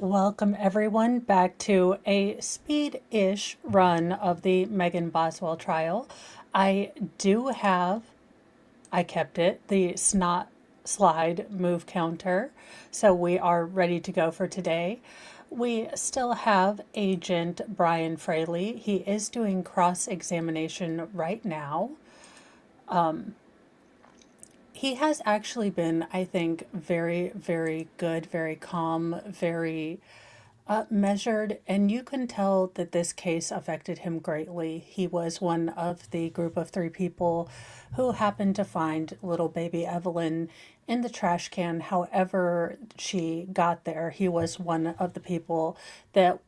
Welcome everyone back to a speed-ish run of the Megan Boswell trial. I do have, I kept it, the snot slide move counter, so we are ready to go for today. We still have Agent Brian Fraley. He is doing cross-examination right now. He has actually been, I think, very, very good, very calm, very measured, and you can tell that this case affected him greatly. He was one of the group of three people who happened to find little baby Evelyn in the trash can. However, she got there. He was one of the people that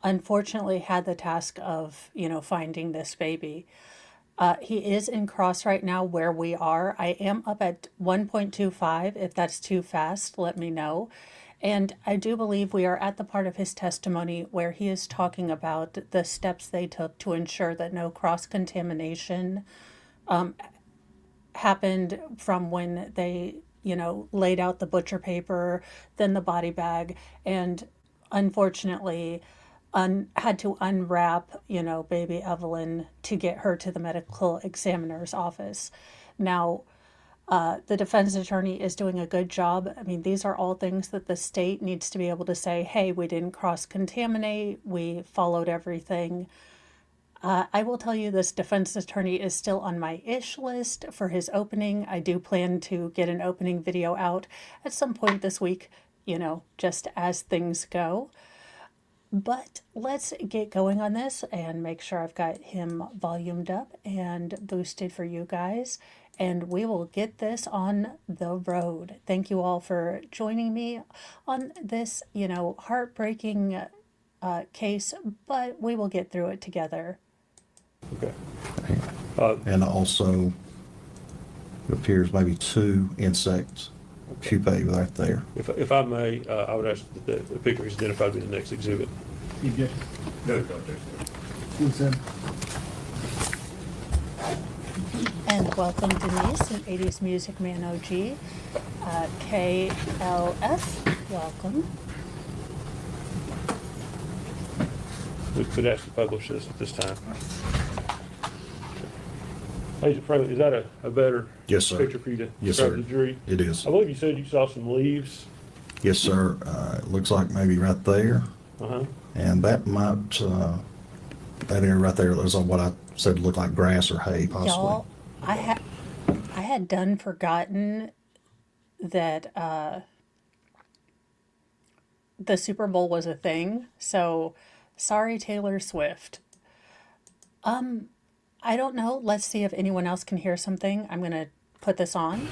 unfortunately had the task of, finding this baby. He is in cross right now where we are. I am up at 1.25. If that's too fast, let me know. And I do believe we are at the part of his testimony where he is talking about the steps they took to ensure that no cross contamination happened from when they, laid out the butcher paper, then the body bag, and unfortunately, had to unwrap, baby Evelyn to get her to the medical examiner's office. Now, the defense attorney is doing a good job. I mean, these are all things that the state needs to be able to say, hey, we didn't cross contaminate, we followed everything. I will tell you, this defense attorney is still on my ish list for his opening. I do plan to get an opening video out at some point this week, just as things go. But let's get going on this and make sure I've got him volumed up and boosted for you guys. And we will get this on the road. Thank you all for joining me on this, heartbreaking case, but we will get through it together. Okay. And also, it appears maybe two insect pupae right there. If I may, I would ask that the picture is identified in the next exhibit. You get No, don't do what's that? And welcome Denise, an 80s Music Man OG. KLF, welcome. We could ask to publish this at this time. Hey, is that a better Yes, sir. picture for you to Yes, describe sir. to the jury? It is. I believe you said you saw some leaves. Yes, sir. It looks like maybe right there. Uh-huh. And that might, that area right there is what I said looked like grass or hay, possibly. Y'all, I had done forgotten that the Super Bowl was a thing. So sorry, Taylor Swift. I don't know. Let's see if anyone else can hear something. I'm gonna put this on.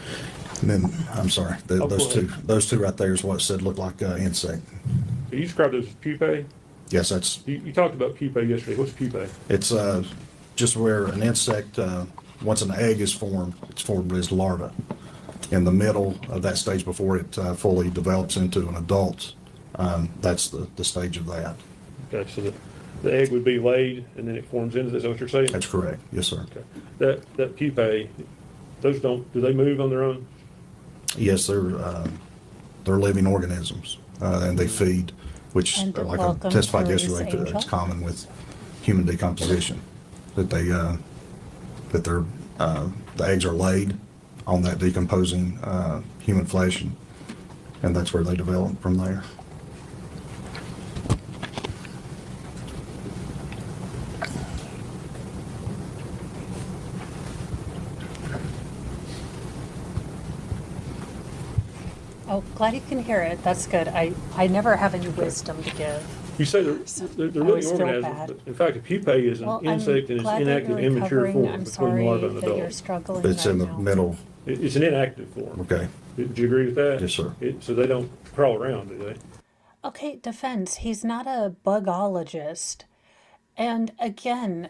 And then, I'm sorry, Oh, go those two right there is what it said looked like insect. You described those as pupae. Yes, that's, You talked about pupae yesterday. What's pupae? it's just where an insect, once an egg is formed, it's formed as larva. In the middle of that stage before it fully develops into an adult, that's the stage of that. Okay, so the egg would be laid and then it forms into this. Is that what you're saying? That's correct. Yes, sir. Okay. That pupae, those do they move on their own? Yes, they're living organisms, and they feed, which, And like I welcome, testified Clarice yesterday, Angel. it's common with human decomposition, that the eggs are laid on that decomposing human flesh, and that's where they develop from there. Oh, glad you can hear it. That's good. I never have any wisdom to give. You say they're I living always feel organisms, bad. but in fact, a pupae is an Well, insect in I'm its glad that inactive, you're immature recovering. form I'm between sorry larva and that you're adult. struggling It's right in the now. middle. It's an inactive form. Okay. Do you agree with that? Yes, sir. So they don't crawl around, do they? Okay, defense. He's not a bugologist. And again,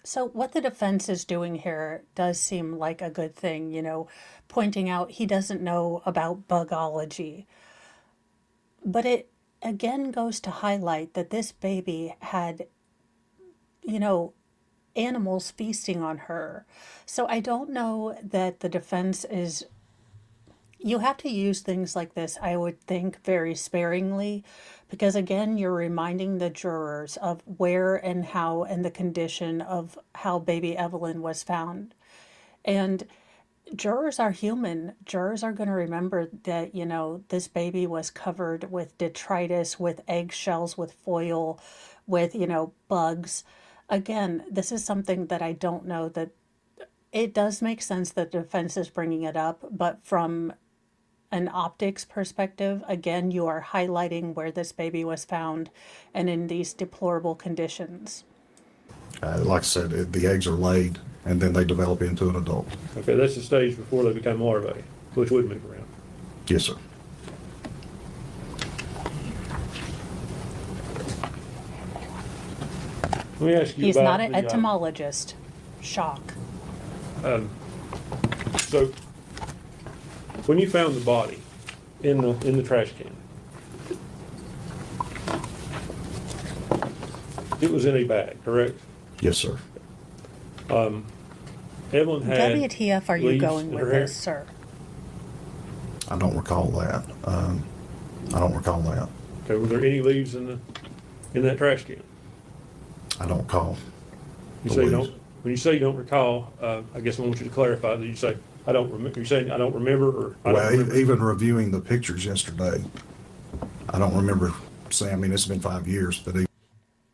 so what the defense is doing here does seem like a good thing, pointing out he doesn't know about bugology. But it again goes to highlight that this baby had, you know, animals feasting on her. So I don't know that the defense is You have to use things like this, I would think, very sparingly, because again, you're reminding the jurors of where and how and the condition of how baby Evelyn was found. And jurors are human. Jurors are going to remember that, this baby was covered with detritus, with eggshells, with foil, with, bugs. Again, this is something that I don't know that it does make sense that the defense is bringing it up, but from an optics perspective, again, you are highlighting where this baby was found and in these deplorable conditions. Like I said, the eggs are laid and then they develop into an adult. Okay, that's the stage before they become larvae, which would move around. Yes, sir. Let me ask you He's about not an the, entomologist. Shock. so when you found the body in the trash can, it was in a bag, correct? Yes, sir. Evelyn had WTF are you leaves going in with her hair? this, sir? I don't recall that. I don't recall that. Okay, were there any leaves in that trash can? I don't recall. You the say you leaves. don't. When you say you don't recall, I guess I want you to clarify that you say I don't remember. You're saying I don't remember, or I Well, don't remember. even reviewing the pictures yesterday, I don't remember saying, I mean, it's been 5 years, but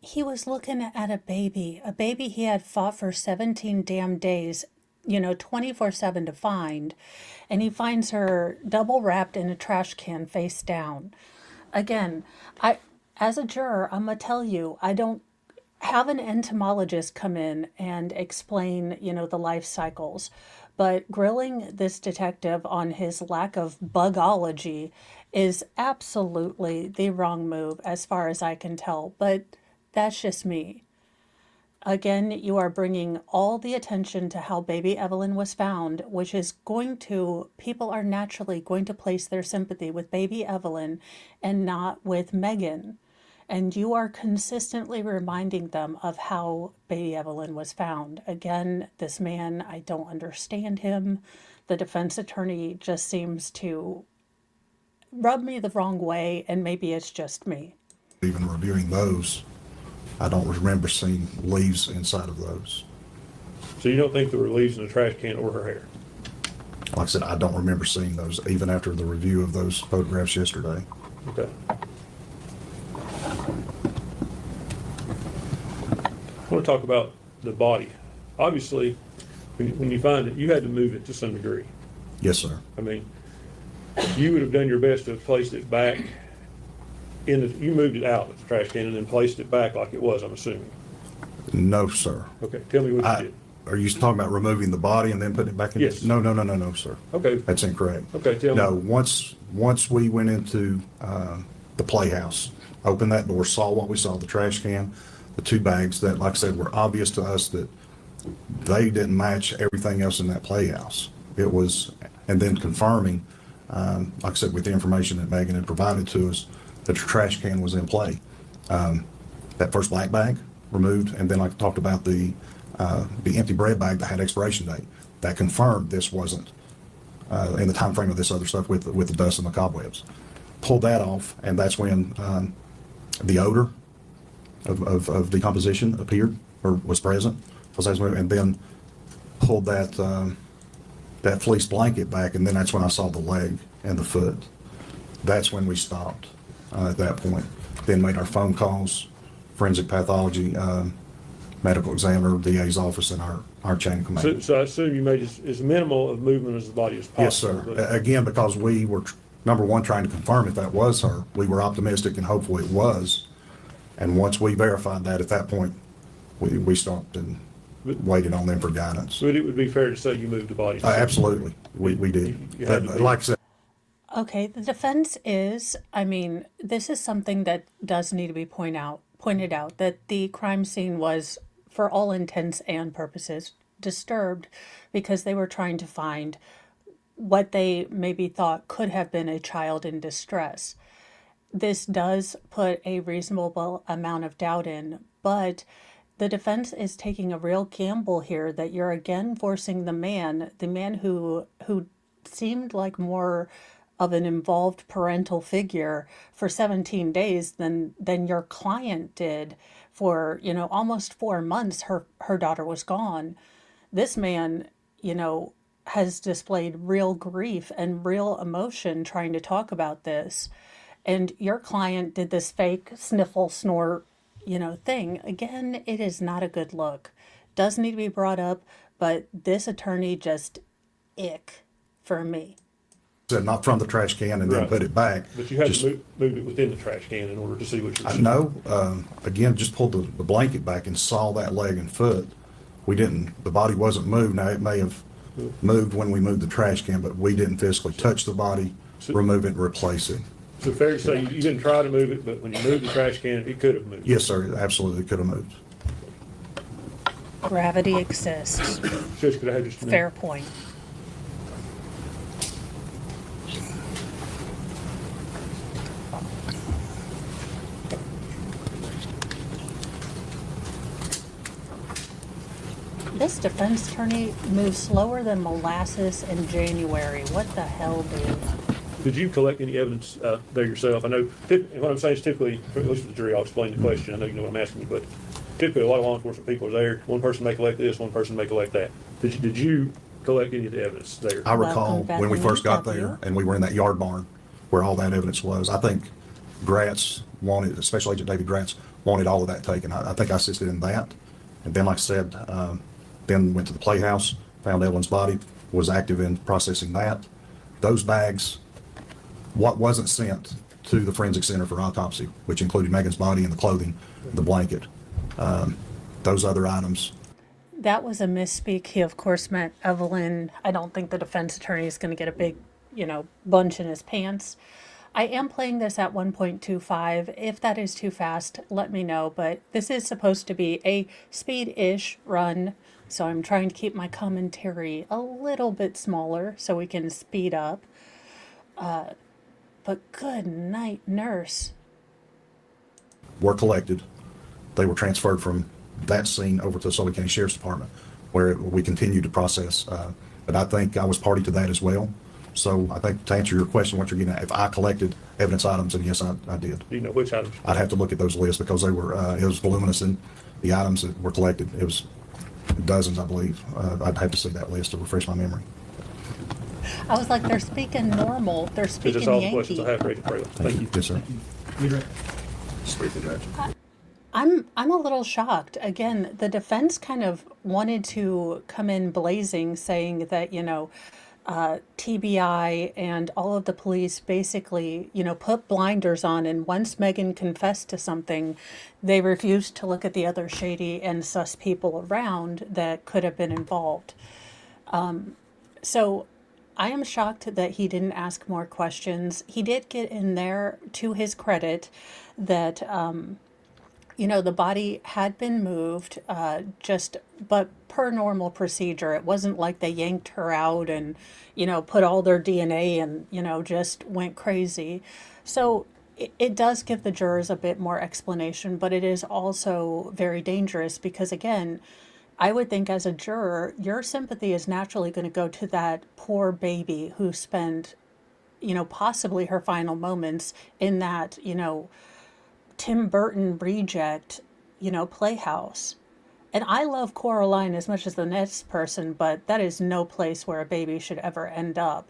He was looking at a baby he had fought for 17 damn days, 24/7 to find, and he finds her double wrapped in a trash can face down. Again, as a juror, I'm gonna tell you, I don't have an entomologist come in and explain, the life cycles. But grilling this detective on his lack of bugology is absolutely the wrong move as far as I can tell. But that's just me. Again, you are bringing all the attention to how baby Evelyn was found, which is people are naturally going to place their sympathy with baby Evelyn and not with Megan. And you are consistently reminding them of how baby Evelyn was found. Again, this man, I don't understand him. The defense attorney just seems to rub me the wrong way, and maybe it's just me. even reviewing those, I don't remember seeing leaves inside of those. So you don't think there were leaves in the trash can or her hair? Like I said, I don't remember seeing those even after the review of those photographs yesterday. Okay. I want to talk about the body. Obviously, when you find it, you had to move it to some degree. Yes, sir. I mean, you would have done your best to have placed it back you moved it out of the trash can and then placed it back like it was, I'm assuming. No, sir. Okay, tell me what you did. Are you talking about removing the body and then putting it back in? Yes. No, sir. Okay, That's incorrect. okay, tell No, me. once we went into the playhouse, opened that door, saw what we saw, the trash can, the two bags that, like I said, were obvious to us that they didn't match everything else in that playhouse. It was, and then confirming, like I said, with the information that Megan had provided to us, that the trash can was in play. That first black bag removed, and then I talked about the empty bread bag that had expiration date. That confirmed this wasn't in the time frame of this other stuff with the dust and the cobwebs. Pulled that off, and that's when the odor of decomposition appeared or was present. And then pulled that fleece blanket back, and then that's when I saw the leg and the foot. That's when we stopped at that point. Then made our phone calls, forensic pathology, medical examiner, DA's office, and our chain of command. So I assume you made as minimal of movement as the body as possible. Yes, sir. but- Again, because we were, number one, trying to confirm if that was her. We were optimistic and hopeful it was. And once we verified that, at that point, we stopped and waited on them for guidance. But it would be fair to say you moved the body. Absolutely, we did. You had to But be. like I said, Okay, the defense is, this is something that does need to be pointed out that the crime scene was, for all intents and purposes, disturbed because they were trying to find what they maybe thought could have been a child in distress. This does put a reasonable amount of doubt in, but the defense is taking a real gamble here that you're again forcing the man who seemed like more of an involved parental figure for 17 days than your client did for, almost 4 months. Her daughter was gone. This man, has displayed real grief and real emotion trying to talk about this. And your client did this fake sniffle snort, thing. Again, it is not a good look. Does need to be brought up, but this attorney just ick for me. Said not from the trash can and then Right. put it back. But you had Just- to move it within the trash can in order to see what you're. No, again, just pulled the blanket back and saw that leg and foot. The body wasn't moved. Now, it may have moved when we moved the trash can, but we didn't physically touch the body, remove it, and replace it. So fair to say you didn't try to move it, but when you moved the trash can, it could have moved. Yes, sir, it absolutely could have moved. Gravity exists. Judge, could I have just a minute? Fair point. This defense attorney moves slower than molasses in January. What the hell, dude? Did you collect any evidence there yourself? I know, what I'm saying is typically, at least for the jury, I'll explain the question. I know you know what I'm asking you, but typically a lot of law enforcement people are there. One person may collect this, one person may collect that. Did you collect any of the evidence there? I recall Welcome, when we Bethany first got W. there and we were in that yard barn where all that evidence was. I think Gratz wanted, Special Agent David Gratz wanted all of that taken. I think I assisted in that. And then, like I said, then went to the playhouse, found Evelyn's body, was active in processing that. Those bags, what wasn't sent to the forensic center for autopsy, which included Megan's body and the clothing, the blanket, those other items. That was a misspeak. He, of course, meant Evelyn. I don't think the defense attorney is going to get a big, bunch in his pants. I am playing this at 1.25. If that is too fast, let me know. But this is supposed to be a speed-ish run, so I'm trying to keep my commentary a little bit smaller so we can speed up. But good night, nurse. Were collected. They were transferred from that scene over to the Sullivan County Sheriff's Department, where we continued to process. But I think I was party to that as well. So I think to answer your question, what you're getting at, if I collected evidence items, and yes, I did. Do you know which items? I'd have to look at those lists because they were, it was voluminous in the items that were collected. It was dozens, I believe. I'd have to see that list to refresh my memory. I was like, they're speaking normal. They're Is speaking this all the questions Yankee. I have for Agent Fraley? Thank you. Yes, sir. Leader. I'm a little shocked. Again, the defense kind of wanted to come in blazing, saying that, TBI and all of the police basically, put blinders on. And once Megan confessed to something, they refused to look at the other shady and sus people around that could have been involved. So I am shocked that he didn't ask more questions. He did get in there, to his credit, that the body had been moved, but per normal procedure. It wasn't like they yanked her out and, put all their DNA and, just went crazy. So it does give the jurors a bit more explanation, but it is also very dangerous because, again, I would think as a juror, your sympathy is naturally going to go to that poor baby who spent, possibly her final moments in that, Tim Burton reject, playhouse. And I love Coraline as much as the next person, but that is no place where a baby should ever end up.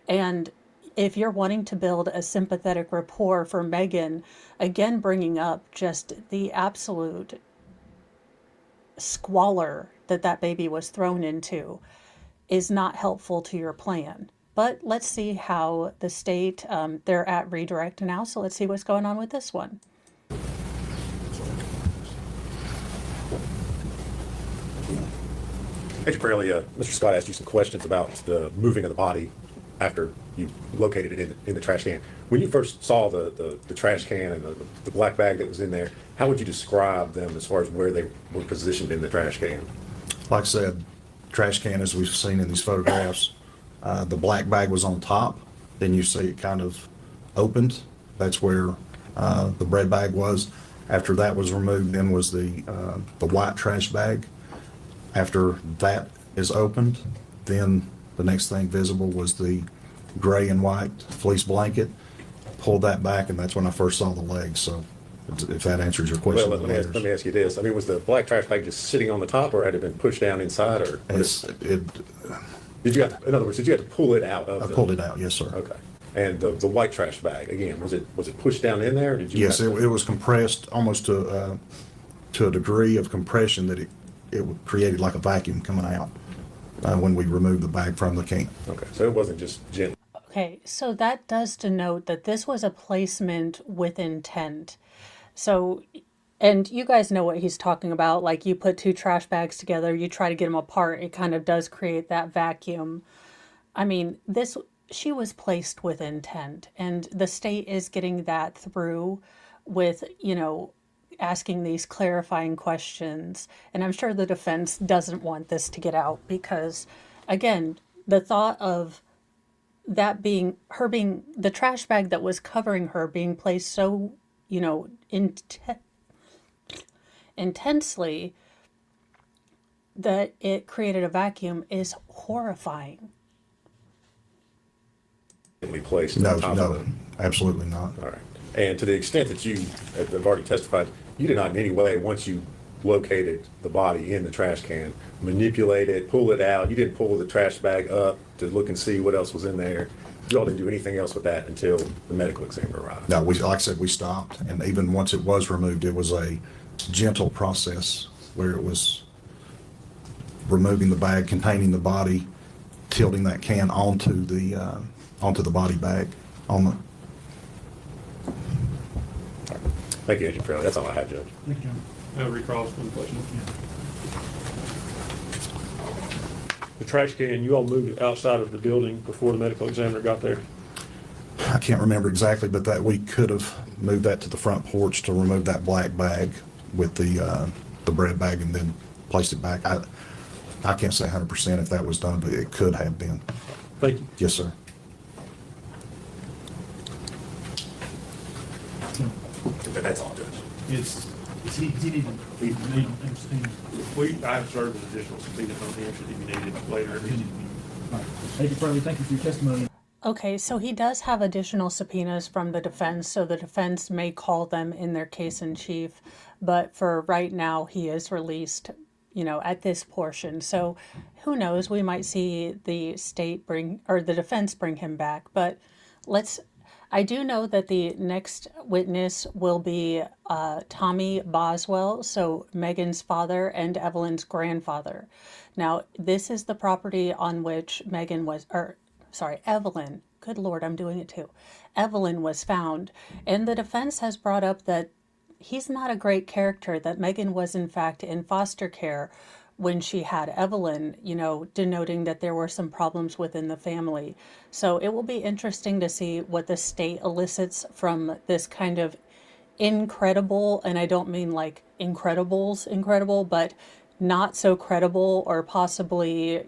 And if you're wanting to build a sympathetic rapport for Megan, again, bringing up just the absolute squalor that baby was thrown into is not helpful to your plan. But let's see how the state, they're at redirect now, so let's see what's going on with this one. Agent Fraley, Mr. Scott asked you some questions about the moving of the body after you located it in the trash can. When you first saw the trash can and the black bag that was in there, how would you describe them as far as where they were positioned in the trash can? Like I said, trash can, as we've seen in these photographs, the black bag was on top. Then you see it kind of opened. That's where the bread bag was. After that was removed, then was the white trash bag. After that is opened, then The next thing visible was the gray and white fleece blanket. Pulled that back, and that's when I first saw the legs. So if that answers your question. Well, let me ask you this. I mean, was the black trash bag just sitting on the top, or had it been pushed down inside, or did you have, in other words, did you have to pull it out of I pulled it out, yes, sir. Okay. And the white trash bag, again, was it pushed down in there, or did you? Yes, it was compressed almost to a degree of compression that it created like a vacuum coming out when we removed the bag from the can. Okay, so it wasn't just gently. Okay, so that does denote that this was a placement with intent. So, and you guys know what he's talking about. Like, you put two trash bags together, you try to get them apart, it kind of does create that vacuum. I mean, she was placed with intent, and the state is getting that through with, asking these clarifying questions. And I'm sure the defense doesn't want this to get out because, again, the thought of that being the trash bag that was covering her being placed so, intensely that it created a vacuum is horrifying. Placed on top of No, it. absolutely not. All right. And to the extent that you have already testified, you did not in any way, once you located the body in the trash can, manipulate it, pull it out. You didn't pull the trash bag up to look and see what else was in there. You all didn't do anything else with that until the medical examiner arrived. No, like I said, we stopped, and even once it was removed, it was a gentle process where it was removing the bag containing the body, tilting that can onto the body bag on the. Thank you, Agent Fairley. That's all I have, Judge. Thank you, John. Recross one question. The trash can, you all moved it outside of the building before the medical examiner got there? I can't remember exactly, but that we could have moved that to the front porch to remove that black bag with the bread bag and then placed it back. I can't say 100% if that was done, but it could have been. Thank you. Yes, sir. That's all, Judge. Is he needed, I have served an additional subpoena on him should he be needed later. Agent Fairley, thank you for your testimony. Okay, so he does have additional subpoenas from the defense, so the defense may call them in their case in chief, but for right now, he is released, at this portion. So who knows, we might see the defense bring him back, but I do know that the next witness will be Tommy Boswell, so Megan's father and Evelyn's grandfather. Now, this is the property on which Evelyn, good Lord, I'm doing it too. Evelyn was found, and the defense has brought up that he's not a great character, that Megan was in fact in foster care when she had Evelyn, denoting that there were some problems within the family. So it will be interesting to see what the state elicits from this kind of incredible, and I don't mean like Incredibles incredible, but not so credible or possibly,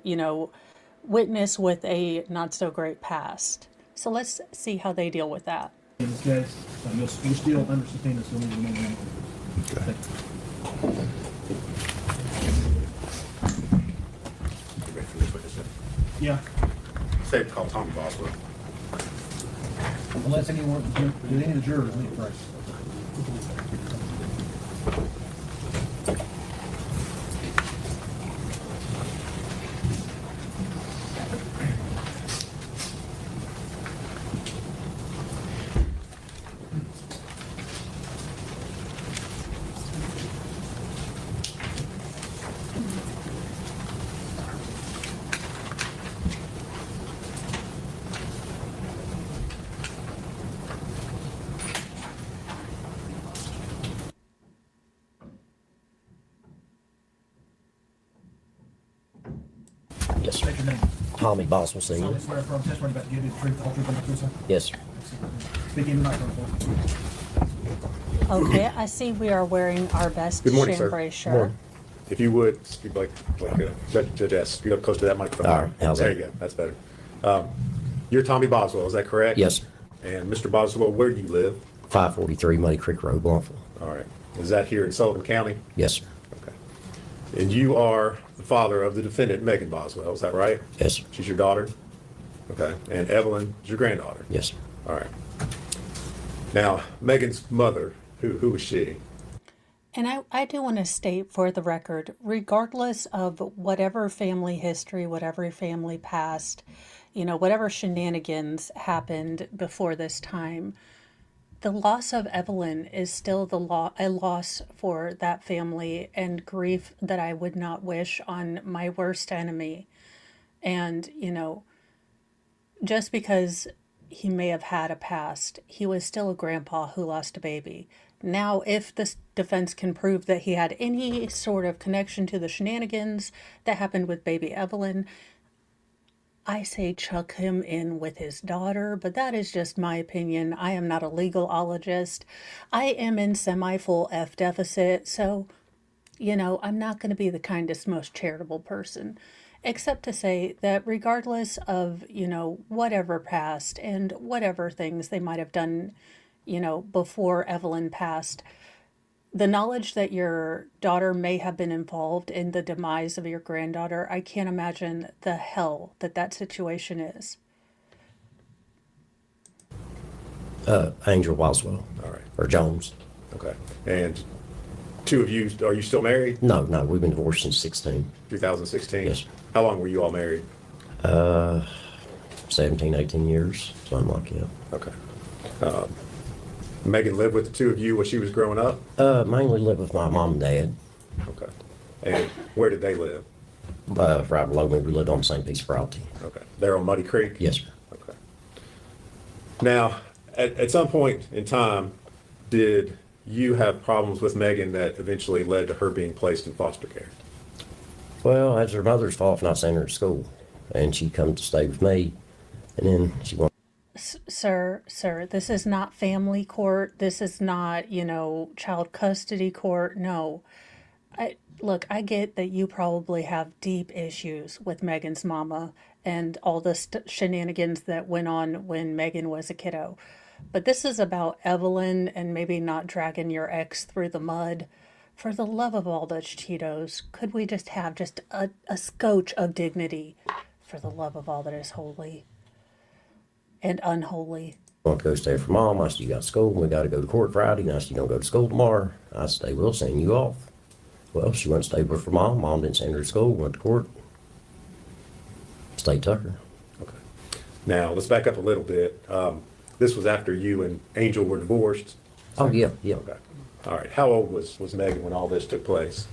witness with a not so great past. So let's see how they deal with that. In this case, you're still under subpoena, so we need to move on. Okay. You ready for this witness? Yeah, Say call Tommy Boswell. unless any of the jurors meet first. Yes, sir. State your name. Tommy Boswell, Solemnly Sr. swear affirm testimony about to give you the truth, the whole truth, and nothing but the truth, sir. Yes, sir. Speak in the microphone, please. Okay, I see we are wearing our best Good morning, sir. chambray Good shirt. morning. If you would, speak like Judge S. Speak up close to that microphone. All right, how's There that? you go. That's better. You're Tommy Boswell, is that correct? Yes, sir. And Mr. Boswell, where do you live? 543 Muddy Creek Road, Bluntville. All right. Is that here in Sullivan County? Yes, sir. Okay. And you are the father of the defendant, Megan Boswell, is that right? Yes, sir. She's your daughter? Okay. And Evelyn is your granddaughter? Yes, sir. All right. Now, Megan's mother, who was she? And I do want to state for the record, regardless of whatever family history, whatever family past, whatever shenanigans happened before this time, the loss of Evelyn is still a loss for that family and grief that I would not wish on my worst enemy. And, just because he may have had a past, he was still a grandpa who lost a baby. Now, if the defense can prove that he had any sort of connection to the shenanigans that happened with baby Evelyn, I say chuck him in with his daughter, but that is just my opinion. I am not a legalologist. I am in semi-full F deficit, so, I'm not going to be the kindest, most charitable person. Except to say that regardless of, whatever past and whatever things they might have done, before Evelyn passed, the knowledge that your daughter may have been involved in the demise of your granddaughter, I can't imagine the hell that situation is. Angel Boswell. All right. Or Jones. Okay. And two of you, are you still married? No, we've been divorced since 16. 2016? Yes, sir. How long were you all married? 17, 18 years, something like that. Okay. Megan lived with the two of you when she was growing up? Mainly lived with my mom and dad. Okay. And where did they live? Right below me, we lived on the same piece of property. Okay. They're on Muddy Creek? Yes, sir. Okay. Now, at some point in time, did you have problems with Megan that eventually led to her being placed in foster care? Well, that's her mother's fault for not sending her to school. And she come to stay with me, and then she went. Sir, this is not family court. This is not, child custody court. No. Look, I get that you probably have deep issues with Megan's mama and all the shenanigans that went on when Megan was a kiddo. But this is about Evelyn and maybe not dragging your ex through the mud. For the love of all those Cheetos, could we just have just a scotch of dignity for the love of all that is holy and unholy? I want to go stay for mom. I said, you got school. We got to go to court Friday. And I said, you don't go to school tomorrow. I said, they will send you off. Well, she went to stay with her mom. Mom didn't send her to school. Went to court. Stayed Tucker. Okay. Now, let's back up a little bit. This was after you and Angel were divorced? Oh, yeah. Okay. All right. How old was Megan when all this took place?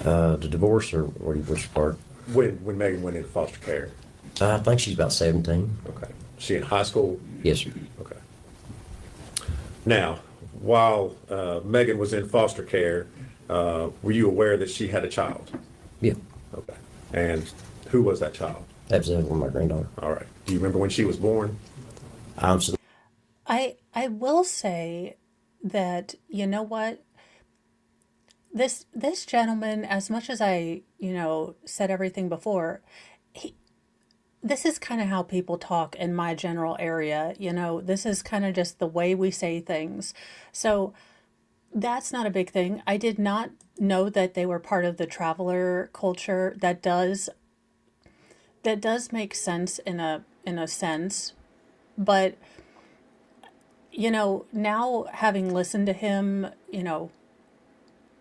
The divorce, or which part? When Megan went into foster care? I think she's about 17. Okay. She in high school? Yes, sir. Okay. Now, while Megan was in foster care, were you aware that she had a child? Yeah. Okay. And who was that child? That was Evelyn, my granddaughter. All right. Do you remember when she was born? I will say that, you know what? This gentleman, as much as I, said everything before, this is kind of how people talk in my general area. This is kind of just the way we say things. So that's not a big thing. I did not know that they were part of the traveler culture. That does make sense in a sense, but now having listened to him,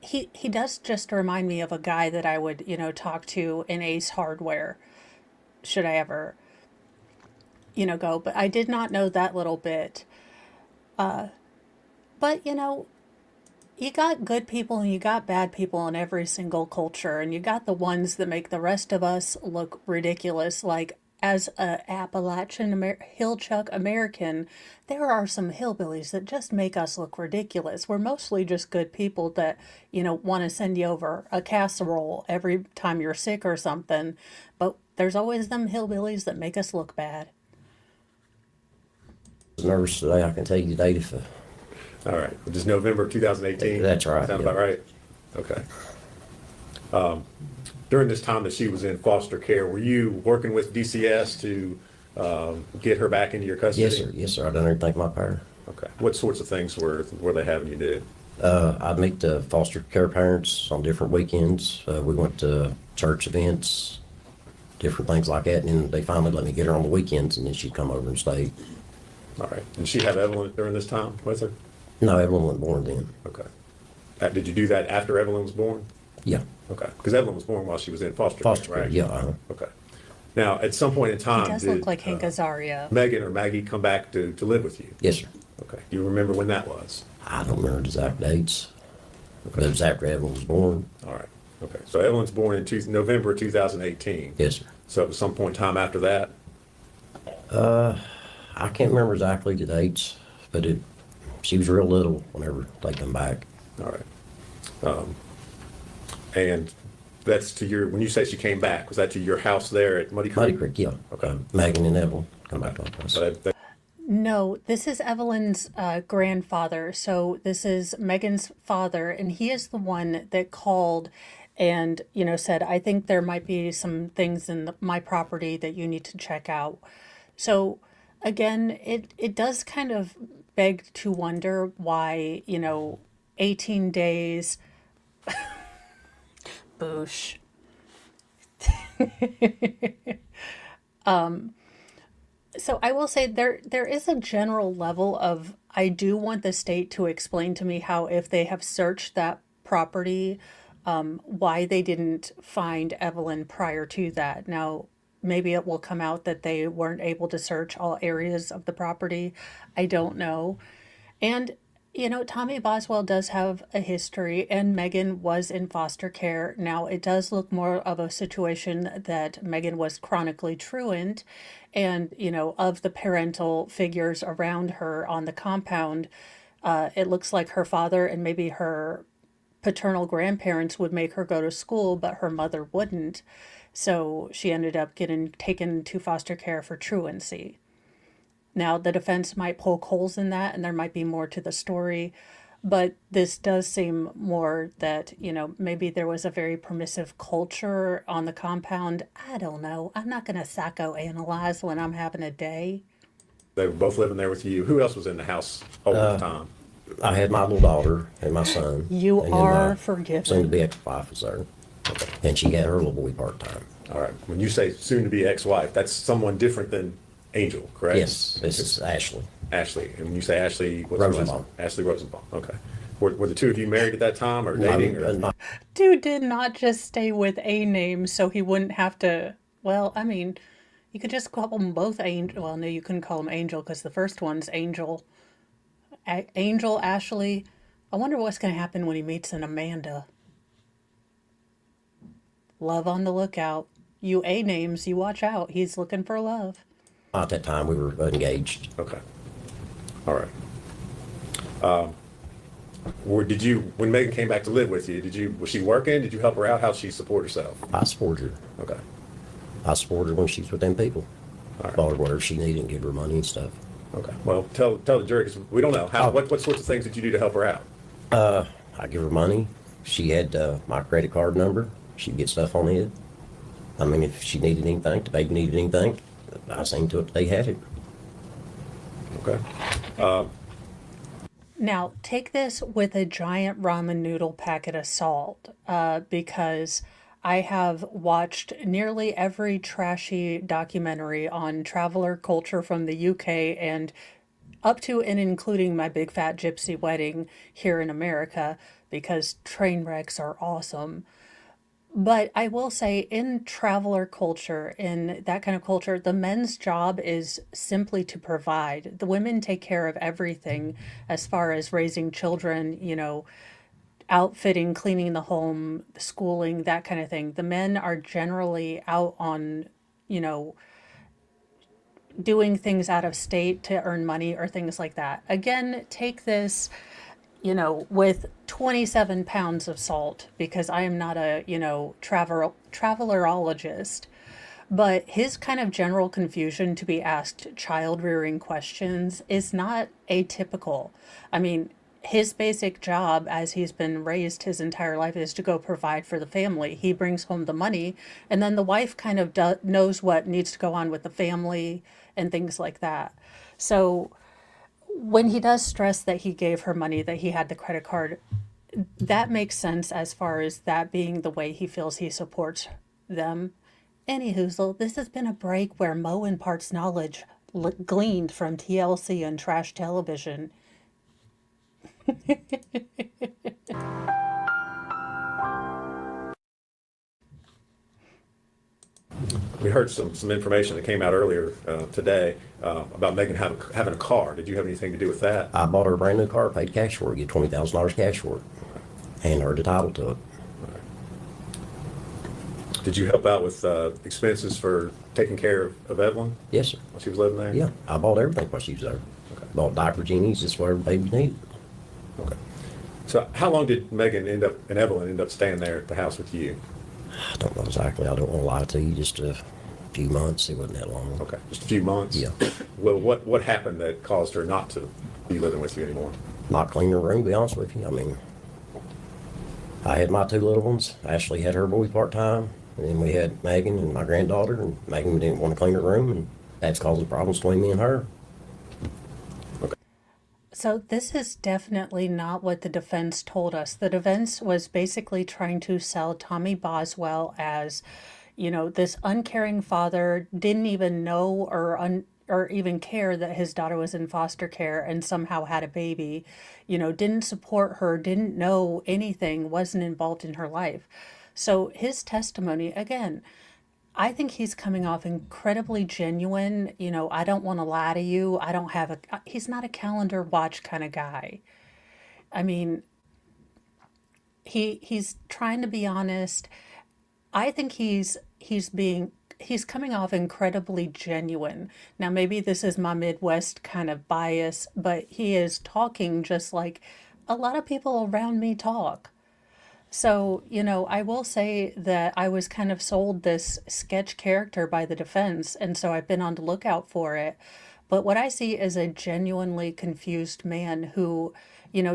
he does just remind me of a guy that I would, talk to in Ace Hardware, should I ever, go. But I did not know that little bit. But, you got good people and you got bad people in every single culture, and you got the ones that make the rest of us look ridiculous. Like, as a Appalachian Hill-Chuck American, there are some hillbillies that just make us look ridiculous. We're mostly just good people that, want to send you over a casserole every time you're sick or something. But there's always them hillbillies that make us look bad. Nurse today, I can tell you the date if. All right. Which is November 2018? That's right. Sound Yeah. about right? Okay. During this time that she was in foster care, were you working with DCS to get her back into your custody? Yes, sir. Yes, sir. I done everything in my power. Okay. What sorts of things were they having you do? I'd meet the foster care parents on different weekends. We went to church events, different things like that, and they finally let me get her on the weekends, and then she'd come over and stay. All right. Did she have Evelyn during this time with her? No, Evelyn wasn't born then. Okay. Did you do that after Evelyn was born? Yeah, Okay. Because Evelyn was born while she was in foster care, foster care, right? yeah. Okay. Now, at some point in He time, does did look like Hank Azaria. Megan or Maggie come back to live with you? Yes, sir. Okay. Do you remember when that was? I don't remember the exact dates, but it was after Evelyn was born. All right. Okay. So Evelyn's born in November 2018. Yes, sir. So at some point in time after that? I can't remember exactly the dates, but she was real little whenever they come back. All right. And that's to when you say she came back, was that to your house there at Muddy Creek? Muddy Creek, yeah. Okay. Megan and Evelyn come back to our place. So No, this is Evelyn's grandfather. So this is Megan's father, and he is the one that called and, said, I think there might be some things in my property that you need to check out. So again, it does kind of beg to wonder why, 18 days. Boosh. So I will say there is a general level of I do want the state to explain to me how if they have searched that property, why they didn't find Evelyn prior to that. Now, maybe it will come out that they weren't able to search all areas of the property. I don't know. And Tommy Boswell does have a history, and Megan was in foster care. Now, it does look more of a situation that Megan was chronically truant, and, of the parental figures around her on the compound, it looks like her father and maybe her paternal grandparents would make her go to school, but her mother wouldn't. So she ended up getting taken to foster care for truancy. Now, the defense might poke holes in that, and there might be more to the story, but this does seem more that, maybe there was a very permissive culture on the compound. I don't know. I'm not going to psychoanalyze when I'm having a day. they were both living there with you. Who else was in the house all the time? I had my little daughter and my son. You and then are my forgiven. soon-to-be ex-wife was there. And she got her little boy part-time. All right. When you say soon-to-be ex-wife, that's someone different than Angel, correct? Yes, this is Ashley. Ashley. And when you say Ashley, what's her last Rosenbaum. name? Ashley Rosenbaum. Okay. Were the two of you married at that time or dating? Or? My- Dude did not just stay with a name so he wouldn't have to. Well, I mean, you could just call them both Angel. Well, no, you couldn't call him Angel because the first one's Angel. Angel, Ashley. I wonder what's going to happen when he meets an Amanda. Love on the lookout. You A names, you watch out. He's looking for love. At that time, we were engaged. Okay. All right. When Megan came back to live with you, was she working? Did you help her out? How did she support herself? I supported her. Okay. I supported her when she was with them people. All right. Bought her whatever she needed and give her money and stuff. Okay. Well, tell the jury, 'cause we don't know. What sorts of things did you do to help her out? I give her money. She had my credit card number. She'd get stuff on it. I mean, if she needed anything, the baby needed anything, I seen to it they had it. Okay. Now, take this with a giant ramen noodle packet of salt, because I have watched nearly every trashy documentary on traveler culture from the UK and up to and including my big fat gypsy wedding here in America, because train wrecks are awesome. But I will say, in traveler culture, in that kind of culture, the men's job is simply to provide. The women take care of everything as far as raising children, outfitting, cleaning the home, schooling, that kind of thing. The men are generally out on, doing things out of state to earn money or things like that. Again, take this with 27 pounds of salt, because I am not a, travelerologist. But his kind of general confusion to be asked child rearing questions is not atypical. I mean, his basic job, as he's been raised his entire life, is to go provide for the family. He brings home the money, and then the wife kind of knows what needs to go on with the family and things like that. So when he does stress that he gave her money, that he had the credit card, that makes sense as far as that being the way he feels he supports them. Anywho, this has been a break where Mo imparts knowledge gleaned from TLC and trash television. We heard some information that came out earlier today about Megan having a car. Did you have anything to do with that? I bought her a brand new car, paid cash for it, get $20,000 cash for it, and her the title to it. Did you help out with expenses for taking care of Evelyn Yes, sir. while she was living there? Yeah, I bought everything while she was there. Okay. Bought diaper genies, just whatever baby needed. Okay. So how long did Megan and Evelyn end up staying there at the house with you? I don't know exactly. I don't want to lie to you. Just a few months. It wasn't that long. Okay, just a few months? Yeah. Well, what happened that caused her not to be living with you anymore? Not cleaning her room, to be honest with you. I mean, I had my two little ones. Ashley had her boy part-time. And then we had Megan and my granddaughter. And Megan didn't want to clean her room. And that's causing problems between me and her. So this is definitely not what the defense told us. The defense was basically trying to sell Tommy Boswell as, this uncaring father, didn't even know or even care that his daughter was in foster care and somehow had a baby, didn't support her, didn't know anything, wasn't involved in her life. So his testimony, again, I think he's coming off incredibly genuine. I don't want to lie to you. He's not a calendar watch kind of guy. I mean, he's trying to be honest. I think he's coming off incredibly genuine. Now, maybe this is my Midwest kind of bias, but he is talking just like a lot of people around me talk. So, I will say that I was kind of sold this sketch character by the defense, and so I've been on the lookout for it. But what I see is a genuinely confused man who,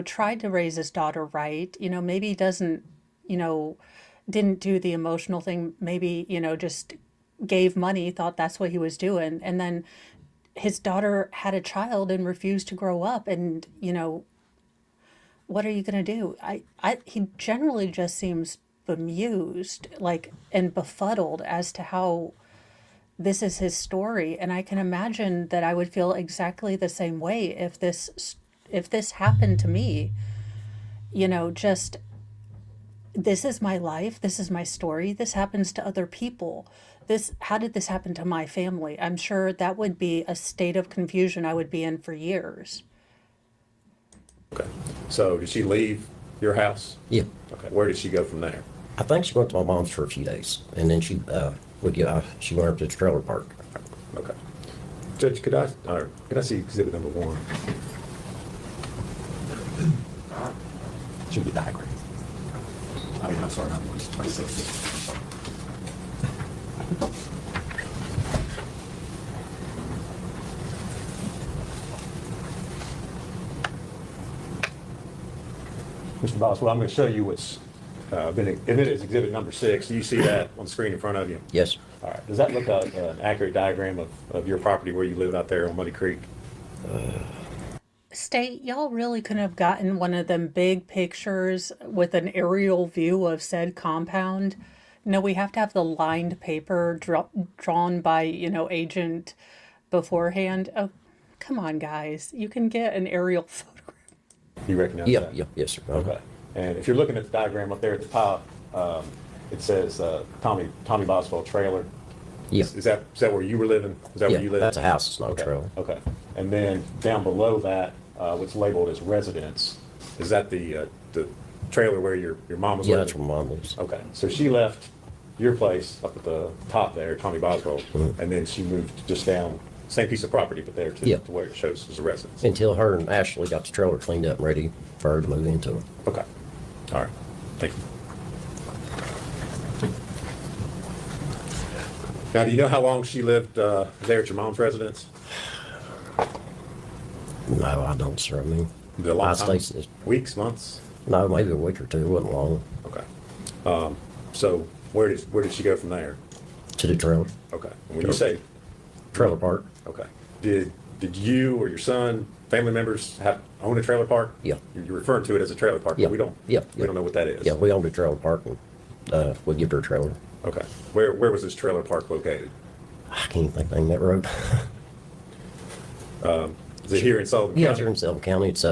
tried to raise his daughter right, maybe doesn't, didn't do the emotional thing, maybe, just gave money, thought that's what he was doing. And then his daughter had a child and refused to grow up, and, what are you going to do? He generally just seems bemused, and befuddled as to how this is his story. And I can imagine that I would feel exactly the same way if this happened to me. Just, this is my life. This is my story. This happens to other people. How did this happen to my family? I'm sure that would be a state of confusion I would be in for years. Okay. So did she leave your house? Yeah. Okay. Where did she go from there? I think she went to my mom's for a few days. And then she went up to the trailer park. Okay. Judge, could I see exhibit number 1? Should be diagram. I'm sorry, not 26. Mr. Boswell, I'm going to show you what's been admitted as exhibit number 6. Do you see that on the screen in front of you? Yes. All right. Does that look like an accurate diagram of your property where you live out there on Muddy Creek? State, y'all really couldn't have gotten one of them big pictures with an aerial view of said compound. No, we have to have the lined paper drawn by, agent beforehand. Oh, come on, guys. You can get an aerial photograph. You recognize Yeah, that? yeah, yes, sir. Okay. And if you're looking at the diagram up there at the top, it says Tommy Boswell trailer. Yeah. Is that where you were living? Is that Yeah, where you live? that's a house, it's not Okay. a trailer. Okay. And then down below that, what's labeled as residence, is that the trailer where your mom was Yeah, living? that's where mom lives. Okay. So she left your place up at the top there, Tommy Boswell, Mm-hmm. and then she moved just down, same piece of property, but there Yeah. to where it shows as a residence. Until her and Ashley got the trailer cleaned up and ready for her to move into it. Okay. All right. Thank you. Now, do you know how long she lived there at your mom's residence? No, I don't, sir. I mean, The long I time? stayed, Weeks, months? no, maybe a week or two. It wasn't long. Okay. So where did she go from there? To the trailer. Okay. And when you say Trailer park. okay, did you or your son family members own a trailer park? Yeah. You're referring to it as a trailer park, Yeah. but we don't. Yeah. We don't know what that is. Yeah, we owned a trailer park and, we gave her a trailer. Okay. Where was this trailer park located? I can't even think of the name of that road. Is it here in Sullivan Yeah, County? it's here in Sullivan County. It's,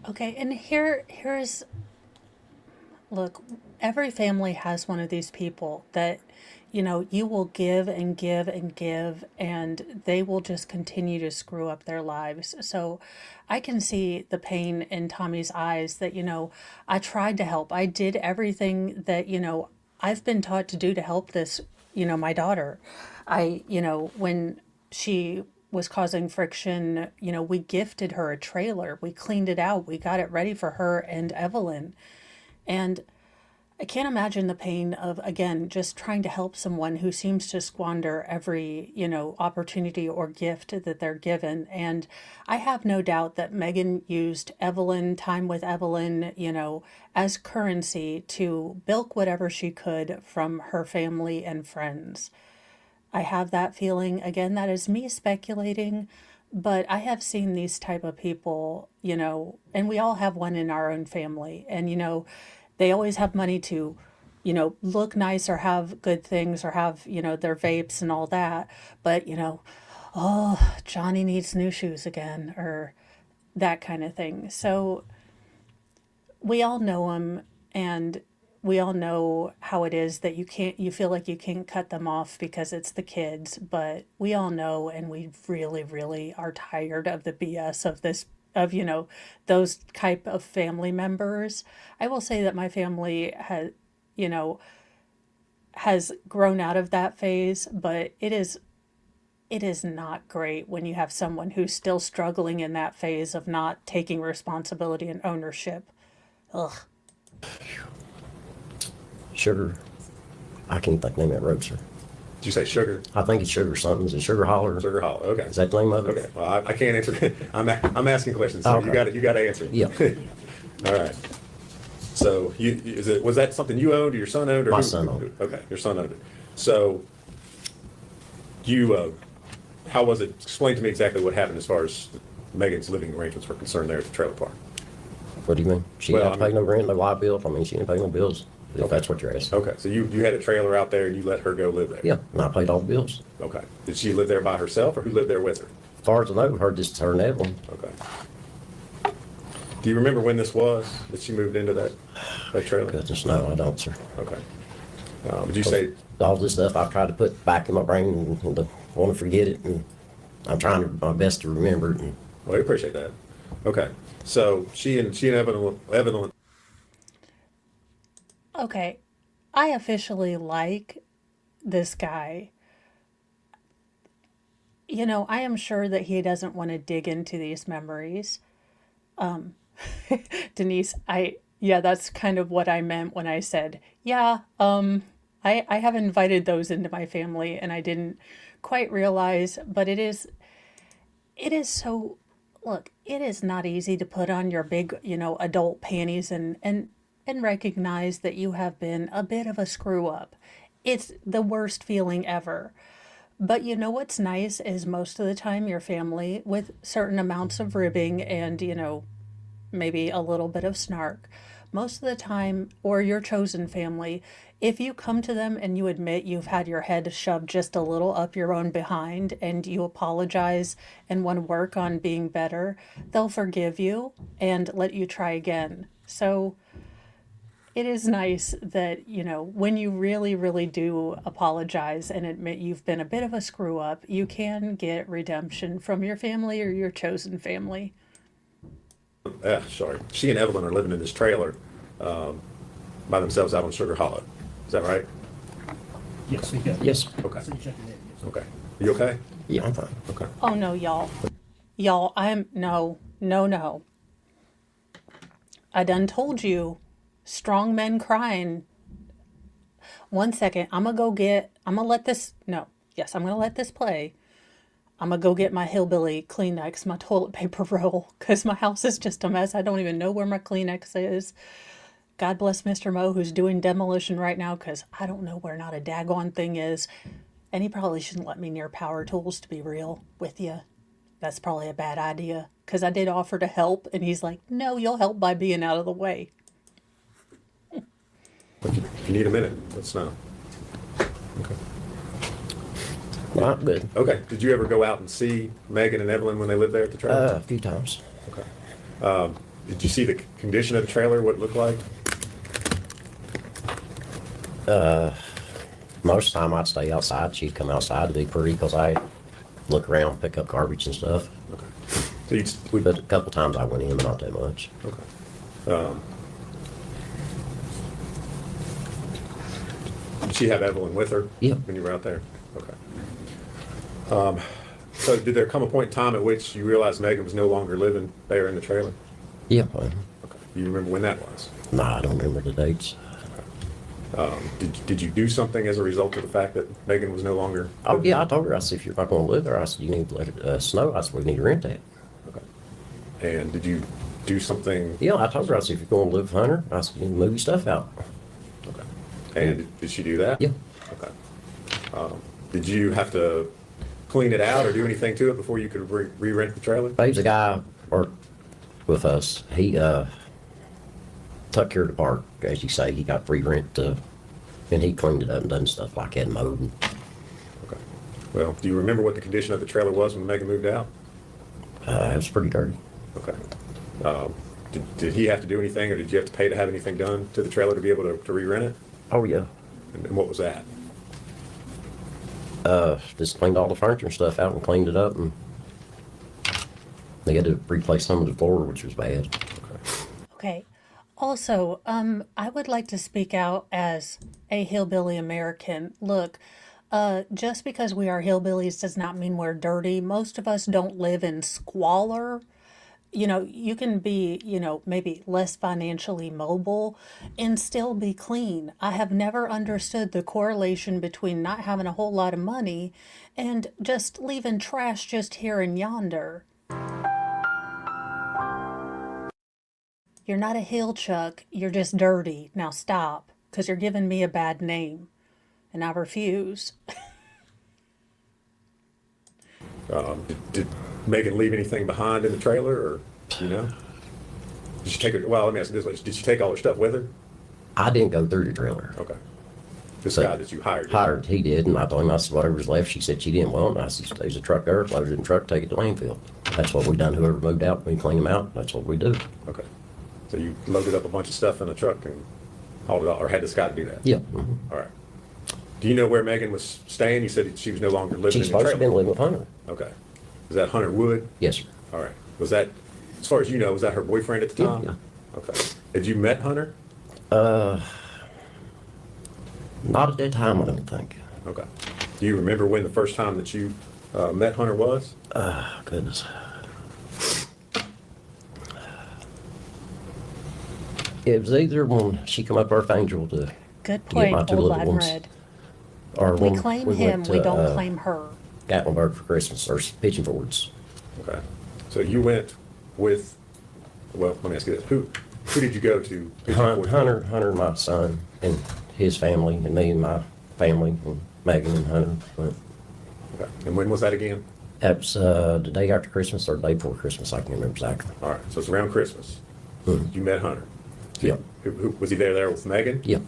Okay, and here's look, every family has one of these people that, you will give and give and give, and they will just continue to screw up their lives. So I can see the pain in Tommy's eyes that, I tried to help. I did everything that, I've been taught to do to help this, my daughter. When she was causing friction, we gifted her a trailer. We cleaned it out. We got it ready for her and Evelyn. And I can't imagine the pain of, again, just trying to help someone who seems to squander every, opportunity or gift that they're given. And I have no doubt that Megan used time with Evelyn, as currency to bilk whatever she could from her family and friends. I have that feeling. Again, that is me speculating, but I have seen these type of people, and we all have one in our own family. And, they always have money to, look nice or have good things or have, their vapes and all that. But, oh, Johnny needs new shoes again, or that kind of thing. So we all know them, and we all know how it is that you feel like you can't cut them off because it's the kids, but we all know, and we really, really are tired of the BS of this, of, those type of family members. I will say that my family has grown out of that phase, but it is not great when you have someone who's still struggling in that phase of not taking responsibility and ownership. Ugh. Sugar. I can't think of the name of that road, sir. Did you say Sugar? I think it's Sugar something. Is it Sugar Holler? Sugar Hollow. Okay. Is that the name of it? Okay. Well, I can't answer. I'm asking questions. So Okay. You got to answer. Yeah. All right. So was that something you owned or your son owned? Or My son owned it. Okay, your son owned it. So how was it? Explain to me exactly what happened as far as Megan's living arrangements were concerned there at the trailer park. What do you mean? She Well, didn't pay no rent, no light bill. I mean, she didn't pay no bills, if that's what you're asking. Okay, so you had a trailer out there and you let her go live there? Yeah, and I paid all the bills. Okay. Did she live there by herself or who lived there with her? As far as I know, just her and Evelyn. Okay. Do you remember when this was that she moved into that trailer? Goodness, no, I don't, sir. Okay. Would you say, All this stuff I've tried to put back in my brain and want to forget it, and I'm trying my best to remember it. And well, I appreciate that. Okay. So she and Evelyn. Okay, I officially like this guy. I am sure that he doesn't want to dig into these memories. Denise, that's kind of what I meant when I said, I have invited those into my family and I didn't quite realize, but it is so, look, it is not easy to put on your big, adult panties and recognize that you have been a bit of a screw up. It's the worst feeling ever. But what's nice is most of the time your family, with certain amounts of ribbing and, maybe a little bit of snark, most of the time, or your chosen family, if you come to them and you admit you've had your head shoved just a little up your own behind and you apologize and want to work on being better, they'll forgive you and let you try again. So it is nice that, when you really, really do apologize and admit you've been a bit of a screw up, you can get redemption from your family or your chosen family. Sorry. She and Evelyn are living in this trailer by themselves out on Sugar Hollow. Is that right? Yes, we got. yes, Okay. So you check it in, yes. Okay. You okay? yeah, I'm fine. Okay. Oh, no, y'all. No. I done told you, strong men crying. 1 second, I'm gonna let this play. I'm gonna go get my hillbilly Kleenex, my toilet paper roll, because my house is just a mess. I don't even know where my Kleenex is. God bless Mr. Moe, who's doing demolition right now, because I don't know where not a daggone thing is. And he probably shouldn't let me near power tools, to be real with you. that's probably a bad idea. Because I did offer to help, and he's like, no, you'll help by being out of the way. If you need a minute, let's know. Okay. Well, I'm good. Okay. Did you ever go out and see Megan and Evelyn when they lived there at the trailer? A few times. Okay. Did you see the condition of the trailer, what it looked like? Most of the time I'd stay outside. She'd come outside to be pretty because I look around, pick up garbage and stuff. Okay. So you, But a couple times I went in, but not that much. okay. Did she have Evelyn with her? Yeah. When you were out there? Okay. So did there come a point in time at which you realized Megan was no longer living there in the trailer? Yeah. Okay. You remember when that was? Nah, I don't remember the dates. Did you do something as a result of the fact that Megan was no longer? Oh, living yeah, I told her, I said, if you're not going to live there, I said, you need to let it snow. I said, we need to rent that. Okay. And did you do something? Yeah, I told her, I said, if you're going to live with Hunter, I said, you need to move your stuff out. Okay. And did she do that? Yeah. Okay. Did you have to clean it out or do anything to it before you could re-rent the trailer? Babe's a guy worked with us. He took care of the park, as you say. He got free rent, and he cleaned it up and done stuff like that, mowed. And, Okay. Well, do you remember what the condition of the trailer was when Megan moved out? it was pretty dirty. Okay. Did he have to do anything, or did you have to pay to have anything done to the trailer to be able to re-rent it? Oh, yeah. And what was that? Just cleaned all the furniture and stuff out and cleaned it up, and they had to replace some of the floor, which was bad. Okay. Also, I would like to speak out as a hillbilly American. Look, just because we are hillbillies does not mean we're dirty. Most of us don't live in squalor. You know, you can be, maybe less financially mobile and still be clean. I have never understood the correlation between not having a whole lot of money and just leaving trash just here and yonder. You're not a hill chuck, you're just dirty. Now stop, because you're giving me a bad name, and I refuse. Did Megan leave anything behind in the trailer, or, Did she take it? Well, let me ask you this way. Did she take all her stuff with her? I didn't go through the trailer. Okay. This So- guy that you hired. Hired, he did, and I told him, I said, whatever's left, she said she didn't want, and I said, there's a truck there, load it in the truck, take it to landfill. That's what we done, whoever moved out, we clean them out, that's what we do. Okay. So you loaded up a bunch of stuff in a truck and hauled it out, or had this guy do that? Yeah. All right. Do you know where Megan was staying? You said that she was no longer living She's in the supposed to have been trailer. living with Hunter. Okay. Was that Hunter Wood? Yes, sir. All right. Was that, as far as you know, was that her boyfriend at the Yeah, time? yeah. Okay. Had you met Hunter? Not at that time, I don't think. Okay. Do you remember when the first time that you met Hunter was? Goodness. It was either when she come up Earth Angel to Good get my point, two old little Latin ones, Red. or We when claim we him, went we to, don't claim her. Gatlinburg for Christmas, or Pigeon Fords. Okay. So you went with, well, let me ask you this. Who did you go to? Hunter, my son, and his family, and me and my family, and Megan and Hunter. But Okay. And when was that again? that was the day after Christmas or the day before Christmas. I can't remember exactly. All right. So it's around Christmas. You met Hunter. Yeah. Was he there with Megan? Yeah.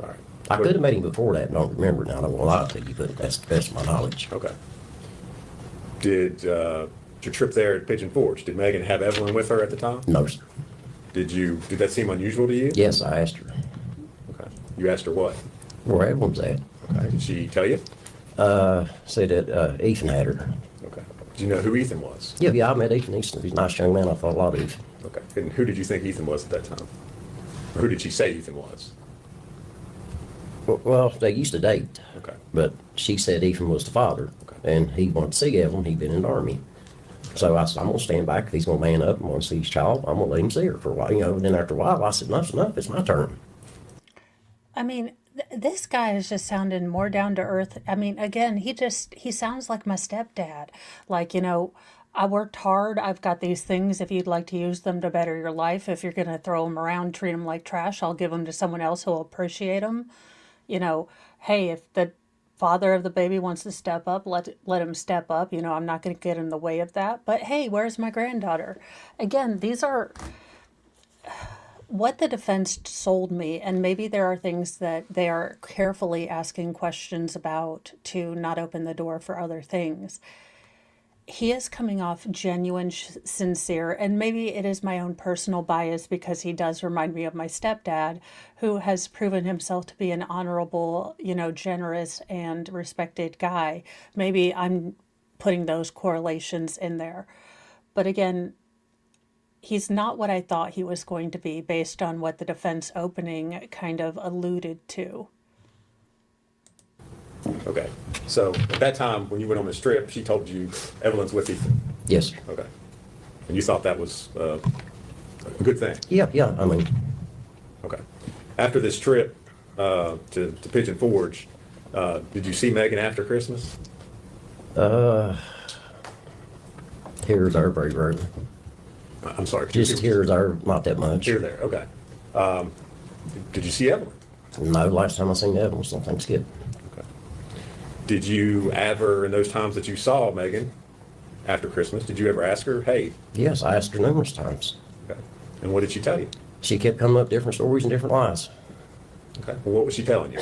All right. I could have met him before that, and I don't remember now. I don't want to lie to you, but that's the best of my knowledge. Okay. Did your trip there at Pigeon Forge, did Megan have Evelyn with her at the time? No, sir. Did that seem unusual to you? Yes, I asked her Okay. You asked her what? where everyone's at. Okay. Did she tell you? Said that Ethan had her. Okay. Do you know who Ethan was? Yeah, I met Ethan. He's a nice young man. I thought a lot of Ethan. Okay. And who did you think Ethan was at that time? Or who did she say Ethan was? Well, they used to date. Okay. But she said Ethan was the father, Okay. and he wanted to see Evelyn. He'd been in the Army. So I said, I'm going to stand back. If he's going to man up and want to see his child, I'm going to let him see her for a while. And then after a while, I said, enough's enough. It's my turn. I mean, this guy is just sounding more down to earth. I mean, again, he sounds like my stepdad. Like, I worked hard. I've got these things. If you'd like to use them to better your life, if you're going to throw them around, treat them like trash, I'll give them to someone else who'll appreciate them. Hey, if the father of the baby wants to step up, let him step up. You know, I'm not going to get in the way of that. But hey, where's my granddaughter? Again, these are what the defense sold me, and maybe there are things that they are carefully asking questions about to not open the door for other things. He is coming off genuine, sincere, and maybe it is my own personal bias because he does remind me of my stepdad, who has proven himself to be an honorable, you know, generous and respected guy. Maybe I'm putting those correlations in there. But again, he's not what I thought he was going to be based on what the defense opening kind of alluded to. Okay. So at that time, when you went on this trip, she told you Evelyn's with Ethan. Yes, sir. Okay. And you thought that was a good thing. Yeah, I mean, Okay. After this trip to Pigeon Forge, did you see Megan after Christmas? here's our very rarely. I'm sorry. Just here's our, not that much. Here, there. Okay. Did you see Evelyn? No, last time I seen Evan was on Thanksgiving. Okay. Did you ever, in those times that you saw Megan after Christmas, did you ever ask her, hey? Yes, I asked her numerous times. Okay. And what did she tell you? She kept coming up with different stories and different lies. Okay. Well, what was she telling you?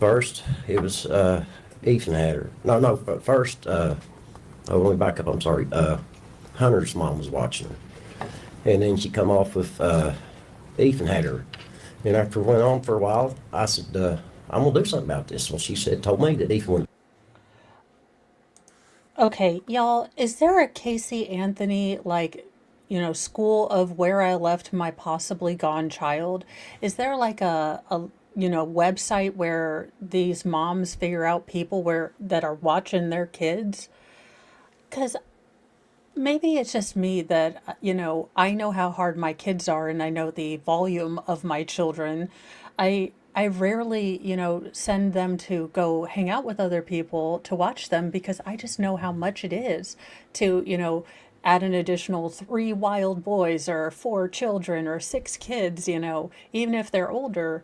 First, it was Ethan had her. No, but first, oh, let me back up, I'm sorry. Hunter's mom was watching her. And then she come off with Ethan had her. And after it went on for a while, I said, I'm going to do something about this. Well, she said, told me that Ethan would. Okay, y'all, is there a Casey Anthony, like, you know, school of where I left my possibly gone child? Is there like a you know, website where these moms figure out people where that are watching their kids? Because maybe it's just me that, you know, I know how hard my kids are and I know the volume of my children. I rarely, you know, send them to go hang out with other people to watch them because I just know how much it is to, you know, add an additional 3 wild boys or 4 children or 6 kids, you know, even if they're older,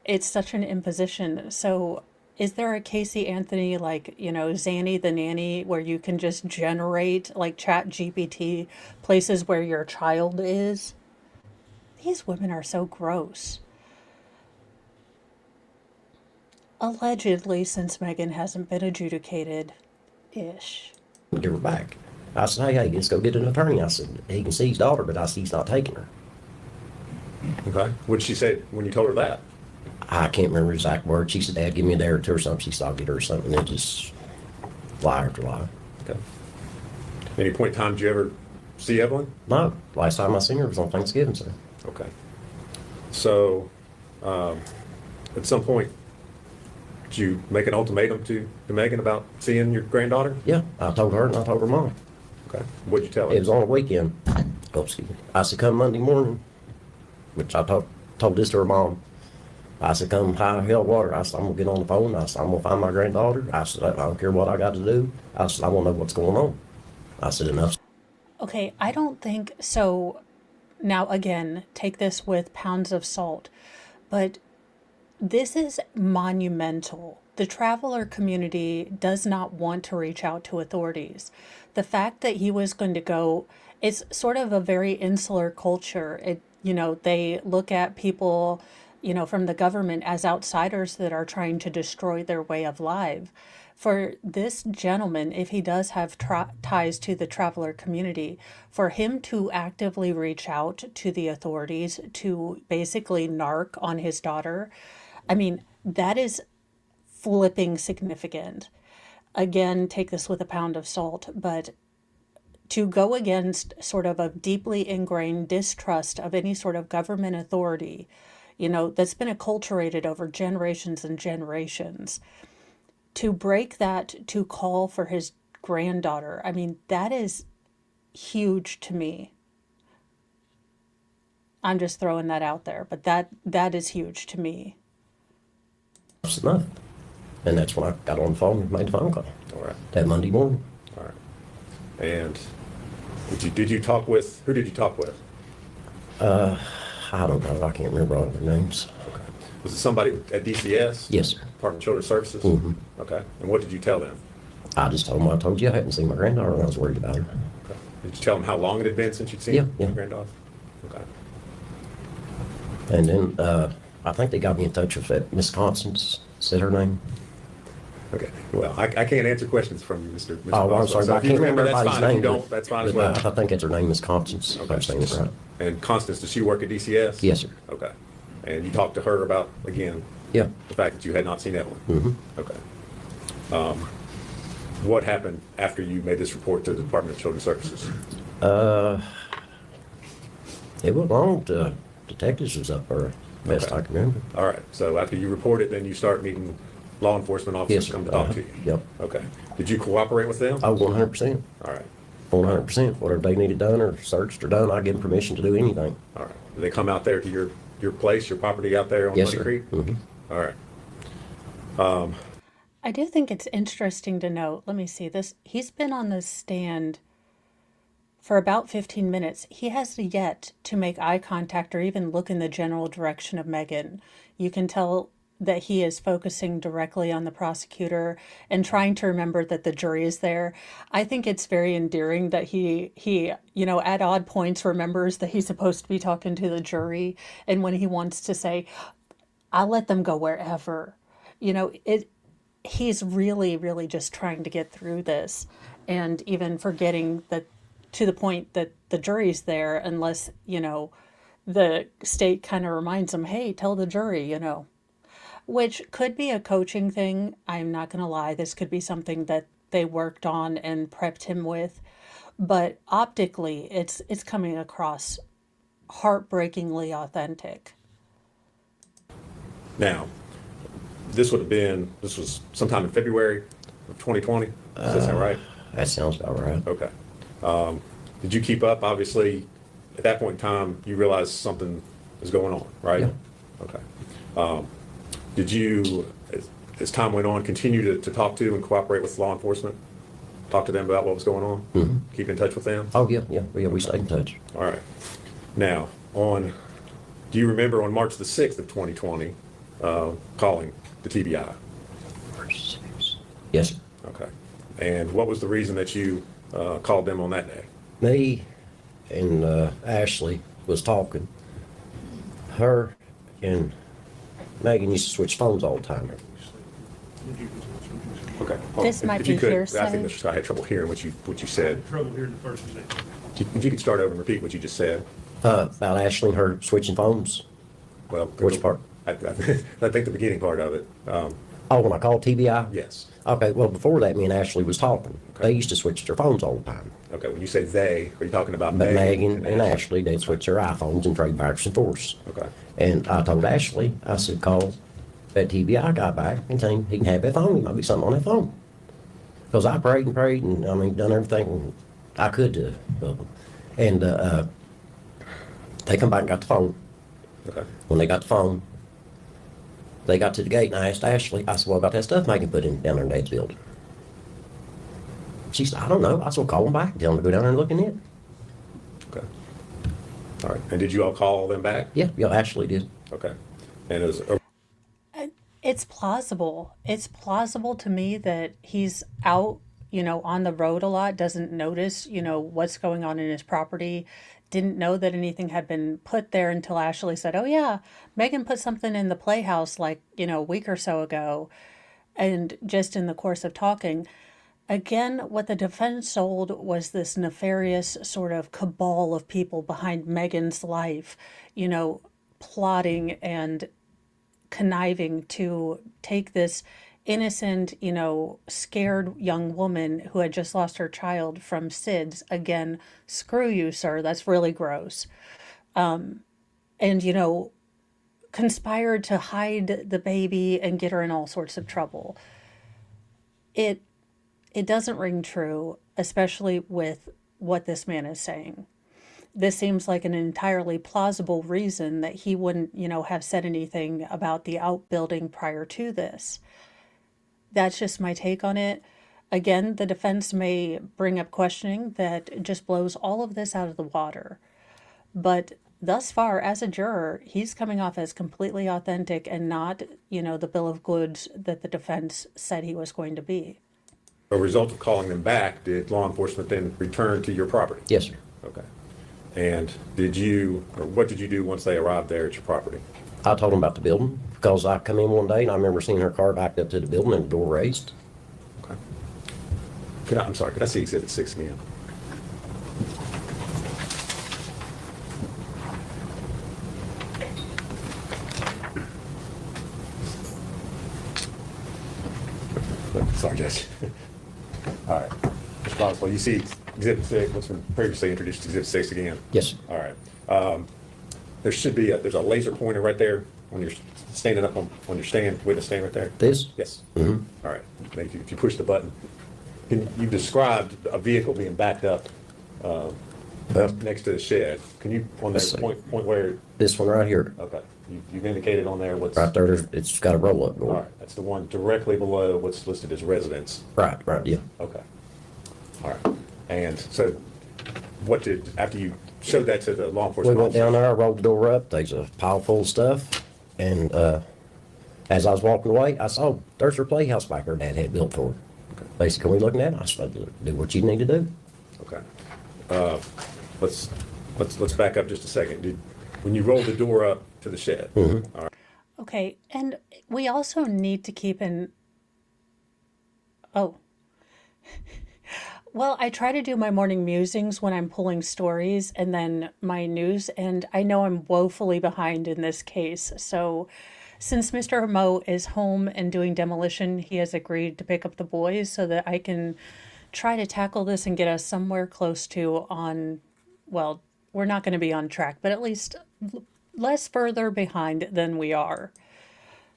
it's such an imposition. So is there a Casey Anthony, like, you know, Zanny the Nanny, where you can just generate, like, Chat GPT, places where your child is? These women are so gross. Allegedly, since Megan hasn't been adjudicated, ish. Give her back. I said, hey, let's go get an attorney. I said, he can see his daughter, but I see he's not taking her. Okay. What did she say when you told her that? I can't remember exact words. She said, Dad, give me a day or two or something. She said, I'll get her or something. And just lie after lie. Okay. Any point in time did you ever see Evelyn? No, last time I seen her was on Thanksgiving, sir. Okay. So, at some point, did you make an ultimatum to Megan about seeing your granddaughter? Yeah, I told her and I told her mom. Okay. What'd you tell her? It was on a weekend. Oh, excuse me. I said, come Monday morning, which I told this to her mom. I said, come high hell water. I said, I'm going to get on the phone. I said, I'm going to find my granddaughter. I said, I don't care what I got to do. I said, I want to know what's going on. I said, enough. Okay, I don't think so. Now, again, take this with pounds of salt, but this is monumental. The traveler community does not want to reach out to authorities. The fact that he was going to go, it's sort of a very insular culture. It, you know, they look at people, you know, from the government as outsiders that are trying to destroy their way of life. For this gentleman, if he does have ties to the traveler community, for him to actively reach out to the authorities to basically narc on his daughter, I mean, that is flipping significant. Again, take this with a pound of salt, but to go against sort of a deeply ingrained distrust of any sort of government authority, you know, that's been acculturated over generations and generations, to break that, to call for his granddaughter, I mean, that is huge to me. I'm just throwing that out there, but that is huge to me. That's enough. And that's when I got on the phone and made the phone call. All right. That Monday morning. All right. And did you talk with, who did you talk with? I don't know. I can't remember all their names. Okay. Was it somebody at DCS? Yes, sir. Department of Children's Services? Mhm. Okay. And what did you tell them? I just told him, I told you I hadn't seen my granddaughter and I was worried about her. Okay. Did you tell them how long it had been since you'd seen Yeah, your yeah. granddaughter? Okay. And then I think they got me in touch with that Miss Constance, said her name. Okay. Well, I can't answer questions from you, Mr. Oh, I'm Boswell. sorry, So but I if you can't remember that's everybody's fine. If name. you don't, that's fine as but, well. I think it's her name is Constance, if I'm saying it right. And Constance, does she work at DCS? Yes, sir. Okay. And you talked to her about, again, Yeah. the fact that you had not seen Evelyn? Mm-hmm. Okay. What happened after you made this report to the Department of Children's Services? It went long to detectives was up there, best Okay. I can remember. All right. So after you report it, then you start meeting law enforcement officers Yes, to sir. come to talk to you? Yep. Okay. Did you cooperate with them? Oh, 100%. All right. 100%. Whatever they needed done or searched or done, I give them permission to do anything. All right. Did they come out there to your place, your property out there on Yes, Muddy sir. Creek? Mhm. All right. I do think it's interesting to note, let me see this, he's been on the stand for about 15 minutes. He has yet to make eye contact or even look in the general direction of Megan. You can tell that he is focusing directly on the prosecutor and trying to remember that the jury is there. I think it's very endearing that he at odd points remembers that he's supposed to be talking to the jury, and when he wants to say, I'll let them go wherever. He's really, really just trying to get through this, and even forgetting that, to the point that the jury's there, unless, the state kind of reminds him, hey, tell the jury, which could be a coaching thing. I'm not going to lie. This could be something that they worked on and prepped him with. But optically, it's coming across heartbreakingly authentic. Now, this was sometime in February of 2020. Does that sound right? That sounds about right. Okay. Did you keep up? Obviously, at that point in time, you realized something was going on, right? Yeah. Okay. Did you, as time went on, continue to talk to and cooperate with law enforcement? Talk to them about what was going on? Mm-hmm. Keep in touch with them? Oh, yeah, we stayed in touch. All right. Now, do you remember on March the 6th of 2020, calling the TBI? Yes, sir. Okay. And what was the reason that you called them on that day? Me and Ashley was talking. Her and Megan used to switch phones all the time. Okay. This might If you be could, hearsay. I think Mr. Scott had trouble hearing what you said. Trouble hearing the first thing. If you could start over and repeat what you just said. About Ashley and her switching phones. Well, Which part? I think the beginning part of it. Oh, when I called TBI? Yes. Okay, well, before that, me and Ashley was talking. Okay. They used to switch their phones all the time. Okay. When you say they, are you talking about But Megan Megan and Ashley, they'd switch their iPhones and trade backwards and forwards. Okay. And I told Ashley, I said, call that TBI guy back and tell him he can have that phone. He might be something on that phone. Because I prayed and done everything I could to help them. And they come back and got the phone. Okay. When they got the phone, they got to the gate and I asked Ashley, I said, what about that stuff Megan put in down there in Dad's building? She said, I don't know. I said, well, call them back and tell them to go down there and look in it. Okay. All right. And did you all call them back? Yeah, Ashley did. Okay. And it was It's plausible. It's plausible to me that he's out, on the road a lot, doesn't notice, what's going on in his property, didn't know that anything had been put there until Ashley said, oh yeah, Megan put something in the playhouse like, a week or so ago. And just in the course of talking, again, what the defense sold was this nefarious sort of cabal of people behind Megan's life, plotting and conniving to take this innocent, scared young woman who had just lost her child from SIDS. Again, screw you, sir. That's really gross. And, conspired to hide the baby and get her in all sorts of trouble. It doesn't ring true, especially with what this man is saying. This seems like an entirely plausible reason that he wouldn't, have said anything about the outbuilding prior to this. That's just my take on it. Again, the defense may bring up questioning that just blows all of this out of the water. But thus far, as a juror, he's coming off as completely authentic and not, the bill of goods that the defense said he was going to be. A result of calling them back, did law enforcement then return to your property? Yes, sir. Okay. And what did you do once they arrived there at your property? I told them about the building because I come in one day and I remember seeing her car backed up to the building and the door raised. Okay. I'm sorry, could I see Exhibit 6 again? Sorry, Judge. All right. Mr. Boswell, you see Exhibit 6, what's been previously introduced, Exhibit 6 again? Yes, sir. All right. There should be there's a laser pointer right there when you're standing up on your stand, witness stand right there. This? Yes. Mm-hmm. All right. If you push the button, you described a vehicle being backed up next to the shed. Can you, on Let's that see. point where, This one right here. okay, you've indicated on there what's, Right there, it's got a roll-up all door. right, that's the one directly below what's listed as residence. Right, yeah. Okay. All right. And so after you showed that to the law We enforcement went down officers? there, I rolled the door up, there's a pile full of stuff, and as I was walking away, I saw there's her playhouse back there Dad had built for her. They said, "Can we look at that?" I said, "Do what you need to do." Okay. Let's back up just a second. When you rolled the door up to the shed? Mm-hmm. All right. Okay, and we also need to keep in. Oh. Well, I try to do my morning musings when I'm pulling stories and then my news, and I know I'm woefully behind in this case. So, since Mr. Mo is home and doing demolition, he has agreed to pick up the boys so that I can try to tackle this and get us somewhere close to well, we're not going to be on track, but at least less further behind than we are.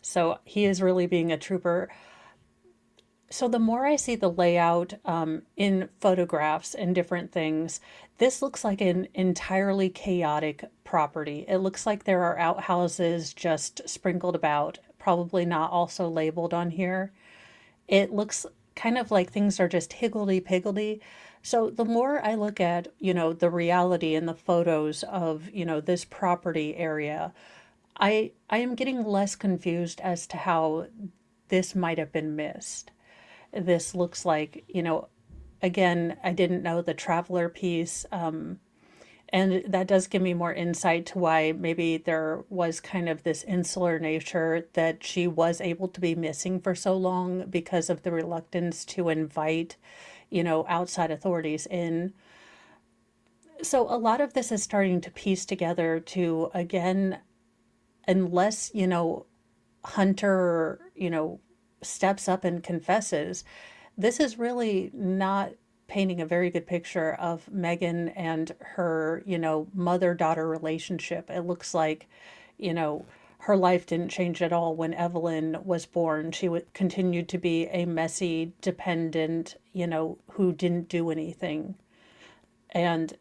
So he is really being a trooper. So the more I see the layout in photographs and different things, this looks like an entirely chaotic property. It looks like there are outhouses just sprinkled about, probably not also labeled on here. It looks kind of like things are just higgledy-piggledy. So the more I look at, the reality in the photos of, this property area, I am getting less confused as to how this might have been missed. This looks like, again, I didn't know the traveler piece. And that does give me more insight to why maybe there was kind of this insular nature that she was able to be missing for so long because of the reluctance to invite, outside authorities in. So a lot of this is starting to piece together to, again, unless, Hunter, steps up and confesses, this is really not painting a very good picture of Megan and her, mother-daughter relationship. It looks like, her life didn't change at all when Evelyn was born. She continued to be a messy, dependent, who didn't do anything. And,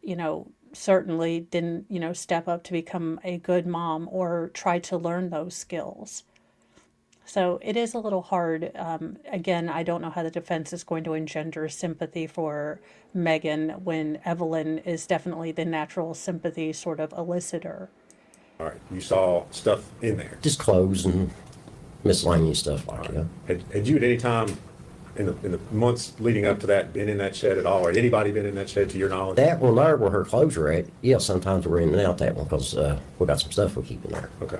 certainly didn't, step up to become a good mom or try to learn those skills. So it is a little hard. Again, I don't know how the defense is going to engender sympathy for Megan when Evelyn is definitely the natural sympathy sort of elicitor. All right. You saw stuff in there. Just clothes and miscellaneous stuff like that. Had you at any time in the months leading up to that been in that shed at all, or had anybody been in that shed to your knowledge? That one there where her clothes are at, yeah, sometimes we're in and out that one because we got some stuff we keep in there. Okay.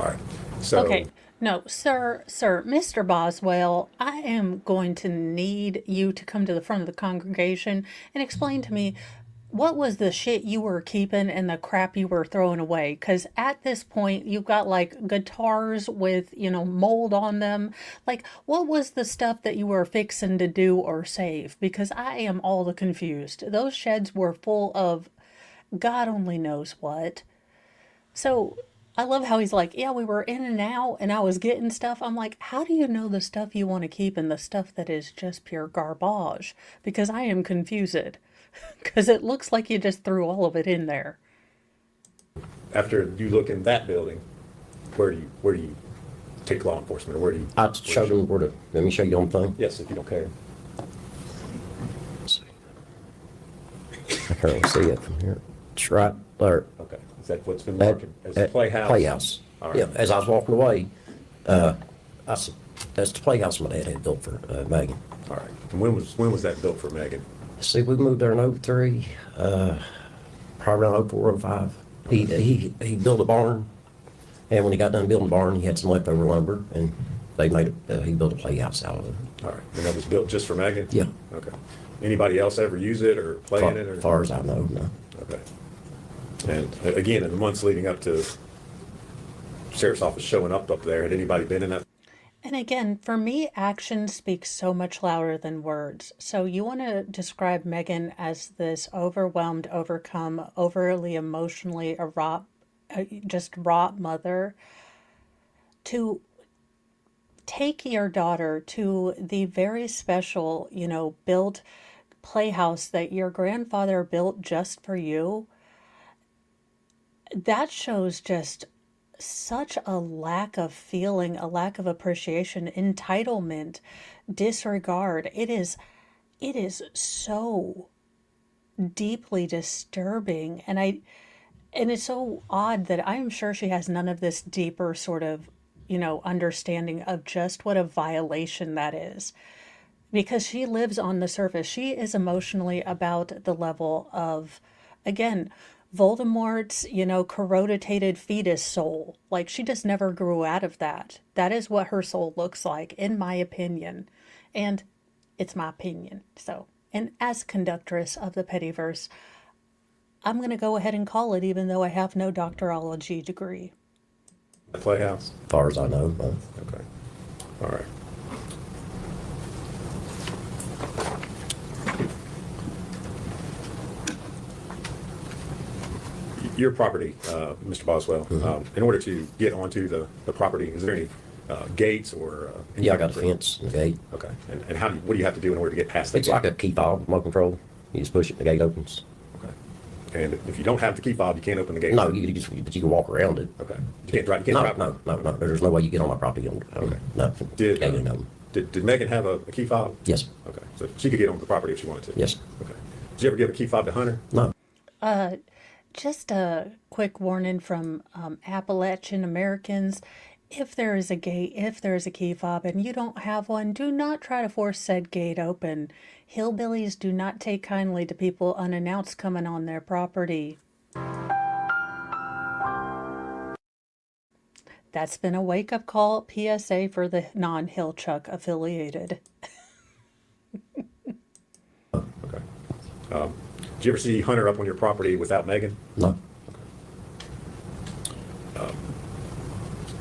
All right. So, Okay. No, sir, Mr. Boswell, I am going to need you to come to the front of the congregation and explain to me what was the shit you were keeping and the crap you were throwing away. Because at this point, you've got like guitars with, mold on them. Like, what was the stuff that you were fixing to do or save? Because I am all the confused. Those sheds were full of God only knows what. So I love how he's like, yeah, we were in and out and I was getting stuff. I'm like, how do you know the stuff you want to keep and the stuff that is just pure garbage? Because I am confused. Because it looks like you just threw all of it in there. after you look in that building, where do you take law enforcement, or where do you? I showed them where to, let me show you on the thing. Yes, if you don't care. Let's see. I can't really see it from here. It's right there. Okay, is that what's been At- marked as the at playhouse? Playhouse. All right. Yeah, as I was walking away, I said, that's the playhouse my dad had built for Megan. All right, and when was that built for Megan? See, we moved there in '03, probably around '04, '05. He built a barn, and when he got done building the barn, he had some leftover lumber, and they made it, he built a playhouse out of it. All right, and that was built just for Megan? Yeah. Okay. Anybody else ever use it or play in it? Or? As far as I know, no. Okay. And again, in the months leading up to sheriff's office showing up there, had anybody been in that? And again, for me, action speaks so much louder than words. So you want to describe Megan as this overwhelmed, overcome, overly emotionally just wrought mother. To take your daughter to the very special, built playhouse that your grandfather built just for you, that shows just such a lack of feeling, a lack of appreciation, entitlement, disregard. It is so deeply disturbing. And it's so odd that I'm sure she has none of this deeper sort of, understanding of just what a violation that is. Because she lives on the surface. She is emotionally about the level of, again, Voldemort's, corroditated fetus soul. Like, she just never grew out of that. That is what her soul looks like, in my opinion. And it's my opinion. So, and as conductress of the Pettyverse, I'm going to go ahead and call it, even though I have no doctorology degree. The playhouse? As far as I know, no. Okay. All right. Your property, Mr. Boswell, in order to get onto the property, is there any gates or? Yeah, I got a fence and a gate. Okay, and what do you have to do in order to get past the It's gate? like a key fob, remote control. You just push it, the gate opens. Okay. And if you don't have the key fob, you can't open the gate? No, but you can walk around it. Okay. You can't drive? No. There's no way you get on my property. Okay. No. Did, Gate ain't open. did Megan have a key fob? Yes. Okay, so she could get onto the property if she wanted to? Yes. Okay. Did you ever give a key fob to Hunter? No. Just a quick warning from Appalachian Americans. If there is a gate, if there is a key fob and you don't have one, do not try to force said gate open. Hillbillies do not take kindly to people unannounced coming on their property. That's been a wake-up call PSA for the non-Hillchuck affiliated. Okay. Did you ever see Hunter up on your property without Megan? No.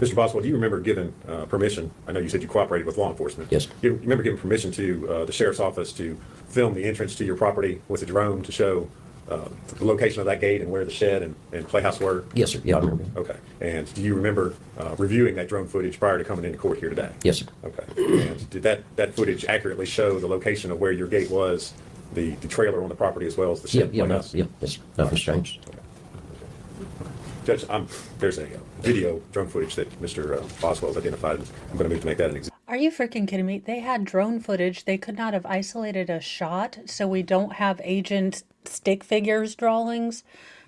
Mr. Boswell, do you remember giving permission? I know you said you cooperated with law enforcement. Yes. You remember giving permission to the sheriff's office to film the entrance to your property with a drone to show the location of that gate and where the shed and playhouse were? Yes, sir. Yeah, I remember. Okay. And do you remember reviewing that drone footage prior to coming into court here today? Yes, sir. Okay. And did that footage accurately show the location of where your gate was, the trailer on the property as well as the shed? Playhouse? Yes, sir. Nothing's changed. Judge, there's a video drone footage that Mr. Boswell's identified. I'm going to move to make that an exhibit. Are you freaking kidding me? They had drone footage. They could not have isolated a shot, so we don't have agent stick figures drawings.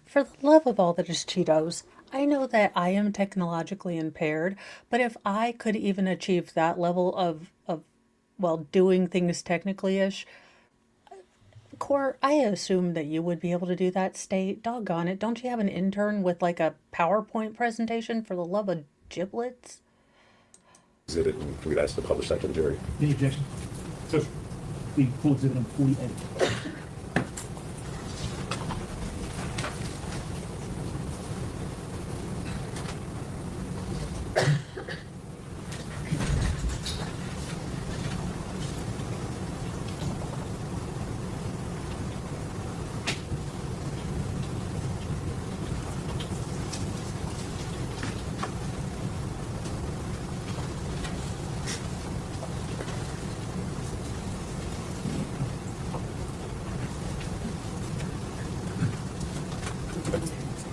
For the love of all that is Cheetos, I know that I am technologically impaired, but if I could even achieve that level of doing things technically-ish, Cor, I assume that you would be able to do that, State. Doggone it. Don't you have an intern with like a PowerPoint presentation, for the love of giblets? Exhibit, and we'd ask to publish that to the jury. Any objection? So, The full exhibit number 48.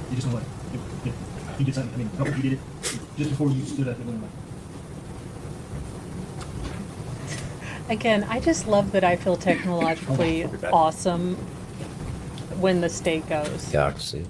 You just know what? You did something. I mean, you did it just before you stood up and went away. Again, I just love that I feel technologically awesome. when the state goes. Yeah, I can see it.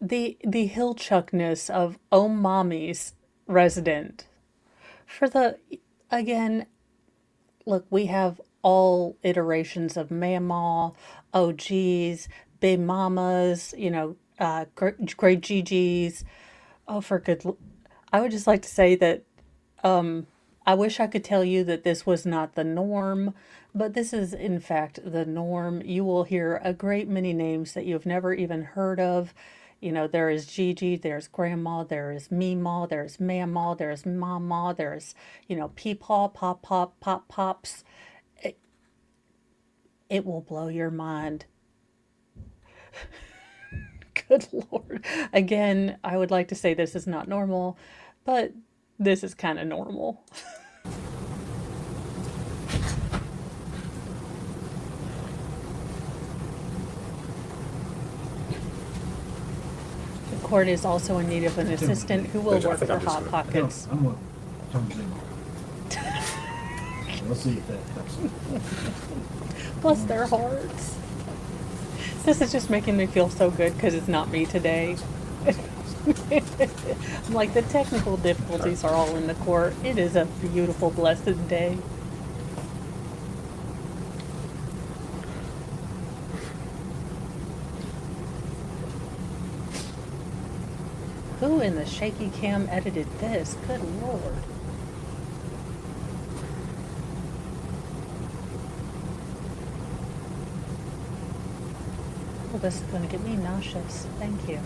The hill chuckness of oh mommy's resident for the again look, we have all iterations of mamaw, oh geez, big mamas, great GGs. Oh, for I would just like to say that I wish I could tell you that this was not the norm, but this is in fact the norm. You will hear a great many names that you've never even heard of. There is Gigi, there's Grandma, there is Meemaw, there's Mamaw, there's Mama, there's, Peepaw, Pop Pop, Pop Pops. It will blow your mind. Good Lord. Again, I would like to say this is not normal, but this is kind of normal. The court is also in need of an assistant who will work for Hot Pockets. I'm gonna turn the thing off. Let's see if that helps. Bless their hearts. This is just making me feel so good because it's not me today. I'm like, the technical difficulties are all in the court. It is a beautiful, blessed day. Who in the shaky cam edited this? Good Lord. Oh, this is going to get me nauseous. Thank you.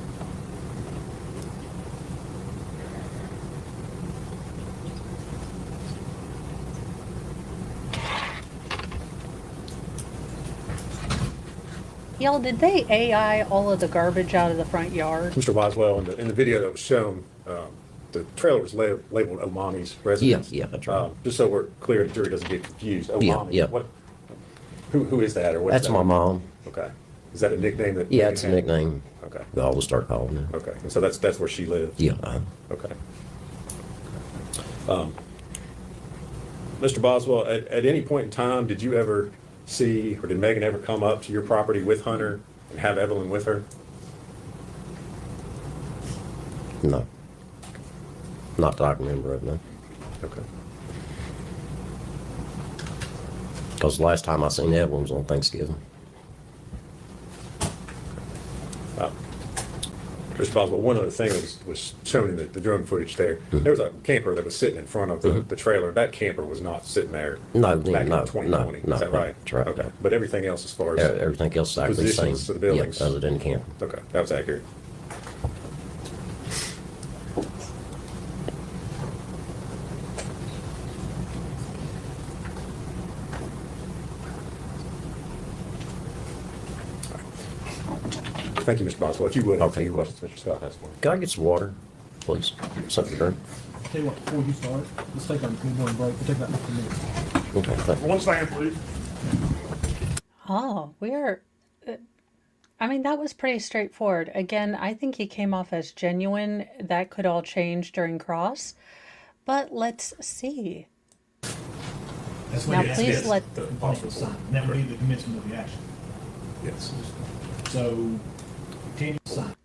Y'all, did they AI all of the garbage out of the front yard? Mr. Boswell, in the video that was shown, the trailer was labeled Omami's residence. Yeah, that's right. Just so we're clear, the jury doesn't get confused. Yeah, Omami, yeah. Who is that, or what's That's that? my mom. Okay. Is that a nickname that? Yeah, it's a nickname. Okay. We always start calling her. Okay. And so that's where she lived? Yeah. Okay. Mr. Boswell, at any point in time, did you ever see, or did Megan ever come up to your property with Hunter and have Evelyn with her? No. Not that I can remember of, no. Okay. Because the last time I seen Evelyn was on Thanksgiving. Mr. Boswell, one other thing that was shown in the drone footage there, there was a camper that was sitting in front of the trailer. That camper was not sitting there No, back no, in 2020. no, Is that no, right? that's right. Okay. But everything else as far as, Everything else is actually the same. Positions to the buildings. Yeah, other than the camper. okay, that was accurate. Thank you, Mr. Boswell. If you would, Okay. any questions Mr. Scott has for me? Can I get some water, please? Something to drink? Tell you what, before you start, let's take our morning break. We'll take about 15 minutes. Okay, thank you. One stand, please. Oh, I mean, that was pretty straightforward. Again, I think he came off as genuine. That could all change during cross. But let's see. That's Now, what it is. please let. The complaint was signed. That would be the commencement of the action. Yes. So, continue to sign.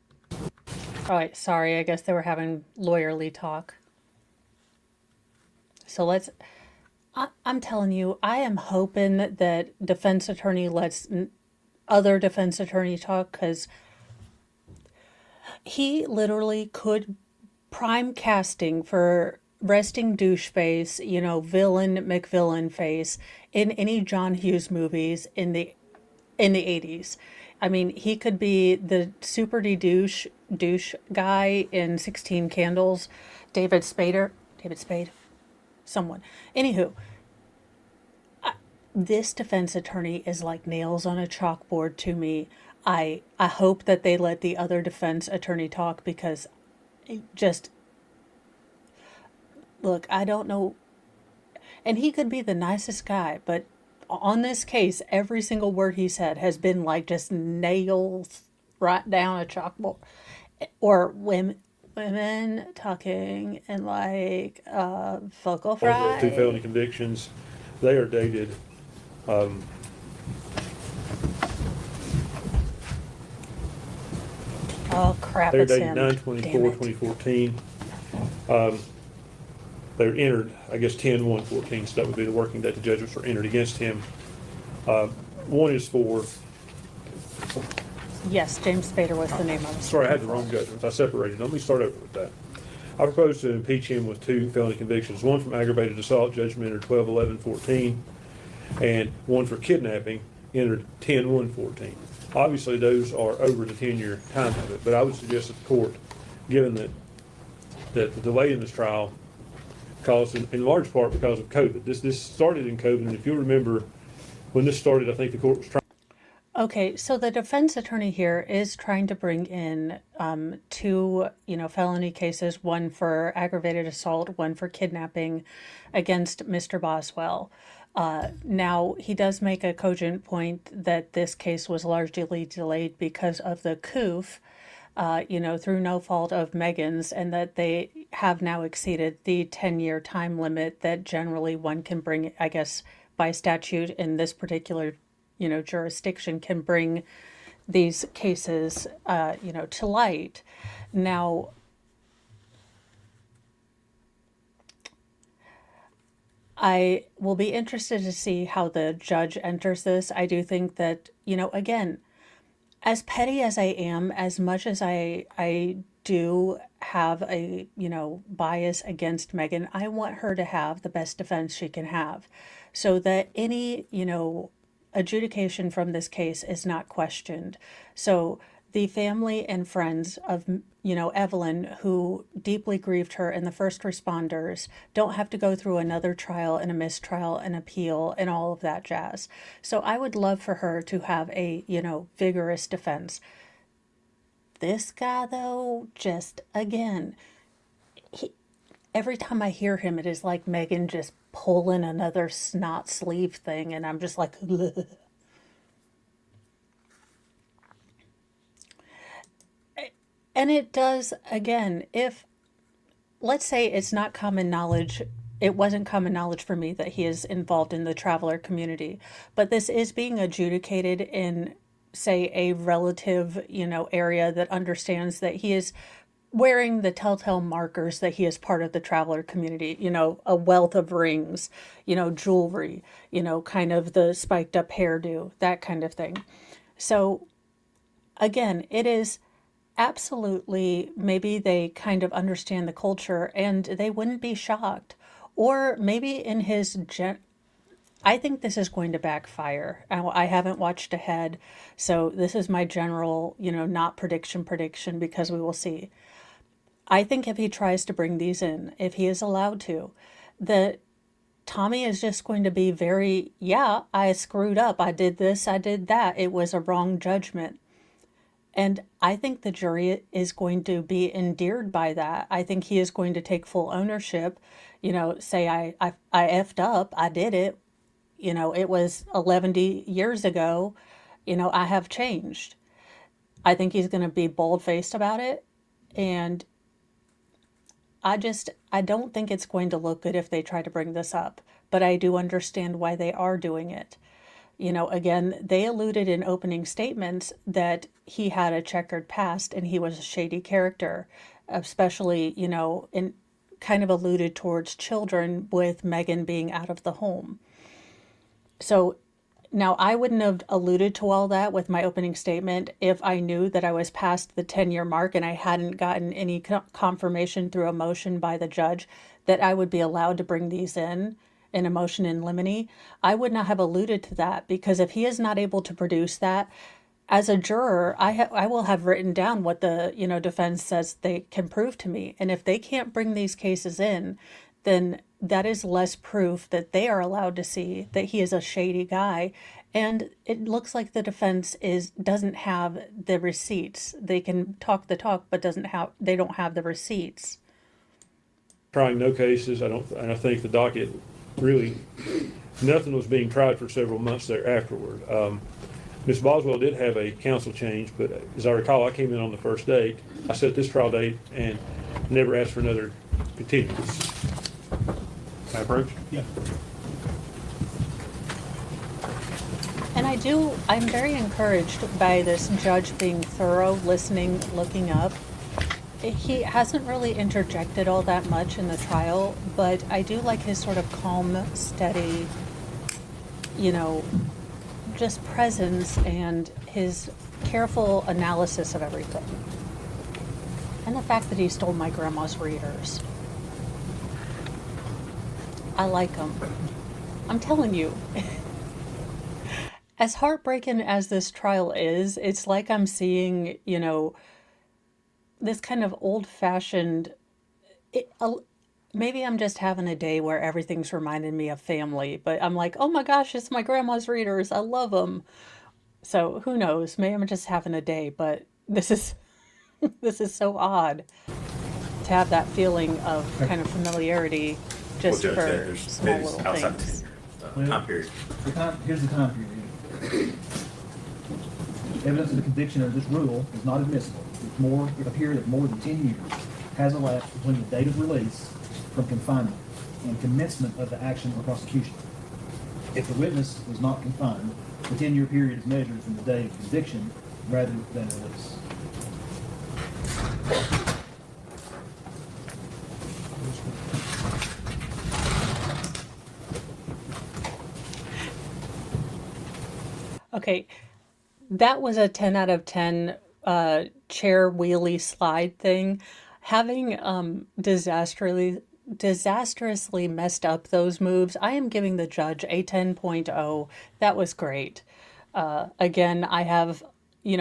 All right, sorry. I guess they were having lawyerly talk. So I'm telling you, I am hoping that defense attorney lets other defense attorney talk, because he literally could prime casting for resting douche face, villain McVillain face in any John Hughes movies in the 80s. I mean, he could be the super douche guy in 16 Candles, David Spade, someone. Anywho, this defense attorney is like nails on a chalkboard to me. I hope that they let the other defense attorney talk, because just look, I don't know, and he could be the nicest guy, but on this case, every single word he said has been like just nails right down a chalkboard. Or women talking and like focal Both of those two felony fry. convictions, they are dated, Oh crap, they're it's dated him. nine Damn twenty-four, it. 2014. They were entered, I guess, 10/1/14, so that would be the working date the judgments were entered against him. One is for, Yes, James Spader was the name I was sorry, I had the looking wrong for. judgments. I separated. Let me start over with that. I propose to impeach him with two felony convictions, one from aggravated assault, judgment entered 12/11/14, and one for kidnapping, entered 10/1/14. Obviously, those are over the 10-year time limit, but I would suggest that the court, given that the delay in this trial caused in large part because of COVID. This started in COVID, and if you remember, when this started, I think the court was trying. Okay, so the defense attorney here is trying to bring in two, felony cases, one for aggravated assault, one for kidnapping against Mr. Boswell. Now, he does make a cogent point that this case was largely delayed because of the COOF, through no fault of Megan's, and that they have now exceeded the 10-year time limit that generally one can bring, I guess, by statute in this particular, jurisdiction, can bring these cases, to light. Now, I will be interested to see how the judge enters this. I do think that, again, as petty as I am, as much as I do have a, bias against Megan, I want her to have the best defense she can have, so that any, adjudication from this case is not questioned. So the family and friends of, Evelyn, who deeply grieved her, and the first responders don't have to go through another trial and a mistrial and appeal and all of that jazz. So I would love for her to have a, vigorous defense. This guy, though, just again, every time I hear him, it is like Megan just pulling another snot sleeve thing, and I'm just like, ugh. And it does, again, if, let's say it's not common knowledge, it wasn't common knowledge for me that he is involved in the traveler community, but this is being adjudicated in, say, a relative, area that understands that he is wearing the telltale markers that he is part of the traveler community, a wealth of rings, jewelry, kind of the spiked up hairdo, that kind of thing. So again, it is absolutely, maybe they kind of understand the culture and they wouldn't be shocked. Or maybe in his I think this is going to backfire. I haven't watched ahead, so this is my general, not prediction, because we will see. I think if he tries to bring these in, if he is allowed to, that Tommy is just going to be very, yeah, I screwed up. I did this, I did that. It was a wrong judgment. And I think the jury is going to be endeared by that. I think he is going to take full ownership, say, I effed up, I did it, it was 11 years ago, I have changed. I think he's going to be bold faced about it. And I don't think it's going to look good if they try to bring this up, but I do understand why they are doing it. Again, they alluded in opening statements that he had a checkered past and he was a shady character, especially, in kind of alluded towards children with Megan being out of the home. So now I wouldn't have alluded to all that with my opening statement if I knew that I was past the 10-year mark and I hadn't gotten any confirmation through a motion by the judge that I would be allowed to bring these in a motion in limine. I would not have alluded to that, because if he is not able to produce that, as a juror, I will have written down what the defense says they can prove to me, and if they can't bring these cases in, then that is less proof that they are allowed to see that he is a shady guy. And it looks like the defense doesn't have the receipts. They can talk the talk, but they don't have the receipts. Trying no cases, and I think the docket really, nothing was being tried for several months there afterward. Ms. Boswell did have a counsel change, but as I recall, I came in on the first date. I set this trial date and never asked for another continuance. Can I approach? Yeah. And I'm very encouraged by this judge being thorough, listening, looking up. He hasn't really interjected all that much in the trial, but I do like his sort of calm, steady, just presence and his careful analysis of everything. And the fact that he stole my grandma's readers. I like him. I'm telling you. As heartbreaking as this trial is, it's like I'm seeing, this kind of old-fashioned, maybe I'm just having a day where everything's reminding me of family, but I'm like, oh my gosh, it's my grandma's readers. I love them. So who knows? Maybe I'm just having a day, but this is this is so odd to have that feeling of kind of familiarity just Well, Judge, for there's small is little outside things. the time period. Here's the time period. Evidence of the conviction of this rule is not admissible if a period of more than 10 years has elapsed between the date of release from confinement and commencement of the action or prosecution. If the witness was not confined, the 10-year period is measured from the date of conviction rather than release. Okay, that was a 10 out of 10 chair wheelie slide thing. Having disastrously messed up those moves, I am giving the judge a 10.0. That was great. Again, I have,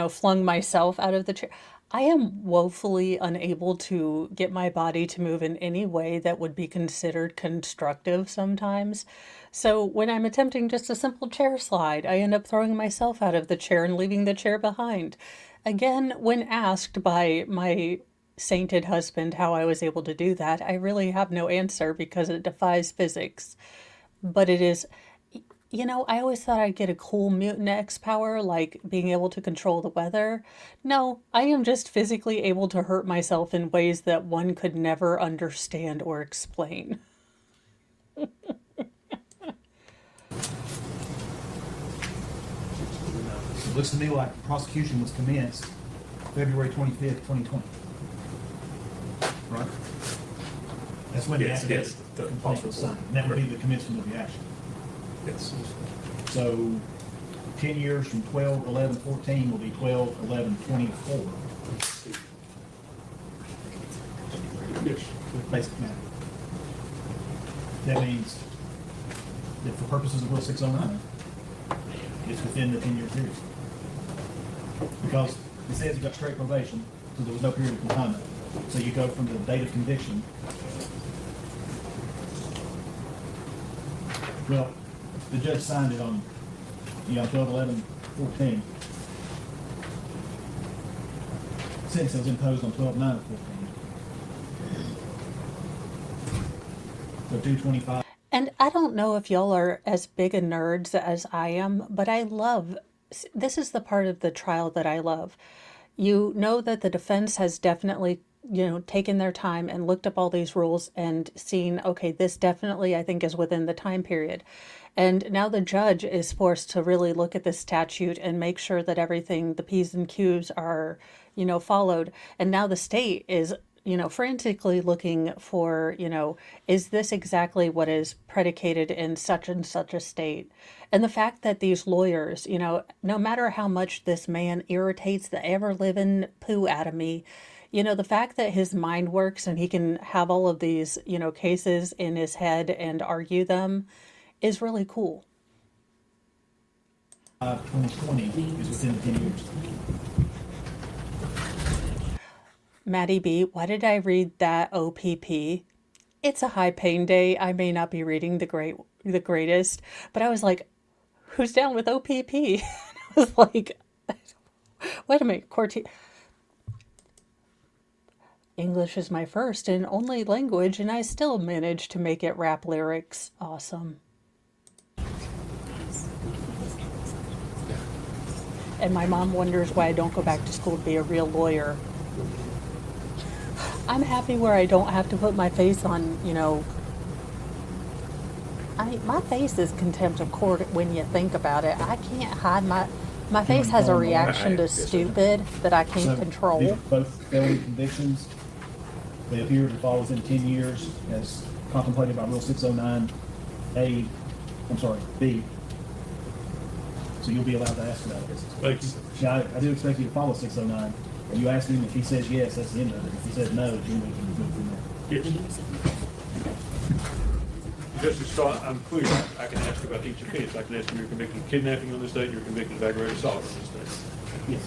flung myself out of the chair. I am woefully unable to get my body to move in any way that would be considered constructive sometimes. So when I'm attempting just a simple chair slide, I end up throwing myself out of the chair and leaving the chair behind. Again, when asked by my sainted husband how I was able to do that, I really have no answer because it defies physics. But it is, I always thought I'd get a cool mutant X power, like being able to control the weather. No, I am just physically able to hurt myself in ways that one could never understand or explain. It looks to me like the prosecution was commenced February 25th, 2020. Right? That's when the Yes, affidavit yes, the complaint was signed. And that would be the commencement of the action. Yes. So 10 years from 12/11/14 will be 12/11/24. Yes. Basic math. That means that for purposes of Rule 609, it's within the 10-year period. Because it says you got straight probation, so there was no period of confinement. So you go from the date of conviction. Well, the judge signed it on 12/11/14. Sentence was imposed on 12/9/14. So 225. And I don't know if y'all are as big a nerds as I am, but this is the part of the trial that I love. You know that the defense has definitely, taken their time and looked up all these rules and seen, okay, this definitely I think is within the time period. And now the judge is forced to really look at the statute and make sure that everything, the P's and Q's are, followed. And now the state is frantically looking for, is this exactly what is predicated in such and such a state? And the fact that these lawyers, no matter how much this man irritates the ever living poo out of me, the fact that his mind works and he can have all of these, cases in his head and argue them is really cool. 2020 is within the 10 years. Maddie B, why did I read that OPP? it's a high pain day. I may not be reading the greatest, but I was like, who's down with OPP? I was like, wait a minute, Corti. English is my first and only language, and I still managed to make it rap lyrics. Awesome. And my mom wonders why I don't go back to school to be a real lawyer. I'm happy where I don't have to put my face on, my face is contempt of court when you think about it. I can't hide my face has a reaction to stupid that I can't So, control. these are both felony convictions. They appear to fall within 10 years as contemplated by Rule 609A, B. So you'll be allowed to ask about this. Thank you. Yeah, I do expect you to follow 609. And you ask him, if he says yes, that's the end of it. If he says no, then we can move from there. Yes. Justice Scott, I'm clear. I can ask about each offense. I can ask if you're convicted of kidnapping on this date, you're convicted of aggravated assault on this date. Yes.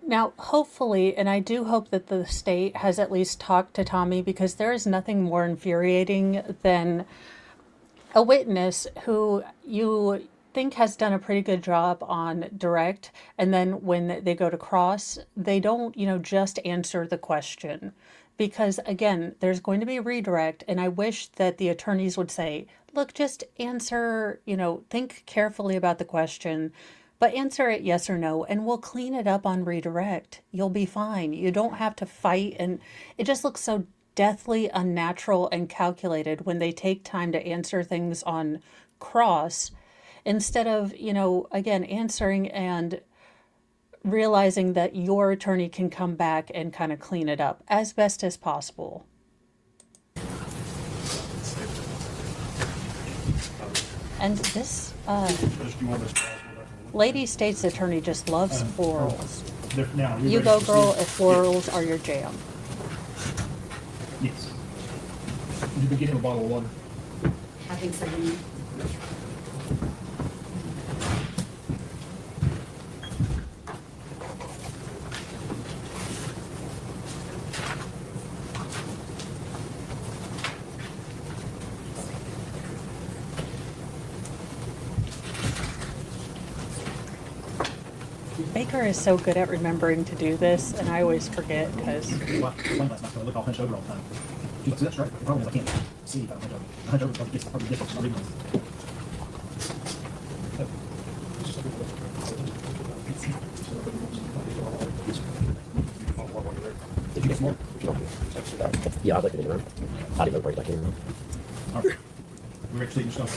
Now, hopefully, and I do hope that the state has at least talked to Tommy, because there is nothing more infuriating than a witness who you think has done a pretty good job on direct, and then when they go to cross, they don't, just answer the question. Because again, there's going to be redirect, and I wish that the attorneys would say, look, just answer, think carefully about the question, but answer it yes or no, and we'll clean it up on redirect. You'll be fine. You don't have to fight, and it just looks so deathly unnatural and calculated when they take time to answer things on cross instead of, again, answering and realizing that your attorney can come back and kind of clean it up as best as possible. And this lady state's attorney just loves florals. Now, You go, girl, if florals are your jam. Yes. You can get him a bottle of water. I think so. Baker is so good at remembering to do this, and I always forget because Why glass not going to look all hunched over all the time? She looks this, right? The problem is I can't see if I hunch over. I hunch over probably gets different reading. Did you get some more? Yeah, I'd like to get in the room. I didn't know break back in the room. All right. We're ready to your stuff.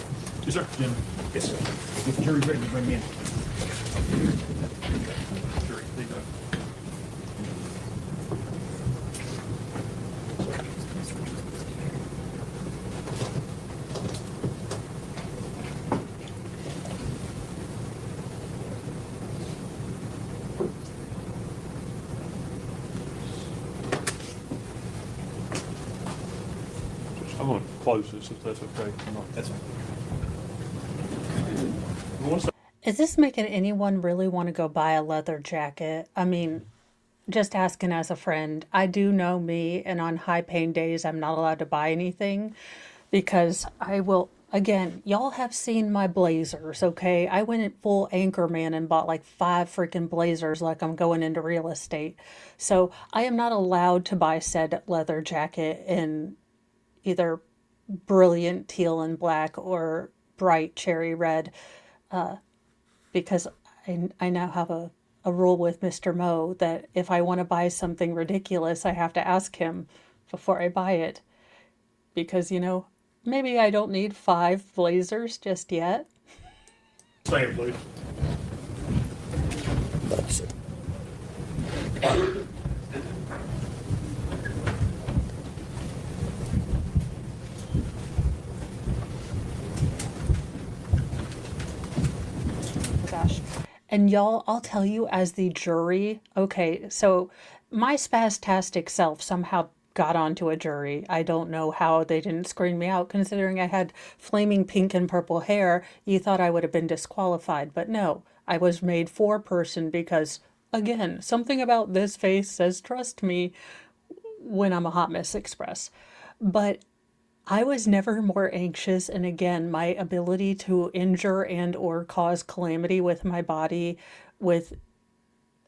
Yes, sir. Jim, Yes, sir. if the jury's ready, bring me in. Sure. There you go. I'm going to close this if that's okay. That's fine. is this making anyone really want to go buy a leather jacket? I mean, just asking as a friend. I do know me, and on high pain days, I'm not allowed to buy anything because I will. Again, y'all have seen my blazers, okay? I went in full Anchorman and bought like 5 freaking blazers like I'm going into real estate. So I am not allowed to buy said leather jacket in either brilliant teal and black or bright cherry red because I now have a rule with Mr. Mo that if I want to buy something ridiculous, I have to ask him before I buy it. Because, maybe I don't need 5 blazers just yet. Stand, please. Thank you, sir. Gosh. And y'all, I'll tell you as the jury, okay, so my spastastic self somehow got onto a jury. I don't know how they didn't screen me out, considering I had flaming pink and purple hair. You thought I would have been disqualified, but no, I was made 4-person because, again, something about this face says trust me. when I'm a hot mess express. But I was never more anxious, and again, my ability to injure and or cause calamity with my body with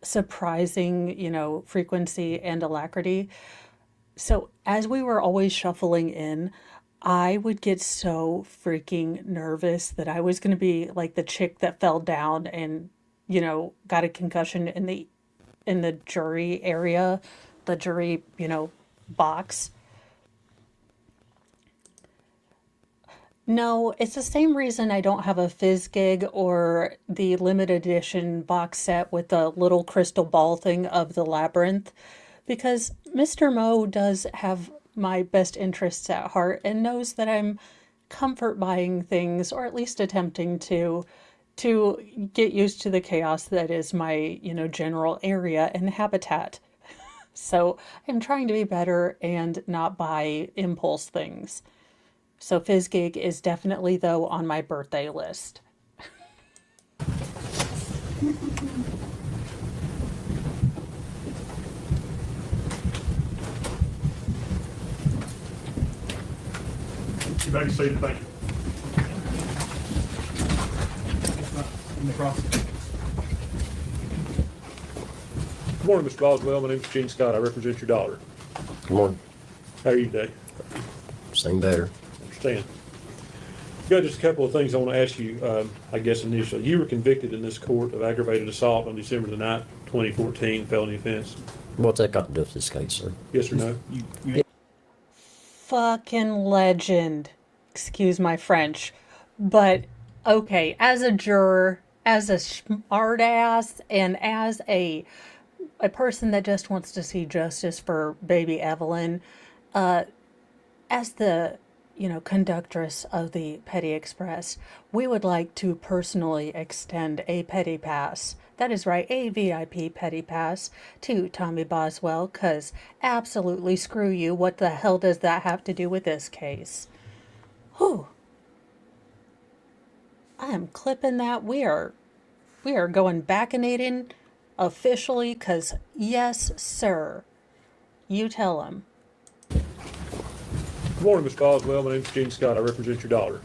surprising, frequency and alacrity. So as we were always shuffling in, I would get so freaking nervous that I was going to be like the chick that fell down and, got a concussion in the jury area, the jury, box. No, it's the same reason I don't have a fizz gig or the limited edition box set with the little crystal ball thing of the labyrinth, because Mr. Mo does have my best interests at heart and knows that I'm comfort buying things, or at least attempting to get used to the chaos that is my, general area and habitat. So I'm trying to be better and not buy impulse things. So Fizz Gig is definitely, though, on my birthday list. You may be seated, thank you. In the cross. Good morning, Mr. Boswell. My name is Gene Scott. I represent your daughter. Good morning. How are you today? Same better. Understand. Got just a couple of things I want to ask you, I guess initially. You were convicted in this court of aggravated assault on December the 9th, 2014, felony offense. What's that got to do with this case, sir? Yes or no? Fucking legend. Excuse my French. But, okay, as a juror, as a smartass, and as a person that just wants to see justice for baby Evelyn, as the, conductress of the Petty Express, we would like to personally extend a petty pass. That is right, a VIP petty pass to Tommy Boswell, because absolutely screw you. What the hell does that have to do with this case? Whew. I am clipping that. We are going backinating officially, because yes, sir. You tell him. Good morning, Mr. Boswell. My name is Gene Scott. I represent your daughter.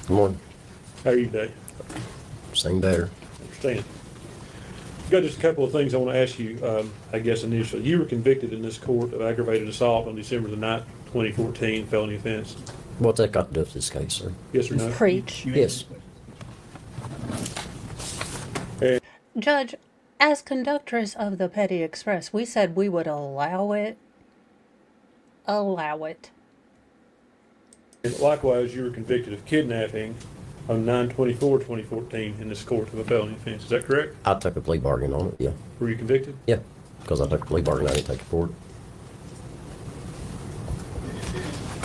Good morning. How are you today? Same better. Understand. Got just a couple of things I want to ask you, I guess initially. You were convicted in this court of aggravated assault on December the 9th, 2014, felony offense. What's that got to do with this case, sir? Yes or no? Preach. Yes. Judge, as conductress of the Petty Express, we said we would allow it. Allow it. And likewise, you were convicted of kidnapping on 9/24/2014 in this court of a felony offense. Is that correct? I took a plea bargain on it, yeah. Were you convicted? Yeah, because I took a plea bargain, I didn't take it forward.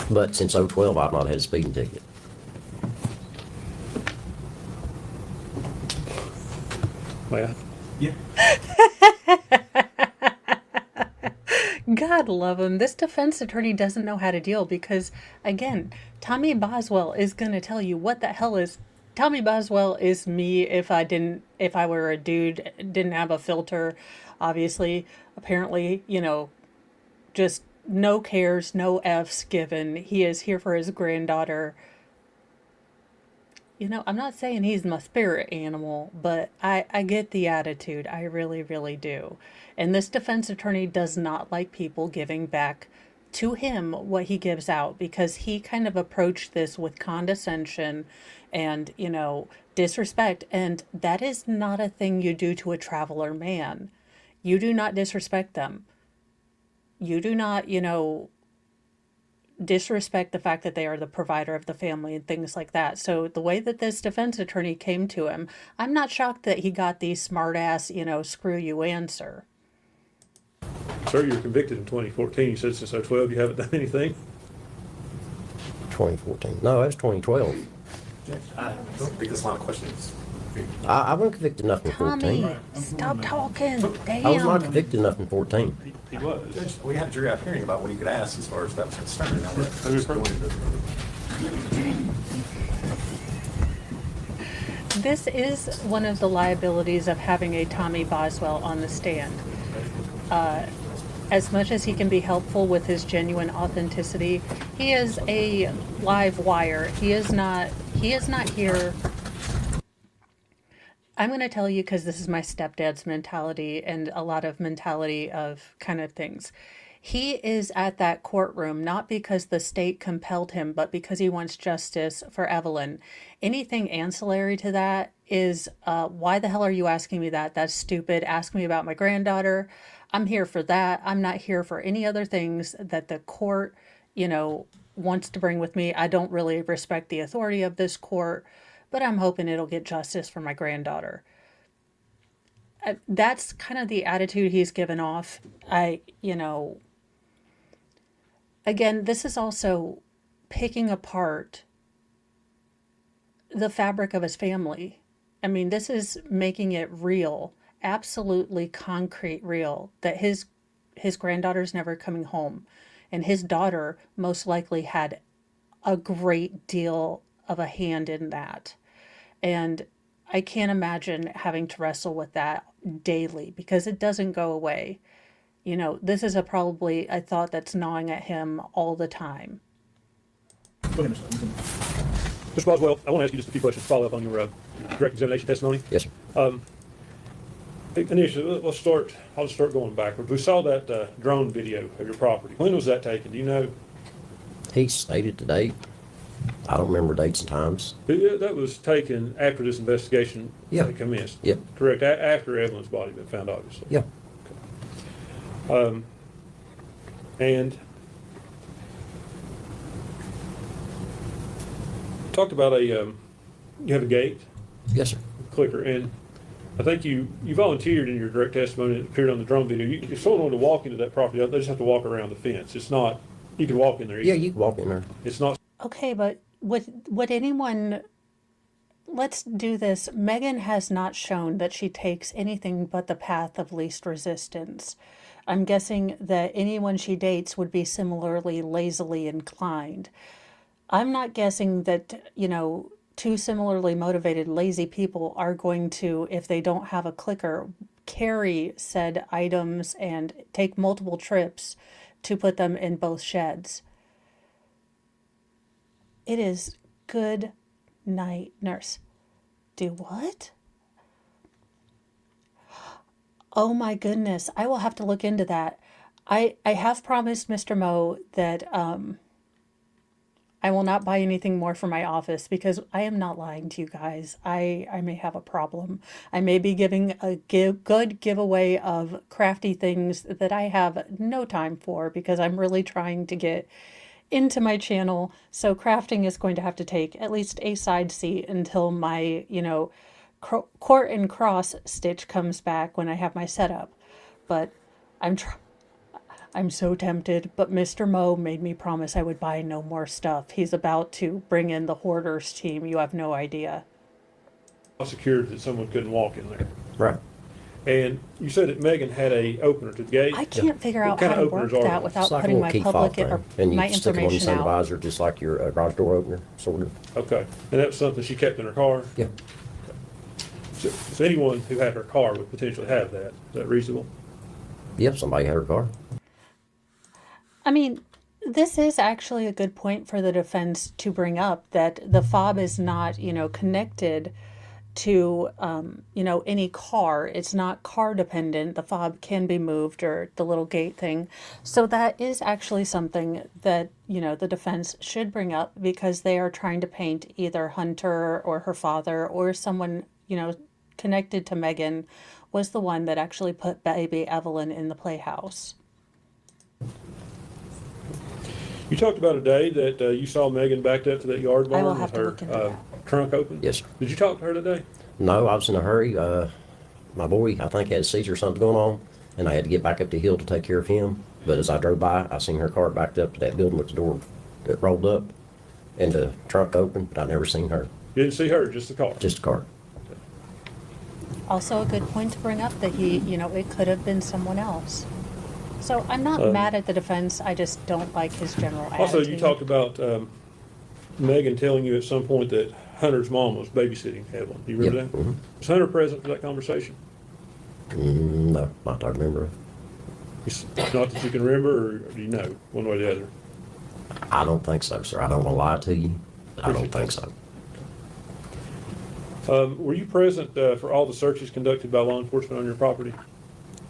But since 2012, I've not had a speeding ticket. Well, Yeah. God love him. This defense attorney doesn't know how to deal because, again, Tommy Boswell is going to tell you what the hell is. Tommy Boswell is me if I were a dude, didn't have a filter, obviously. Apparently, just no cares, no F's given. He is here for his granddaughter. I'm not saying he's my spirit animal, but I get the attitude. I really, really do. And this defense attorney does not like people giving back to him what he gives out, because he kind of approached this with condescension and, disrespect. And that is not a thing you do to a traveler man. You do not disrespect them. You do not, disrespect the fact that they are the provider of the family and things like that. So the way that this defense attorney came to him, I'm not shocked that he got the smart ass, screw you answer. sir, you were convicted in 2014. You said since 2012 you haven't done anything? 2014. No, that was 2012. I don't think this line of questions. I wasn't convicted enough in Tommy, 14. stop talking. I was not Damn. convicted enough in 14. He was. Judge, we had a jury out hearing about what you could ask as far as that was concerned. Now, This is one of the liabilities of having a Tommy Boswell on the stand. as much as he can be helpful with his genuine authenticity, he is a live wire. He is not here. I'm going to tell you because this is my stepdad's mentality and a lot of mentality of kind of things. He is at that courtroom not because the state compelled him, but because he wants justice for Evelyn. Anything ancillary to that is, why the hell are you asking me that? That's stupid. Ask me about my granddaughter. I'm here for that. I'm not here for any other things that the court, wants to bring with me. I don't really respect the authority of this court, but I'm hoping it'll get justice for my granddaughter. That's kind of the attitude he's given off. Again, this is also picking apart the fabric of his family. I mean, this is making it real, absolutely concrete real, that his granddaughter's never coming home. And his daughter most likely had a great deal of a hand in that. And I can't imagine having to wrestle with that daily because it doesn't go away. This is probably a thought that's gnawing at him all the time. Go ahead, Mr. Lincoln. Mr. Boswell, I want to ask you just a few questions to follow up on your direct examination testimony. Yes, sir. Initially, I'll just start going backwards. We saw that drone video of your property. When was that taken? Do you know? He stated the date. I don't remember dates and times. That was taken after this investigation Yeah. commenced. Yep. Correct. After Evelyn's body had been found, obviously. Yeah. And talked about you have a gate Yes, sir. clicker, and I think you volunteered in your direct testimony. It appeared on the drone video. If someone wanted to walk into that property, they just have to walk around the fence. It's not. You can walk in there. Yeah, you can walk in there. It's not. Okay, but would anyone, let's do this. Megan has not shown that she takes anything but the path of least resistance. I'm guessing that anyone she dates would be similarly lazily inclined. I'm not guessing that, two similarly motivated lazy people are going to, if they don't have a clicker, carry said items and take multiple trips to put them in both sheds. It is good night, nurse. Do what? Oh my goodness. I will have to look into that. I have promised Mr. Moe that I will not buy anything more for my office because I am not lying to you guys. I may have a problem. I may be giving a good giveaway of crafty things that I have no time for because I'm really trying to get into my channel. So crafting is going to have to take at least a side seat until my, court and cross stitch comes back when I have my setup. But I'm so tempted, but Mr. Moe made me promise I would buy no more stuff. He's about to bring in the hoarders team. You have no idea. Secured that someone couldn't walk in there. Right. And you said that Megan had a opener to the gate. I can't figure out What kind how of to work openers are that those? without It's like a putting little my key fob public thing, or and my you stick it on the information center out. visor just like your garage door opener, sort of. Okay. And that was something she kept in her car? Yeah. So anyone who had her car would potentially have that. Is that reasonable? Yep, somebody had her car. I mean, this is actually a good point for the defense to bring up that the fob is not, connected to, any car. It's not car dependent. The fob can be moved or the little gate thing. So that is actually something that, the defense should bring up because they are trying to paint either Hunter or her father or someone, connected to Megan was the one that actually put baby Evelyn in the playhouse. You talked about a day that you saw Megan backed up to that yard I will barn have with to her look into that. trunk open? Yes, sir. Did you talk to her today? No, I was in a hurry. My boy, I think, had a seizure or something going on, and I had to get back up the hill to take care of him. But as I drove by, I seen her car backed up to that building with the door that rolled up and the trunk open, but I never seen her. You didn't see her, just the car? Just a car. Also a good point to bring up that it could have been someone else. So I'm not mad at the defense, I just don't like his general attitude. Also, you talked about Megan telling you at some point that Hunter's mom was babysitting Evelyn. Do you remember Yep. that? Mhm. Was Hunter present for that conversation? No, not that I remember. It's not that you can remember, or do you know, one way or the other? I don't think so, sir. I don't want to lie to you, but I don't think so. Were you present for all the searches conducted by law enforcement on your property?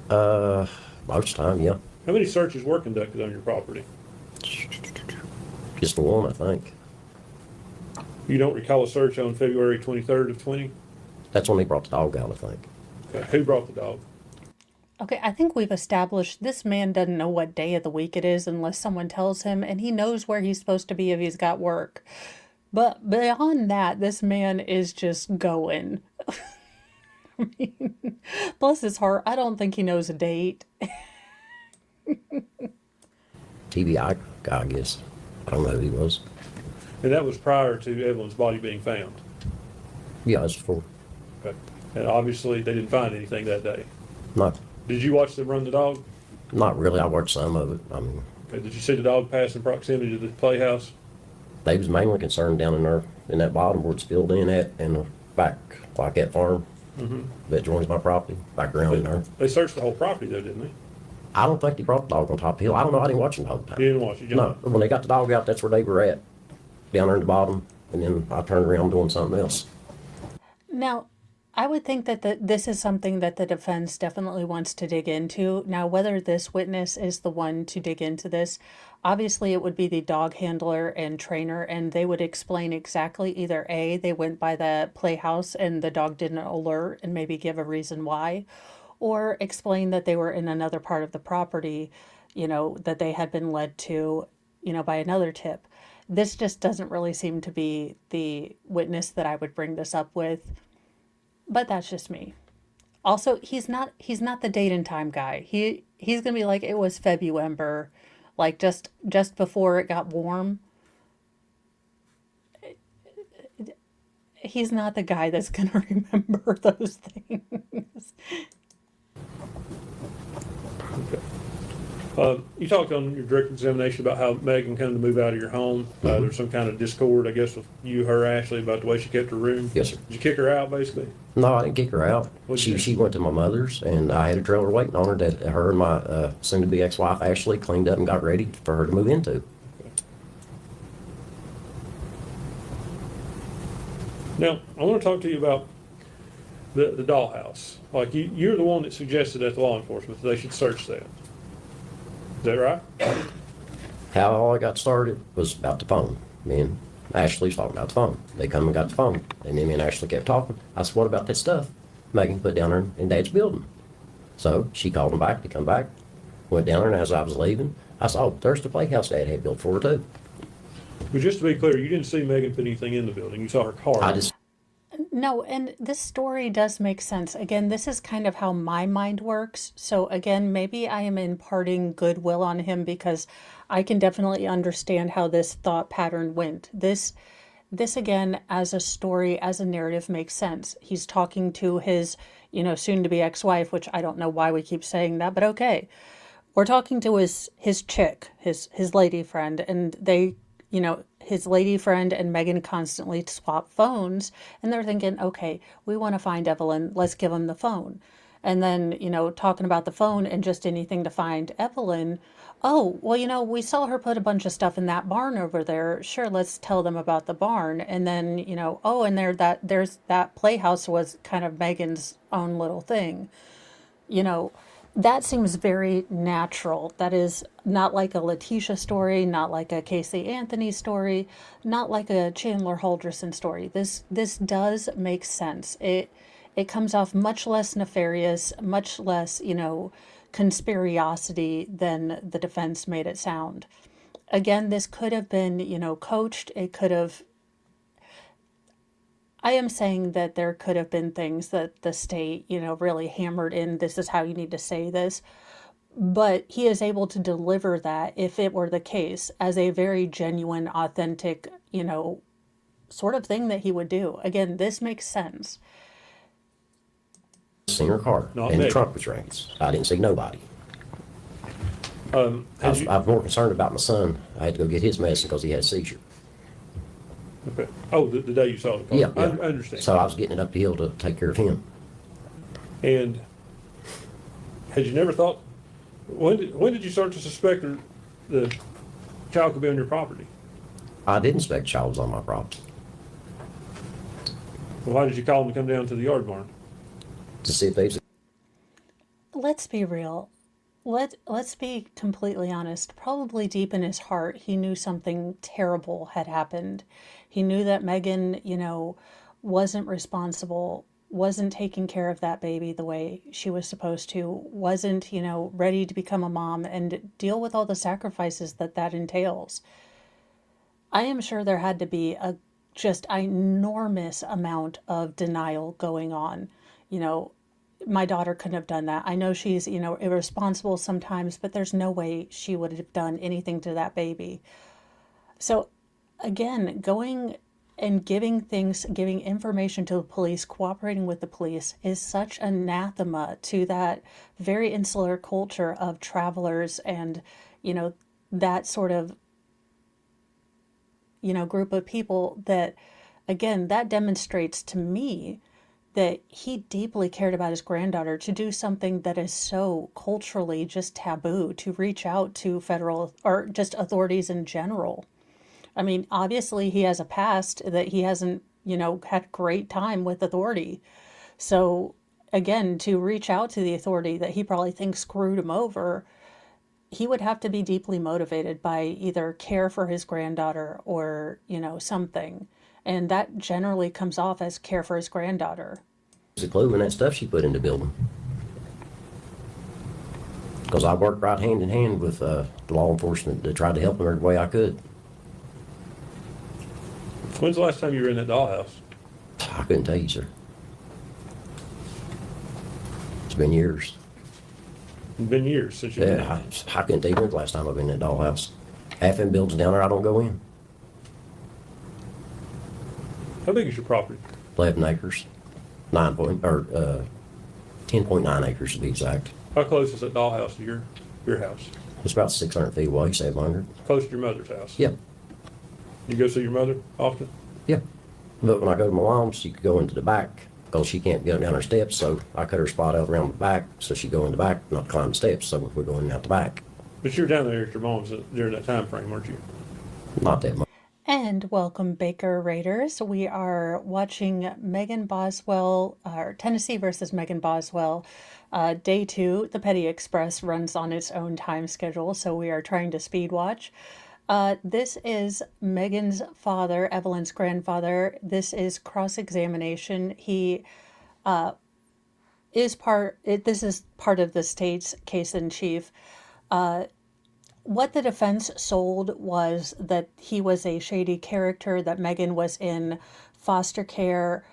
Most of the time, yeah. How many searches were conducted on your property? Just the one, I think. You don't recall a search on February 23rd of 20? That's when they brought the dog out, I think. Okay. Who brought the dog? Okay, I think we've established this man doesn't know what day of the week it is unless someone tells him, and he knows where he's supposed to be if he's got work. But beyond that, this man is just going. I mean, bless his heart, I don't think he knows a date. TBI guy, I guess. I don't know who he was. And that was prior to Evelyn's body being found. Yeah, that's before. Okay. And obviously, they didn't find anything that day. Not, Did you watch them run the dog? not really. I watched some of it. I mean, Okay. Did you see the dog pass in proximity to the playhouse? they was mainly concerned down in there, in that bottom where it's filled in at, and the back, like that farm that joins my property, back around in there. They searched the whole property, though, didn't they? I don't think they brought the dog on top of the hill. I don't know. I didn't watch them the whole time. You didn't watch it? No, when they got the dog out, that's where they were at, down there in the bottom, and then I turned around doing something else. Now, I would think that this is something that the defense definitely wants to dig into. Now, whether this witness is the one to dig into this, obviously it would be the dog handler and trainer, and they would explain exactly either A, they went by the playhouse and the dog didn't alert and maybe give a reason why, or explain that they were in another part of the property, that they had been led to, by another tip. This just doesn't really seem to be the witness that I would bring this up with. But that's just me. Also, he's not the date and time guy. He's gonna be like, it was February, like just before it got warm. He's not the guy that's gonna remember those things. You talked on your direct examination about how Megan come to move out of your home. There's some kind of discord, I guess, with you, her, Ashley, about the way she kept her room. Yes, sir. Did you kick her out, basically? No, I didn't kick her out. What'd you do? She went to my mother's, and I had a trailer waiting on her that her and my soon-to-be ex-wife Ashley cleaned up and got ready for her to move into. Now, I want to talk to you about the dollhouse. Like, you're the one that suggested at the law enforcement that they should search that. Is that right? How all I got started was about the phone. Me and Ashley was talking about the phone. They come and got the phone, and then me and Ashley kept talking. I said, "What about that stuff Megan put down there in Dad's building?" So she called them back to come back. Went down there, and as I was leaving, I saw, "Oh, there's the playhouse Dad had built for her too." But just to be clear, you didn't see Megan put anything in the building. You saw her car. I just No, and this story does make sense. Again, this is kind of how my mind works. So again, maybe I am imparting goodwill on him because I can definitely understand how this thought pattern went. This again, as a story, as a narrative, makes sense. He's talking to his, soon to be ex-wife, which I don't know why we keep saying that, but okay. We're talking to his chick, his lady friend, and they, his lady friend and Megan constantly swap phones, and they're thinking, okay, we want to find Evelyn, let's give him the phone. And then, talking about the phone and just anything to find Evelyn. Oh, well, we saw her put a bunch of stuff in that barn over there. Sure, let's tell them about the barn. And then, oh, and there's that playhouse was kind of Megan's own little thing. That seems very natural. That is not like a Letitia story, not like a Casey Anthony story, not like a Chandler Holdresen story. This does make sense. It comes off much less nefarious, much less, conspiracy than the defense made it sound. Again, this could have been, coached. It could have. I am saying that there could have been things that the state, really hammered in. This is how you need to say this. But he is able to deliver that, if it were the case, as a very genuine, authentic, sort of thing that he would do. Again, this makes sense. seen her car, Not and the Megan. trunk was raised. I didn't see nobody. I Had was, you- I was more concerned about my son. I had to go get his medicine because he had a seizure. Okay. Oh, the day you saw the car. Yeah, I yeah. understand. So I was getting it up the hill to take care of him. And had you never thought When did you start to suspect the child could be on your property? I didn't expect child was on my property Well, why did you call them to come down to the yard barn? to see if they was. Let's be real. Let's be completely honest. Probably deep in his heart, he knew something terrible had happened. He knew that Megan, wasn't responsible, wasn't taking care of that baby the way she was supposed to, wasn't, ready to become a mom and deal with all the sacrifices that that entails. I am sure there had to be a just enormous amount of denial going on. You know, my daughter couldn't have done that. I know she's, irresponsible sometimes, but there's no way she would have done anything to that baby. So again, going and giving information to the police, cooperating with the police is such anathema to that very insular culture of travelers and, that sort of, group of people that, again, that demonstrates to me that he deeply cared about his granddaughter to do something that is so culturally just taboo, to reach out to federal or just authorities in general. I mean, obviously he has a past that he hasn't, had great time with authority. So again, to reach out to the authority that he probably thinks screwed him over, he would have to be deeply motivated by either care for his granddaughter or, something. And that generally comes off as care for his granddaughter. A clue in that stuff she put in the building. Because I worked right hand in hand with the law enforcement to try to help them every way I could. When's the last time you were in that dollhouse? I couldn't tell you, sir. It's been years. It's been years since you've been in. Yeah, I couldn't tell you when the last time I've been in that dollhouse. Half them buildings down there, I don't go in. How big is your property? 11 acres, 10.9 acres to be exact. How close is that dollhouse to your house? It's about 600 feet away, 700. Close to your mother's house? Yep, You go see your mother often? yep. But when I go to my mom's, she could go into the back because she can't get down her steps, so I cut her spot out around the back so she go in the back, not climb the steps, so we're going out the back. But you were down there at your mom's during that time frame, weren't you? Not that much. And welcome, Baker Raiders. We are watching Megan Boswell, or Tennessee versus Megan Boswell. Day 2, the Petty Express runs on its own time schedule, so we are trying to speed watch. This is Megan's father, Evelyn's grandfather. This is cross-examination. He this is part of the state's case in chief. What the defense sold was that he was a shady character, that Megan was in foster care,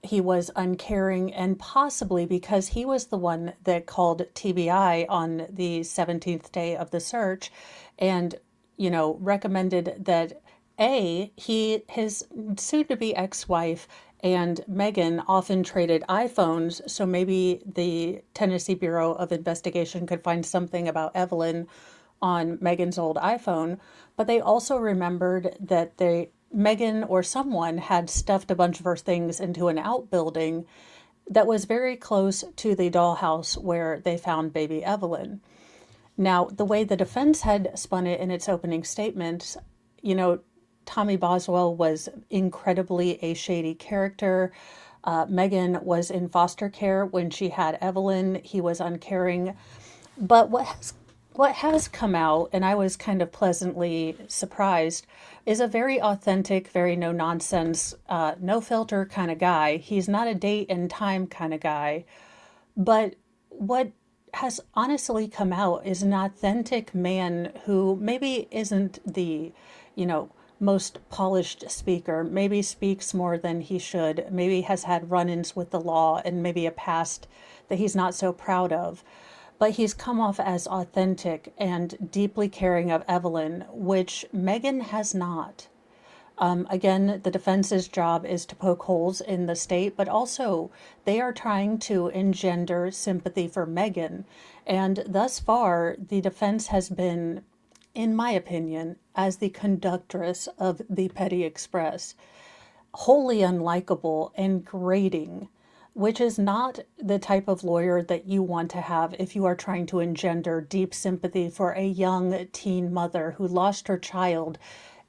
he was uncaring, and possibly because he was the one that called TBI on the 17th day of the search and, recommended that his soon-to-be ex-wife and Megan often traded iPhones, so maybe the Tennessee Bureau of Investigation could find something about Evelyn on Megan's old iPhone. But they also remembered that Megan or someone had stuffed a bunch of her things into an outbuilding that was very close to the dollhouse where they found baby Evelyn. Now, the way the defense had spun it in its opening statements, Tommy Boswell was incredibly a shady character. Megan was in foster care when she had Evelyn. He was uncaring. But what has come out, and I was kind of pleasantly surprised, is a very authentic, very no nonsense, no filter kind of guy. He's not a date and time kind of guy. But what has honestly come out is an authentic man who maybe isn't the, most polished speaker, maybe speaks more than he should, maybe has had run-ins with the law and maybe a past that he's not so proud of. But he's come off as authentic and deeply caring of Evelyn, which Megan has not. Again, the defense's job is to poke holes in the state, but also they are trying to engender sympathy for Megan. And thus far, the defense has been, in my opinion, as the conductress of the Petty Express, wholly unlikable and grating. which is not the type of lawyer that you want to have if you are trying to engender deep sympathy for a young teen mother who lost her child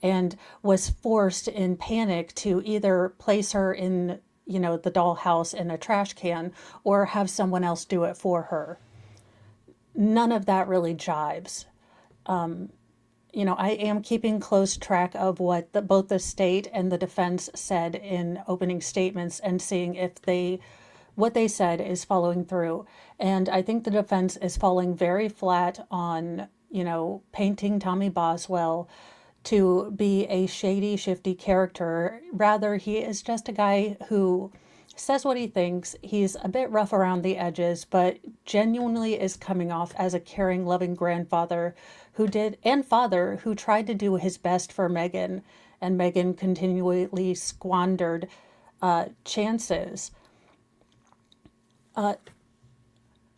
and was forced in panic to either place her in, the dollhouse in a trash can or have someone else do it for her. None of that really jives. I am keeping close track of what both the state and the defense said in opening statements and seeing if what they said is following through. And I think the defense is falling very flat on, painting Tommy Boswell to be a shady, shifty character. Rather, he is just a guy who says what he thinks. He's a bit rough around the edges, but genuinely is coming off as a caring, loving grandfather and father who tried to do his best for Megan, and Megan continually squandered chances. I'm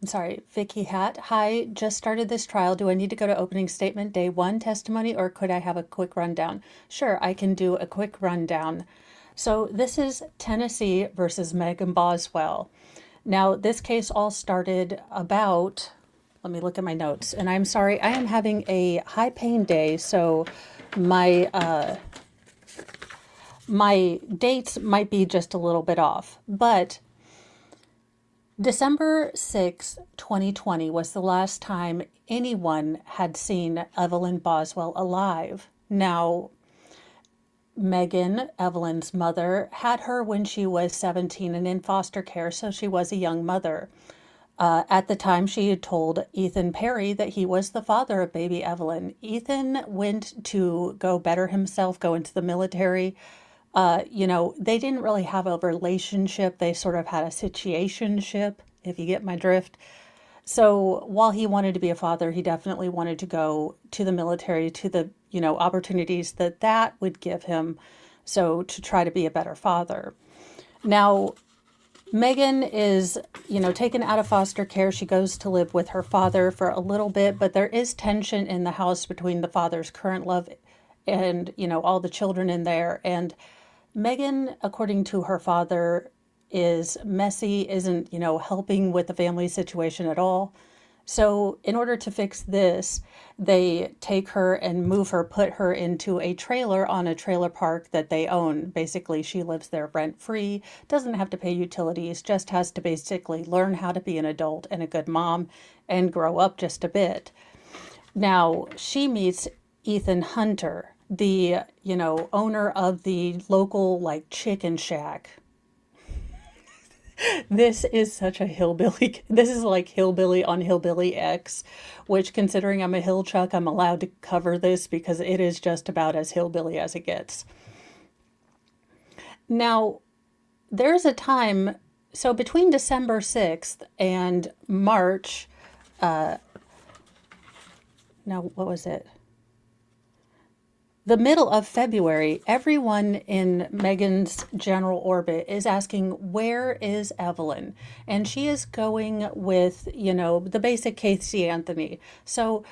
sorry, Vicky Hat. Hi, just started this trial. Do I need to go to opening statement day 1 testimony, or could I have a quick rundown? Sure, I can do a quick rundown. So this is Tennessee versus Megan Boswell. Now, this case all started about, let me look at my notes, and I'm sorry, I am having a high pain day, so my dates might be just a little bit off, but December 6, 2020 was the last time anyone had seen Evelyn Boswell alive. Now, Megan, Evelyn's mother, had her when she was 17 and in foster care, so she was a young mother. At the time, she had told Ethan Perry that he was the father of baby Evelyn. Ethan went to go better himself, go into the military. They didn't really have a relationship. They sort of had a situationship, if you get my drift. So while he wanted to be a father, he definitely wanted to go to the military, to the, opportunities that would give him, so to try to be a better father. Now, Megan is, taken out of foster care. She goes to live with her father for a little bit, but there is tension in the house between the father's current love and, all the children in there. And Megan, according to her father, is messy, isn't, helping with the family situation at all. So in order to fix this, they take her and put her into a trailer on a trailer park that they own. Basically, she lives there rent-free, doesn't have to pay utilities, just has to basically learn how to be an adult and a good mom and grow up just a bit. Now, she meets Ethan Hunter, the, owner of the local, chicken shack. This is such a hillbilly. This is like hillbilly on hillbilly X, which, considering I'm a hill chuck, I'm allowed to cover this because it is just about as hillbilly as it gets. Now, there's a time, so between December 6th and March, what was it? The middle of February, everyone in Megan's general orbit is asking, where is Evelyn? And she is going with, the basic Casey Anthony. So,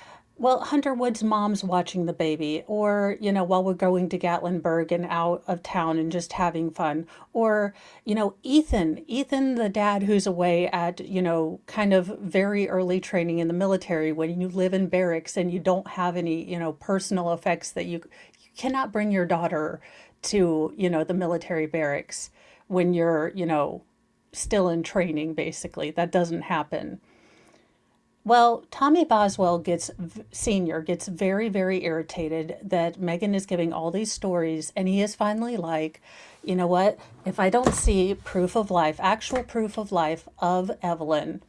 Hunter Wood's mom's watching the baby, or, while we're going to Gatlinburg and out of town and just having fun. Or, Ethan, the dad who's away at, kind of very early training in the military when you live in barracks and you don't have any, personal effects that you cannot bring your daughter to, the military barracks when you're, still in training, basically. That doesn't happen. Well, Tommy Boswell Sr. gets very, very irritated that Megan is giving all these stories, and he is finally like, you know what? If I don't see proof of life, actual proof of life of Evelyn,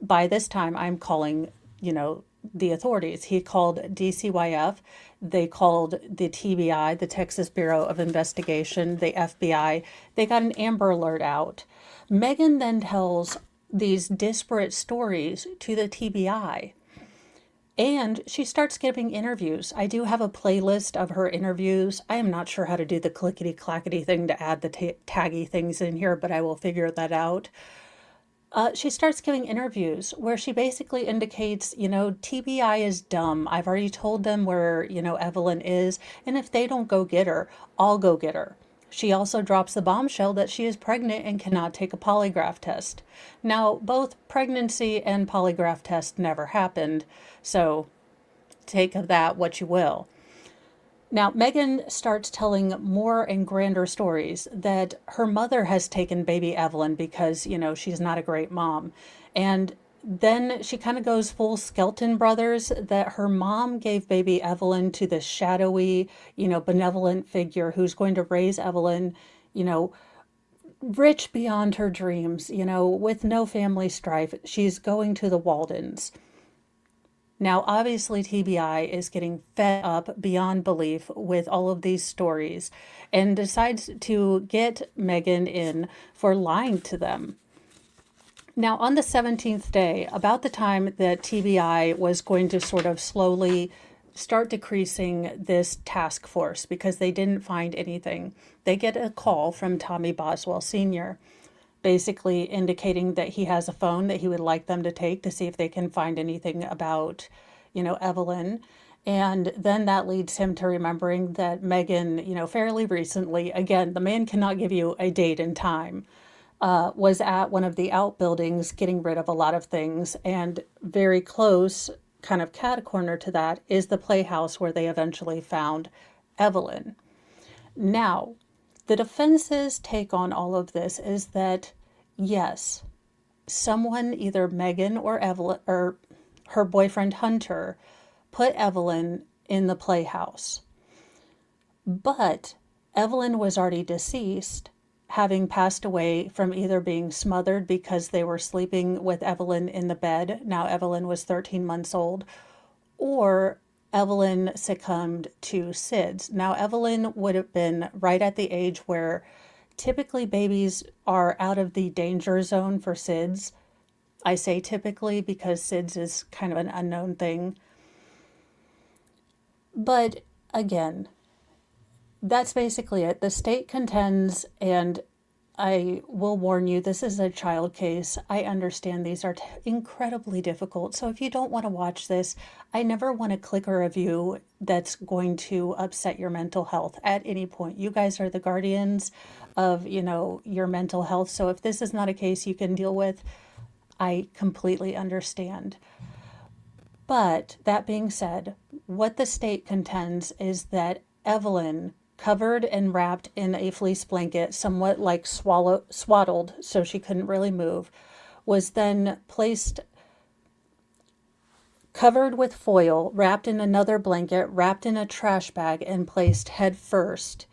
by this time I'm calling, the authorities. He called DCYF. They called the TBI, the Texas Bureau of Investigation, the FBI. They got an Amber Alert out. Megan then tells these disparate stories to the TBI. And she starts giving interviews. I do have a playlist of her interviews. I am not sure how to do the clickety-clackety thing to add the taggy things in here, but I will figure that out. She starts giving interviews where she basically indicates, TBI is dumb. I've already told them where, Evelyn is. And if they don't go get her, I'll go get her. She also drops the bombshell that she is pregnant and cannot take a polygraph test. Now, both pregnancy and polygraph test never happened, so take of that what you will. Now, Megan starts telling more and grander stories that her mother has taken baby Evelyn because, she's not a great mom. And then she kind of goes full Skelton Brothers that her mom gave baby Evelyn to this shadowy, benevolent figure who's going to raise Evelyn, you know, rich beyond her dreams, with no family strife. She's going to the Waldens. Now, obviously, TBI is getting fed up beyond belief with all of these stories and decides to get Megan in for lying to them. Now, on the 17th day, about the time that TBI was going to sort of slowly start decreasing this task force because they didn't find anything, they get a call from Tommy Boswell Sr., basically indicating that he has a phone that he would like them to take to see if they can find anything about, Evelyn. And then that leads him to remembering that Megan, fairly recently, again, the man cannot give you a date and time, was at one of the outbuildings getting rid of a lot of things. And very close, kind of cat-a-corner to that, is the playhouse where they eventually found Evelyn. Now, the defense's take on all of this is that, yes, someone, either Megan or Evelyn or her boyfriend Hunter, put Evelyn in the playhouse. But Evelyn was already deceased, having passed away from either being smothered because they were sleeping with Evelyn in the bed. Now Evelyn was 13 months old, or Evelyn succumbed to SIDS. Now, Evelyn would have been right at the age where typically babies are out of the danger zone for SIDS. I say typically because SIDS is kind of an unknown thing. But again, that's basically it. The state contends, and I will warn you, this is a child case. I understand these are incredibly difficult. So if you don't want to watch this, I never want to click a review that's going to upset your mental health at any point. You guys are the guardians of, your mental health. So if this is not a case you can deal with, I completely understand. But that being said, what the state contends is that Evelyn, covered and wrapped in a fleece blanket, somewhat like swaddled so she couldn't really move, was then placed, covered with foil, wrapped in another blanket, wrapped in a trash bag, and placed head first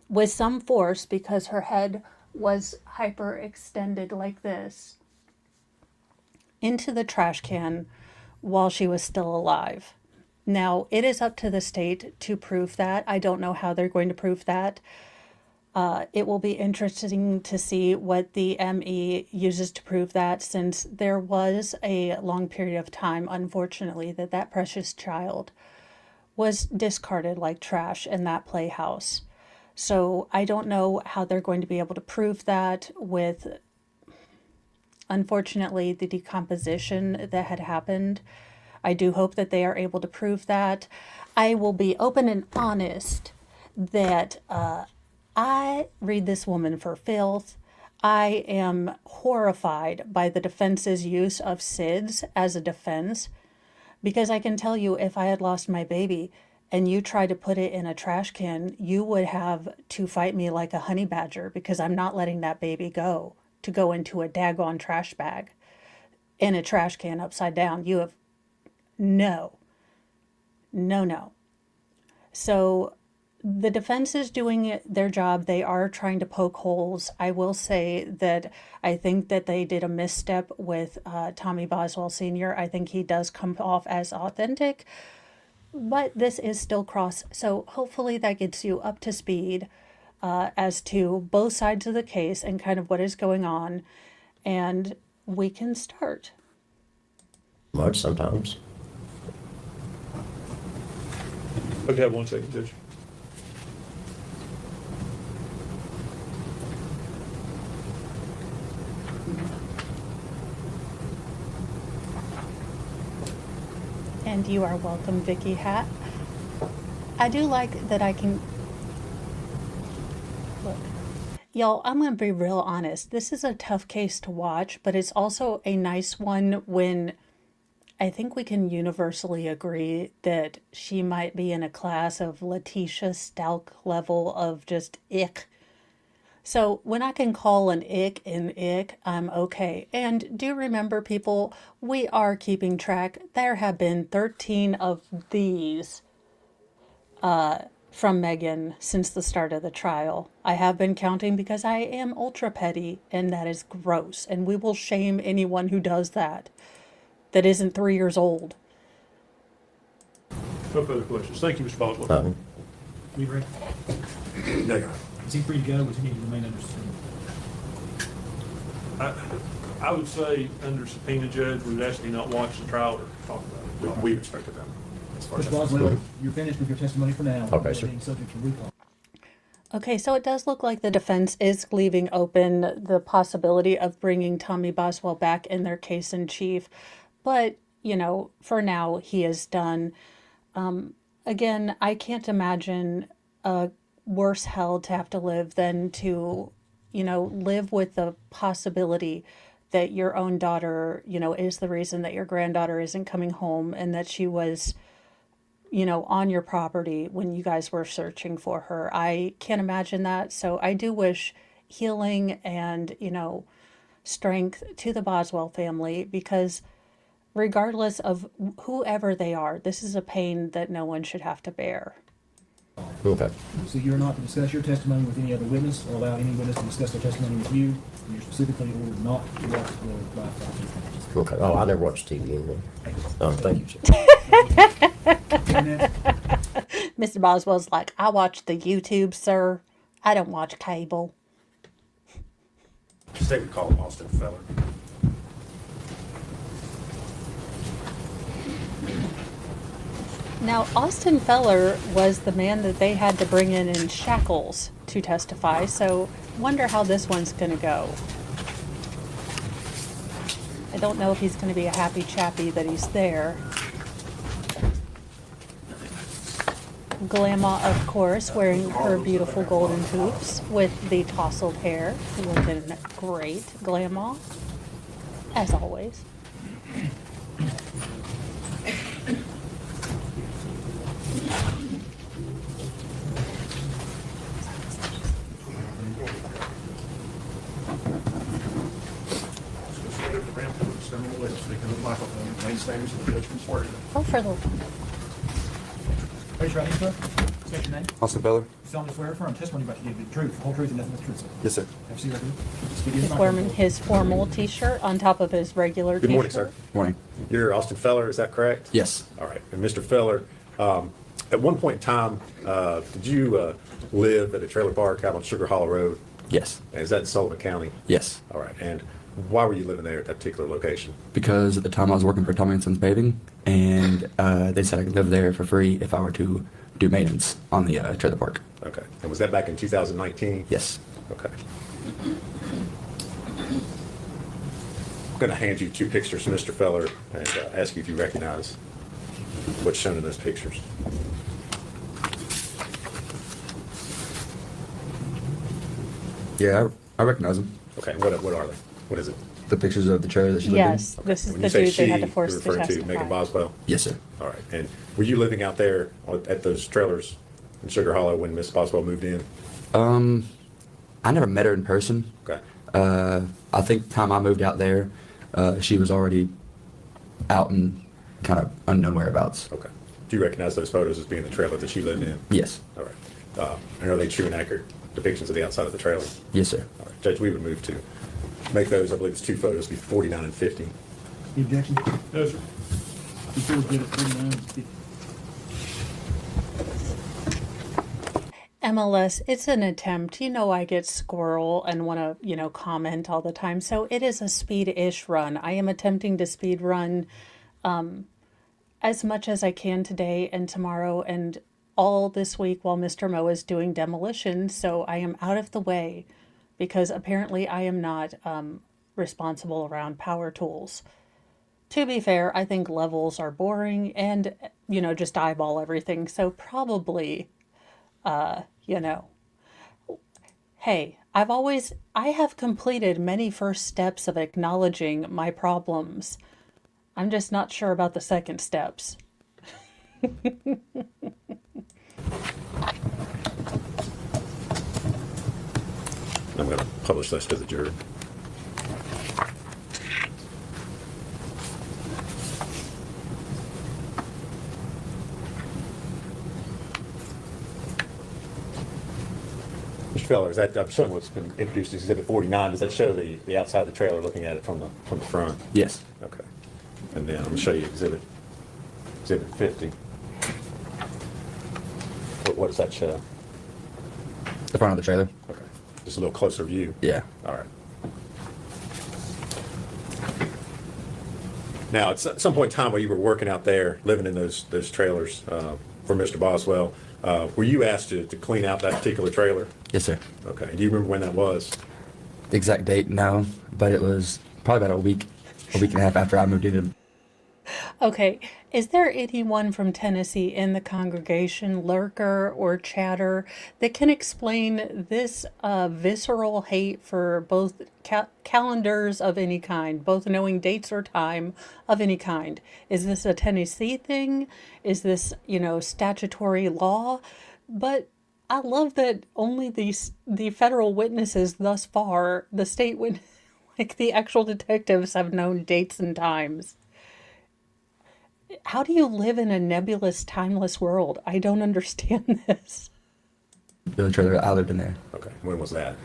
with some force because her head was hyperextended like this into the trash can while she was still alive. Now, it is up to the state to prove that. I don't know how they're going to prove that. It will be interesting to see what the ME uses to prove that, since there was a long period of time, unfortunately, that precious child was discarded like trash in that playhouse. So I don't know how they're going to be able to prove that with, unfortunately, the decomposition that had happened. I do hope that they are able to prove that. I will be open and honest that I read this woman for filth. I am horrified by the defense's use of SIDS as a defense, because I can tell you, if I had lost my baby and you tried to put it in a trash can, you would have to fight me like a honey badger, because I'm not letting that baby go to go into a daggone trash bag in a trash can upside down. You have no. So the defense is doing their job. They are trying to poke holes. I will say that I think that they did a misstep with Tommy Boswell Sr. I think he does come off as authentic, but this is still cross. So hopefully that gets you up to speed as to both sides of the case and kind of what is going on, and we can start. Much sometimes. Okay, have 1 second, Judge. And you are welcome, Vicky Hat. I do like that I can look. Y'all, I'm going to be real honest. This is a tough case to watch, but it's also a nice one when I think we can universally agree that she might be in a class of Letitia Stalk level of just ick. So when I can call an ick an ick, I'm okay. And do remember, people, we are keeping track. There have been 13 of these from Megan since the start of the trial. I have been counting because I am ultra petty, and that is gross. And we will shame anyone who does that isn't 3 years old. No further questions. Thank you, Mr. Boswell. We ready? No, Your Honor. Is he free to go, or does he need to remain under subpoena? I would say under subpoena, Judge, we would ask you not watch the trial or talk about it. We respected them. As far as Mr. that's Boswell, you're finished with your testimony for now. Okay, sir. Being subject to recall. Okay, so it does look like the defense is leaving open the possibility of bringing Tommy Boswell back in their case in chief. But, for now, he is done. Again, I can't imagine a worse hell to have to live than to, live with the possibility that your own daughter, is the reason that your granddaughter isn't coming home and that she was, on your property when you guys were searching for her. I can't imagine that. So I do wish healing and, strength to the Boswell family, because regardless of whoever they are, this is a pain that no one should have to bear. Okay. So you're not to discuss your testimony with any other witness or allow any witness to discuss their testimony with you. And you're specifically ordered not to watch the live broadcast. Okay. Oh, I never watched TV anymore. Thank you, sir. Internet, Mr. Boswell's like, I watch the YouTube, sir. I don't watch cable. State would call him Austin Feller. Now, Austin Feller was the man that they had to bring in shackles to testify, so wonder how this one's going to go. I don't know if he's going to be a happy chappy that he's there. Glamma, of course, wearing her beautiful golden hoops with the tousled hair, looking great. Glamma, as always. Oh, for the raise your right hand, sir. State your name. Austin Feller? Solemnly swear affirm testimony you're about to give you the truth, the whole truth, and nothing but the truth, sir. Yes, sir. Have a seat right here. Speak into he's the wearing microphone. his formal T-shirt on top of his regular Good T-shirt. morning, sir. Morning. You're Austin Feller, is that correct? Yes. All right. And Mr. Feller, at one point in time, did you live at a trailer park out on Sugar Hollow Road? Yes. And is that in Sullivan County? Yes. All right. And why were you living there at that particular location? Because at the time I was working for Tommy & Sons Paving, and they said I could live there for free if I were to do maintenance on the trailer park. Okay. And was that back in 2019? Yes. Okay. I'm going to hand you two pictures from Mr. Feller and ask you if you recognize what's shown in those pictures. Yeah, I recognize them. Okay. What are they? What is it? The pictures of the trailer that she lived Yes, in. this is When the you say dude they had she, to force you're to referring to testify. Megan Boswell? Yes, sir. All right. And were you living out there at those trailers in Sugar Hollow when Miss Boswell moved in? I never met her in person. Okay. I think the time I moved out there, she was already out and kind of unknown whereabouts. Okay. Do you recognize those photos as being the trailer that she lived in? Yes. All right. And are they true and accurate depictions of the outside of the trailer? Yes, sir. All right. Judge, we would move to make those, I believe it's two photos, be 49 and 50. Any objection? No, sir. You feel good at 49 and 50. MLS, it's an attempt. I get squirrel and want to, comment all the time. So it is a speed-ish run. I am attempting to speed run as much as I can today and tomorrow and all this week while Mr. Mo is doing demolition. So I am out of the way because apparently I am not responsible around power tools. To be fair, I think levels are boring and, just eyeball everything. So probably... Hey, I have completed many first steps of acknowledging my problems. I'm just not sure about the second steps. I'm going to publish this to the jury. Mr. Feller, is that, I'm showing what's been introduced as Exhibit 49. Does that show the outside of the trailer looking at it from the front? Yes. Okay. And then I'm going to show you Exhibit 50. What does that show? The front of the trailer. Okay. Just a little closer view. Yeah. All right. Now, at some point in time while you were working out there, living in those trailers for Mr. Boswell, were you asked to clean out that particular trailer? Yes, sir. Okay. Do you remember when that was? The exact date, no, but it was probably about a week and a half after I moved in. Okay, is there anyone from Tennessee in the congregation, lurker or chatter, that can explain this visceral hate for both calendars of any kind, both knowing dates or time of any kind? Is this a Tennessee thing? Is this, statutory law? But I love that only the federal witnesses thus far, the state like the actual detectives, have known dates and times. How do you live in a nebulous, timeless world? I don't understand this. The trailer, I lived in there. Okay. When was that?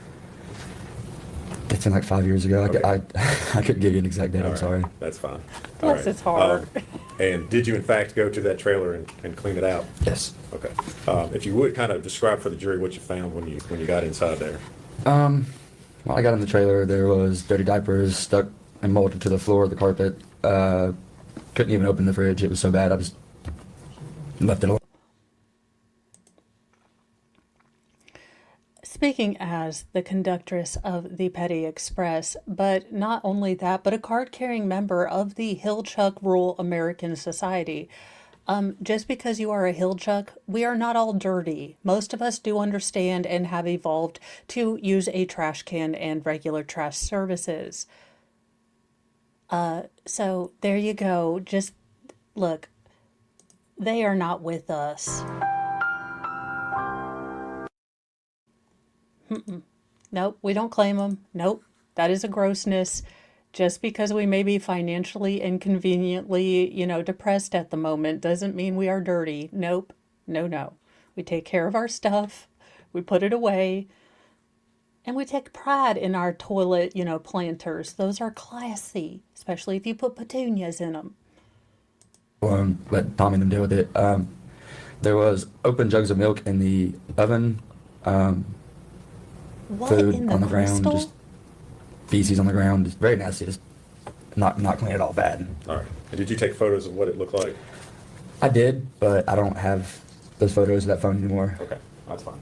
It's been like 5 years ago. Okay. I couldn't give you an exact date, All I'm right. sorry. That's fine. All Plus, right. it's hard. And did you in fact go to that trailer and clean it out? Yes. Okay. If you would kind of describe for the jury what you found when you got inside there. Well, I got in the trailer. There was dirty diapers stuck and molded to the floor of the carpet. Couldn't even open the fridge. It was so bad. I just left it alone. Speaking as the conductress of the Petty Express, but not only that, but a card-carrying member of the Hill-Chuck Rural American Society. Just because you are a Hill-Chuck, we are not all dirty. Most of us do understand and have evolved to use a trash can and regular trash services. So there you go. Just look, they are not with us. Nope, we don't claim them. Nope, that is a grossness. Just because we may be financially and conveniently, depressed at the moment doesn't mean we are dirty. Nope, no. We take care of our stuff. We put it away. And we take pride in our toilet, planters. Those are classy, especially if you put petunias in them. Let Tommy and them deal with it. There was open jugs of milk in the oven. What Food in the on the ground, crystal? just feces on the ground. Just very nasty. Just not clean at all. Bad. All right. And did you take photos of what it looked like? I did, but I don't have those photos of that phone anymore. Okay. That's fine.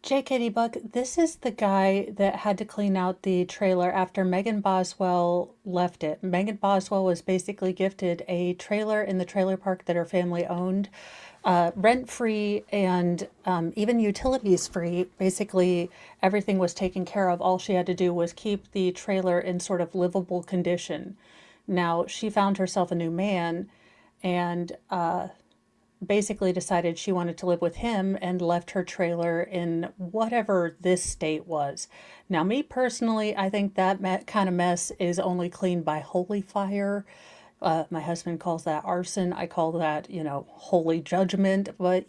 JKD Buck, this is the guy that had to clean out the trailer after Megan Boswell left it. Megan Boswell was basically gifted a trailer in the trailer park that her family owned, rent-free and even utilities-free. Basically, everything was taken care of. All she had to do was keep the trailer in sort of livable condition. Now, she found herself a new man and basically decided she wanted to live with him and left her trailer in whatever this state was. Now, me personally, I think that kind of mess is only cleaned by holy fire. My husband calls that arson. I call that, holy judgment. But,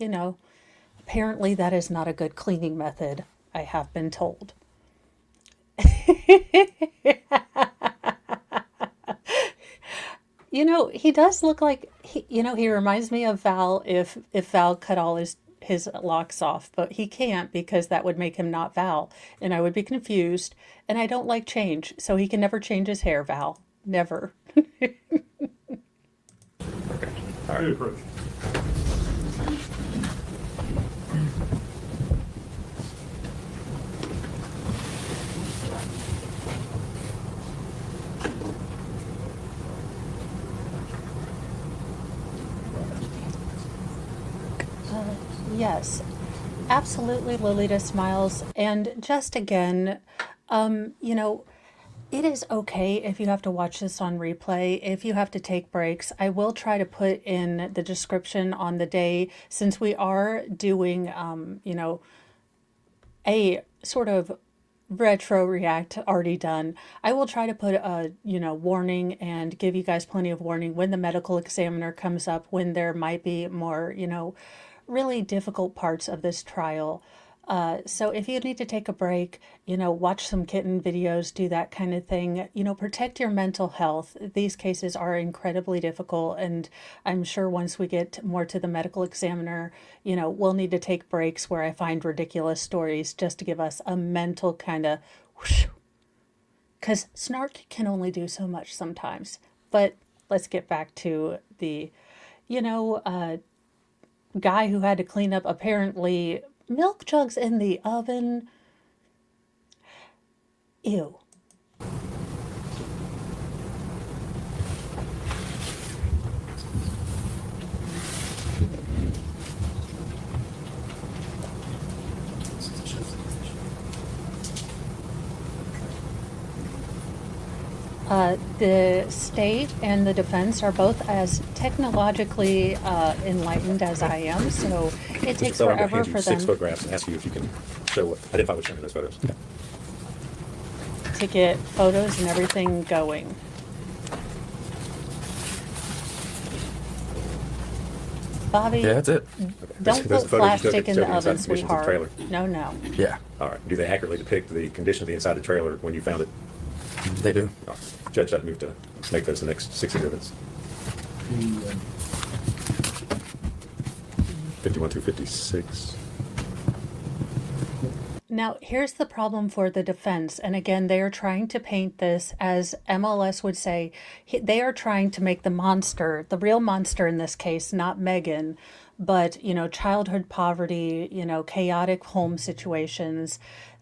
apparently that is not a good cleaning method, I have been told. He does look like, he reminds me of Val if Val cut all his locks off, but he can't because that would make him not Val, and I would be confused, and I don't like change, so he can never change his hair, Val. Never. Good approach. Yes, absolutely, Lolita smiles. And just again, you know, it is okay if you have to watch this on replay, if you have to take breaks. I will try to put in the description on the day, since we are doing, a sort of retro react already done. I will try to put a, warning and give you guys plenty of warning when the medical examiner comes up, when there might be more, really difficult parts of this trial. So if you need to take a break, watch some kitten videos, do that kind of thing, protect your mental health. These cases are incredibly difficult. And I'm sure once we get more to the medical examiner, we'll need to take breaks where I find ridiculous stories just to give us a mental kind of whoosh. Because snark can only do so much sometimes. But let's get back to the, you know, uh, guy who had to clean up apparently milk jugs in the oven. Ew. The state and the defense are both as technologically enlightened as I am, so it Mr. takes Feller, I'm going to forever hand you for 6 them photographs and ask you if you can identify which one of those photos. to get photos and everything going. Bobby, Yeah, that's it. don't Those are put the photos you took plastic that in showed the the inside oven, conditions of the sweetheart. trailer. No, no. Yeah, All right. Do they accurately depict the condition of the inside of the trailer when you found it? they do. All right. Judge, I'd move to make those the next 6 exhibits. The, 51 through 56. Now, here's the problem for the defense. And again, they are trying to paint this, as MLS would say, they are trying to make the monster, the real monster in this case, not Megan, but, childhood poverty, chaotic home situations,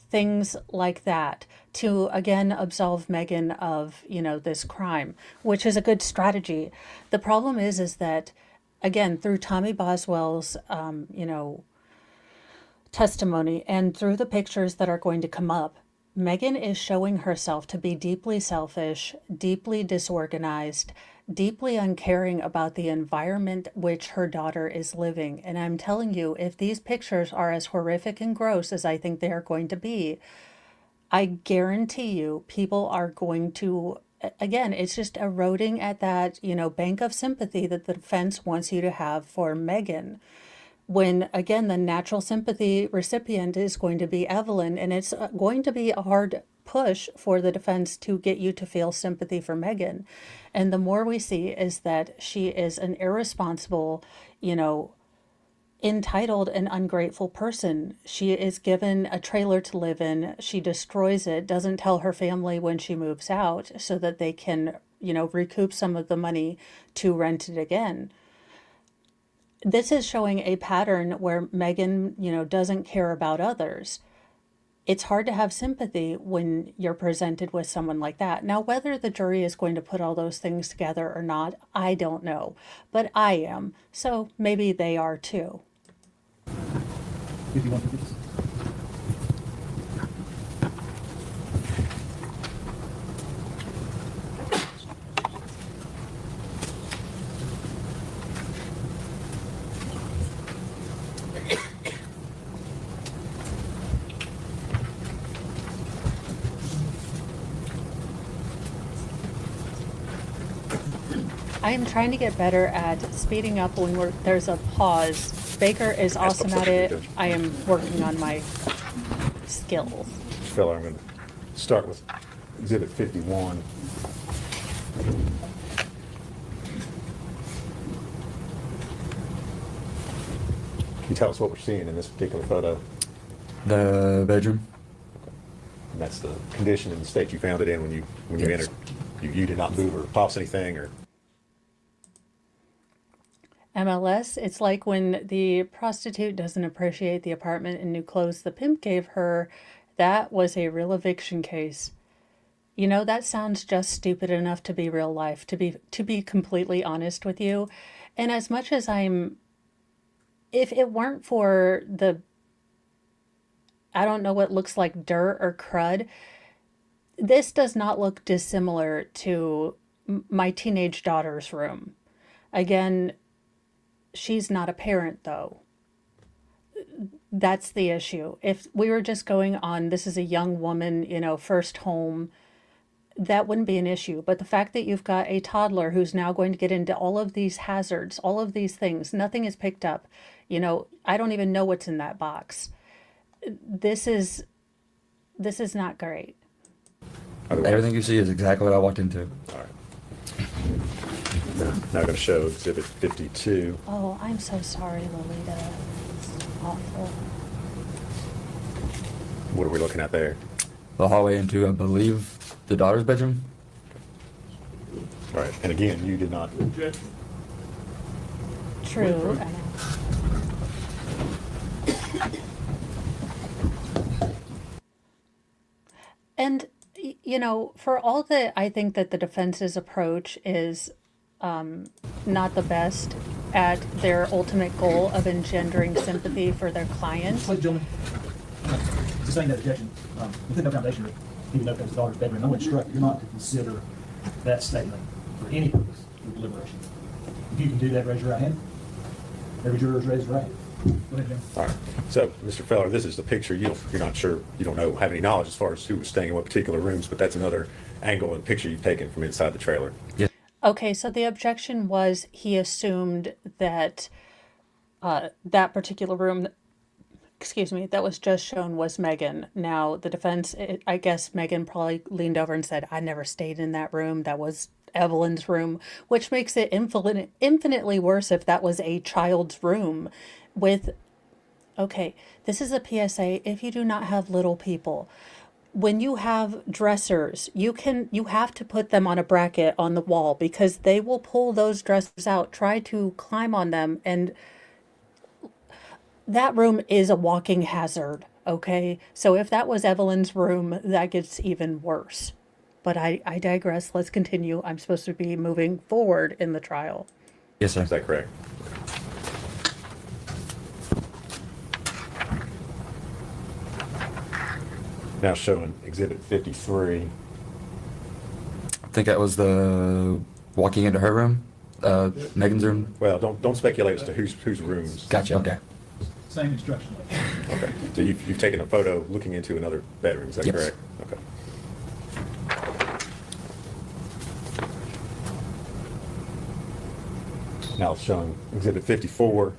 things like that, to again absolve Megan of, this crime, which is a good strategy. The problem is that, again, through Tommy Boswell's, testimony and through the pictures that are going to come up, Megan is showing herself to be deeply selfish, deeply disorganized, deeply uncaring about the environment which her daughter is living. And I'm telling you, if these pictures are as horrific and gross as I think they are going to be, I guarantee you people are going to, again, it's just eroding at that, bank of sympathy that the defense wants you to have for Megan, when again the natural sympathy recipient is going to be Evelyn, and it's going to be a hard push for the defense to get you to feel sympathy for Megan. And the more we see is that she is an irresponsible, entitled and ungrateful person. She is given a trailer to live in, she destroys it, doesn't tell her family when she moves out so that they can, recoup some of the money to rent it again. This is showing a pattern where Megan, doesn't care about others. It's hard to have sympathy when you're presented with someone like that. Now, whether the jury is going to put all those things together or not, I don't know. But I am. So maybe they are too. 51 through 56. I am trying to get better at speeding up when there's a pause. Baker is awesome at it. I am working on my skills. Feller, I'm going to start with exhibit 51. Can you tell us what we're seeing in this particular photo? The bedroom. And that's the condition and the state you found it in when you Yes. entered. You did not move or toss anything or... MLS, it's like when the prostitute doesn't appreciate the apartment and new clothes the pimp gave her. That was a real eviction case. That sounds just stupid enough to be real life, to be completely honest with you. And as much as I'm if it weren't for the, I don't know what looks like dirt or crud, this does not look dissimilar to my teenage daughter's room. Again, she's not a parent though. That's the issue. If we were just going on, this is a young woman, first home, that wouldn't be an issue. But the fact that you've got a toddler who's now going to get into all of these hazards, all of these things, nothing is picked up. I don't even know what's in that box. This is not great. Everything you see is exactly what I walked into. All right. Now going to show Exhibit 52. Oh, I'm so sorry, Lolita. It's awful. What are we looking at there? The hallway into, I believe, the daughter's bedroom. All right. And again, you did not. True. I know. And, for all that I think that the defense's approach is not the best at their ultimate goal of engendering sympathy for their client. Ladies and gentlemen, sustained that objection. Within the foundation, even though it was the daughter's bedroom, no instruct you're not to consider that statement for any purpose of deliberation. If you can do that, raise your right hand. Every juror is raised right. Go ahead, Jim. All right. So, Mr. Feller, this is the picture. You're not sure, you don't know, have any knowledge as far as who was staying in what particular rooms, but that's another angle and picture you've taken from inside the trailer. Yes. Okay, so the objection was he assumed that that particular room, that was just shown was Megan. Now, the defense, I guess Megan probably leaned over and said, I never stayed in that room. That was Evelyn's room, which makes it infinitely worse if that was a child's room with, okay, this is a PSA. If you do not have little people, when you have dressers, you have to put them on a bracket on the wall because they will pull those dressers out, try to climb on them, and that room is a walking hazard, okay? So if that was Evelyn's room, that gets even worse. But I digress. Let's continue. I'm supposed to be moving forward in the trial. Yes, sir. Is that correct? Now showing Exhibit 53. I think that was the walking into her room, Megan's room. Well, don't speculate as to whose rooms. Gotcha. Okay. Same instruction. Okay. So you've taken a photo looking into another bedroom. Is that Yes. correct? Okay. Now showing Exhibit 54.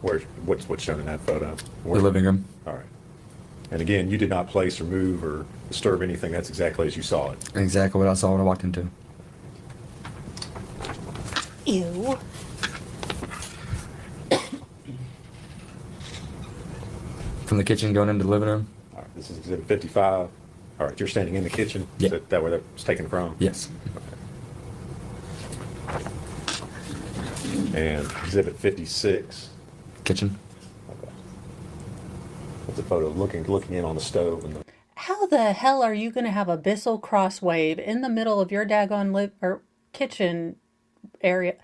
What's shown in that photo? The living room. All right. And again, you did not place or move or disturb anything. That's exactly as you saw it. Exactly what I saw when I walked into. Ew. From the kitchen going into the living room. All right. This is Exhibit 55. All right. You're standing in the kitchen. Yeah. Is that where that was taken from? Yes. And Exhibit 56. Kitchen. Okay. That's a photo looking in on the stove and the. How the hell are you going to have a Bissell cross wave in the middle of your daggone kitchen area?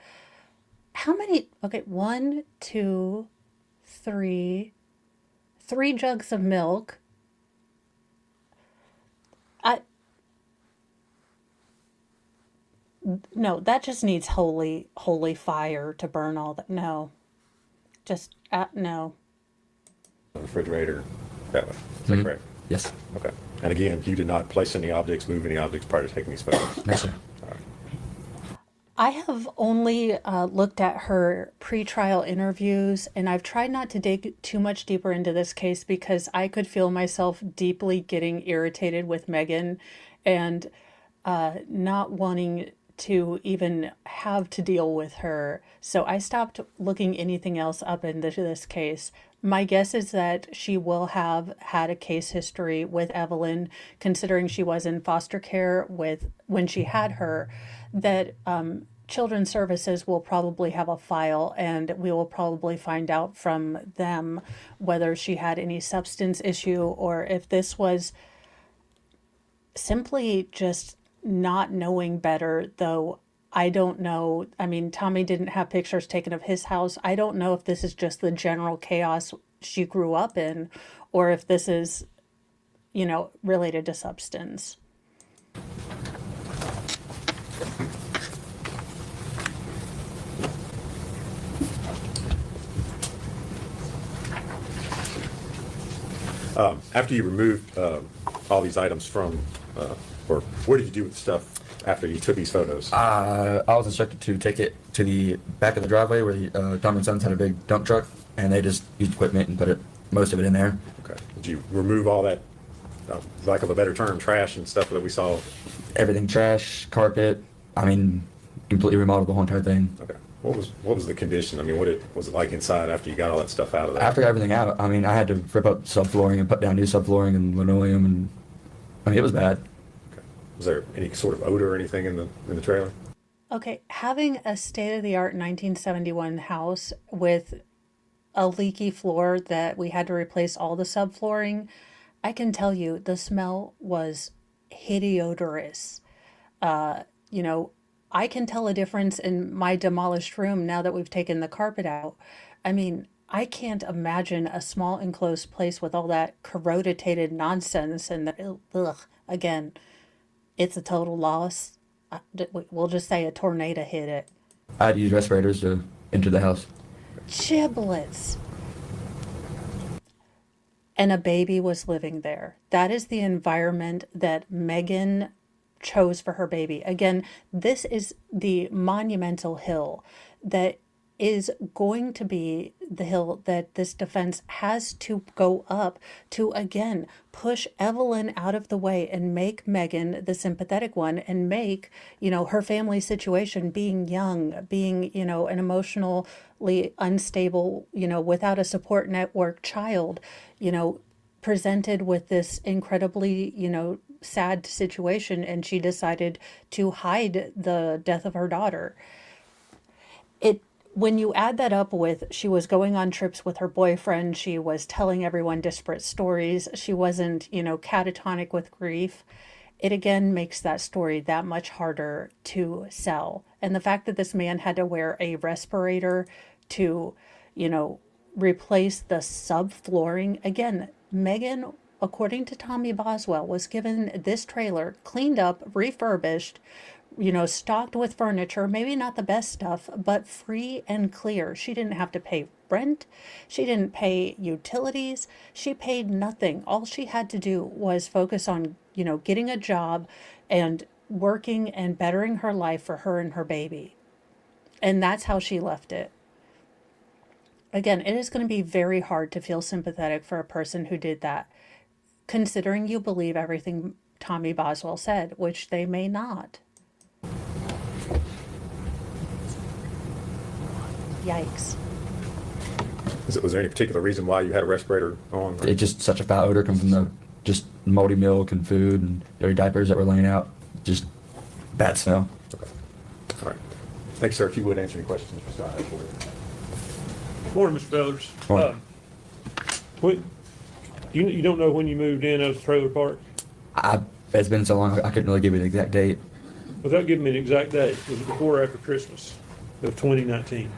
How many? Okay, 1, 2, 3. 3 jugs of milk. No, that just needs holy fire to burn all that. No. Just, no. refrigerator that way. Is that correct? Yes. Okay. And again, you did not place any objects, move any objects prior to taking these photos? No, sir. All right. I have only looked at her pretrial interviews, and I've tried not to dig too much deeper into this case because I could feel myself deeply getting irritated with Megan and not wanting to even have to deal with her. So I stopped looking anything else up into this case. My guess is that she will have had a case history with Evelyn, considering she was in foster care when she had her, that Children's Services will probably have a file, and we will probably find out from them whether she had any substance issue or if this was simply just not knowing better, though I don't know. I mean, Tommy didn't have pictures taken of his house. I don't know if this is just the general chaos she grew up in or if this is, related to substance. After you removed all these items from, or what did you do with the stuff after you took these photos? I was instructed to take it to the back of the driveway where the Tom and Sons had a big dump truck, and they just used equipment and put most of it in there. Okay. Did you remove all that, lack of a better term, trash and stuff that we saw? Everything, trash, carpet. I mean, completely remodeled the whole entire thing. Okay. What was the condition? I mean, was it like inside after you got all that stuff out of there? After everything out, I mean, I had to rip up subflooring and put down new subflooring and linoleum, and I mean, it was bad. Okay. Was there any sort of odor or anything in the trailer? Okay, having a state-of-the-art 1971 house with a leaky floor that we had to replace all the subflooring, I can tell you the smell was hideodorous. I can tell a difference in my demolished room now that we've taken the carpet out. I mean, I can't imagine a small enclosed place with all that corroded nonsense and again, it's a total loss. We'll just say a tornado hit it. I had to use respirators to enter the house. Giblets. And a baby was living there. That is the environment that Megan chose for her baby. Again, this is the monumental hill that is going to be the hill that this defense has to go up to, again, push Evelyn out of the way and make Megan the sympathetic one and make, her family situation, being young, being, an emotionally unstable, without a support network child, presented with this incredibly, sad situation, and she decided to hide the death of her daughter. When you add that up with she was going on trips with her boyfriend, she was telling everyone disparate stories, she wasn't, catatonic with grief, it again makes that story that much harder to sell. And the fact that this man had to wear a respirator to, replace the subflooring, again, Megan, according to Tommy Boswell, was given this trailer cleaned up, refurbished, stocked with furniture, maybe not the best stuff, but free and clear. She didn't have to pay rent. She didn't pay utilities. She paid nothing. All she had to do was focus on, getting a job and working and bettering her life for her and her baby. And that's how she left it. Again, it is going to be very hard to feel sympathetic for a person who did that, considering you believe everything Tommy Boswell said, which they may not. Yikes. Was there any particular reason why you had a respirator on? It just such a foul odor come from the just moldy milk and food and dirty diapers that were laying out. Just bad smell. Okay. All right. Thanks, sir. If you would answer any questions, Mr. Scott. Morning, Mr. Fellers. Morning. You don't know when you moved in as a trailer park? It's been so long, I couldn't really give you an exact date. Without giving me an exact date, was it before or after Christmas of 2019?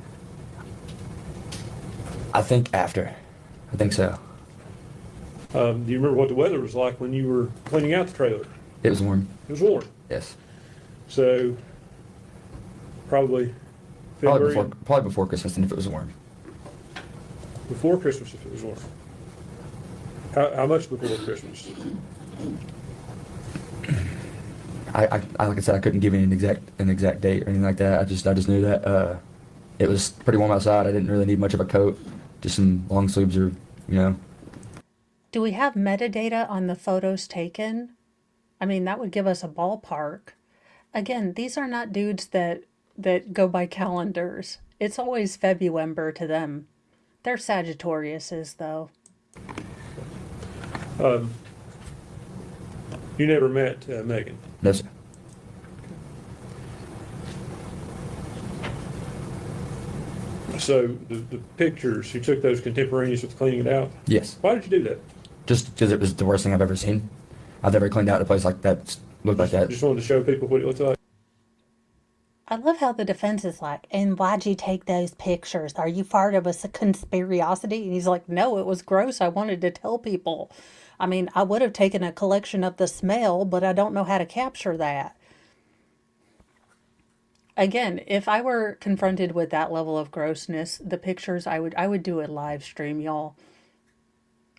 I think after. I think so. Do you remember what the weather was like when you were cleaning out the trailer? It was warm. It was warm. Yes. So probably February. Probably before Christmas, and if it was warm. Before Christmas, if it was warm. How much before Christmas? I like I said, I couldn't give you an exact date or anything like that. I just knew that it was pretty warm outside. I didn't really need much of a coat, just some long sleeves or Do we have metadata on the photos taken? I mean, that would give us a ballpark. Again, these are not dudes that go by calendars. It's always February to them. They're Sagittariuses, though. You never met Megan? No, sir. So the pictures, you took those contemporaneous with cleaning it out? Yes. Why did you do that? Just because it was the worst thing I've ever seen. I've never cleaned out a place like that, looked like that. Just wanted to show people what it looked like? I love how the defense is like, and why'd you take those pictures? Are you part of a conspiracy? And he's like, no, it was gross. I wanted to tell people. I mean, I would have taken a collection of the smell, but I don't know how to capture that. Again, if I were confronted with that level of grossness, the pictures, I would do a live stream, y'all.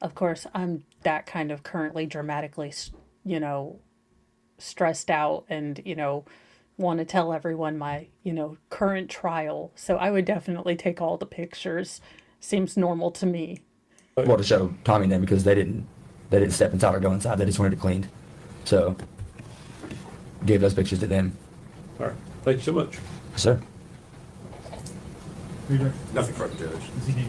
Of course, I'm that kind of currently dramatically, stressed out and, want to tell everyone my, current trial. So I would definitely take all the pictures. Seems normal to me. Well, to show Tommy and them because they didn't step inside or go inside. They just wanted it cleaned. So gave those pictures to them. All right, thank you so much. Yes, sir. Nothing further, Judge. Does he need,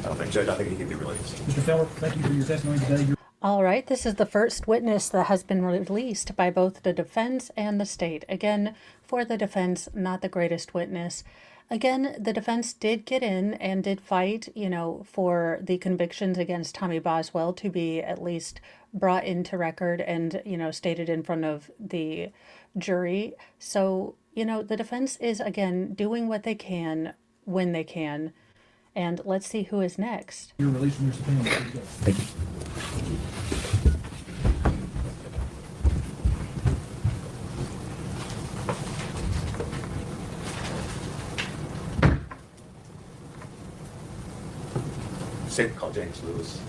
I don't think, Judge, I think he can be released. Mr. Feller, thank you for your testimony today. All right, this is the first witness that has been released by both the defense and the state. Again, for the defense, not the greatest witness. Again, the defense did get in and did fight, for the convictions against Tommy Boswell to be at least brought into record and, stated in front of the jury. So, the defense is, again, doing what they can when they can. And let's see who is next. You're released from your subpoena. Thank you. State call James Lewis.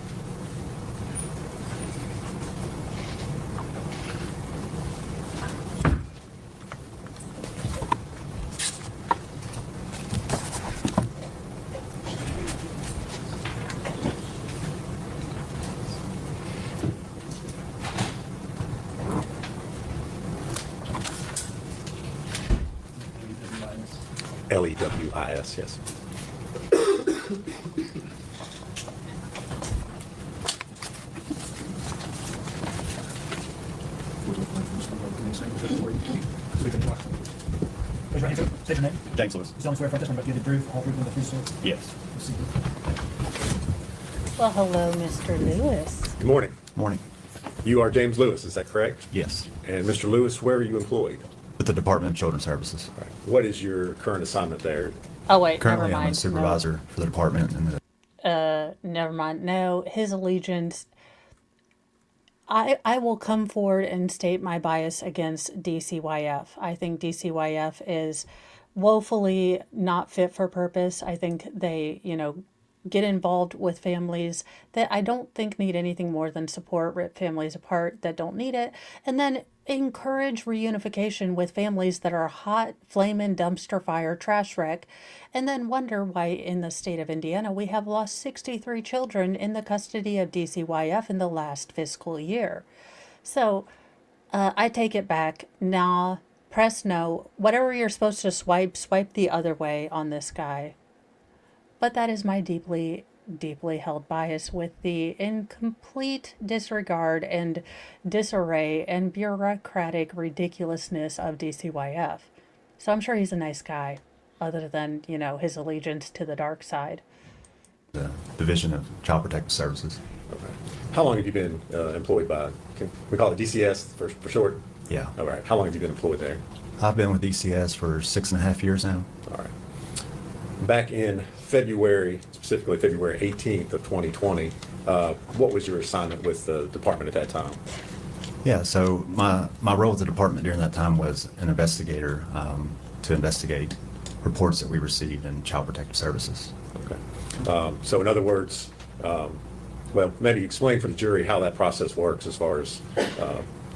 Lewis, yes. Raise your hand, sir. State your name. James Lewis. You solemnly swear affirm testimony about to give the truth, all truth, and nothing but the truth, Yes. sir? Well, hello, Mr. Lewis. Good morning. Morning. You are James Lewis, is that correct? Yes. And Mr. Lewis, where are you employed? With the Department of Children's Services. All right. What is your current assignment there? Oh, wait, Currently, never I'm mind. a supervisor for the department. And Never mind. No, his allegiance. I will come forward and state my bias against DCYF. I think DCYF is woefully not fit for purpose. I think they, get involved with families that I don't think need anything more than support, rip families apart that don't need it, and then encourage reunification with families that are hot, flaming dumpster fire trash wreck, and then wonder why in the state of Indiana we have lost 63 children in the custody of DCYF in the last fiscal year. So I take it back. Nah, press no. Whatever you're supposed to swipe the other way on this guy. But that is my deeply, deeply held bias with the incomplete disregard and disarray and bureaucratic ridiculousness of DCYF. So I'm sure he's a nice guy, other than, his allegiance to the dark side. the Division of Child Protective Services. Okay. How long have you been employed by, we call it DCS for short? Yeah. All right. How long have you been employed there? I've been with DCS for 6.5 years now. All right. Back in February, specifically February 18th of 2020, what was your assignment with the department at that time? Yeah, so my role with the department during that time was an investigator to investigate reports that we received in Child Protective Services. Okay. So in other words, well, maybe explain for the jury how that process works as far as,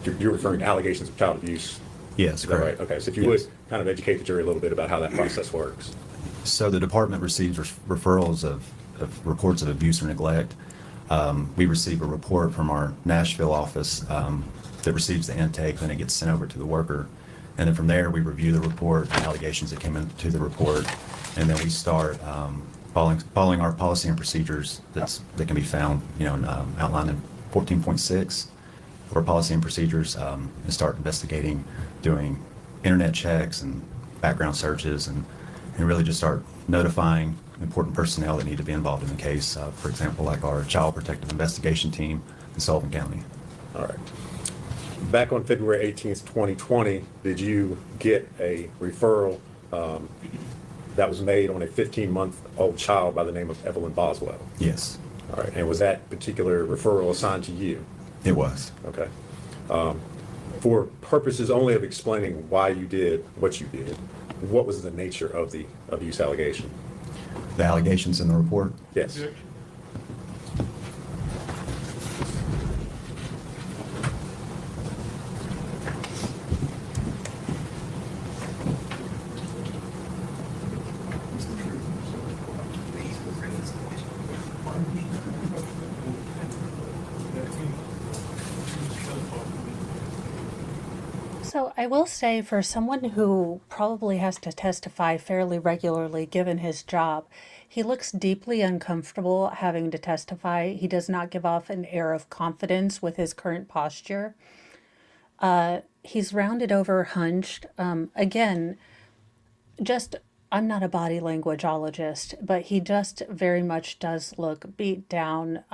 you're referring to allegations of child abuse. Yes, Is that right? correct. Okay, so if you Yes. would kind of educate the jury a little bit about how that process works. So the department receives referrals of reports of abuse or neglect. We receive a report from our Nashville office that receives the intake, then it gets sent over to the worker. And then from there, we review the report, the allegations that came into the report, and then we start following our policy and procedures that can be found, outlined in 14.6 of our policy and procedures, and start investigating, doing internet checks and background searches, and really just start notifying important personnel that need to be involved in the case. For example, like our Child Protective Investigation Team in Sullivan County. All right. Back on February 18th, 2020, did you get a referral that was made on a 15-month-old child by the name of Evelyn Boswell? Yes, All right, and was that particular referral assigned to you? it was. Okay. For purposes only of explaining why you did what you did, what was the nature of the abuse allegation? The allegations in the report? Yes. So I will say, for someone who probably has to testify fairly regularly given his job, he looks deeply uncomfortable having to testify. He does not give off an air of confidence with his current posture. He's rounded over, hunched. Again, just, I'm not a body languageologist, but he just very much does look beat down,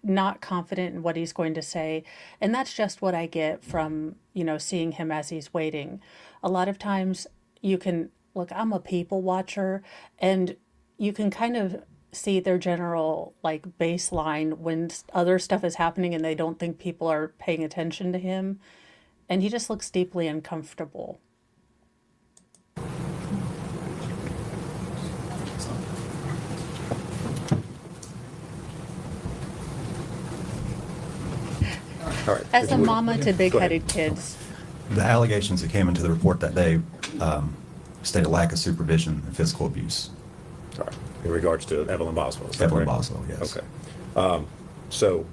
not confident in what he's going to say. And that's just what I get from, seeing him as he's waiting. A lot of times you can look, I'm a people watcher, and you can kind of see their general like baseline when other stuff is happening and they don't think people are paying attention to him. And he just looks deeply uncomfortable. All right. As If a you would- mama to Go ahead. big-headed kids, The allegations that came into the report that day state a lack of supervision and physical abuse. All right. In regards to Evelyn Boswell. is that Evelyn correct? Boswell, yes. Okay. So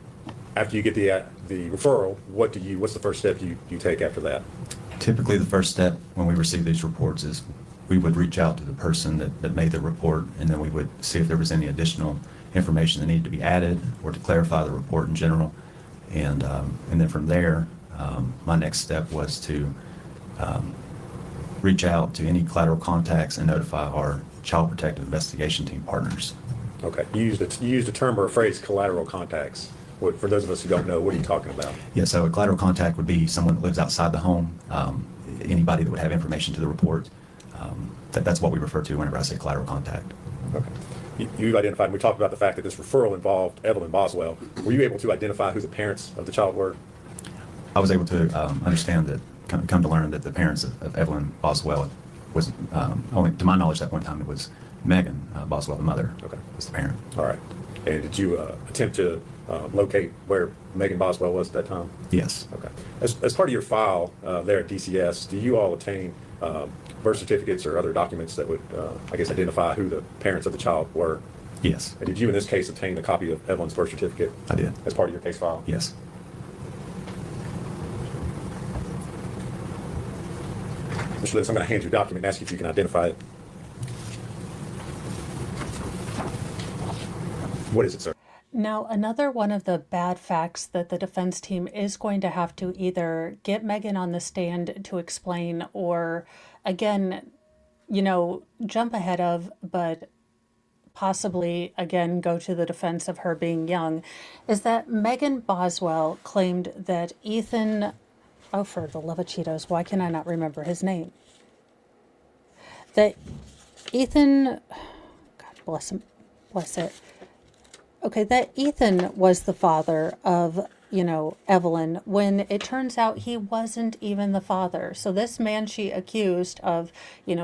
after you get the referral, what's the first step you take after that? Typically, the first step when we receive these reports is we would reach out to the person that made the report, and then we would see if there was any additional information that needed to be added or to clarify the report in general. And then from there, my next step was to reach out to any collateral contacts and notify our Child Protective Investigation Team partners. Okay. You used a term or a phrase, collateral contacts. For those of us who don't know, what are you talking about? Yeah, so a collateral contact would be someone that lives outside the home, anybody that would have information to the report. That's what we refer to whenever I say collateral contact. Okay. You've identified, and we talked about the fact that this referral involved Evelyn Boswell. Were you able to identify who the parents of the child were? I was able to understand that, come to learn that the parents of Evelyn Boswell was, only to my knowledge at that point in time, it was Megan Boswell, the mother, Okay. was the parent. All right. And did you attempt to locate where Megan Boswell was at that time? Yes. Okay. As part of your file there at DCS, do you all obtain birth certificates or other documents that would, identify who the parents of the child were? Yes. And did you, in this case, obtain a copy of Evelyn's birth certificate? I did. As part of your case file? Yes. Mr. Lewis, I'm going to hand you a document and ask you if you can identify it. What is it, sir? now, another one of the bad facts that the defense team is going to have to either get Megan on the stand to explain or, again, jump ahead of, but possibly, again, go to the defense of her being young, is that Megan Boswell claimed that Ethan, oh, for the love of Cheetos, why can I not remember his name? That Ethan, God bless him, bless it. Okay, that Ethan was the father of, Evelyn, when it turns out he wasn't even the father. So this man she accused of,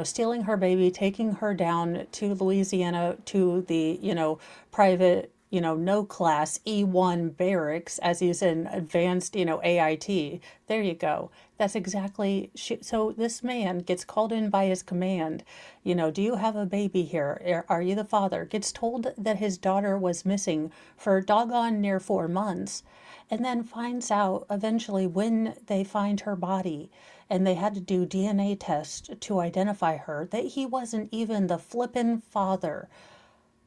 stealing her baby, taking her down to Louisiana to the, private, no class E1 barracks as he's in advanced, AIT. There you go. That's exactly, so this man gets called in by his command, do you have a baby here? Are you the father? Gets told that his daughter was missing for doggone near 4 months, and then finds out eventually when they find her body and they had to do DNA tests to identify her that he wasn't even the flippin' father.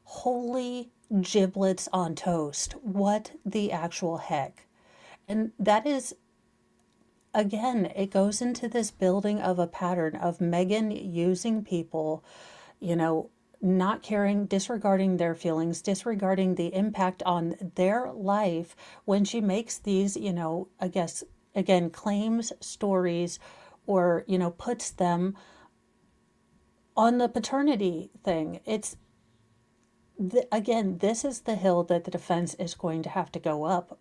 Holy giblets on toast. What the actual heck? And that is, again, it goes into this building of a pattern of Megan using people, not caring, disregarding their feelings, disregarding the impact on their life when she makes these, I guess, again, claims, stories, or, puts them on the paternity thing. Again, this is the hill that the defense is going to have to go up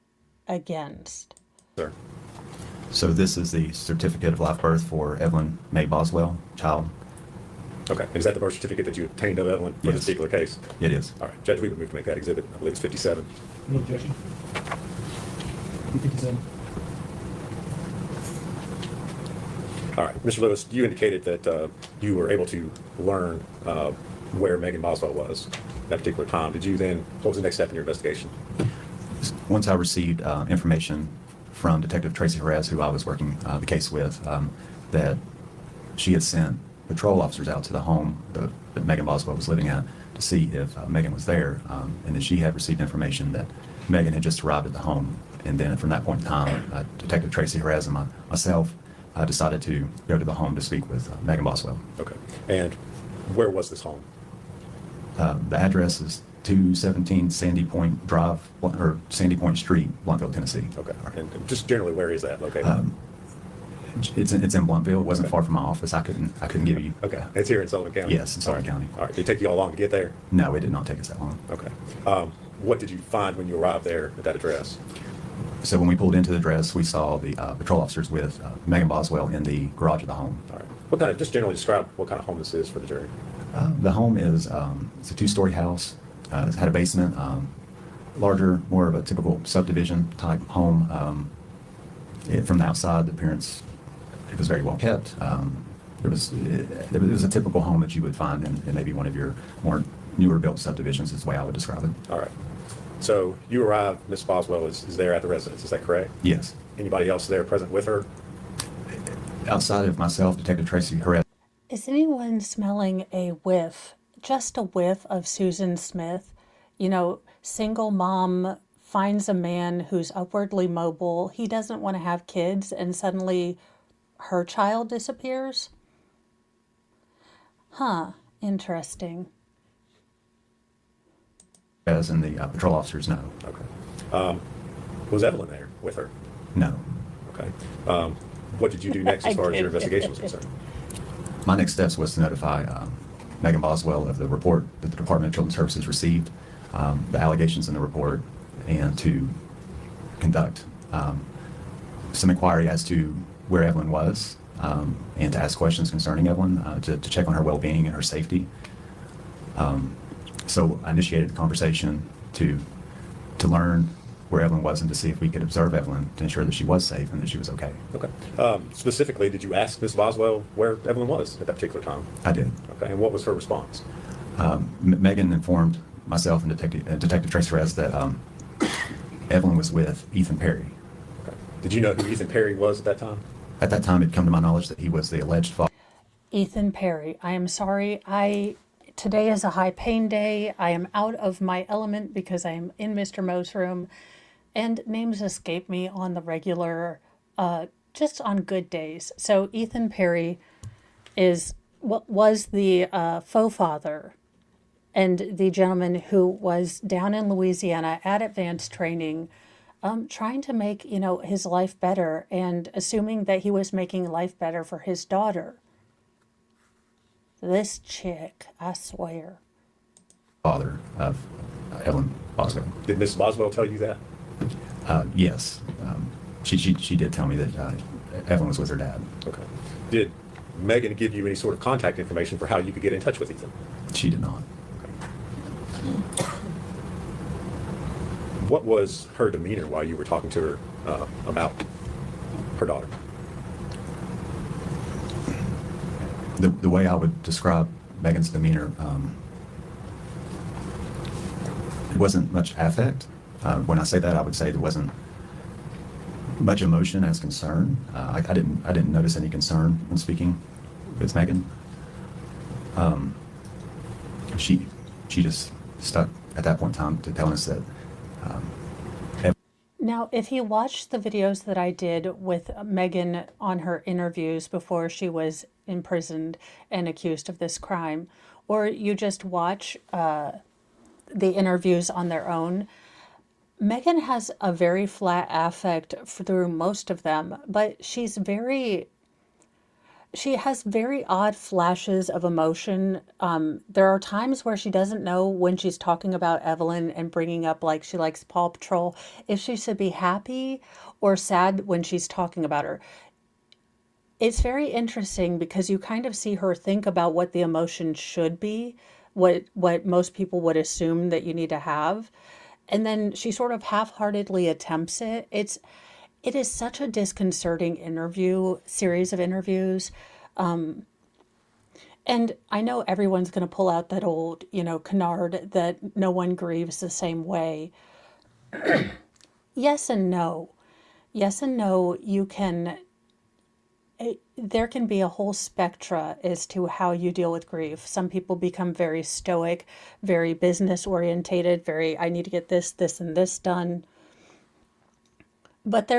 against. Sir. So this is the certificate of live birth for Evelyn May Boswell, child. Okay. And is that the birth certificate that you obtained of Evelyn for this Yes. particular case? It is. All right. Judge, we would move to make that exhibit. I believe it's 57. No objection. 57. All right. Mr. Lewis, you indicated that you were able to learn where Megan Boswell was at that particular time. Did you then, what was the next step in your investigation? Once I received information from Detective Tracy Jerez, who I was working the case with, that she had sent patrol officers out to the home that Megan Boswell was living at to see if Megan was there, and that she had received information that Megan had just arrived at the home. And then from that point in time, Detective Tracy Jerez and myself decided to go to the home to speak with Megan Boswell. Okay. And where was this home? The address is 217 Sandy Point Drive, or Sandy Point Street, Bluntville, Tennessee. Okay. And just generally, where is that located? It's in Bluntville. It wasn't far from my office. I couldn't give you. Okay. It's here in Sullivan County? Yes, in Sullivan County. All right. Did it take you all long to get there? No, it did not take us that long. Okay. What did you find when you arrived there at that address? So when we pulled into the address, we saw the patrol officers with Megan Boswell in the garage of the home. All right. Just generally describe what kind of home this is for the jury. The home is it's a two-story house. It had a basement, larger, more of a typical subdivision type home. From the outside, the appearance, it was very well kept. It was a typical home that you would find in maybe one of your more newer built subdivisions, is the way I would describe it. All right. So you arrived, Miss Boswell is there at the residence, is that correct? Yes. Anybody else there present with her? Outside of myself, Detective Tracy Jerez. Is anyone smelling a whiff, just a whiff of Susan Smith? Single mom finds a man who's upwardly mobile. He doesn't want to have kids, and suddenly her child disappears? Huh, interesting. As and the patrol officers know. Okay. Was Evelyn there with her? No. Okay. What did you do next as far as your investigation was concerned? My next steps was to notify Megan Boswell of the report that the Department of Children's Services received, the allegations in the report, and to conduct some inquiry as to where Evelyn was, and to ask questions concerning Evelyn, to check on her well-being and her safety. So I initiated the conversation to learn where Evelyn was and to see if we could observe Evelyn to ensure that she was safe and that she was okay. Okay. Specifically, did you ask Miss Boswell where Evelyn was at that particular time? I did. Okay. And what was her response? Megan informed myself and Detective Tracy Jerez that Evelyn was with Ethan Perry. Okay. Did you know who Ethan Perry was at that time? At that time, it had come to my knowledge that he was the alleged father. Ethan Perry, I am sorry. Today is a high pain day. I am out of my element because I am in Mr. Moe's room, and names escape me on the regular, just on good days. So Ethan Perry was the faux father, and the gentleman who was down in Louisiana at advanced training, trying to make his life better, and assuming that he was making life better for his daughter. This chick, I swear. Father of Evelyn Boswell. Did Miss Boswell tell you that? Yes. She did tell me that Evelyn was with her dad. Okay. Did Megan give you any sort of contact information for how you could get in touch with Ethan? She did not. What was her demeanor while you were talking to her about her daughter? The way I would describe Megan's demeanor, it wasn't much affect. When I say that, I would say there wasn't much emotion as concern. I didn't notice any concern when speaking with Megan. She just stuck at that point in time to telling us that. Now, if you watched the videos that I did with Megan on her interviews before she was imprisoned and accused of this crime, or you just watch the interviews on their own, Megan has a very flat affect through most of them, but she has very odd flashes of emotion. There are times where she doesn't know when she's talking about Evelyn and bringing up like she likes Paw Patrol, if she should be happy or sad when she's talking about her. It's very interesting because you kind of see her think about what the emotion should be, what most people would assume that you need to have, and then she sort of half-heartedly attempts it. It is such a disconcerting series of interviews. And I know everyone's going to pull out that old, canard that no one grieves the same way. Yes and no. Yes and no, there can be a whole spectra as to how you deal with grief. Some people become very stoic, very business orientated, I need to get this, this, and this done. But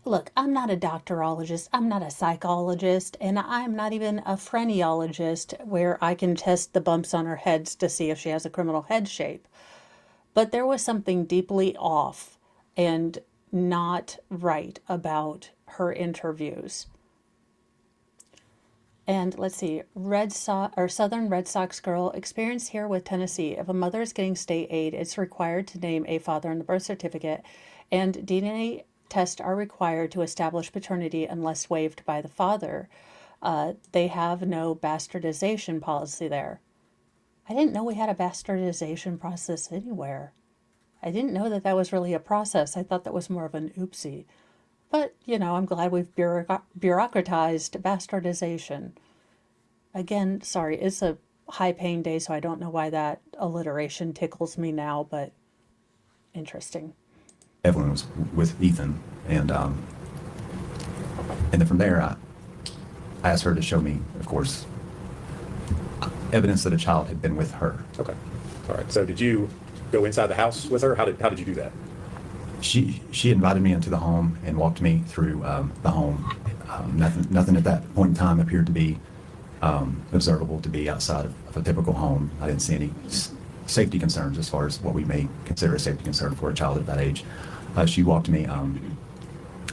look, I'm not a doctorologist, I'm not a psychologist, and I'm not even a phrenologist where I can test the bumps on her heads to see if she has a criminal head shape. But there was something deeply off and not right about her interviews. And let's see, Southern Red Sox girl, experience here with Tennessee. If a mother is getting state aid, it's required to name a father in the birth certificate, and DNA tests are required to establish paternity unless waived by the father. They have no bastardization policy there. I didn't know we had a bastardization process anywhere. I didn't know that was really a process. I thought that was more of an oopsie. But, I'm glad we've bureaucratized bastardization. Again, sorry, it's a high-paying day, so I don't know why that alliteration tickles me now, but interesting. Evelyn was with Ethan, and then from there, I asked her to show me, of course, evidence that a child had been with her. Okay. All right. So did you go inside the house with her? How did you do that? She invited me into the home and walked me through the home. Nothing at that point in time appeared to be observable to be outside of a typical home. I didn't see any safety concerns as far as what we may consider a safety concern for a child at that age. She walked me. I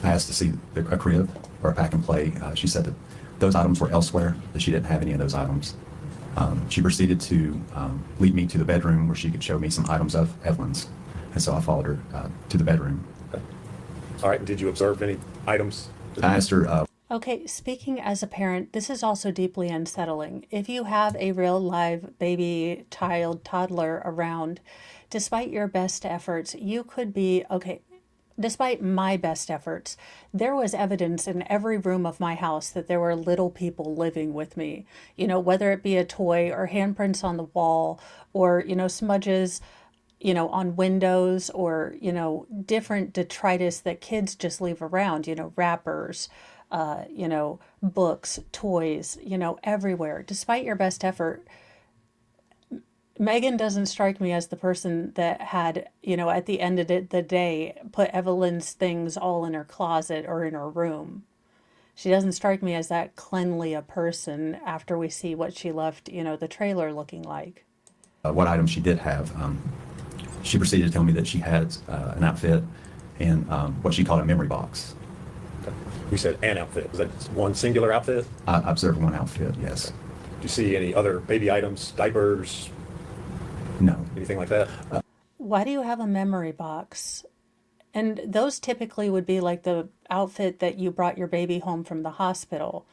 asked to see a crib or a pack and play. She said that those items were elsewhere, that she didn't have any of those items. She proceeded to lead me to the bedroom where she could show me some items of Evelyn's. And so I followed her to the bedroom. Okay. All right. Did you observe any items? I asked her. Okay, speaking as a parent, this is also deeply unsettling. If you have a real live baby, child, toddler around, despite your best efforts, you could be, okay, despite my best efforts, there was evidence in every room of my house that there were little people living with me. Whether it be a toy or handprints on the wall or, smudges, on windows or, different detritus that kids just leave around, wrappers, books, toys, everywhere. Despite your best effort, Megan doesn't strike me as the person that had, at the end of the day, put Evelyn's things all in her closet or in her room. She doesn't strike me as that cleanly a person after we see what she left, the trailer looking like. What items she did have. She proceeded to tell me that she had an outfit and what she called a memory box. Okay. You said an outfit. Was that one singular outfit? I observed one outfit, yes. Did you see any other baby items, diapers, No. anything like that? Why do you have a memory box? And those typically would be like the outfit that you brought your baby home from the hospital.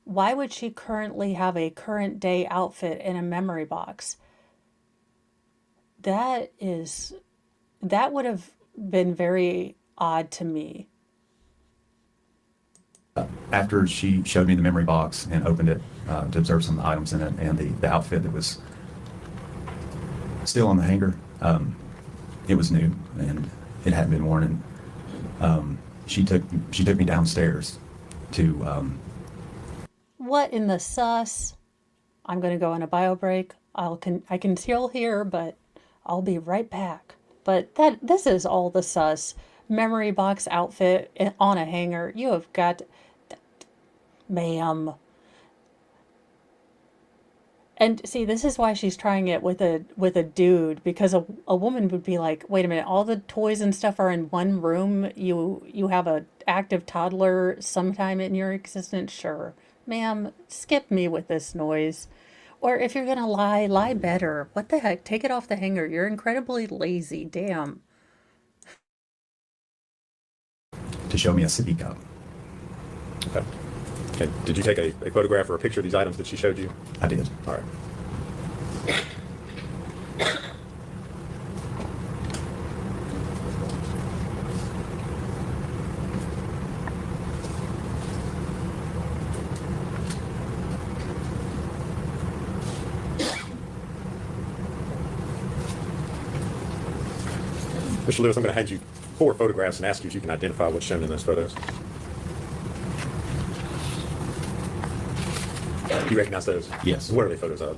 Why would she currently have a current day outfit in a memory box? That would have been very odd to me. After she showed me the memory box and opened it to observe some of the items in it and the outfit that was still on the hanger, it was new and it hadn't been worn. And she took me downstairs to. What in the sus? I'm going to go on a bio break. I can still hear, but I'll be right back. But this is all the sus. Memory box outfit on a hanger. You have got, ma'am. And see, this is why she's trying it with a dude, because a woman would be like, wait a minute, all the toys and stuff are in one room. You have a active toddler sometime in your existence, sure. Ma'am, skip me with this noise. Or if you're gonna lie, lie better. What the heck? Take it off the hanger. You're incredibly lazy. Damn. To show me a sippy cup. Okay. Okay. Did you take a photograph or a picture of these items that she showed you? I did. All right. Mr. Lewis, I'm going to hand you 4 photographs and ask you if you can identify what's shown in those photos. Do you recognize those? Yes. What are they photos of?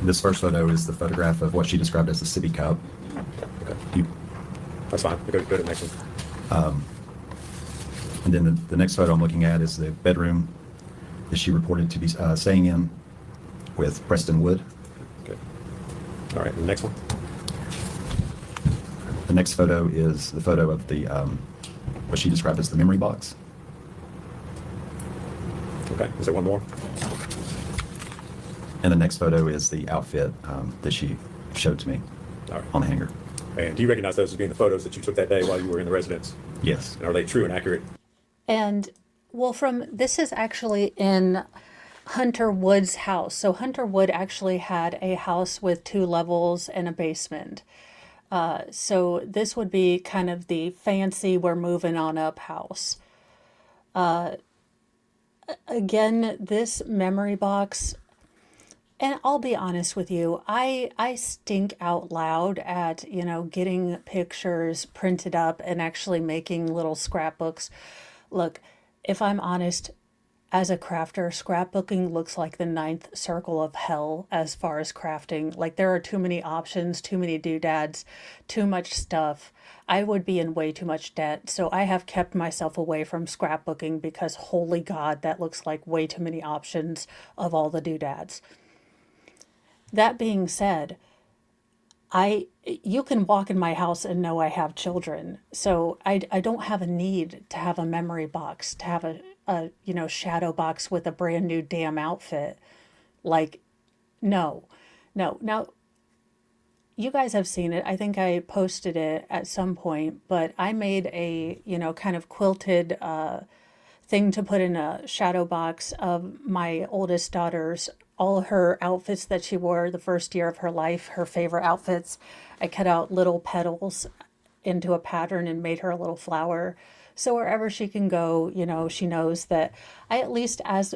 This first photo is the photograph of what she described as a sippy cup. Okay. You, That's fine. Go to the next one. and then the next photo I'm looking at is the bedroom that she reported to be staying in with Preston Wood. Okay. All right. And the next one. The next photo is the photo of the what she described as the memory box. Okay. Is there one more? And the next photo is the outfit that she showed to me All right. on the hanger. And do you recognize those as being the photos that you took that day while you were in the residence? Yes. And are they true and accurate? And well, this is actually in Hunter Wood's house. So Hunter Wood actually had a house with 2 levels and a basement. So this would be kind of the fancy we're moving on up house. Again, this memory box, and I'll be honest with you, I stink out loud at, getting pictures printed up and actually making little scrapbooks. Look, if I'm honest, as a crafter, scrapbooking looks like the 9th circle of hell as far as crafting. Like, there are too many options, too many doodads, too much stuff. I would be in way too much debt. So I have kept myself away from scrapbooking because, holy God, that looks like way too many options of all the doodads. That being said, you can walk in my house and know I have children. So I don't have a need to have a memory box, to have a shadow box with a brand new damn outfit. Like, no. Now, you guys have seen it. I think I posted it at some point, but I made a, kind of quilted thing to put in a shadow box of my oldest daughter's, all her outfits that she wore the first year of her life, her favorite outfits. I cut out little petals into a pattern and made her a little flower. So wherever she can go, she knows that I, at least as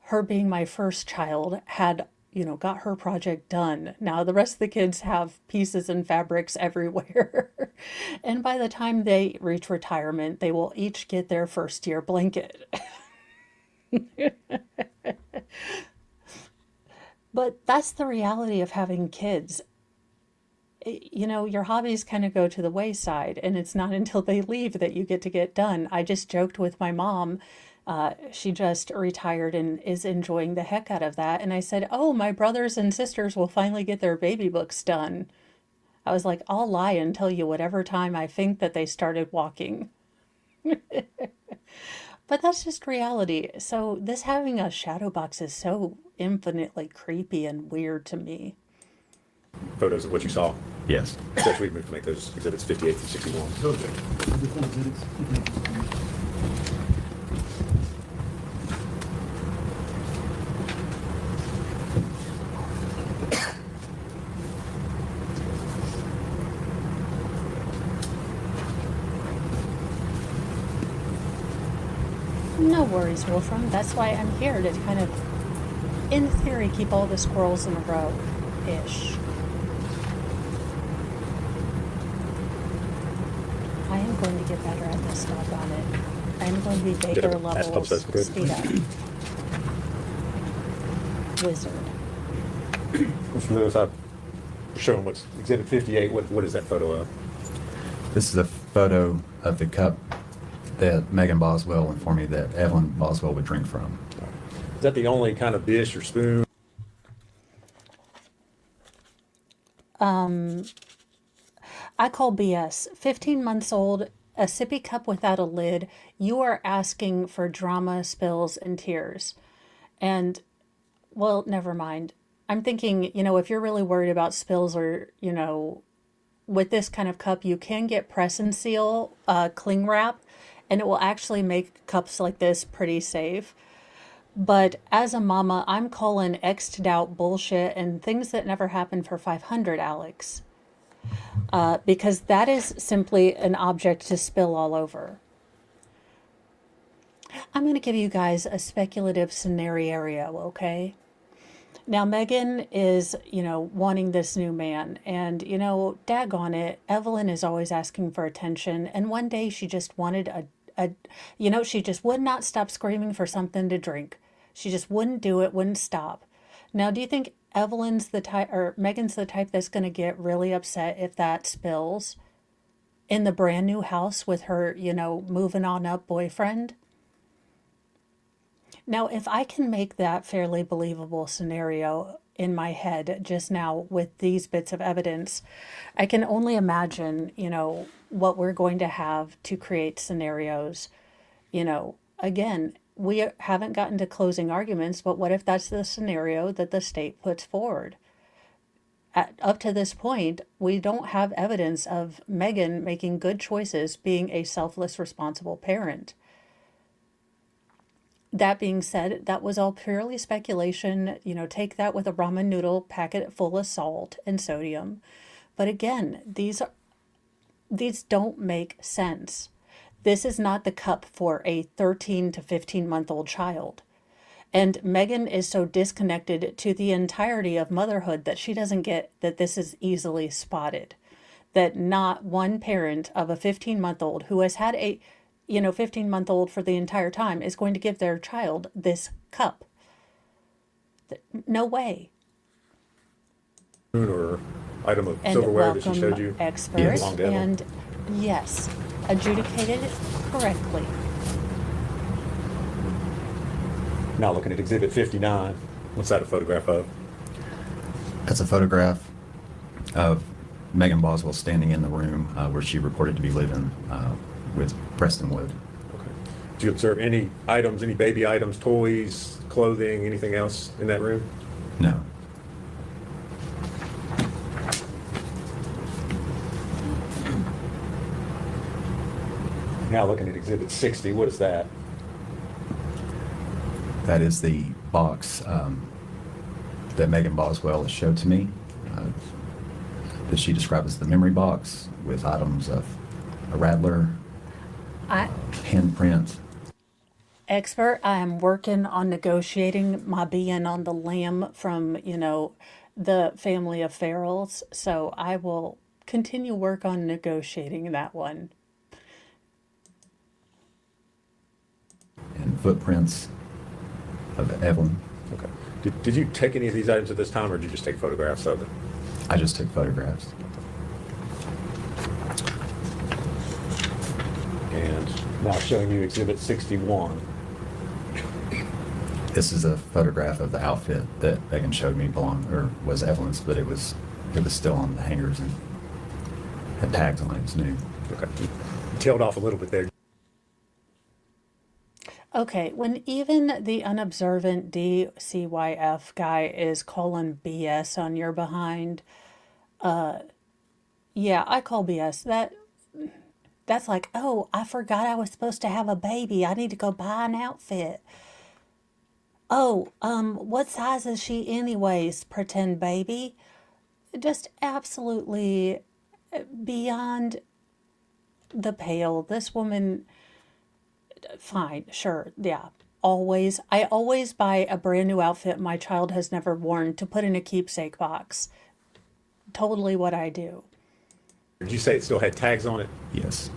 her being my first child, had, got her project done. Now the rest of the kids have pieces and fabrics everywhere. And by the time they reach retirement, they will each get their first year blanket. But that's the reality of having kids. Your hobbies kind of go to the wayside, and it's not until they leave that you get done. I just joked with my mom. She just retired and is enjoying the heck out of that. And I said, oh, my brothers and sisters will finally get their baby books done. I was like, I'll lie and tell you whatever time I think that they started walking. But that's just reality. So this having a shadow box is so infinitely creepy and weird to me. Photos of what you saw. Yes. Judge, we've moved to make those exhibits 58 through 61. The full exhibits, No worries, Wolfram. That's why I'm here, to kind of, in theory, keep all the squirrels in a row-ish. I am going to get better at this stuff on it. I'm going to be Baker levels speed up. Wizard. Mr. Lewis, I'm showing what's exhibit 58. What is that photo of? This is a photo of the cup that Megan Boswell informed me that Evelyn Boswell would drink from. Is that the only kind of dish or spoon I call BS. 15 months old, a sippy cup without a lid. You are asking for drama, spills, and tears. And, well, never mind. I'm thinking, if you're really worried about spills or, with this kind of cup, you can get press and seal cling wrap, and it will actually make cups like this pretty safe. But as a mama, I'm calling X'd out bullshit and things that never happened for 500, Alex. Because that is simply an object to spill all over. I'm going to give you guys a speculative scenario, okay? Now, Megan is, wanting this new man. And, daggone it, Evelyn is always asking for attention. And one day she just wanted she just would not stop screaming for something to drink. She just wouldn't do it, wouldn't stop. Now, do you think Evelyn's the type, or Megan's the type that's going to get really upset if that spills in the brand new house with her, moving on up boyfriend? Now, if I can make that fairly believable scenario in my head just now with these bits of evidence, I can only imagine, what we're going to have to create scenarios. Again, we haven't gotten to closing arguments, but what if that's the scenario that the state puts forward? Up to this point, we don't have evidence of Megan making good choices, being a selfless, responsible parent. That being said, that was all purely speculation. Take that with a ramen noodle packet full of salt and sodium. But again, these don't make sense. This is not the cup for a 13 to 15-month-old child. And Megan is so disconnected to the entirety of motherhood that she doesn't get that this is easily spotted. That not one parent of a 15-month-old who has had a 15-month-old for the entire time is going to give their child this cup. No way. Or item of And silverware that she welcome showed you? experts. belonged to Evelyn? And yes, adjudicated correctly. Now looking at Exhibit 59, what's that a photograph of? That's a photograph of Megan Boswell standing in the room where she reported to be living with Preston Wood. Okay. Did you observe any items, any baby items, toys, clothing, anything else in that room? No. Now looking at Exhibit 60, what is that? That is the box that Megan Boswell has showed to me, that she described as the memory box with items of a rattler, handprint. Expert, I am working on negotiating my being on the lam from, the family of Farrells. So I will continue work on negotiating that one. And footprints of Evelyn. Okay. Did you take any of these items at this time, or did you just take photographs of them? I just took photographs. And now showing you Exhibit 61. This is a photograph of the outfit that Megan showed me was Evelyn's, but it was still on the hangers and had tags on it. It was new. Okay. You tailed off a little bit there. Okay, when even the unobservant DCYF guy is calling BS on your behind, yeah, I call BS. That's like, oh, I forgot I was supposed to have a baby. I need to go buy an outfit. Oh, what size is she anyways, pretend baby? Just absolutely beyond the pale. This woman, fine, sure, yeah. I always buy a brand new outfit my child has never worn to put in a keepsake box. Totally what I do. Did you say it still had tags on it? Yes.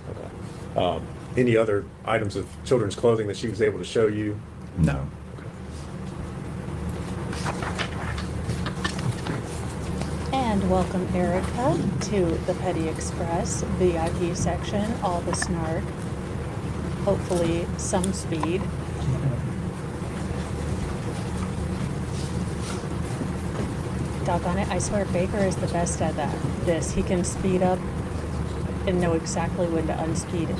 Okay. Any other items of children's clothing that she was able to show you? No. And welcome Erica to the Petty Express VIP section, all the snark. Hopefully some speed. Doggone it, I swear Baker is the best at this. He can speed up and know exactly when to unspeed it.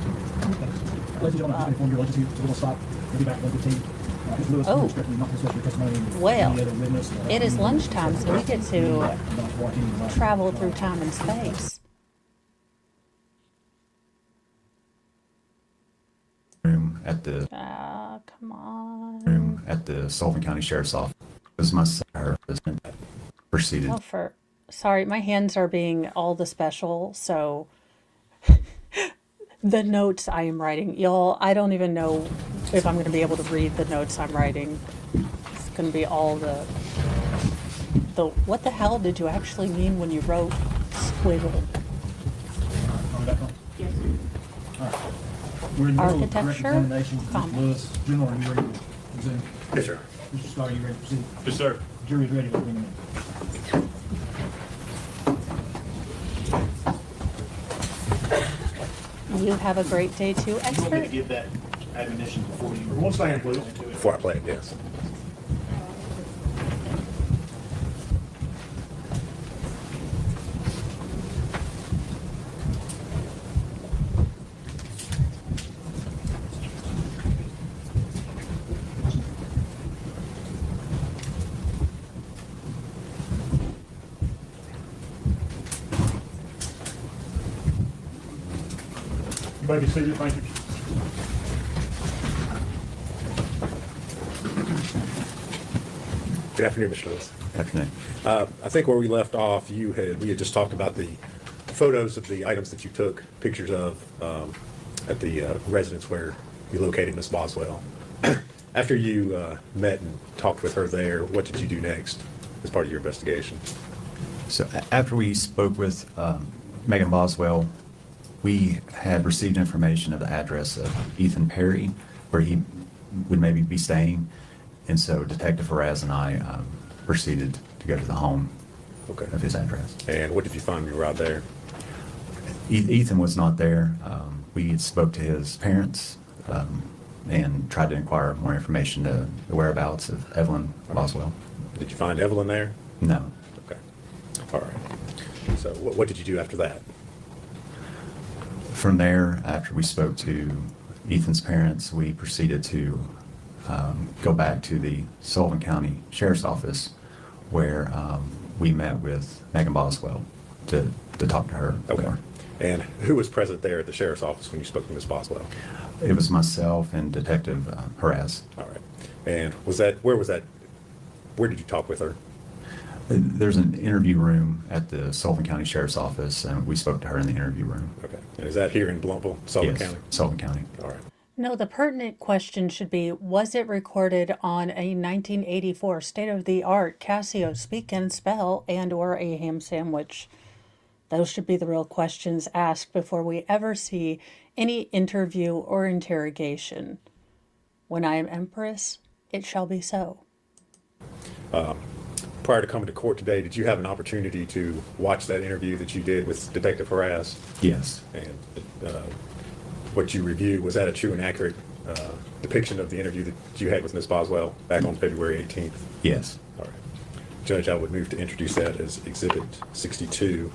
Ladies and gentlemen, I'm just going to inform your legislative so we'll stop. We'll be back at 1:15. Ms. Lewis, Oh. respectfully not discuss your testimony. Well, Any other witness, it is lunchtime, so we get to not watch any of the- travel through time and space. Room at the Come on. room at the Sullivan County Sheriff's Office. It was my her husband that proceeded. Oh, sorry, my hands are being all the special, so the notes I am writing, y'all, I don't even know if I'm going to be able to read the notes I'm writing. It's going to be all the what the hell did you actually mean when you wrote squiggle? Are we back on? Yes. All right. We're in the middle of direct Architecture? examination with Comma. Mr. Lewis. General, are you ready to resume? Yes, sir. Mr. Scott, are you ready to proceed? Yes, sir. Jury's ready to bring him in. You have a great day too, You want me to expert. give that admonition before you? One second, please. Before I play it, yes. You may be seated, thank you. Good afternoon, Mr. Lewis. Afternoon. I think where we left off, we had just talked about the photos of the items that you took pictures of at the residence where you located Miss Boswell. After you met and talked with her there, what did you do next as part of your investigation? So after we spoke with Megan Boswell, we had received information of the address of Ethan Perry, where he would maybe be staying. And so Detective Faraz and I proceeded to go to the home Okay. of his address. And what did you find when you were out there? Ethan was not there. We spoke to his parents and tried to inquire more information to the whereabouts of Evelyn Boswell. Did you find Evelyn there? No. Okay. All right. So what did you do after that? From there, after we spoke to Ethan's parents, we proceeded to go back to the Sullivan County Sheriff's Office, where we met with Megan Boswell to talk to her Okay. more. And who was present there at the sheriff's office when you spoke to Miss Boswell? It was myself and Detective Haraz. All right. And where did you talk with her? There's an interview room at the Sullivan County Sheriff's Office, and we spoke to her in the interview room. Okay. And is that here in Blumpville, Sullivan Yes, County? Sullivan County. All right. No, the pertinent question should be, was it recorded on a 1984 state-of-the-art Casio speak and spell and or a ham sandwich? Those should be the real questions asked before we ever see any interview or interrogation. When I am empress, it shall be so. Prior to coming to court today, did you have an opportunity to watch that interview that you did with Detective Haraz? Yes. And what you reviewed, was that a true and accurate depiction of the interview that you had with Ms. Boswell back on February 18th? Yes. All right. Judge, I would move to introduce that as Exhibit 62.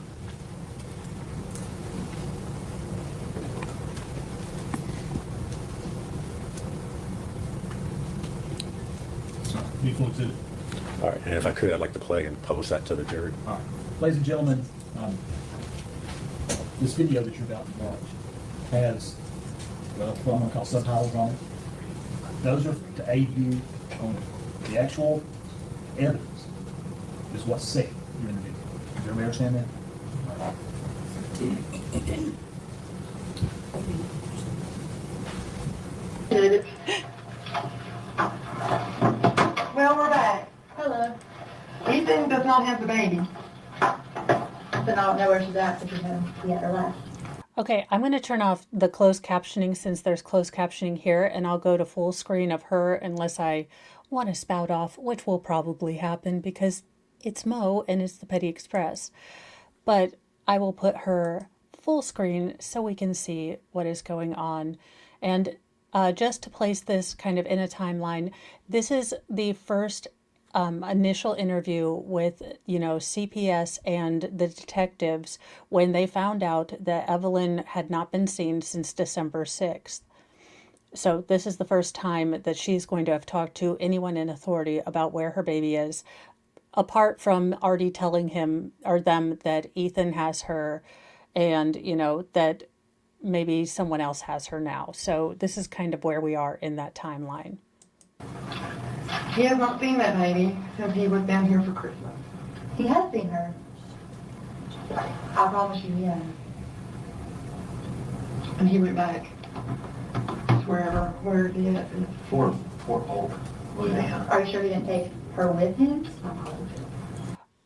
Beautiful exhibit. All right. And if I could, I'd like to play and post that to the jury. All right. Ladies and gentlemen, this video that you're about to watch has, well, what I'm going to call subtitles on it. Those are to aid you on the actual evidence, is what's said during the video. Does everybody understand that? Well, we're back. Hello. Ethan does not have the baby. But I don't know where she's at, but she's at her last. Okay, I'm going to turn off the closed captioning since there's closed captioning here, and I'll go to full screen of her unless I want to spout off, which will probably happen because it's Mo and it's the Petty Express. But I will put her full screen so we can see what is going on. And just to place this kind of in a timeline, this is the first initial interview with, CPS and the detectives when they found out that Evelyn had not been seen since December 6th. So this is the first time that she's going to have talked to anyone in authority about where her baby is, apart from already telling him or them that Ethan has her and, that maybe someone else has her now. So this is kind of where we are in that timeline. He has not seen that baby since he was down here for Christmas. He has seen her. I promise you, he has. And he went back to where he is. Fort Polk, Louisiana. Are you sure he didn't take her with him?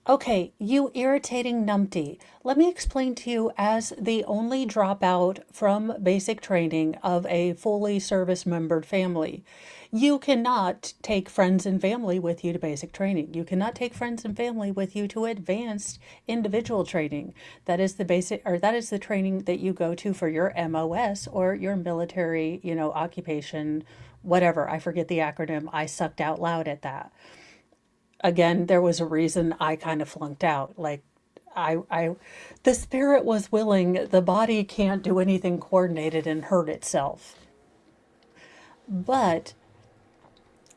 Okay, you irritating numpty. Let me explain to you, as the only dropout from basic training of a fully service-membered family, you cannot take friends and family with you to basic training. You cannot take friends and family with you to advanced individual training. That is the basic, or that is the training that you go to for your MOS or your military, occupation, whatever. I forget the acronym. I sucked out loud at that. Again, there was a reason I kind of flunked out. Like, the spirit was willing, the body can't do anything coordinated and hurt itself. But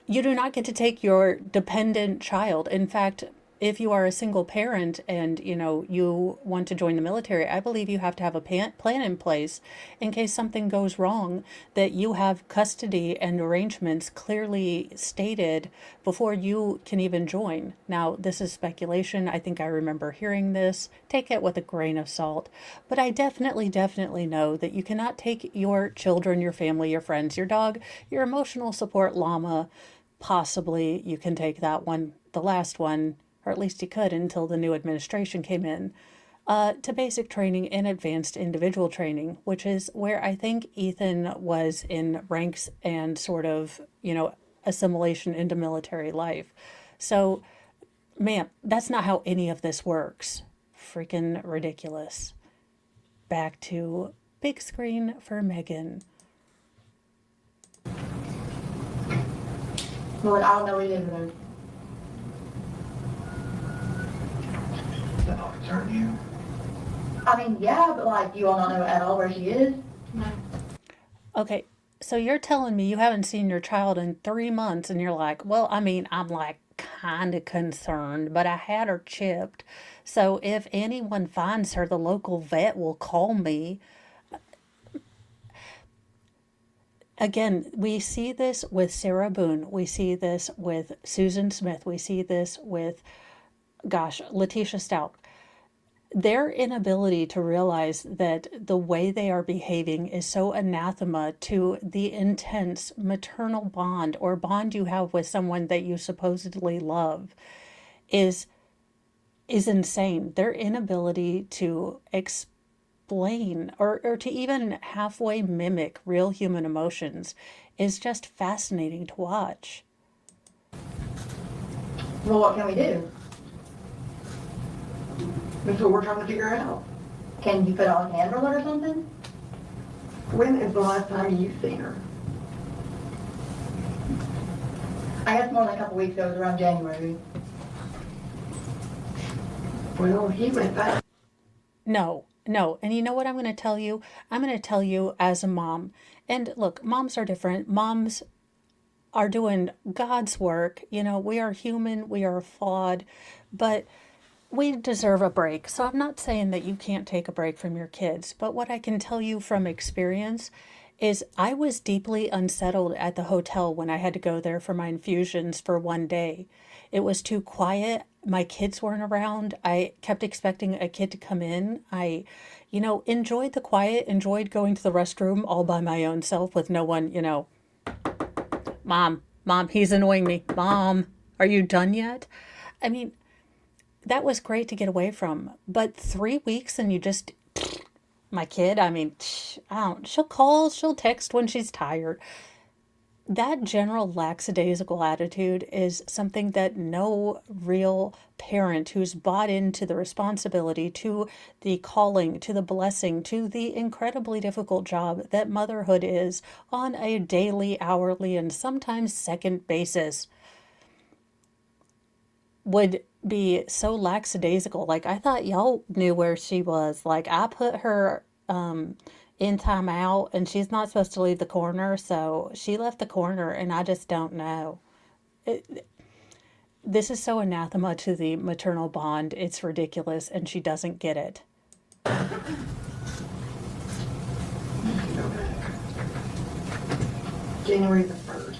you do not get to take your dependent child. In fact, if you are a single parent and, you want to join the military, I believe you have to have a plan in place in case something goes wrong, that you have custody and arrangements clearly stated before you can even join. Now, this is speculation. I think I remember hearing this. Take it with a grain of salt. But I definitely know that you cannot take your children, your family, your friends, your dog, your emotional support llama. Possibly you can take that one, the last one, or at least he could until the new administration came in, to basic training and advanced individual training, which is where I think Ethan was in ranks and sort of, assimilation into military life. So, man, that's not how any of this works. Freaking ridiculous. Back to big screen for Megan. Lord, I don't know what it is though. Does that not concern you? I mean, yeah, but like, you all not know at all where she is? No. Okay, so you're telling me you haven't seen your child in 3 months and you're like, well, I mean, I'm like kind of concerned, but I had her chipped. So if anyone finds her, the local vet will call me. Again, we see this with Sarah Boone. We see this with Susan Smith. We see this with, Letitia Stout. Their inability to realize that the way they are behaving is so anathema to the intense maternal bond or bond you have with someone that you supposedly love is insane. Their inability to explain or to even halfway mimic real human emotions is just fascinating to watch. Well, what can we do? That's what we're trying to figure out. Can you put on a candle or something? When is the last time you've seen her? I guess more than a couple weeks ago, it was around January. Well, he went back. No. And you know what I'm going to tell you? I'm going to tell you as a mom. And look, moms are different. Moms are doing God's work. We are human. We are flawed. But we deserve a break. So I'm not saying that you can't take a break from your kids. But what I can tell you from experience is I was deeply unsettled at the hotel when I had to go there for my infusions for one day. It was too quiet. My kids weren't around. I kept expecting a kid to come in. I, enjoyed the quiet, enjoyed going to the restroom all by my own self with no one, Mom, he's annoying me. Mom, are you done yet? I mean, that was great to get away from. But 3 weeks and you just, my kid, she'll call, she'll text when she's tired. That general lackadaisical attitude is something that no real parent who's bought into the responsibility, to the calling, to the blessing, to the incredibly difficult job that motherhood is on a daily, hourly, and sometimes second basis. would be so lackadaisical. Like, I thought y'all knew where she was. Like, I put her in timeout, and she's not supposed to leave the corner, so she left the corner, and I just don't know. This is so anathema to the maternal bond. It's ridiculous, and she doesn't get it. January the 1st.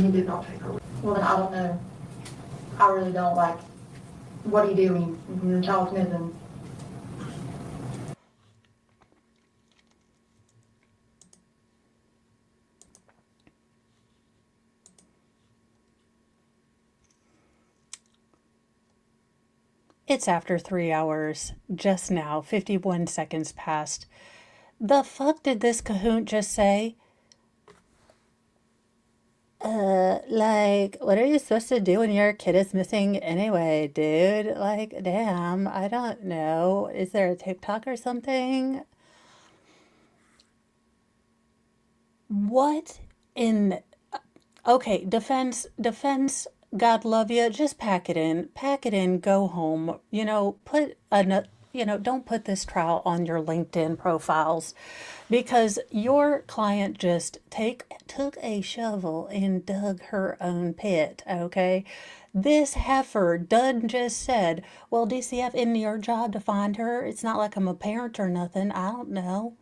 You did not take her. Well, then I don't know. I really don't. Like, what do you do when the child's missing? It's after 3 hours. Just now, 51 seconds passed. The fuck did this cahoot just say? Like, what are you supposed to do when your kid is missing anyway, dude? Like, damn, I don't know. Is there a TikTok or something? What in... Okay, defense, God love you. Just pack it in, go home. Don't put this trial on your LinkedIn profiles, because your client just took a shovel and dug her own pit, okay? This heifer done just said, well, DCF, isn't your job to find her? It's not like I'm a parent or nothing. I don't know.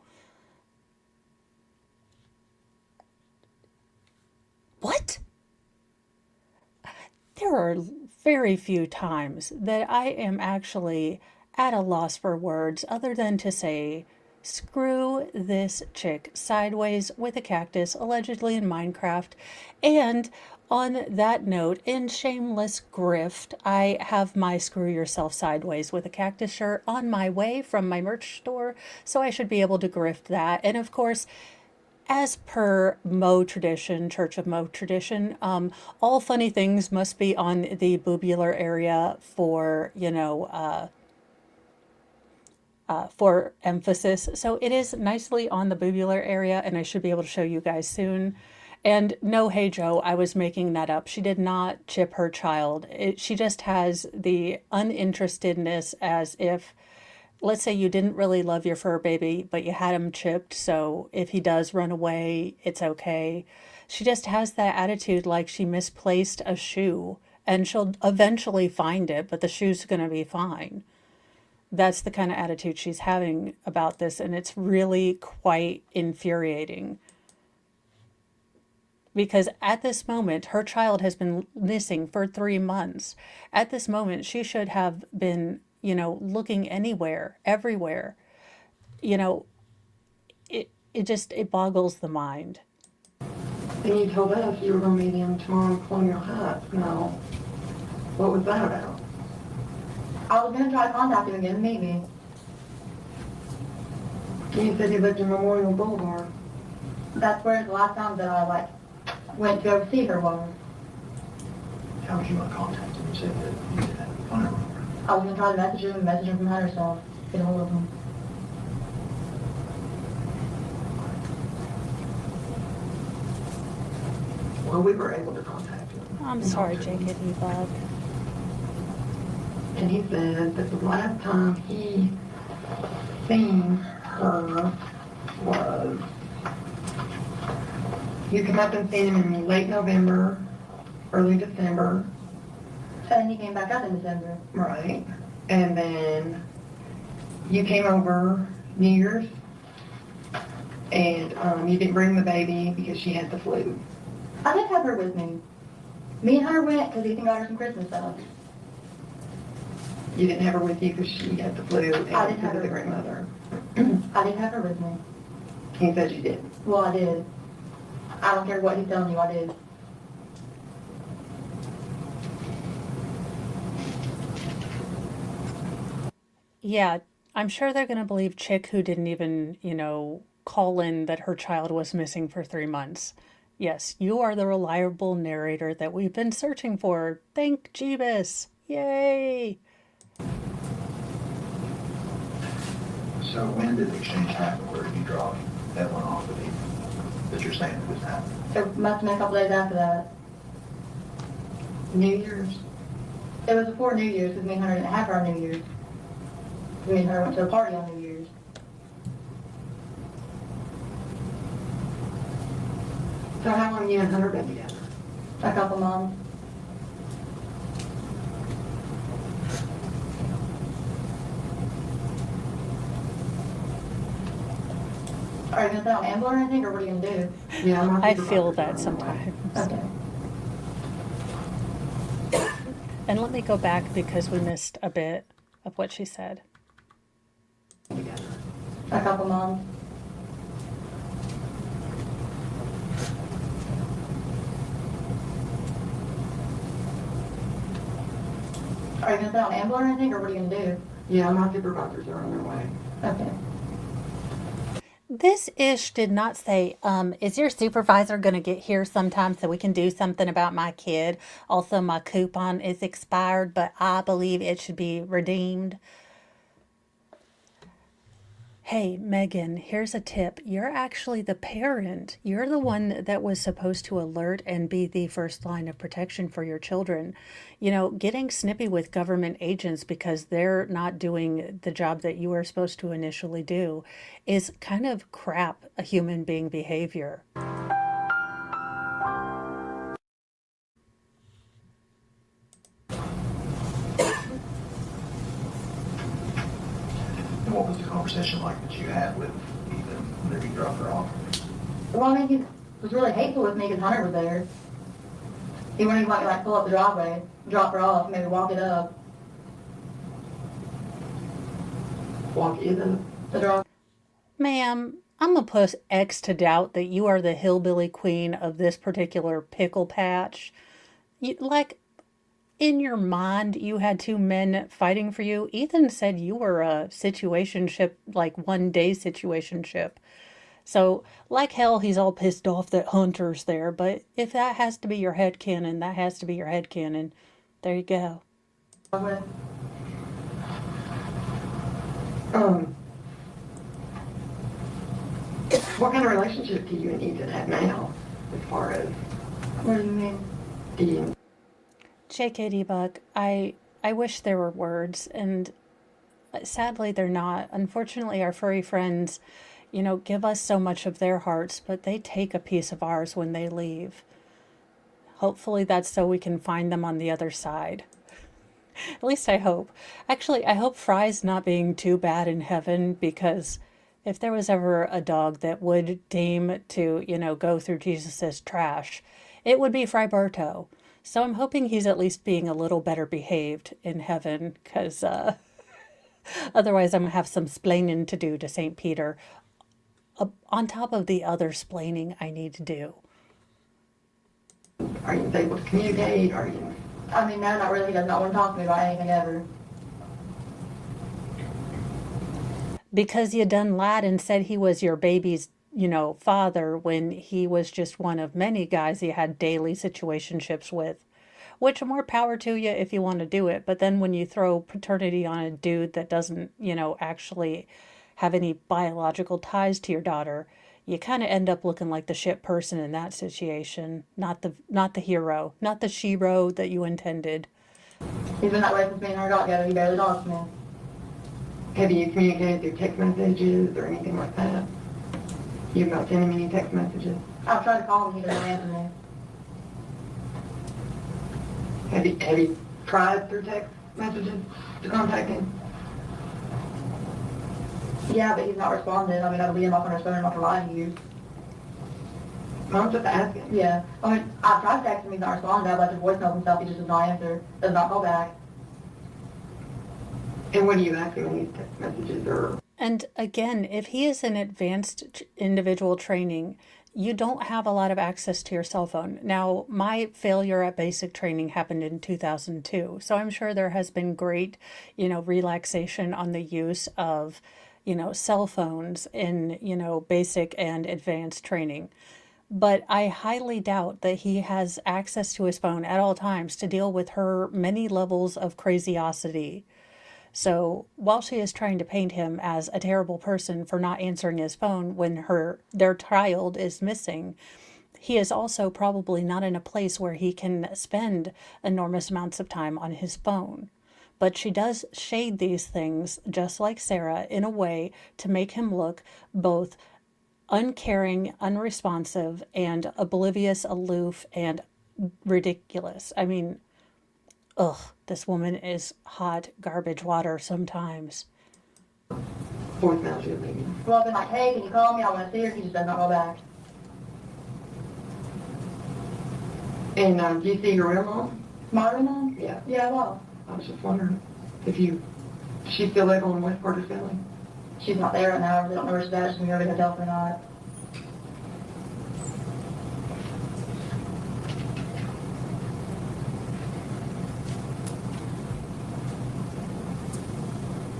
What? There are very few times that I am actually at a loss for words other than to say, screw this chick sideways with a cactus, allegedly in Minecraft. And on that note, in shameless grift, I have my Screw Yourself Sideways with a Cactus shirt on my way from my merch store, so I should be able to grift that. And of course, as per Mo tradition, Church of Mo tradition, all funny things must be on the boobular area for emphasis. So it is nicely on the boobular area, and I should be able to show you guys soon. And no, hey Joe, I was making that up. She did not chip her child. She just has the uninterestedness, as if, let's say you didn't really love your fur baby, but you had him chipped, so if he does run away, it's okay. She just has that attitude like she misplaced a shoe, and she'll eventually find it, but the shoe's gonna be fine. That's the kind of attitude she's having about this, and it's really quite infuriating. Because at this moment, her child has been missing for 3 months. At this moment, she should have been, looking anywhere, everywhere. You know, it boggles the mind. And you told us you were going to meet him tomorrow in Colonial Heights. Now, what was that about? I was going to try to contact him again and meet me. You said he lived in Memorial Boulevard. That's where the last time that I, went to go see her was. How would you want to contact him? You said that you didn't have a phone number. I was going to try to message him from Hunter stuff, get a hold of him. Well, we were able to contact him. I'm sorry, Jake, hit you, Bob. And he said that the last time he seen her was, you come up and seen him in late November, early December. And he came back up in December. Right. And then you came over New Year's, and you didn't bring the baby because she had the flu. I did have her with me. Me and her went because Ethan got her some Christmas stuff. You didn't have her with you because she had the flu and I didn't have because of the her. grandmother. I didn't have her with me. He said you didn't. Well, I did. I don't care what he's telling you, I did. Yeah, I'm sure they're going to believe Chick, who didn't even, call in that her child was missing for 3 months. Yes, you are the reliable narrator that we've been searching for. Thank Jeebus. Yay! So when did the exchange happen? Where did you drop Evelyn off with him? that you're saying that this happened? It must have been a couple days after that. New Year's. It was before New Year's, because me and Hunter didn't have our New Year's. Me and Hunter went to a party on New Year's. So how long you and Hunter been together? A couple months. Are you gonna tell Amber or anything, or what are you gonna do? Yeah, I'm not I supervisor, feel so that I'm sometimes. Okay. And let me go back because we missed a bit of what she said. together. A couple months. Are you gonna tell Amber or anything, or what are you gonna do? Yeah, my supervisors are on their way. Okay. This ish did not say, is your supervisor going to get here sometime so we can do something about my kid? Also, my coupon is expired, but I believe it should be redeemed. Hey, Megan, here's a tip. You're actually the parent. You're the one that was supposed to alert and be the first line of protection for your children. You know, getting snippy with government agents because they're not doing the job that you were supposed to initially do is kind of crap a human being behavior. And what was the conversation like that you had with Ethan whenever you dropped her off? Well, I mean, he was really hateful with me because Hunter was there. He wouldn't even let me like pull up the driveway, drop her off, maybe walk it up. Walk in The driveway. Ma'am, I'm going to put X to doubt that you are the hillbilly queen of this particular pickle patch. Like, in your mind, you had two men fighting for you. Ethan said you were a situationship, like 1 day situationship. So, like hell, he's all pissed off that Hunter's there. But if that has to be your headcanon, that has to be your headcanon. There you go. What kind of relationship do you and Ethan have now, as far as, What do you mean? do you, JKD Buck, I wish there were words, and sadly they're not. Unfortunately, our furry friends, give us so much of their hearts, but they take a piece of ours when they leave. Hopefully that's so we can find them on the other side. At least I hope. Actually, I hope Fry's not being too bad in heaven, because if there was ever a dog that would deem to, go through Jesus's trash, it would be Fryberto. So I'm hoping he's at least being a little better behaved in heaven, because otherwise I'm going to have some splaining to do to St. Peter, on top of the other splaining I need to do. are you able to communicate, are you? I mean, no, not really. He does not want to talk to me about anything ever. Because you done lied and said he was your baby's, father, when he was just one of many guys you had daily situationships with. Which, more power to you if you want to do it. But then when you throw paternity on a dude that doesn't, actually have any biological ties to your daughter, you kind of end up looking like the shit person in that situation. Not the hero, not the shero that you intended. He's been that way since me and her got together. He barely talks to me. Have you communicated through text messages or anything like that? You've not sent him any text messages? I've tried to call him. He doesn't answer me. Have you tried through text messages to contact him? Yeah, but he's not responding. I mean, I'll be him off on his phone. I'm not gonna lie to you. I'm just asking. Yeah. I mean, I've tried to text him. He's not responding. I've left his voicemail and stuff. He just does not answer. Does not call back. And what do you ask him in these text messages or? And again, if he is in advanced individual training, you don't have a lot of access to your cell phone. Now, my failure at basic training happened in 2002. So I'm sure there has been great, relaxation on the use of, cell phones in, basic and advanced training. But I highly doubt that he has access to his phone at all times to deal with her many levels of craziosity. So while she is trying to paint him as a terrible person for not answering his phone when their child is missing, he is also probably not in a place where he can spend enormous amounts of time on his phone. But she does shade these things, just like Sarah, in a way to make him look both uncaring, unresponsive, and oblivious, aloof, and ridiculous. I mean, ugh, this woman is hot garbage water sometimes. Voicemail you're leaving. Well, I've been like, hey, can you call me? I want to see her. He just does not call back. And, do you see your real mom? My real mom? Yeah. Yeah, well, I was just wondering if she's still live on West Porter's Valley. she's not there right now. I really don't know where she's at. She's going to go to the hotel or not.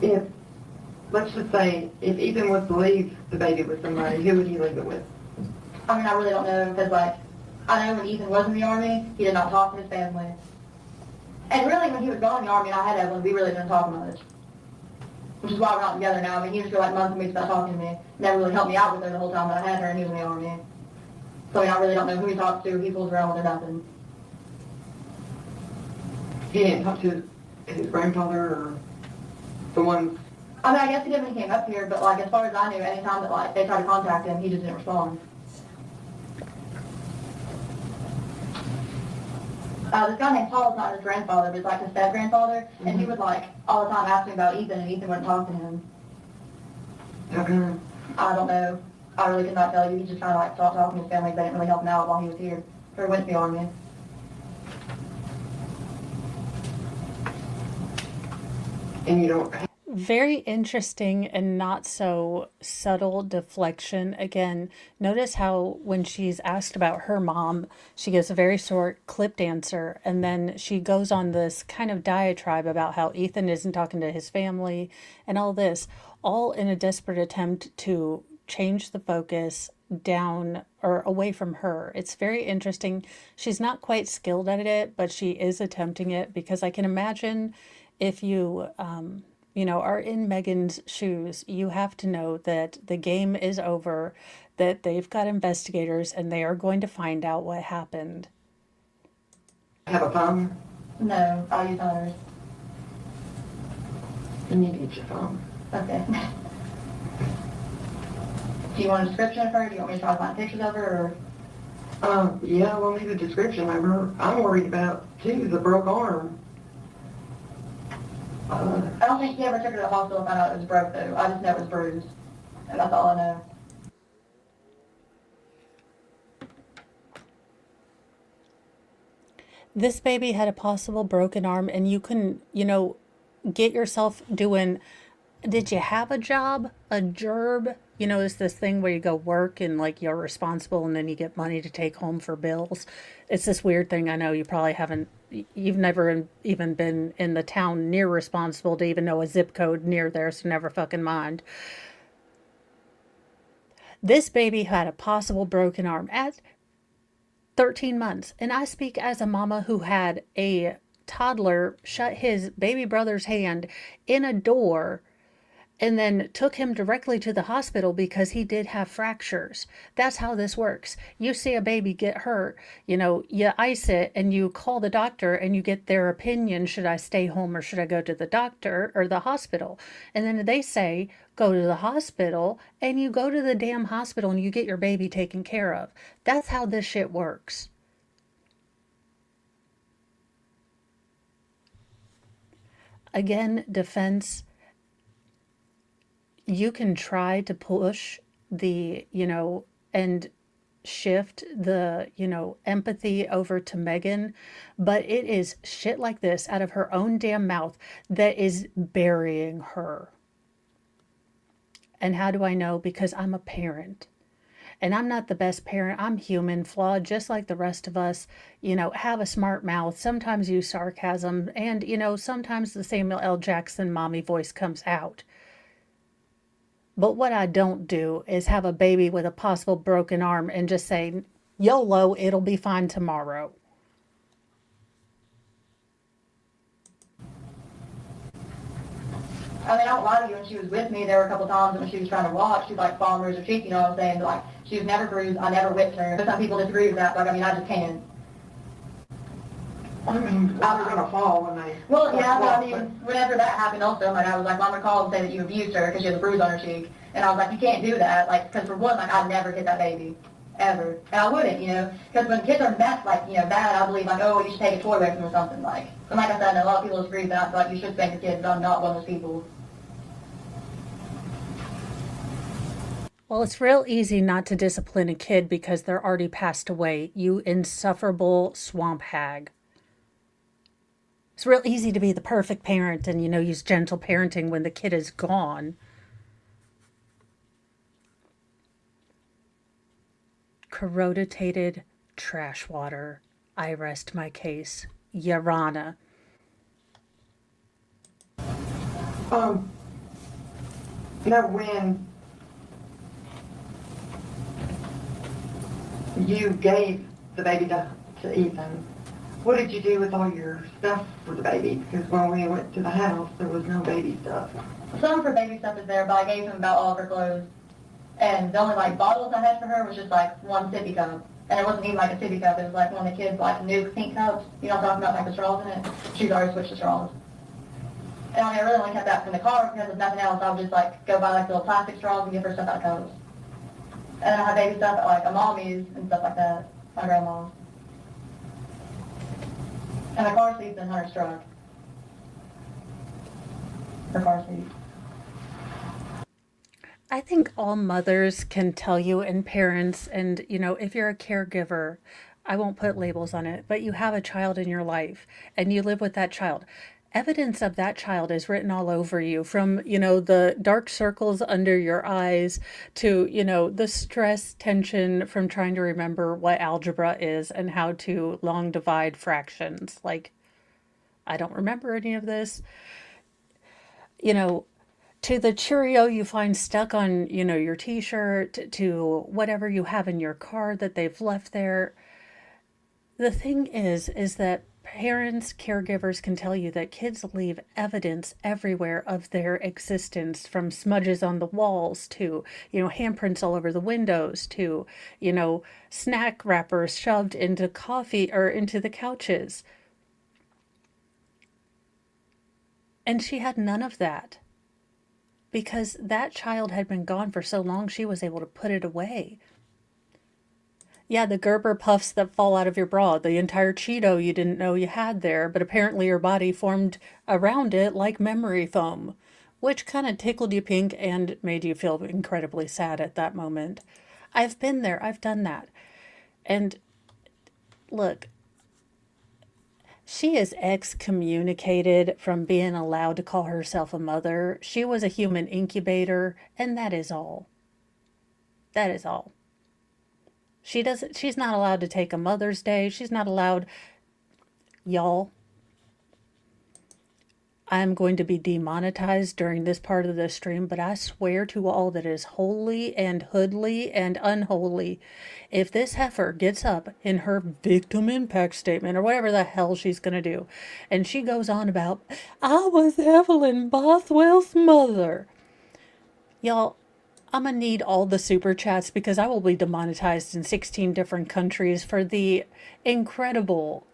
If, let's just say, if Ethan was to leave the baby with somebody, who would he leave it with? I mean, I really don't know because, like, I know when Ethan was in the Army, he did not talk to his family. And really, when he was gone in the Army and I had Evelyn, we really didn't talk much. Which is why we're not together now. I mean, he just go like months and weeks without talking to me. Never really helped me out with her the whole time that I had her and he was in the Army. So, I mean, I really don't know who he talks to, who he fools around with or nothing. He didn't talk to his grandfather or the one. I mean, I guess he did when he came up here, but, like, as far as I knew, anytime that, like, they tried to contact him, he just didn't respond. This guy named Paul is not his grandfather, but it's like his step-grandfather, and he would, like, all the time ask me about Ethan, and Ethan wouldn't talk to him. How come? I don't know. I really could not tell you. He just kind of, like, stopped talking to his family. They didn't really help him out while he was here, or went to the Army. And you don't. Very interesting and not so subtle deflection. Again, notice how when she's asked about her mom, she gives a very short, clipped answer, and then she goes on this kind of diatribe about how Ethan isn't talking to his family and all this, all in a desperate attempt to change the focus down or away from her. It's very interesting. She's not quite skilled at it, but she is attempting it because I can imagine if you, are in Megan's shoes, you have to know that the game is over, that they've got investigators and they are going to find out what happened. Have a phone? No, I'll use others. You need to get your phone. Okay. Do you want a description of her? Do you want me to try to find pictures of her, or? Yeah, we'll need a description of her. I'm worried about, too, the broke arm. I don't think he ever took her to the hospital and found out it was broke, though. I just know it was bruised. And that's all I know. This baby had a possible broken arm, and you couldn't, get yourself doing, did you have a job? A gerb? It's this thing where you go work and like you're responsible and then you get money to take home for bills. It's this weird thing. I know you probably you've never even been in the town near responsible to even know a zip code near there, so never fucking mind. This baby had a possible broken arm at 13 months. And I speak as a mama who had a toddler shut his baby brother's hand in a door and then took him directly to the hospital because he did have fractures. That's how this works. You see a baby get hurt, you ice it and you call the doctor and you get their opinion. Should I stay home or should I go to the doctor or the hospital? And then they say, go to the hospital, and you go to the damn hospital and you get your baby taken care of. That's how this shit works. Again, defense, you can try to push the, and shift the, empathy over to Megan, but it is shit like this out of her own damn mouth that is burying her. And how do I know? Because I'm a parent. And I'm not the best parent. I'm human, flawed, just like the rest of us, have a smart mouth, sometimes use sarcasm, and, sometimes the Samuel L. Jackson mommy voice comes out. But what I don't do is have a baby with a possible broken arm and just say, YOLO, it'll be fine tomorrow. I mean, I won't lie to you, when she was with me, there were a couple times when she was trying to walk, she'd like fall and bruise her cheek, you know what I'm saying? But, like, she was never bruised, I never whipped her. But some people disagree with that, like, I mean, I just can't. I mean, they're gonna fall when they. Well, yeah, but I mean, whenever that happened also, my dad was like, well, I'm gonna call and say that you abused her because she has a bruise on her cheek. And I was like, you can't do that, like, because for one, like, I'd never hit that baby. Ever. And I wouldn't, you know, because when kids are bad, like, you know, bad, I believe, like, oh, you should take a toy away from them or something, like. And like I said, a lot of people disagree with that, but like, you should spank your kids, but I'm not one of those people. Well, it's real easy not to discipline a kid because they're already passed away, you insufferable swamp hag. It's real easy to be the perfect parent and, use gentle parenting when the kid is gone. Corroditated trash water. I rest my case. Yarana. When you gave the baby to Ethan, what did you do with all your stuff for the baby? Because when we went to the house, there was no baby stuff. Some of her baby stuff is there, but I gave him about all of her clothes. And the only, like, bottles I had for her was just, like, one sippy cup. And it wasn't even, like, a sippy cup. It was, like, one of the kids' like, new pink cups. You know what I'm talking about, like, the straws in it? She's already switched the straws. And I mean, I really only kept that from the car because if nothing else, I would just, like, go buy, like, little plastic straws and give her stuff out of cups. And then I had baby stuff at, like, a mommy's and stuff like that. My grandma's. And the car seat's in Hunter's truck. Her car seat. I think all mothers can tell you, and parents, and if you're a caregiver, I won't put labels on it, but you have a child in your life and you live with that child. Evidence of that child is written all over you, from, the dark circles under your eyes to, the stress, tension from trying to remember what algebra is and how to long divide fractions. Like, I don't remember any of this. To the Cheerio you find stuck on, your t-shirt, to whatever you have in your car that they've left there. The thing is that parents, caregivers can tell you that kids leave evidence everywhere of their existence, from smudges on the walls to, handprints all over the windows to, snack wrappers shoved into coffee or into the couches. And she had none of that, because that child had been gone for so long, she was able to put it away. Yeah, the Gerber puffs that fall out of your bra, the entire Cheeto you didn't know you had there, but apparently your body formed around it like memory foam, which kind of tickled you pink and made you feel incredibly sad at that moment. I've been there, I've done that. And look, she is excommunicated from being allowed to call herself a mother. She was a human incubator, and that is all. That is all. She's not allowed to take a Mother's Day. She's not allowed, y'all. I'm going to be demonetized during this part of the stream, but I swear to all that is holy and hoodly and unholy, if this heifer gets up in her victim impact statement or whatever the hell she's going to do, and she goes on about, I was Evelyn Boswell's mother. Y'all, I'm going to need all the super chats because I will be demonetized in 16 different countries for the incredible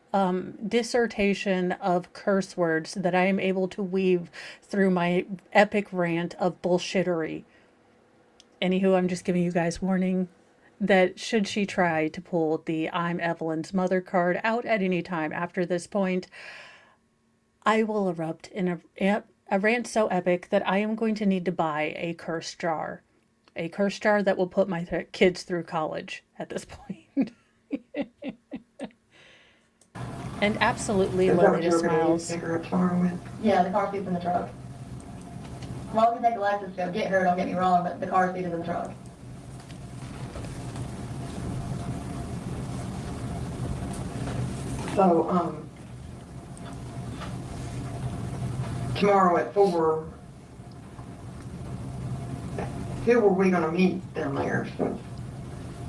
dissertation of curse words that I am able to weave through my epic rant of bullshittery. Anywho, I'm just giving you guys warning that should she try to pull the I'm Evelyn's mother card out at any time after this point, I will erupt in a rant so epic that I am going to need to buy a curse jar. A curse jar that will put my kids through college at this point. And absolutely Lolita smiles. Yeah, the car seat's in the truck. Well, we can take Alexis to go get her, don't get me wrong, but the car seat is in the truck. So, tomorrow at 4, who were we gonna meet down there? I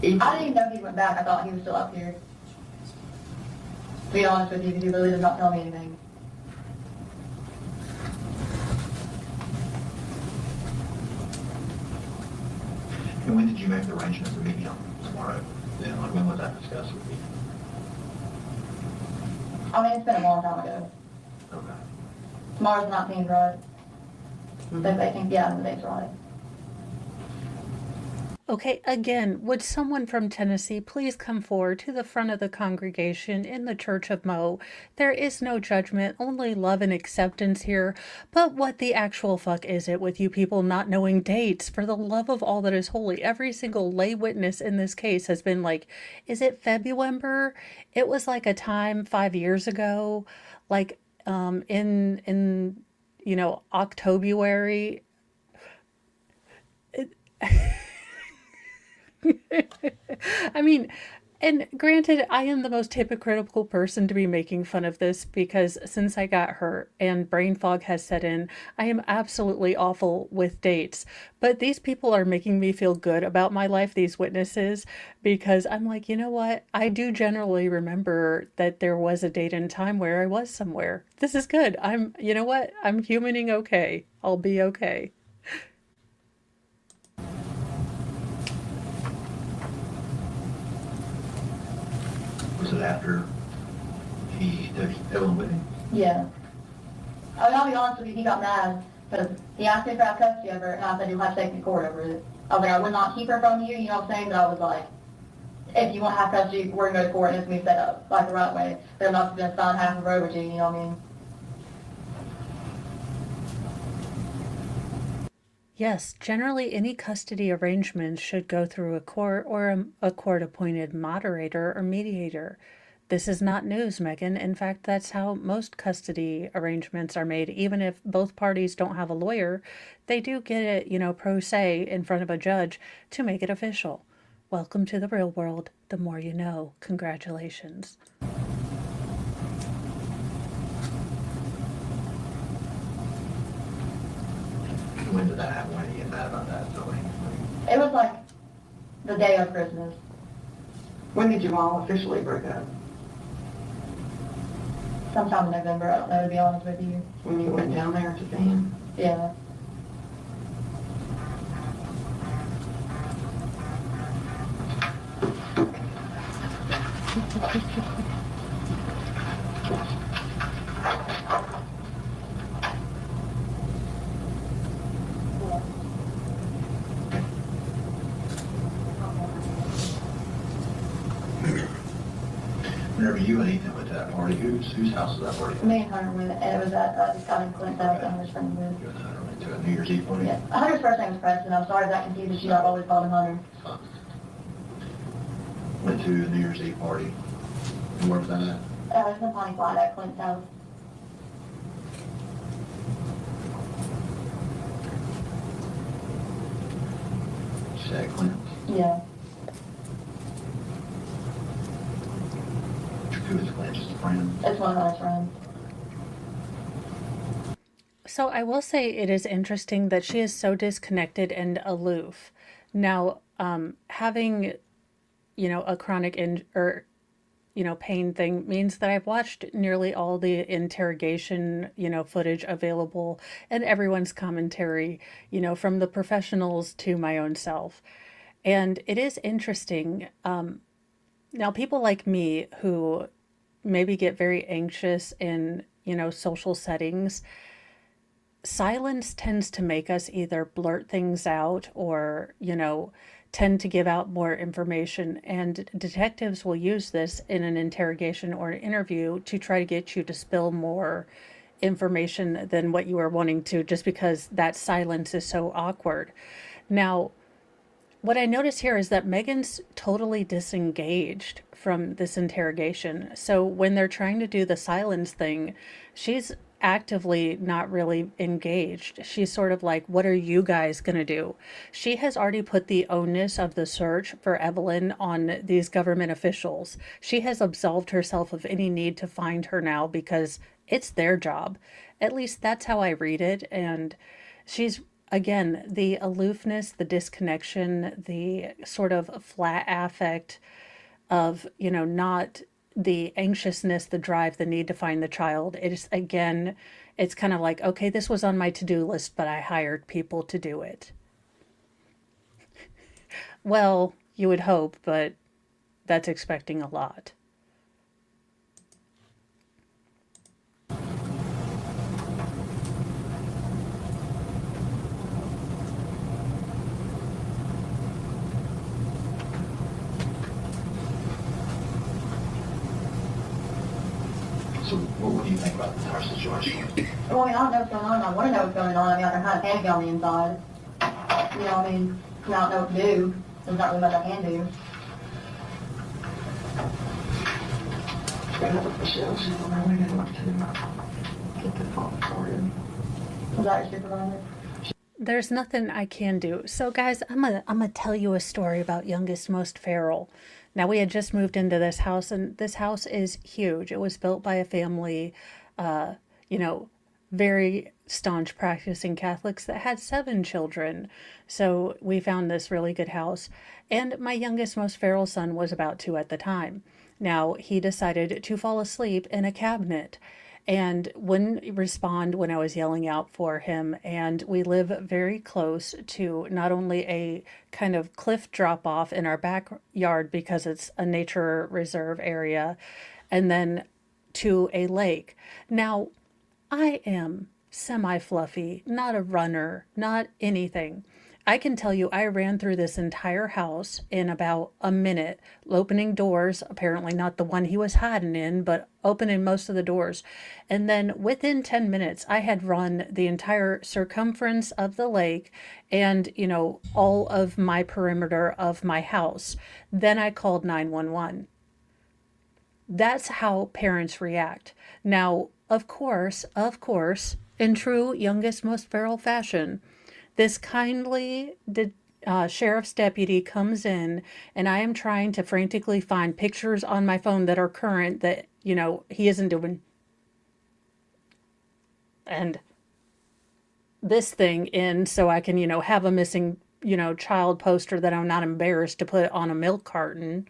didn't even know he went back. I thought he was still up here. To be honest with you, because he really did not tell me anything. And when did you make the arrangement to meet him tomorrow? Then, like, when was that discussed with you? I mean, it's been a long time ago. Okay. Tomorrow's the 19th, right? The 18th, yeah, the date's right. Okay, again, would someone from Tennessee please come forward to the front of the congregation in the Church of Mo? There is no judgment, only love and acceptance here. But what the actual fuck is it with you people not knowing dates? For the love of all that is holy, every single lay witness in this case has been like, is it February? It was like a time 5 years ago, like in Octobuary. I mean, and granted, I am the most hypocritical person to be making fun of this because since I got hurt and brain fog has set in, I am absolutely awful with dates. But these people are making me feel good about my life, these witnesses, because I'm like, you know what? I do generally remember that there was a date and time where I was somewhere. This is good. You know what? I'm humaning okay. I'll be okay. Was it after he took Evelyn with him? Yeah. I mean, I'll be honest with you, he got mad because he asked me if I have custody of her, and I said you'll have to take me to court over it. I was like, I would not keep her from you, you know what I'm saying? But I was like, if you want to have custody, we're going to go to court and it's going to be set up like the right way. But I'm not going to sign half of her over to you, you know what I mean? Yes, generally any custody arrangements should go through a court or a court-appointed moderator or mediator. This is not news, Megan. In fact, that's how most custody arrangements are made. Even if both parties don't have a lawyer, they do get it, pro se in front of a judge to make it official. Welcome to the real world. The more you know. Congratulations. When did that happen? When did you get mad about that? So, It was like the day of Christmas. When did you all officially break up? Sometime in November, I don't know, to be honest with you. When you went down there to see him? Yeah. whenever you and Ethan went to that party, whose house was that party? Me and Hunter went, and it was at Scott Clint's house, and Hunter's friend with. You and Hunter went to a New Year's Eve party? Yeah. Hunter's first name was Preston. I'm sorry if that confuses you. I've always called him Hunter. Went to a New Year's Eve party. And where was that at? It was in Ponty Flat at Clint's house. You said Clint. Yeah. Who is Clint? Just a friend? It's one of Hunter's friends. So I will say it is interesting that she is so disconnected and aloof. Now, having, a chronic pain thing means that I've watched nearly all the interrogation, footage available and everyone's commentary, from the professionals to my own self. And it is interesting. Now, people like me who maybe get very anxious in, social settings, silence tends to make us either blurt things out or, tend to give out more information. And detectives will use this in an interrogation or an interview to try to get you to spill more information than what you are wanting to, just because that silence is so awkward. Now, what I notice here is that Megan's totally disengaged from this interrogation. So when they're trying to do the silence thing, she's actively not really engaged. She's sort of like, what are you guys going to do? She has already put the onus of the search for Evelyn on these government officials. She has absolved herself of any need to find her now because it's their job. At least that's how I read it. And she's, again, the aloofness, the disconnection, the sort of flat affect of, not the anxiousness, the drive, the need to find the child. It's kind of like, okay, this was on my to-do list, but I hired people to do it. Well, you would hope, but that's expecting a lot. So what do you think about the entire situation? Well, I mean, I don't know what's going on. I want to know what's going on. I mean, I'm kind of panicky on the inside. You know, I mean, I don't know what to do. There's not really much I can do. Straight up with Michelle, she's the one who wants to get the phone started. Was that your supervisor? There's nothing I can do. So guys, I'm gonna tell you a story about youngest most feral. Now we had just moved into this house, and this house is huge. It was built by a family, you know, very staunch practicing Catholics that had 7 children. So we found this really good house. And my youngest most feral son was about 2 at the time. Now he decided to fall asleep in a cabinet and wouldn't respond when I was yelling out for him. And we live very close to not only a kind of cliff drop off in our backyard because it's a nature reserve area, and then to a lake. Now, I am semi fluffy, not a runner, not anything. I can tell you, I ran through this entire house in about a minute, opening doors, apparently not the one he was hiding in, but opening most of the doors. And then within 10 minutes, I had run the entire circumference of the lake and, you know, all of my perimeter of my house. Then I called 911. That's how parents react. Now, of course, in true youngest, most feral fashion, this kindly sheriff's deputy comes in, and I am trying to frantically find pictures on my phone that are current that, you know, he isn't doing. And this thing in so I can, you know, have a missing, you know, child poster that I'm not embarrassed to put on a milk carton.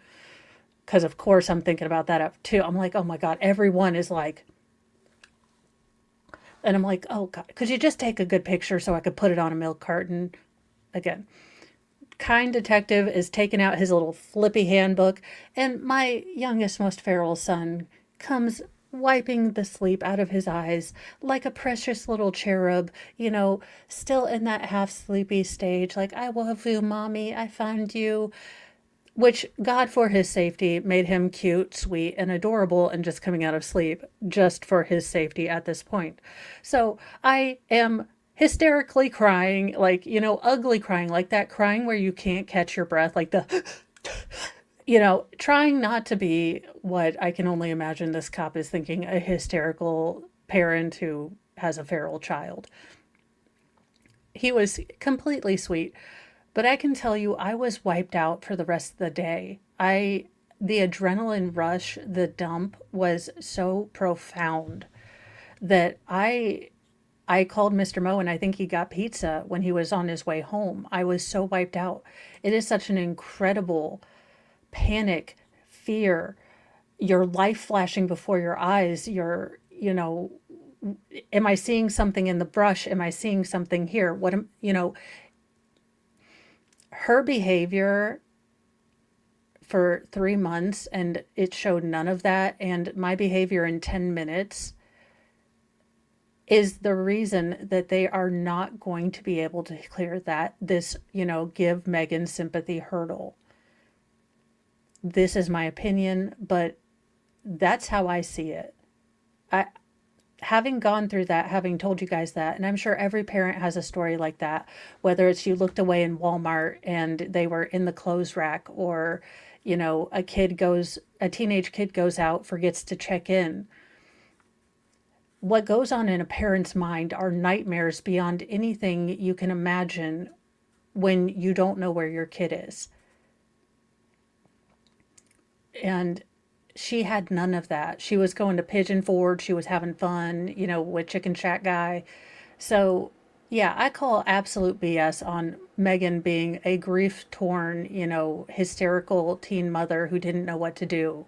Because, of course, I'm thinking about that up too. I'm like, oh my God, everyone is like, and I'm like, oh God, could you just take a good picture so I could put it on a milk carton? Again, kind detective is taking out his little flippy handbook, and my youngest, most feral son comes wiping the sleep out of his eyes like a precious little cherub, you know, still in that half sleepy stage, like, I love you, mommy, I found you. Which, God, for his safety, made him cute, sweet, and adorable and just coming out of sleep just for his safety at this point. So I am hysterically crying, like, you know, ugly crying, like that crying where you can't catch your breath, like the, you know, trying not to be what I can only imagine this cop is thinking, a hysterical parent who has a feral child. He was completely sweet. But I can tell you, I was wiped out for the rest of the day. The adrenaline rush, the dump was so profound that I called Mr. Moe, and I think he got pizza when he was on his way home. I was so wiped out. It is such an incredible panic, fear, your life flashing before your eyes, you know, am I seeing something in the brush? Am I seeing something here? You know, her behavior for 3 months, and it showed none of that, and my behavior in 10 minutes is the reason that they are not going to be able to clear this, you know, give Megan sympathy hurdle. This is my opinion, but that's how I see it. Having gone through that, having told you guys that, and I'm sure every parent has a story like that, whether it's you looked away in Walmart and they were in the clothes rack, or, you know, a teenage kid goes out, forgets to check in. What goes on in a parent's mind are nightmares beyond anything you can imagine when you don't know where your kid is. And she had none of that. She was going to Pigeon Forge. She was having fun, you know, with Chicken Shack guy. So, yeah, I call absolute BS on Megan being a grief-torn, you know, hysterical teen mother who didn't know what to do.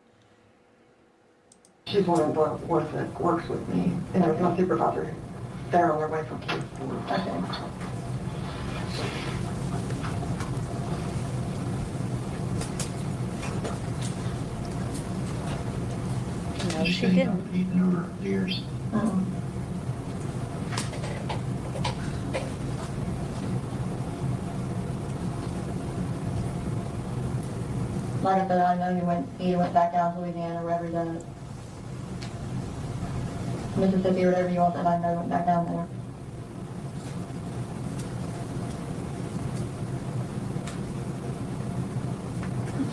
She's one of the ones that works with me, and my supervisor. They're on their way from Kingston. Okay. she say didn't. about Ethan over the years? Mm. Like I said, I know he went back down to Louisiana, wherever he's at. Mississippi, whatever you want, that I know he went back down there.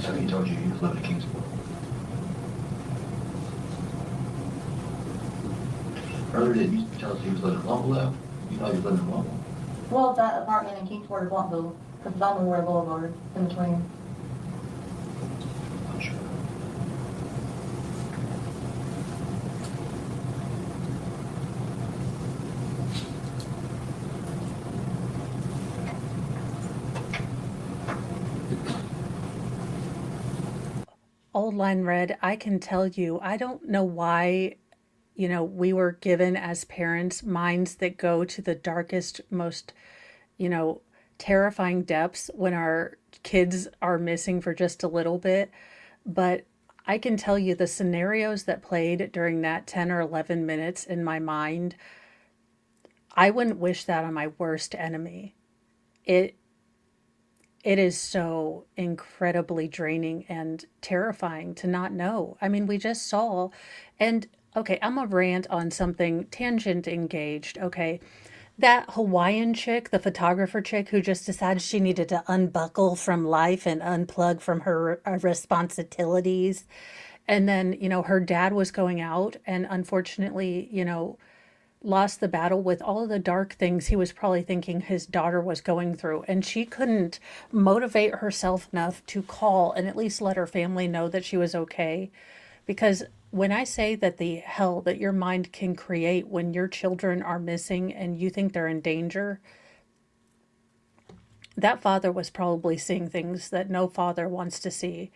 So he told you he was living in Kingsport? Earlier, did you tell us he was living in Longville? You know he was living in Longville? Well, that apartment in Kingsport or Blumpville, because it's on Memorial Boulevard, in between. I'm sure. Old Line Red, I can tell you, I don't know why, we were given as parents minds that go to the darkest, most, you know, terrifying depths when our kids are missing for just a little bit. But I can tell you the scenarios that played during that 10 or 11 minutes in my mind, I wouldn't wish that on my worst enemy. It it is so incredibly draining and terrifying to not know. I mean, we just saw, and okay, I'm a rant on something tangent engaged. Okay. That Hawaiian chick, the photographer chick who just decided she needed to unbuckle from life and unplug from her responsibilities. And then, her dad was going out and unfortunately, lost the battle with all of the dark things he was probably thinking his daughter was going through. And she couldn't motivate herself enough to call and at least let her family know that she was okay. Because when I say that the hell that your mind can create when your children are missing and you think they're in danger, that father was probably seeing things that no father wants to see.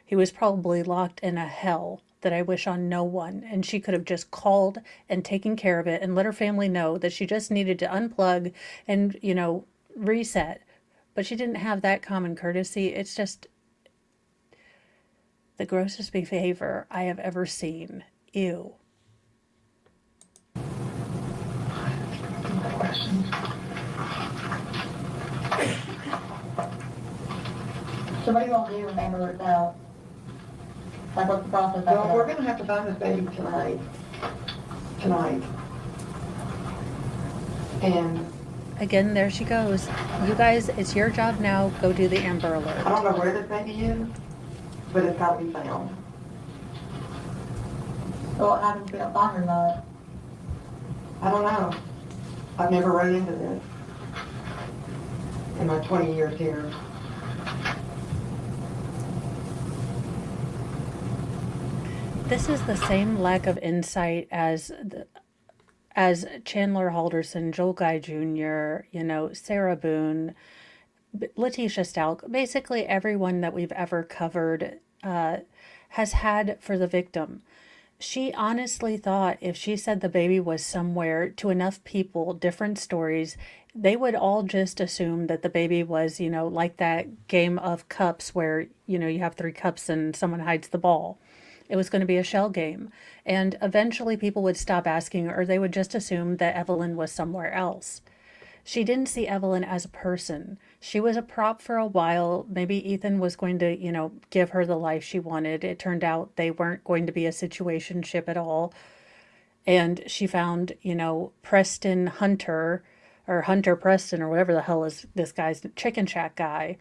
He was probably locked in a hell that I wish on no one. And she could have just called and taken care of it and let her family know that she just needed to unplug and, reset. But she didn't have that common courtesy. It's just the grossest behavior I have ever seen. Ew. Questions? So what do you want to do when Amber Alert's out? Like, what's the process after Well, we're that? gonna have to find this baby tonight. Tonight. And Again, there she goes. You guys, it's your job now. Go do the Amber I Alert. don't know where this baby is, but it's gotta be found. So what happens if we don't find her or not? I don't know. I've never run into this in my 20 years here. This is the same lack of insight as Chandler Halderson, Joel Guy Jr., Sarah Boone, Letitia Stalk, basically everyone that we've ever covered has had for the victim. She honestly thought if she said the baby was somewhere to enough people, different stories, they would all just assume that the baby was, like that game of cups where, you have 3 cups and someone hides the ball. It was going to be a shell game. And eventually people would stop asking, or they would just assume that Evelyn was somewhere else. She didn't see Evelyn as a person. She was a prop for a while. Maybe Ethan was going to, give her the life she wanted. It turned out they weren't going to be a situationship at all. And she found, Preston Hunter, or Hunter Preston, or whatever the hell is this guy's chicken shack guy.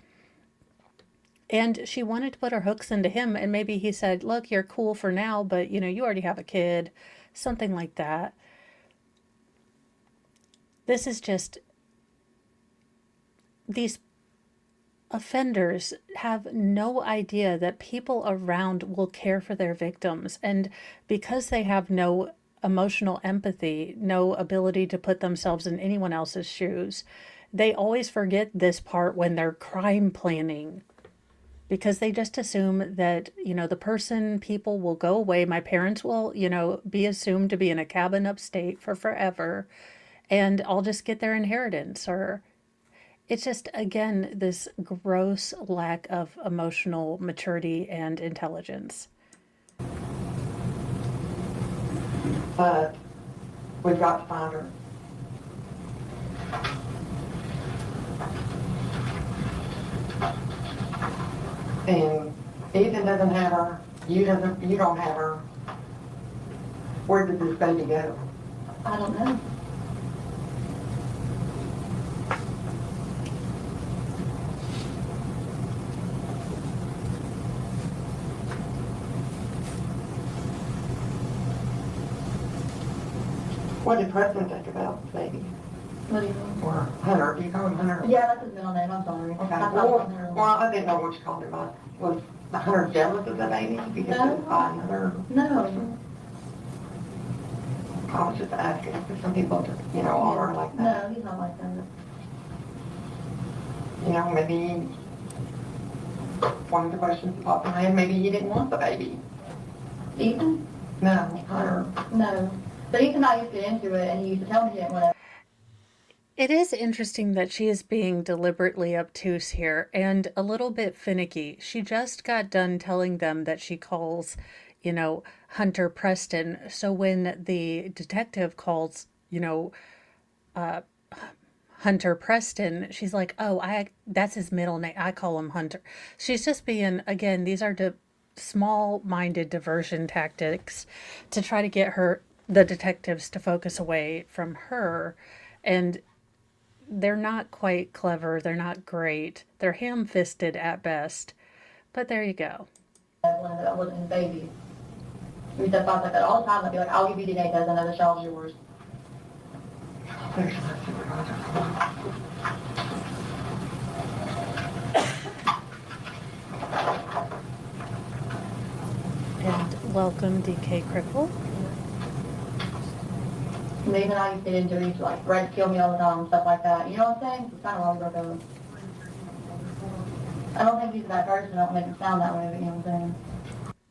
And she wanted to put her hooks into him. And maybe he said, look, you're cool for now, but, you already have a kid. Something like that. This is just, these offenders have no idea that people around will care for their victims. And because they have no emotional empathy, no ability to put themselves in anyone else's shoes, they always forget this part when they're crime planning. Because they just assume that, people will go away. My parents will, be assumed to be in a cabin upstate for forever. And I'll just get their inheritance. Or it's just, again, this gross lack of emotional maturity and intelligence. but we've got to find her. And Ethan doesn't have her, you don't have her. Where did this baby go? I don't know. What did Preston think about the baby? What do you mean? Or Hunter, do you call him Hunter? Yeah, that's his middle name, I'm sorry. Okay, I well, thought it was well, I didn't know what you called him. Was Hunter jealous of the baby because No. it was by another? No, I was just asking, because some people, you know, are like that. no, he's not like that. You know, maybe one of the questions that popped in my head, maybe you didn't want the baby. Ethan? No, Hunter. No. But Ethan and I used to get into it, and he used to tell me he didn't want to. It is interesting that she is being deliberately obtuse here and a little bit finicky. She just got done telling them that she calls, Hunter Preston. So when the detective calls, Hunter Preston, she's like, "Oh, that's his middle name. I call him Hunter." She's just being, again, these are small-minded diversion tactics to try to get the detectives to focus away from her, and they're not quite clever. They're not great. They're ham-fisted at best. But there you go. Evelyn, that I wasn't his baby. We said things like that all the time. I'd be like, I'll give you DNA test, I know the child's yours. There's my supervisor. And welcome, DK Cripple. And Ethan and I used to get into it, he used to like threaten to kill me all the time and stuff like that. You know what I'm saying? It's kind of why we broke up. I don't think he's a bad person. I don't make him sound that way, but you know what I'm saying?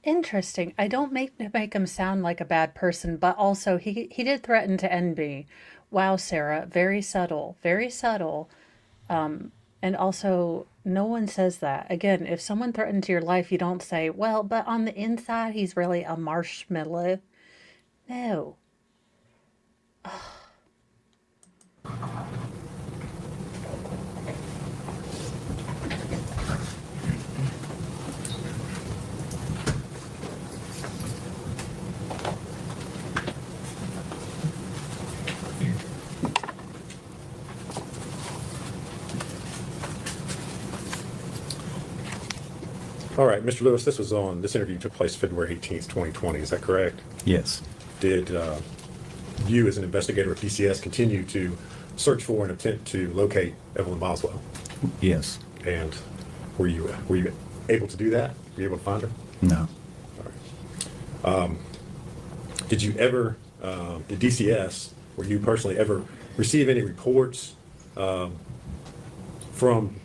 Interesting. I don't make him sound like a bad person, but also he did threaten to end me. Wow, Sarah, very subtle, very subtle. And also, no one says that. Again, if someone threatens your life, you don't say, "Well, but on the inside, he's really a marshmallow." No. All right, Mr. Lewis, this interview took place February 18th, 2020, is that correct? Yes. Did you, as an investigator of DCS, continue to search for and attempt to locate Evelyn Boswell? Yes. And were you able to do that? Were you able to find her? No. Did you ever, did DCS, were you personally ever receive any reports from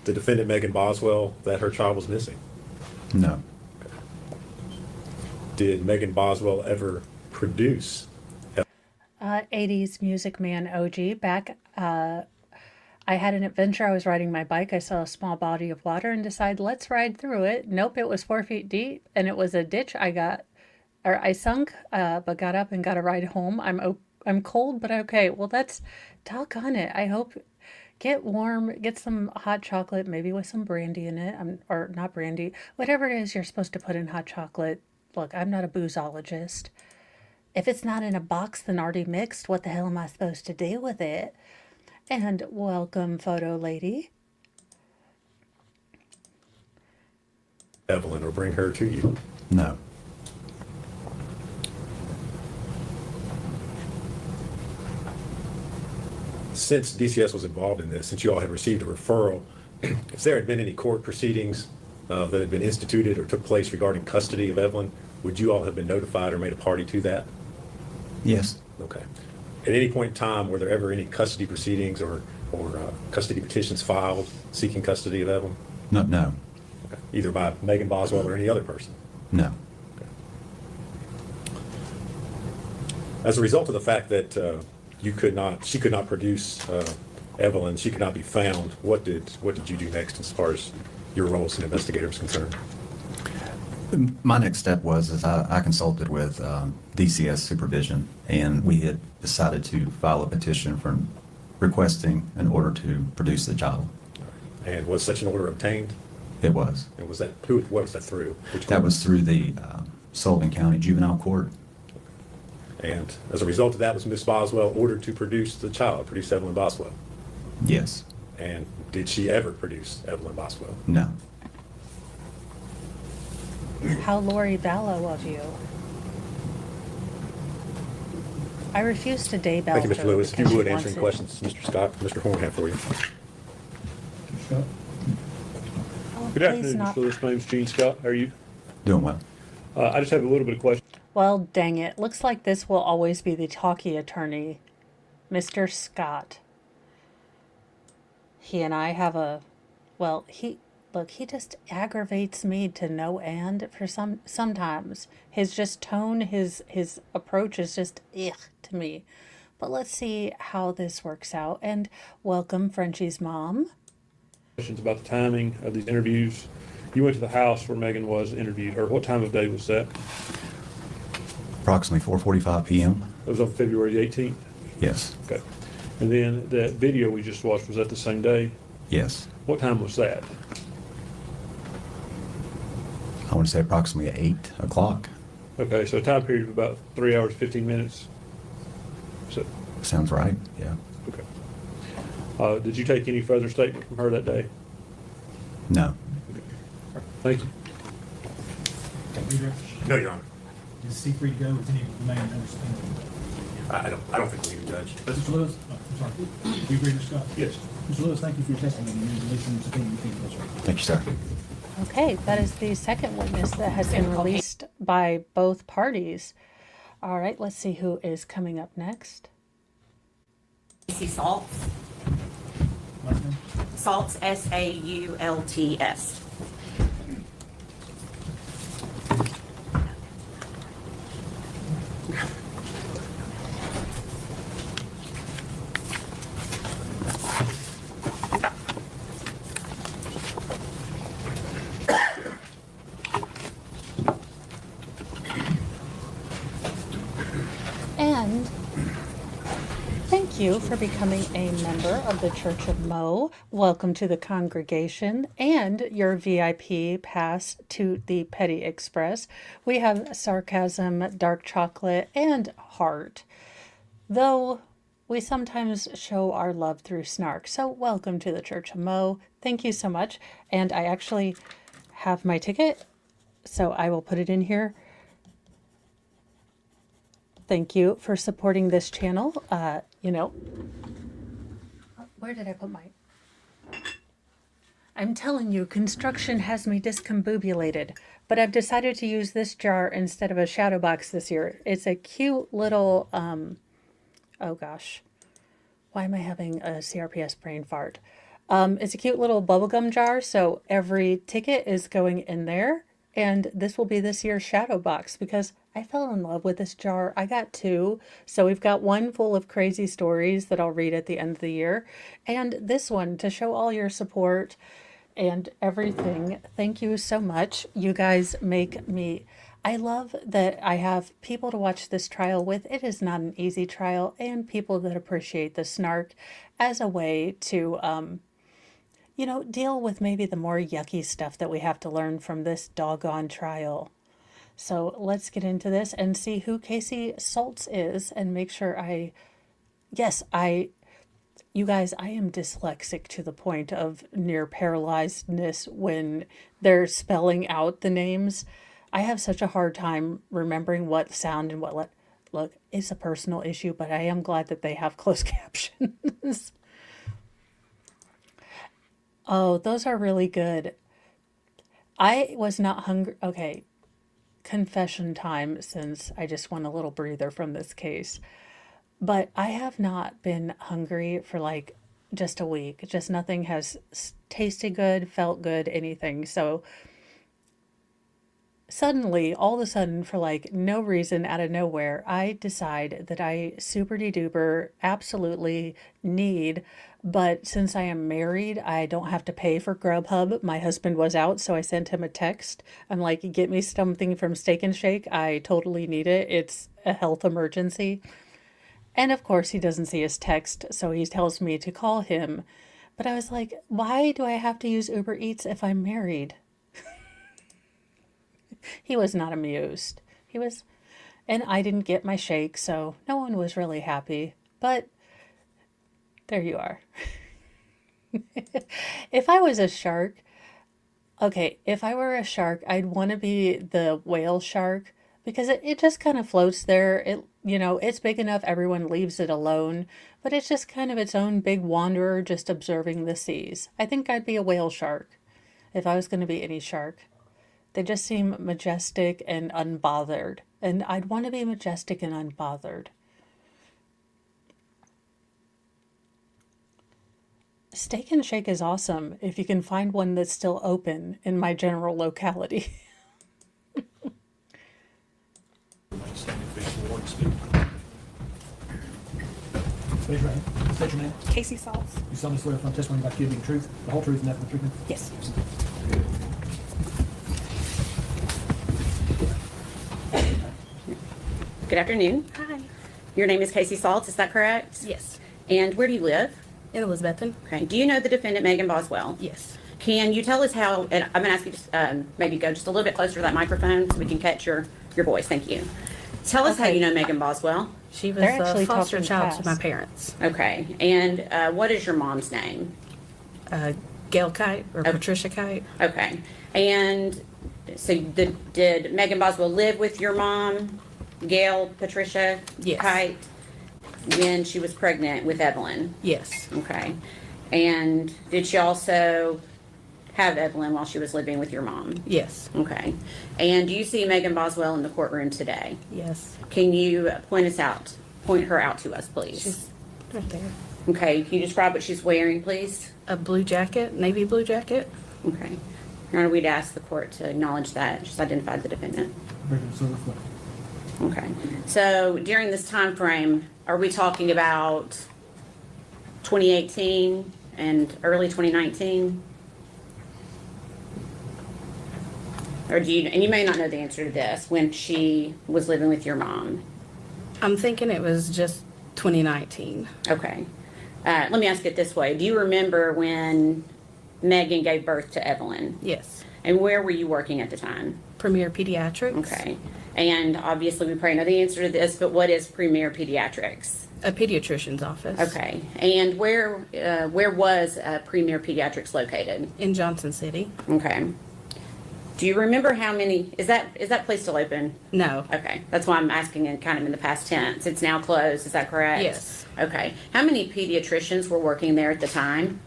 the defendant, Megan Boswell, that her child was missing? No. Did Megan Boswell ever produce? 80s Music Man OG back. I had an adventure. I was riding my bike. I saw a small body of water and decided, let's ride through it. Nope, it was 4 feet deep and it was a ditch. I sunk, but got up and got a ride home. I'm cold, but okay. Well, that's doggone it. I hope get warm, get some hot chocolate, maybe with some brandy in it. Or not brandy, whatever it is you're supposed to put in hot chocolate. Look, I'm not a boozeologist. If it's not in a box then already mixed, what the hell am I supposed to do with it? And welcome, photo lady. Evelyn, or bring her to you? No. Since DCS was involved in this, since you all had received a referral, if there had been any court proceedings that had been instituted or took place regarding custody of Evelyn, would you all have been notified or made a party to that? Yes. Okay. At any point in time, were there ever any custody proceedings or custody petitions filed seeking custody of Evelyn? No. No. Okay. Either by Megan Boswell or any other person? No. As a result of the fact that she could not produce Evelyn, she could not be found, what did you do next as far as your role as an investigator is concerned? My next step was I consulted with DCS supervision And we had decided to file a petition for requesting an order to produce the child. And was such an order obtained? It was. And was that, what was that through? Which That court? was through the Sullivan County Juvenile Court. And as a result of that, was Ms. Boswell ordered to produce the child, produce Evelyn Boswell? Yes. And did she ever produce Evelyn Boswell? No. How Lori Vallow of you. I refuse to daybell Thank you, her Mr. Lewis. If you because she would, wants answering it. questions, Mr. Scott, Mr. Horn have for you. Mr. Scott? Oh, Good please afternoon, not. Mr. Lewis. My name's Gene Scott. How are you? Doing well. I just have a little bit of question. Well, dang it. Looks like this will always be the talkie attorney, Mr. Scott. He and I have a, well, he just aggravates me to no end for sometimes. His just tone, his approach is just to me. But let's see how this works out. And welcome, Frenchie's mom. Questions about the timing of these interviews. You went to the house where Megan was interviewed, or what time of day was that? Approximately 4:45 p.m. It was on February 18th? Yes. Okay. And then that video we just watched, was that the same day? Yes. What time was that? I want to say approximately 8 o'clock. Okay, so a time period of about 3 hours, 15 minutes. So, Sounds right. Yeah. okay. Did you take any further statement from her that day? No. Thank you. Redirect. No, Your Honor. Is he free to go? Is any man understand? I don't think we need a judge. Mr. Lewis? Oh, I'm sorry. Do you agree, Mr. Scott? Yes. Mr. Lewis, thank you for your testimony. You're releasing your subpoena. You can go, sir. Thank you, sir. Okay, that is the second witness that has been released by both parties. All right, let's see who is coming up next. Casey Salts. Last name? Salts, S-A-U-L-T-S. And thank you for becoming a member of the Church of Mo. Welcome to the congregation and your VIP pass to the Petty Express. We have sarcasm, dark chocolate, and heart, though we sometimes show our love through snark. So welcome to the Church of Mo. Thank you so much. And I actually have my ticket, so I will put it in here. Thank you for supporting this channel. Where did I put my... I'm telling you, construction has me discombobulated, but I've decided to use this jar instead of a shadow box this year. It's a cute little, oh gosh, why am I having a CRPS brain fart? It's a cute little bubblegum jar, so every ticket is going in there. And this will be this year's shadow box because I fell in love with this jar. I got two. So we've got one full of crazy stories that I'll read at the end of the year. And this one to show all your support and everything. Thank you so much. You guys make me... I love that I have people to watch this trial with. It is not an easy trial, and people that appreciate the snark as a way to... deal with maybe the more yucky stuff that we have to learn from this doggone trial. So let's get into this and see who Casey Salts is and make sure you guys, I am dyslexic to the point of near paralyzedness when they're spelling out the names. I have such a hard time remembering what sound and what, look, it's a personal issue, but I am glad that they have closed captions. Oh, those are really good. I was not hungry. Okay, confession time, since I just want a little breather from this case. But I have not been hungry for like just a week. Just nothing has tasted good, felt good, anything. So suddenly, all of a sudden, for like no reason out of nowhere, I decide that I super de duper absolutely need. But since I am married, I don't have to pay for Grubhub. My husband was out, so I sent him a text. I'm like, get me something from Steak and Shake. I totally need it. It's a health emergency. And of course, he doesn't see his text, so he tells me to call him. But I was like, why do I have to use Uber Eats if I'm married? He was not amused. He was, and I didn't get my shake, so no one was really happy. But there you are. If I was a shark, okay, if I were a shark, I'd want to be the whale shark because it just kind of floats there. It's big enough, everyone leaves it alone, but it's just kind of its own big wanderer just observing the seas. I think I'd be a whale shark if I was going to be any shark. They just seem majestic and unbothered, and I'd want to be majestic and unbothered. Steak and Shake is awesome if you can find one that's still open in my general locality. Raise your hand. State your name. Casey Salts. You solemnly swear affirm testimony about giving the truth, the whole truth, and nothing but the truth. Yes. Good afternoon. Hi. Your name is Casey Salts, is that correct? Yes. And where do you live? In Elizabethton? Okay. Do you know the defendant, Megan Boswell? Yes. Can you tell us how, and I'm going to ask you to maybe go just a little bit closer to that microphone so we can catch your voice. Thank you. Tell us how Okay. you know Megan Boswell. She was They're a actually foster talking child fast. to my parents. Okay. And what is your mom's name? Gail Kite or Patricia Kite? Okay. And so did Megan Boswell live with your mom, Gail Patricia Yes. Kite, when she was pregnant with Evelyn? Yes. Okay. And did she also have Evelyn while she was living with your mom? Yes. Okay. And do you see Megan Boswell in the courtroom today? Yes. Can you point her out to us, please? She's right there. Okay. Can you describe what she's wearing, please? A blue jacket, navy blue jacket. Okay. Now we'd ask the court to acknowledge that she's identified the defendant. Very good. So reflect. Okay. So during this time frame, are we talking about 2018 and early 2019? Or and you may not know the answer to this, when she was living with your mom? I'm thinking it was just 2019. Okay. Let me ask it this way. Do you remember when Megan gave birth to Evelyn? Yes. And where were you working at the time? Premier Pediatrics. Okay. And obviously we probably know the answer to this, but what is Premier Pediatrics? A pediatrician's office. Okay. And where was Premier Pediatrics located? In Johnson City. Okay. Do you remember how many, is that place still open? No. Okay. That's why I'm asking in kind of in the past tense. It's now closed, is that correct? Yes. Okay. How many pediatricians were working there at the time?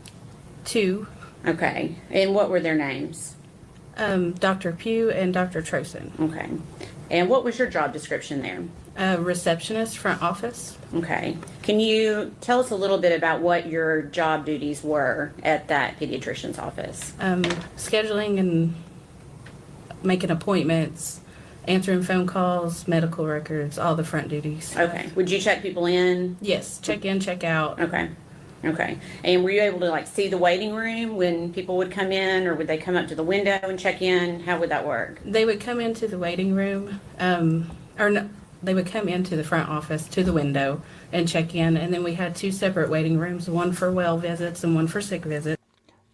2. Okay. And what were their names? Dr. Pugh and Dr. Trosen. Okay. And what was your job description there? Receptionist, front office. Okay. Can you tell us a little bit about what your job duties were at that pediatrician's office? Scheduling and making appointments, answering phone calls, medical records, all the front duties. Okay. Would you check people in? Yes, check in, check out. Okay. Okay. And were you able to like see the waiting room when people would come in, or would they come up to the window and check in? How would that work? They would come into the waiting room, or no, they would come into the front office to the window and check in. And then we had 2 separate waiting rooms, one for well visits and one for sick visits.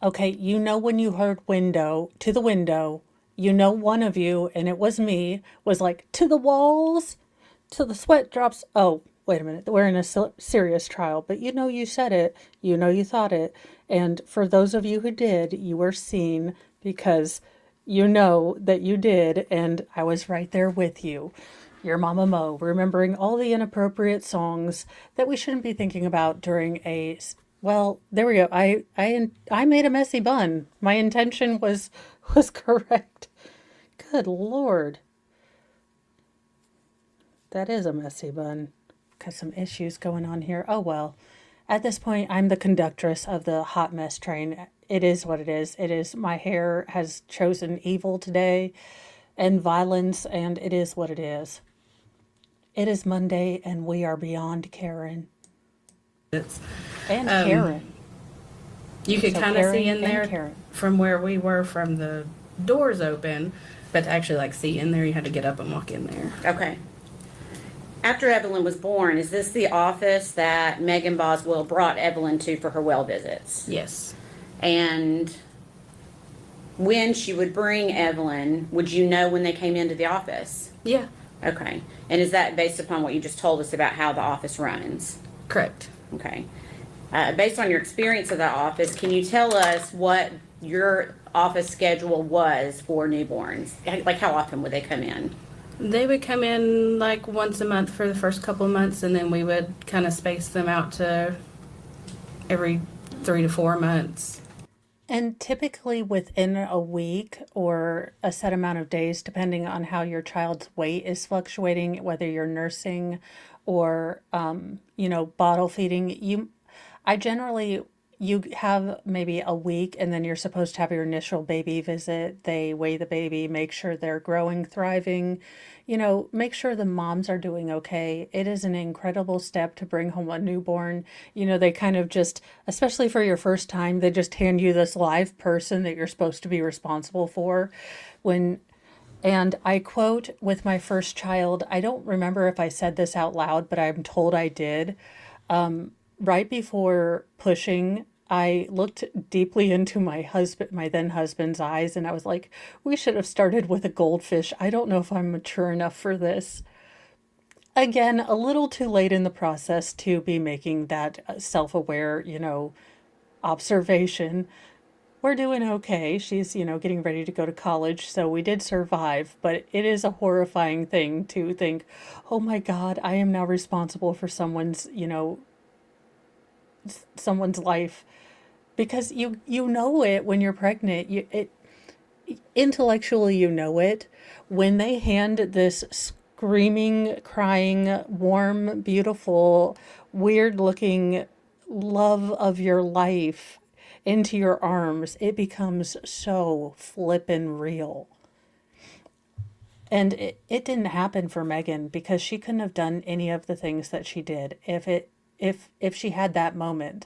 Okay, when you heard window, to the window, one of you, and it was me, was like, to the walls, till the sweat drops. Oh, wait a minute, we're in a serious trial, but you said it, you thought it. And for those of you who did, you were seen because that you did, and I was right there with you. Your Mama Mo, remembering all the inappropriate songs that we shouldn't be thinking about during well, there we go. I made a messy bun. My intention was correct. Good Lord. That is a messy bun. Got some issues going on here. Oh well. At this point, I'm the conductress of the hot mess train. It is what it is. My hair has chosen evil today. and violence, and it is what it is. It is Monday, and we are beyond Karen. It's, And Um, Karen. you could So kind of see Karen in and there Karen. from where we were from the doors open, but to actually like see in there, you had to get up and walk in there. Okay. After Evelyn was born, is this the office that Megan Boswell brought Evelyn to for her well visits? Yes. And when she would bring Evelyn, would you know when they came into the office? Yeah. Okay. And is that based upon what you just told us about how the office runs? Correct. Okay. Based on your experience of the office, can you tell us what your office schedule was for newborns? Like how often would they come in? They would come in like once a month for the first couple of months, and then we would kind of space them out to every 3 to 4 months. And typically within a week or a set amount of days, depending on how your child's weight is fluctuating, whether you're nursing or, bottle feeding, you have maybe a week and then you're supposed to have your initial baby visit. They weigh the baby, make sure they're growing, thriving, make sure the moms are doing okay. It is an incredible step to bring home a newborn. They kind of just, especially for your first time, they just hand you this live person that you're supposed to be responsible for. And I quote with my first child, I don't remember if I said this out loud, but I'm told I did. Right before pushing, I looked deeply into my then husband's eyes, and I was like, we should have started with a goldfish. I don't know if I'm mature enough for this. Again, a little too late in the process to be making that self-aware, observation. We're doing okay. She's, getting ready to go to college, so we did survive, but it is a horrifying thing to think, oh my God, I am now responsible for someone's life, because you know it when you're pregnant. Intellectually you know it. When they hand this screaming, crying, warm, beautiful, weird looking love of your life into your arms, it becomes so flippin' real. And it didn't happen for Megan because she couldn't have done any of the things that she did if she had that moment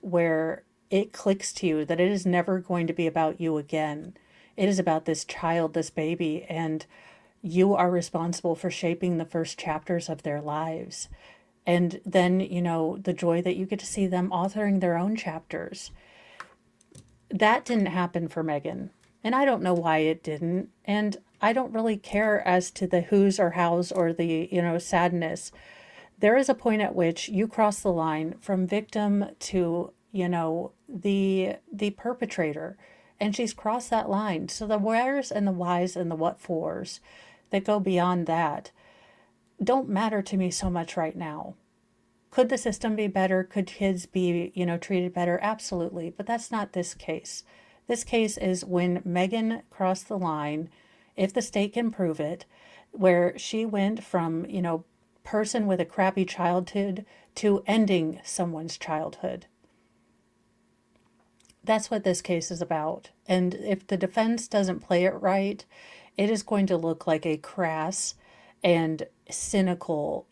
where it clicks to you that it is never going to be about you again. It is about this child, this baby, and you are responsible for shaping the first chapters of their lives. And then, the joy that you get to see them authoring their own chapters. That didn't happen for Megan. And I don't know why it didn't. And I don't really care as to the who's or how's or the, sadness. There is a point at which you cross the line from victim to, the perpetrator. And she's crossed that line. So the wheres and the whys and the what fors that go beyond that don't matter to me so much right now. Could the system be better? Could kids be, treated better? Absolutely. But that's not this case. This case is when Megan crossed the line, if the state can prove it, where she went from, person with a crappy childhood to ending someone's childhood. That's what this case is about. And if the defense doesn't play it right, it is going to look like a crass and cynical,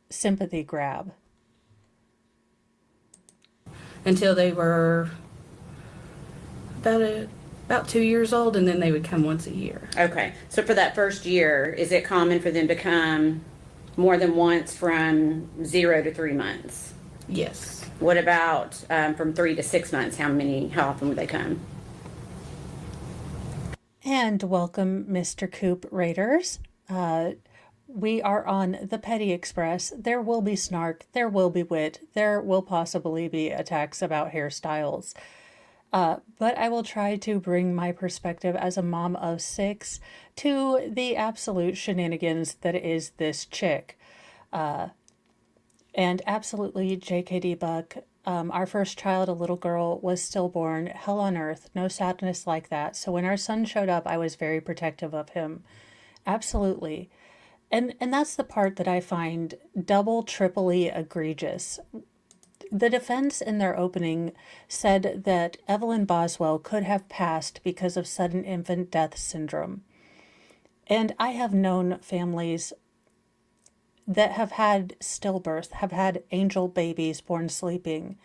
sympathy grab. Until they were about 2 years old, and then they would come once a year. Okay. So for that first year, is it common for them to come more than once from 0 to 3 months? Yes. What about from 3 to 6 months? How often would they come? And welcome, Mr. Coop Raiders. We are on the Petty Express. There will be snark, there will be wit, there will possibly be attacks about hairstyles. But I will try to bring my perspective as a mom of 6 to the absolute shenanigans that is this chick. And absolutely, JKD Buck, our first child, a little girl, was stillborn, hell on earth, no sadness like that. So when our son showed up, I was very protective of him. Absolutely. And that's the part that I find double, triply egregious. the defense in their opening said that Evelyn Boswell could have passed because of sudden infant death syndrome. And I have known families that have had stillbirth, have had angel babies born sleeping.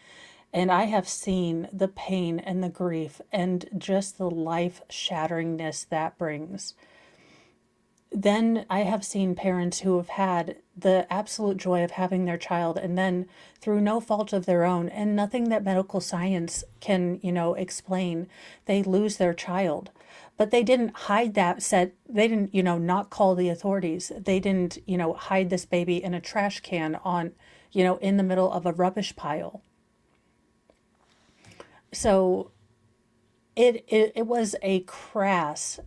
And I have seen the pain and the grief and just the life shatteringness that brings. Then I have seen parents who have had the absolute joy of having their child, and then through no fault of their own and nothing that medical science can, explain, they lose their child. But they didn't hide that they didn't, not call the authorities. They didn't, hide this baby in a trash can on, in the middle of a rubbish pile. So it was a crass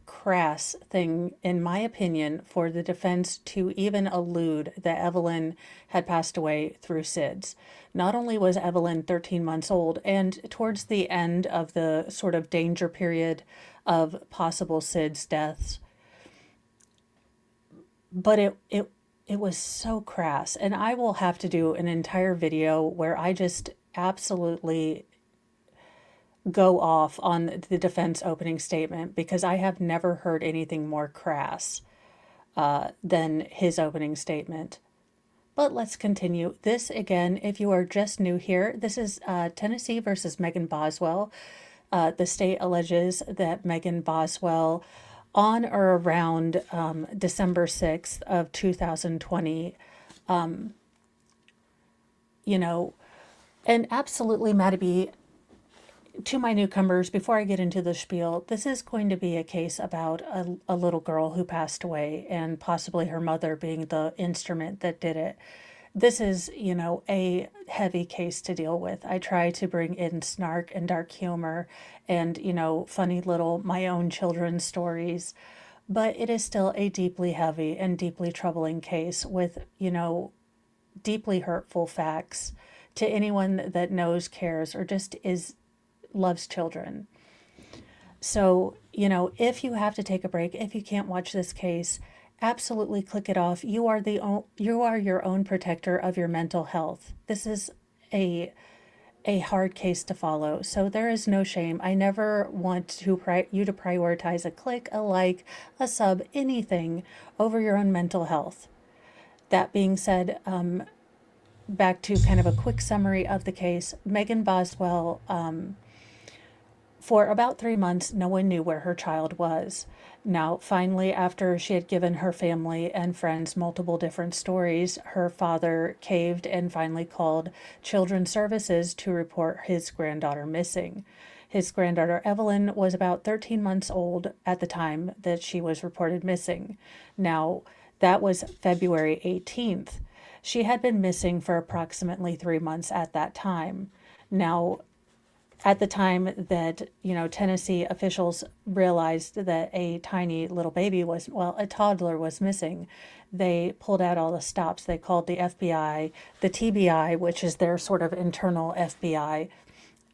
thing, in my opinion, for the defense to even allude that Evelyn had passed away through SIDS. Not only was Evelyn 13 months old, and towards the end of the sort of danger period of possible SIDS deaths, but it was so crass. And I will have to do an entire video where I just absolutely go off on the defense opening statement, because I have never heard anything more crass than his opening statement. But let's continue. This, again, if you are just new here, this is Tennessee versus Megan Boswell. The state alleges that Megan Boswell, on or around December 6th of 2020, and absolutely, Maddie, to my newcomers, before I get into the spiel, this is going to be a case about a little girl who passed away and possibly her mother being the instrument that did it. This is, a heavy case to deal with. I try to bring in snark and dark humor and, funny little my own children's stories, but it is still a deeply heavy and deeply troubling case with, deeply hurtful facts to anyone that knows, cares, or just loves children. So, if you have to take a break, if you can't watch this case, absolutely click it off. You are your own protector of your mental health. This is a hard case to follow, so there is no shame. I never want you to prioritize a click, a like, a sub, anything over your own mental health. That being said, back to kind of a quick summary of the case. Megan Boswell, for about 3 months, no one knew where her child was. Now, finally, after she had given her family and friends multiple different stories, her father caved and finally called Children's Services to report his granddaughter missing. His granddaughter, Evelyn, was about 13 months old at the time that she was reported missing. Now, that was February 18th. She had been missing for approximately 3 months at that time. Now, at the time that, Tennessee officials realized that a tiny little baby a toddler was missing, they pulled out all the stops. They called the FBI, the TBI, which is their sort of internal FBI,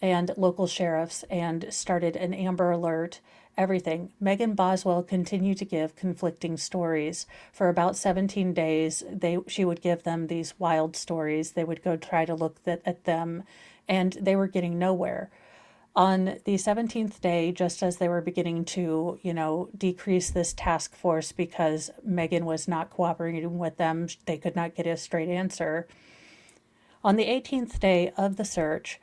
and local sheriffs, and started an Amber Alert, everything. Megan Boswell continued to give conflicting stories. For about 17 days, she would give them these wild stories. They would go try to look at them, and they were getting nowhere. On the 17th day, just as they were beginning to, decrease this task force because Megan was not cooperating with them, they could not get a straight answer. On the 18th day of the search,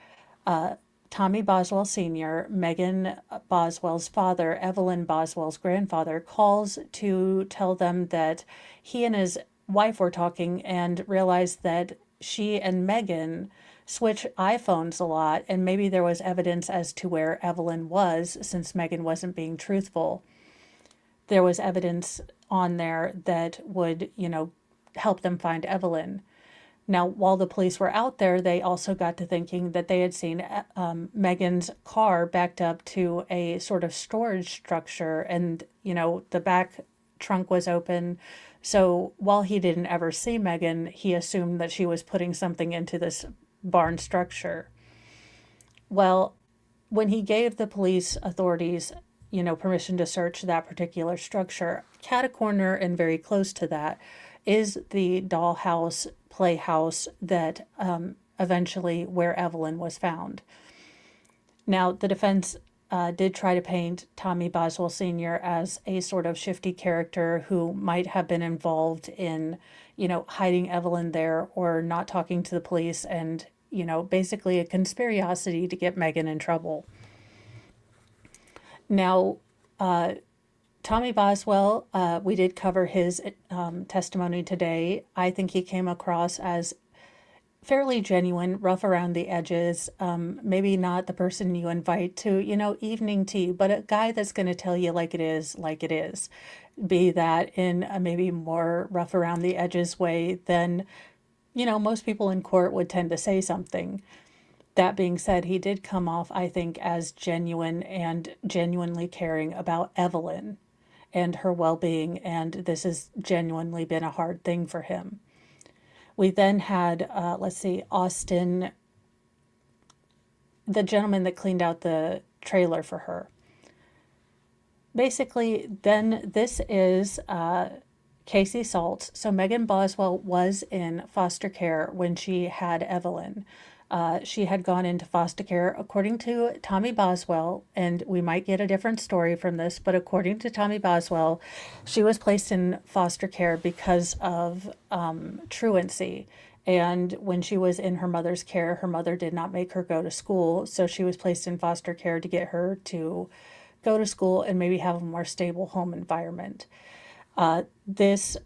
Tommy Boswell Sr., Megan Boswell's father, Evelyn Boswell's grandfather, calls to tell them that he and his wife were talking and realized that she and Megan switch iPhones a lot, and maybe there was evidence as to where Evelyn was, since Megan wasn't being truthful. There was evidence on there that would, help them find Evelyn. Now, while the police were out there, they also got to thinking that they had seen Megan's car backed up to a sort of storage structure, and, the back trunk was open. So while he didn't ever see Megan, he assumed that she was putting something into this barn structure. Well, when he gave the police authorities, permission to search that particular structure, cat-a-corner and very close to that is the dollhouse playhouse that eventually where Evelyn was found. Now, the defense did try to paint Tommy Boswell Sr. as a sort of shifty character who might have been involved in, hiding Evelyn there or not talking to the police and, basically a conspiracy to get Megan in trouble. Now, Tommy Boswell, we did cover his testimony today. I think he came across as fairly genuine, rough around the edges, maybe not the person you invite to, evening tea, but a guy that's going to tell you like it is, be that in a maybe more rough around the edges way than, most people in court would tend to say something. That being said, he did come off, I think, as genuine and genuinely caring about Evelyn and her well-being, and this has genuinely been a hard thing for him. We then had, Austin, the gentleman that cleaned out the trailer for her. Basically, then this is Casey Saltz. So Megan Boswell was in foster care when she had Evelyn. She had gone into foster care, according to Tommy Boswell, and we might get a different story from this, but according to Tommy Boswell, she was placed in foster care because of truancy. And when she was in her mother's care, her mother did not make her go to school, so she was placed in foster care to get her to go to school and maybe have a more stable home environment. This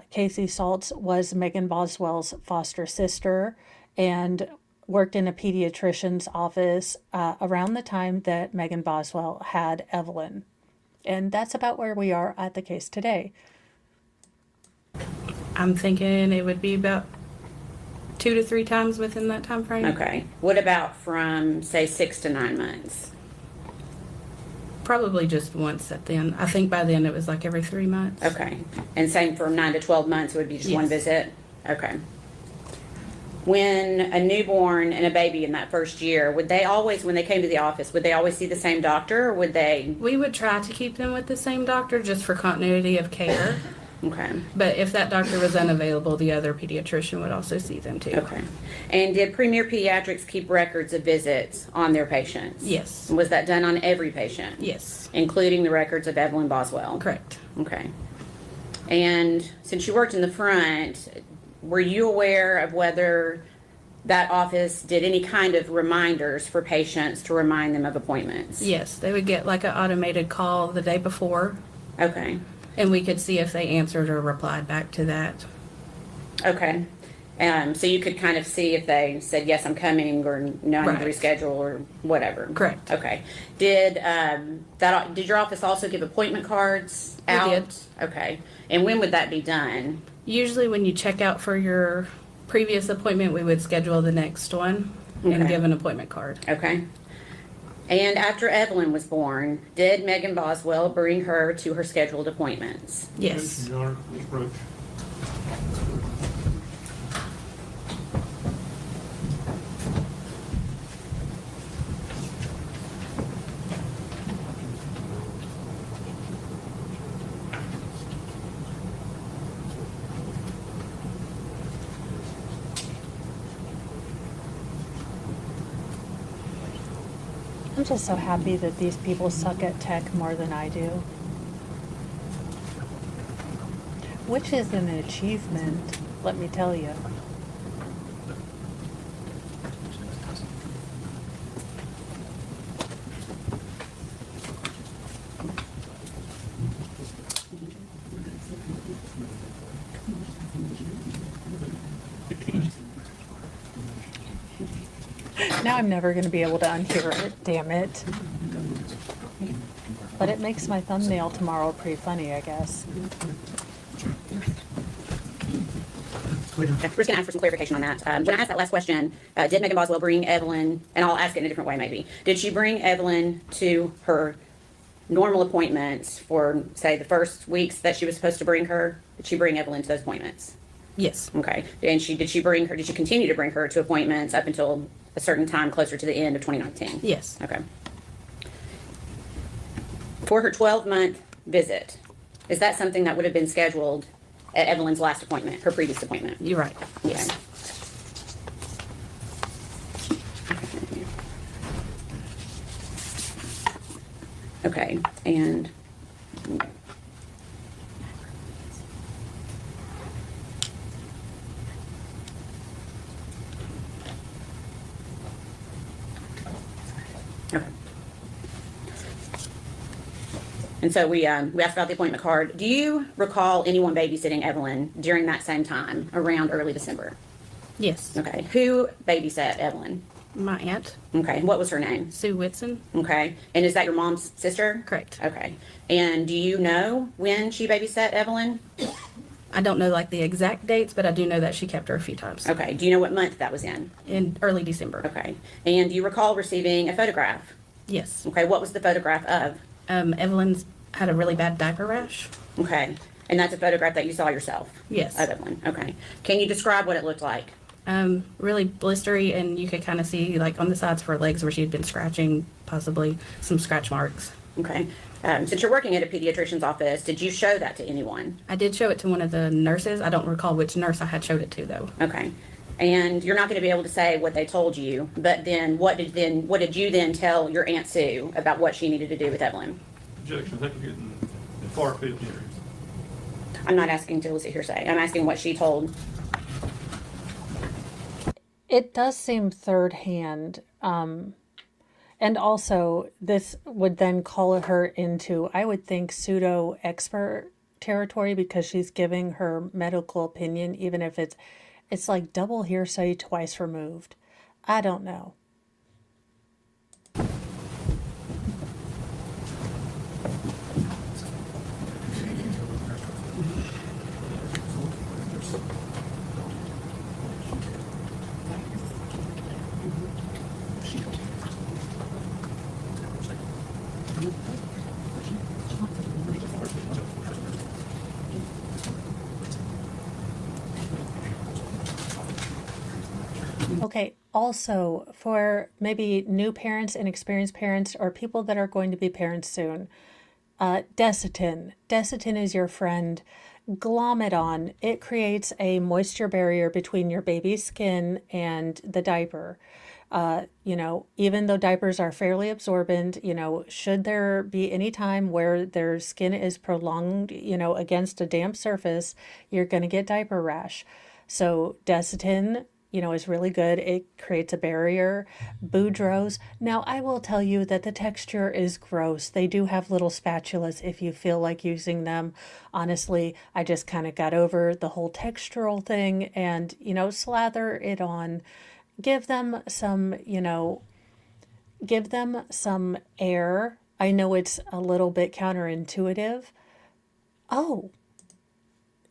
Casey Saltz was Megan Boswell's foster sister and worked in a pediatrician's office around the time that Megan Boswell had Evelyn. And that's about where we are at the case today. I'm thinking it would be about 2 to 3 times within that time frame. Okay. What about from, say, 6 to 9 months? Probably just once at the end. I think by then it was like every 3 months. Okay. And same from 9 to 12 months, it would be just one Yes. visit? Okay. When a newborn and a baby in that first year, would they always, when they came to the office, would they always see the same doctor, or would they? We would try to keep them with the same doctor just for continuity of care. Okay. But if that doctor was unavailable, the other pediatrician would also see them too. Okay. And did Premier Pediatrics keep records of visits on their patients? Yes. Was that done on every patient? Yes. Including the records of Evelyn Boswell? Correct. Okay. And since you worked in the front, were you aware of whether that office did any kind of reminders for patients to remind them of appointments? Yes, they would get like an automated call the day before, Okay. and we could see if they answered or replied back to that. Okay. So you could kind of see if they said, yes, I'm coming, or no, I need to Right. reschedule, or whatever. Correct. Okay. Did your office also give appointment cards We out? did. Okay. And when would that be done? Usually when you check out for your previous appointment, we would schedule the next one and Okay. give an appointment card. Okay. And after Evelyn was born, did Megan Boswell bring her to her scheduled appointments? Yes. Your Honor, Ms. Brooks. I'm just so happy that these people suck at tech more than I do. Which is an achievement, let me tell you. Now I'm never going to be able to unhear it, damn it. But it makes my thumbnail tomorrow pretty funny, I guess. We're just going to ask for some clarification on that. When I asked that last question, did Megan Boswell bring Evelyn, and I'll ask it in a different way maybe, did she bring Evelyn to her normal appointments for, say, the first weeks that she was supposed to bring her? Did she bring Evelyn to those appointments? Yes. Okay. And did she continue to bring her to appointments up until a certain time closer to the end of 2019? Yes. Okay. For her 12-month visit, is that something that would have been scheduled at Evelyn's last appointment, her previous appointment? You're right. Okay. Okay, and okay. And so we asked about the appointment card. Do you recall anyone babysitting Evelyn during that same time, around early December? Yes. Okay, who babysat Evelyn? My aunt, Okay, and what was her name? Sue Whitson. Okay, and is that your mom's sister? Correct. Okay, and do you know when she babysat Evelyn? I don't know like the exact dates, but I do know that she kept her a few times. Okay, do you know what month that was In early December. Okay, and do you recall receiving a photograph? Yes. Okay, what was the photograph of? Evelyn's had a really bad diaper rash. Okay, and that's a photograph that you saw yourself? Yes. Of Evelyn, okay. Can you describe what it looked like? Really blistery, and you could kind of see like on the sides of her legs where she had been scratching, possibly some scratch marks. Okay, since you're working at a pediatrician's office, did you show that to anyone? I did show it to one of the nurses. I don't recall which nurse I had showed it to though. Okay, and you're not going to be able to say what they told you, but then what did you then tell your Aunt Sue about what she needed to do with Evelyn? Objection, I think we're getting far-fetched here. I'm not asking to elicit hearsay. I'm asking what she told. It does seem third hand. And also, this would then call her into, I would think, pseudo expert territory because she's giving her medical opinion, even if it's like double hearsay twice removed. I don't know. Okay, also for maybe new parents, inexperienced parents, or people that are going to be parents soon, Desitin. Desitin is your friend. Glom it on. It creates a moisture barrier between your baby's skin and the diaper. Even though diapers are fairly absorbent, should there be any time where their skin is prolonged, against a damp surface, you're going to get diaper rash. So Desitin, is really good. It creates a barrier. Boudreaux's. Now, I will tell you that the texture is gross. They do have little spatulas if you feel like using them. Honestly, I just kind of got over the whole textural thing and, slather it on. Give them some air. I know it's a little bit counterintuitive. Oh,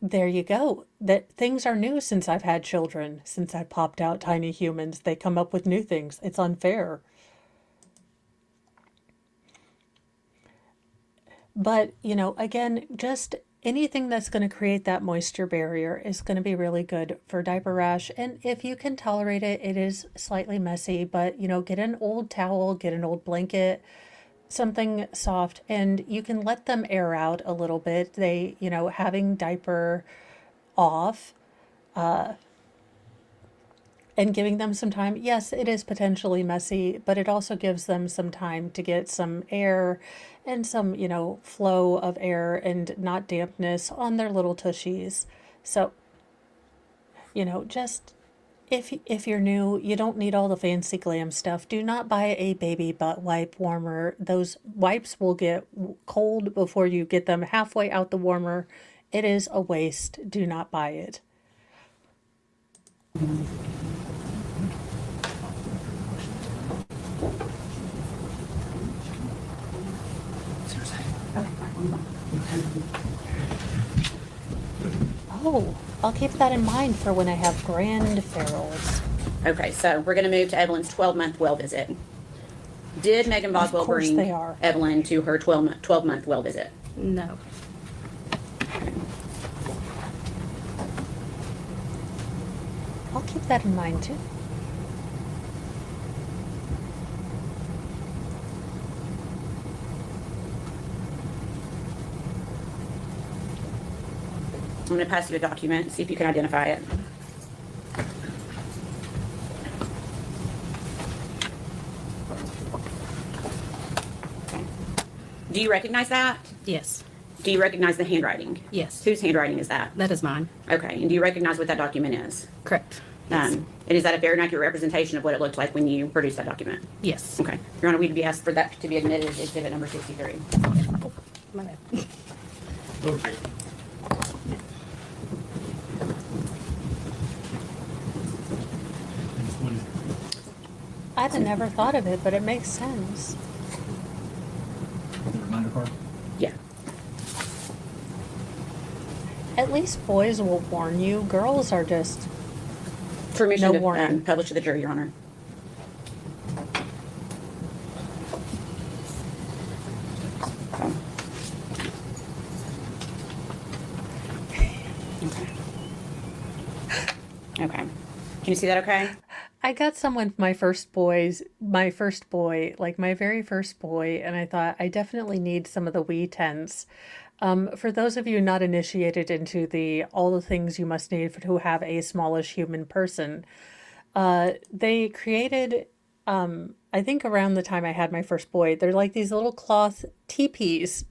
there you go. That things are new since I've had children, since I popped out tiny humans. They come up with new things. It's unfair. But, again, just anything that's going to create that moisture barrier is going to be really good for diaper rash. And if you can tolerate it, it is slightly messy, but, get an old towel, get an old blanket, something soft, and you can let them air out a little bit. They, having diaper off, and giving them some time. Yes, it is potentially messy, but it also gives them some time to get some air and some, flow of air and not dampness on their little tushies. So, just if you're new, you don't need all the fancy glam stuff. Do not buy a baby butt wipe warmer. Those wipes will get cold before you get them halfway out the warmer. It is a waste. Do not buy it. Oh, I'll keep that in mind for when I have grand ferals. Okay, so we're going to move to Evelyn's 12-month well visit. Did Megan Boswell course bring they are. Evelyn to her 12-month well visit? No. I'll keep that in mind too. I'm going to pass you a document, see if you can identify it. Okay. Do you recognize that? Yes. Do you recognize the handwriting? Yes. Whose handwriting is that? That is mine. Okay, and do you recognize what that document is? Correct. Yes. And is that a fair and accurate representation of what it looked like when you produced that document? Yes. Okay. Your Honor, we'd be asked for that to be admitted as exhibit number 63. My bad. I'd have never thought of it, but it makes sense. The reminder card? Yeah. At least boys will warn you. Girls are just, Permission No to warning. publish to the jury, Your Honor. Okay. Okay. Can you see that okay? I got someone, my first boy, like my very first boy, and I thought I definitely need some of the Wii tents. For those of you not initiated into all the things you must need to have a smallish human person, they created, I think around the time I had my first boy, they're like these little cloth teepees,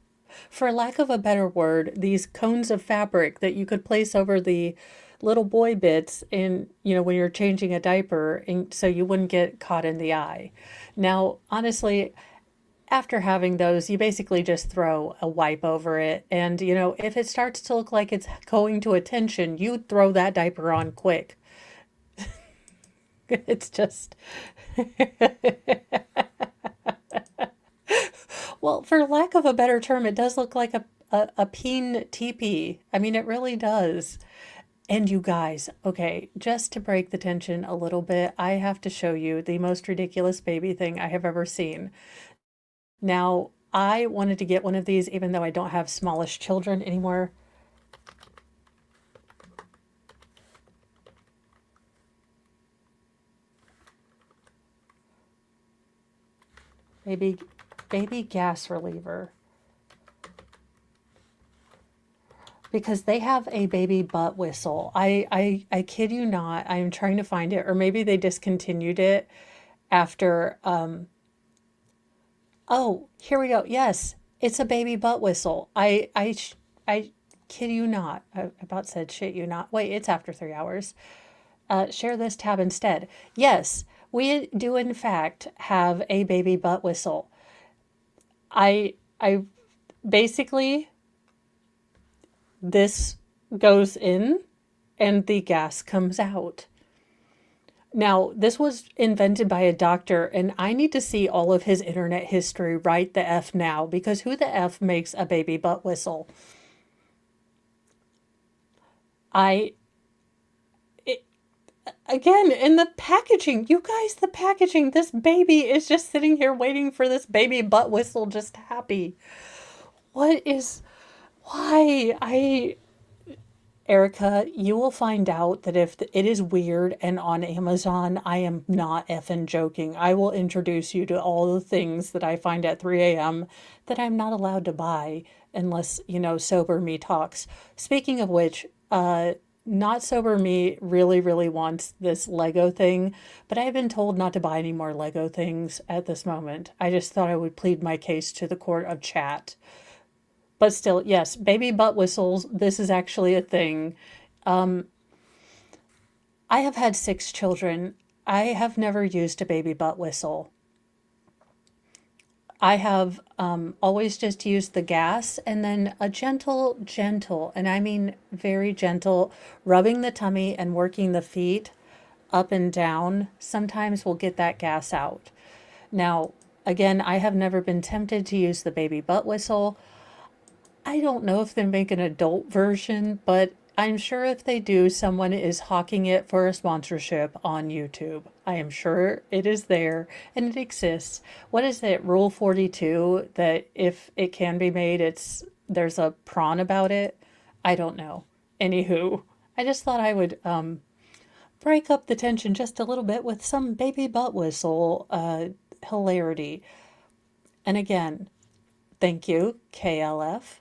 for lack of a better word, these cones of fabric that you could place over the little boy bits in, when you're changing a diaper, and so you wouldn't get caught in the eye. Now, honestly, after having those, you basically just throw a wipe over it. And, if it starts to look like it's going to attention, you throw that diaper on quick. It's just, well, for lack of a better term, it does look like a peen teepee. I mean, it really does. And you guys, okay, just to break the tension a little bit, I have to show you the most ridiculous baby thing I have ever seen. Now, I wanted to get one of these even though I don't have smallish children anymore. Baby gas reliever. Because they have a baby butt whistle. I kid you not. I am trying to find it, or maybe they discontinued it after. Oh, here we go. Yes, it's a baby butt whistle. I kid you not. I about said shit you not. Wait, it's after 3 hours. Share this tab instead. Yes, we do in fact have a baby butt whistle. I basically. This goes in and the gas comes out. Now, this was invented by a doctor, and I need to see all of his internet history right the F now, because who the F makes a baby butt whistle? Again, in the packaging, you guys, the packaging, this baby is just sitting here waiting for this baby butt whistle, just happy. Why? Erica, you will find out that if it is weird and on Amazon, I am not effing joking. I will introduce you to all the things that I find at 3 a.m. that I'm not allowed to buy unless, sober me talks. Speaking of which, not sober me really, really wants this Lego thing, but I've been told not to buy any more Lego things at this moment. I just thought I would plead my case to the court of chat. But still, yes, baby butt whistles, this is actually a thing. I have had 6 children. I have never used a baby butt whistle. I have always just used the gas and then a gentle, and I mean very gentle, rubbing the tummy and working the feet up and down sometimes will get that gas out. Now, again, I have never been tempted to use the baby butt whistle. I don't know if they make an adult version, but I'm sure if they do, someone is hawking it for a sponsorship on YouTube. I am sure it is there and it exists. What is it, Rule 42, that if it can be made, there's a prawn about it? I don't know. Anywho, I just thought I would break up the tension just a little bit with some baby butt whistle hilarity. And again, thank you, KLF.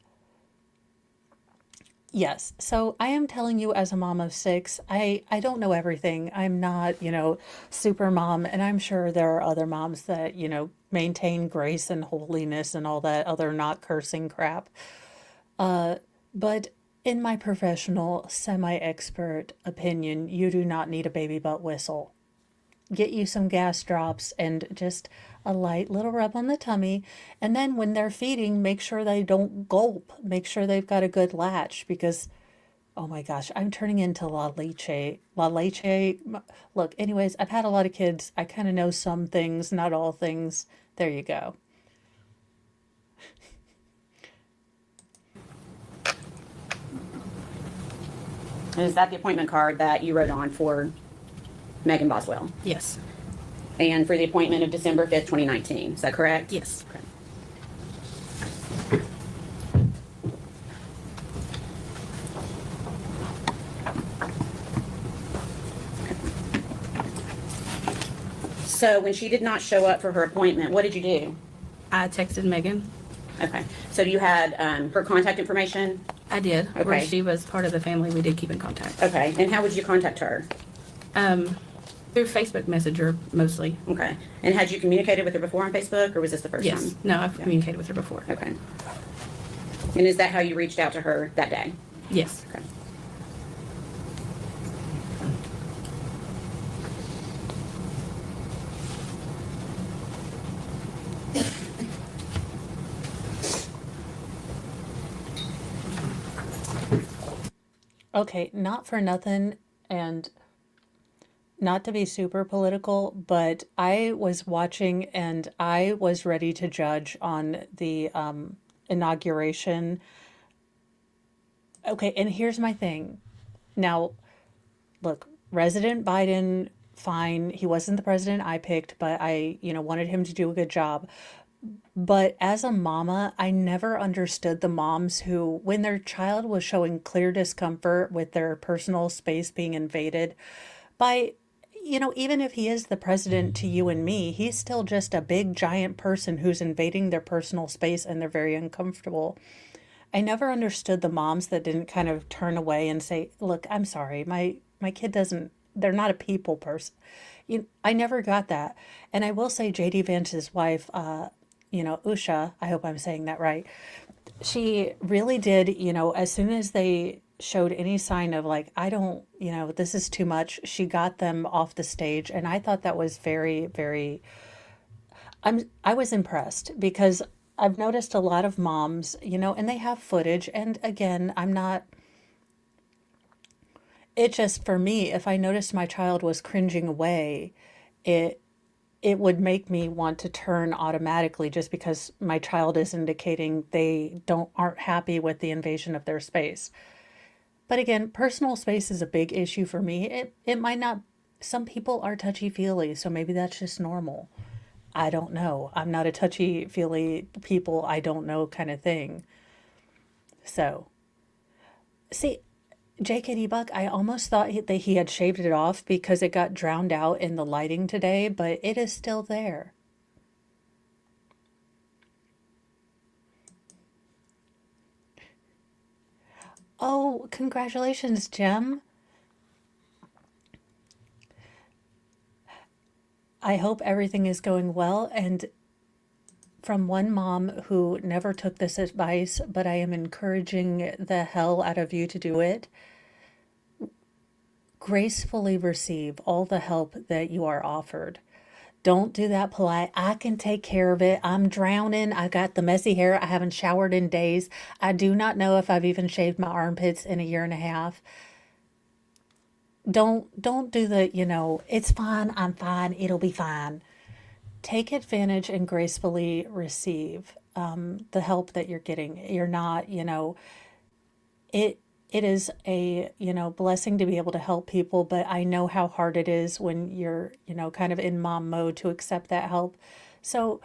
Yes. So I am telling you as a mom of six, I don't know everything. I'm not, super mom, and I'm sure there are other moms that, maintain grace and holiness and all that other not cursing crap. But in my professional, semi-expert opinion, you do not need a baby butt whistle. Get you some gas drops and just a light little rub on the tummy. And then when they're feeding, make sure they don't gulp. Make sure they've got a good latch because, oh my gosh, I'm turning into La Leche. La Leche. Look, anyways, I've had a lot of kids. I kind of know some things, not all things. There you go. And is that the appointment card that you wrote on for Megan Boswell? Yes. And for the appointment of December 5th, 2019, is that correct? Yes. Okay. So when she did not show up for her appointment, what did you do? I texted Megan. Okay. So you had her contact information? I did. Okay. Where she was part of the family, we did keep in contact. Okay. And how would you contact her? Through Facebook Messenger, mostly. Okay. And had you communicated with her before on Facebook, or was this the first Yes. time? No, I've communicated with her before. Okay. And is that how you reached out to her that day? Yes. Okay. Okay, not for nothing, and not to be super political, but I was watching and I was ready to judge on the inauguration. Okay, and here's my thing. Now, look, President Biden, fine. He wasn't the president I picked, but I, wanted him to do a good job. But as a mama, I never understood the moms who, when their child was showing clear discomfort with their personal space being invaded by, even if he is the president to you and me, he's still just a big giant person who's invading their personal space and they're very uncomfortable. I never understood the moms that didn't kind of turn away and say, "Look, I'm sorry. My kid doesn't they're not a people person." I never got that. And I will say JD Vance's wife, Usha, I hope I'm saying that right. She really did, as soon as they showed any sign of like, I don't, this is too much, she got them off the stage. And I thought that was very, very, I was impressed because I've noticed a lot of moms, and they have footage. And again, I'm not, it just for me, if I noticed my child was cringing away, it it would make me want to turn automatically just because my child is indicating they aren't happy with the invasion of their space. But again, personal space is a big issue for me. It might not, some people are touchy feely, so maybe that's just normal. I don't know. I'm not a touchy feely people I don't know kind of thing. So, see, JKD Buck, I almost thought that he had shaved it off because it got drowned out in the lighting today, but it is still there. Oh, congratulations, Jim. I hope everything is going well. And from one mom who never took this advice, but I am encouraging the hell out of you to do it. Gracefully receive all the help that you are offered. Don't do that polite. I can take care of it. I'm drowning. I got the messy hair. I haven't showered in days. I do not know if I've even shaved my armpits in a year and a half. Don't do the, it's fine. I'm fine. It'll be fine. Take advantage and gracefully receive the help that you're getting. You're not, it it is a blessing to be able to help people, but I know how hard it is when you're kind of in mom mode to accept that help. So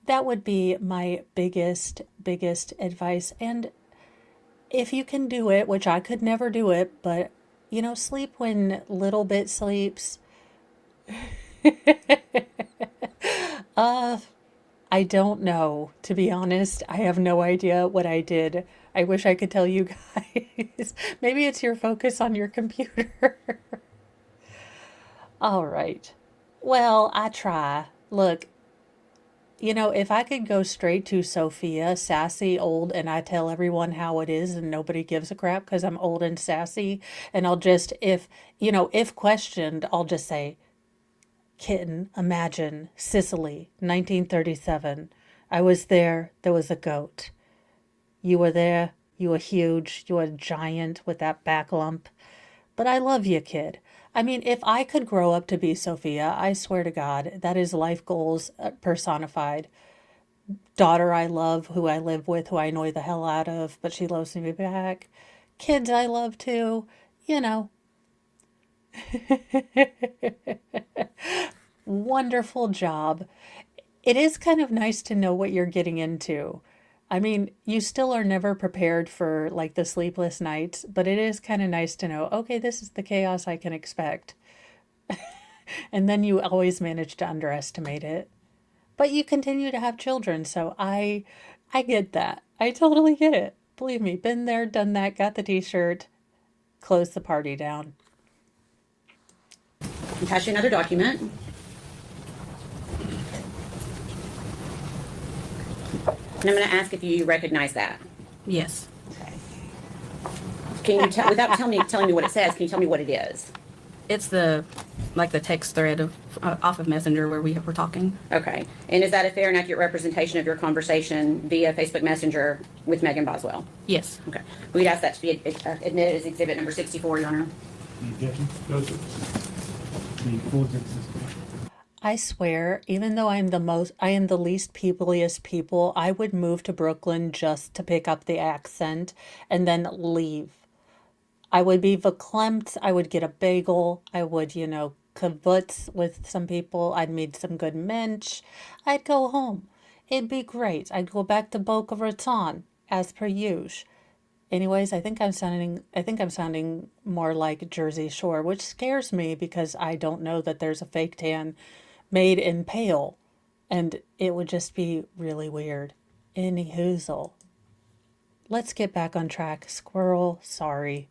that would be my biggest advice. And if you can do it, which I could never do it, but sleep when little bit sleeps. I don't know, to be honest. I have no idea what I did I wish I could tell you guys. Maybe it's your focus on your computer. All right. Well, I try. Look, if I could go straight to Sophia, sassy, old, and I tell everyone how it is and nobody gives a crap because I'm old and sassy, and I'll just, if questioned, I'll just say, kitten, imagine, Sicily, 1937. I was there, there was a goat. You were there, you were huge, you were a giant with that back lump. But I love you, kid. I mean, if I could grow up to be Sophia, I swear to God, that is life goals personified. Daughter I love, who I live with, who I annoy the hell out of, but she loves me back. Kids I love too, you know. Wonderful job. It is kind of nice to know what you're getting into. I mean, you still are never prepared for like the sleepless nights, but it is kind of nice to know, okay, this is the chaos I can expect. And then you always manage to underestimate it. But you continue to have children, so I get that. I totally get it. Believe me, been there, done that, got the t-shirt, closed the party down. I'll pass you another document. And I'm going to ask if you recognize that. Yes. Okay. Can you tell, without telling me what it says, can you tell me what it is? It's the text thread of off of Messenger where we were talking. Okay. And is that a fair and accurate representation of your conversation via Facebook Messenger with Megan Boswell? Yes. Okay. We'd ask that to be admitted as exhibit number 64, Your Honor. Any objection? No, sir. The full exhibit. I swear, even though I am the least peopleiest people, I would move to Brooklyn just to pick up the accent and then leave. I would be verklempt. I would get a bagel. I would, kibutz with some people. I'd meet some good mensch. I'd go home. It'd be great. I'd go back to Boca Raton, as per usual. Anyways, I think I'm sounding more like Jersey Shore, which scares me because I don't know that there's a fake tan made in pale, and it would just be really weird. Any hoozle. Let's get back on track. Squirrel, sorry.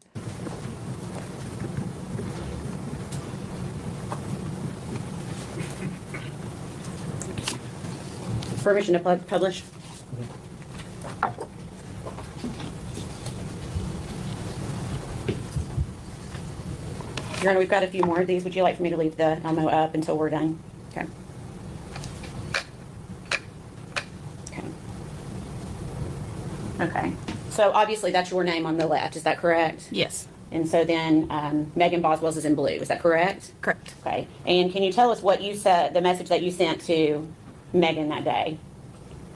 Permission to publish? Your Honor, we've got a few more of these. Would you like for me to leave the memo up until we're done? Okay. Okay. Okay. So obviously that's your name on the left. Is that correct? Yes. And so then Megan Boswell's is in blue. Is that correct? Correct. Okay. And can you tell us what you said, the message that you sent to Megan that day?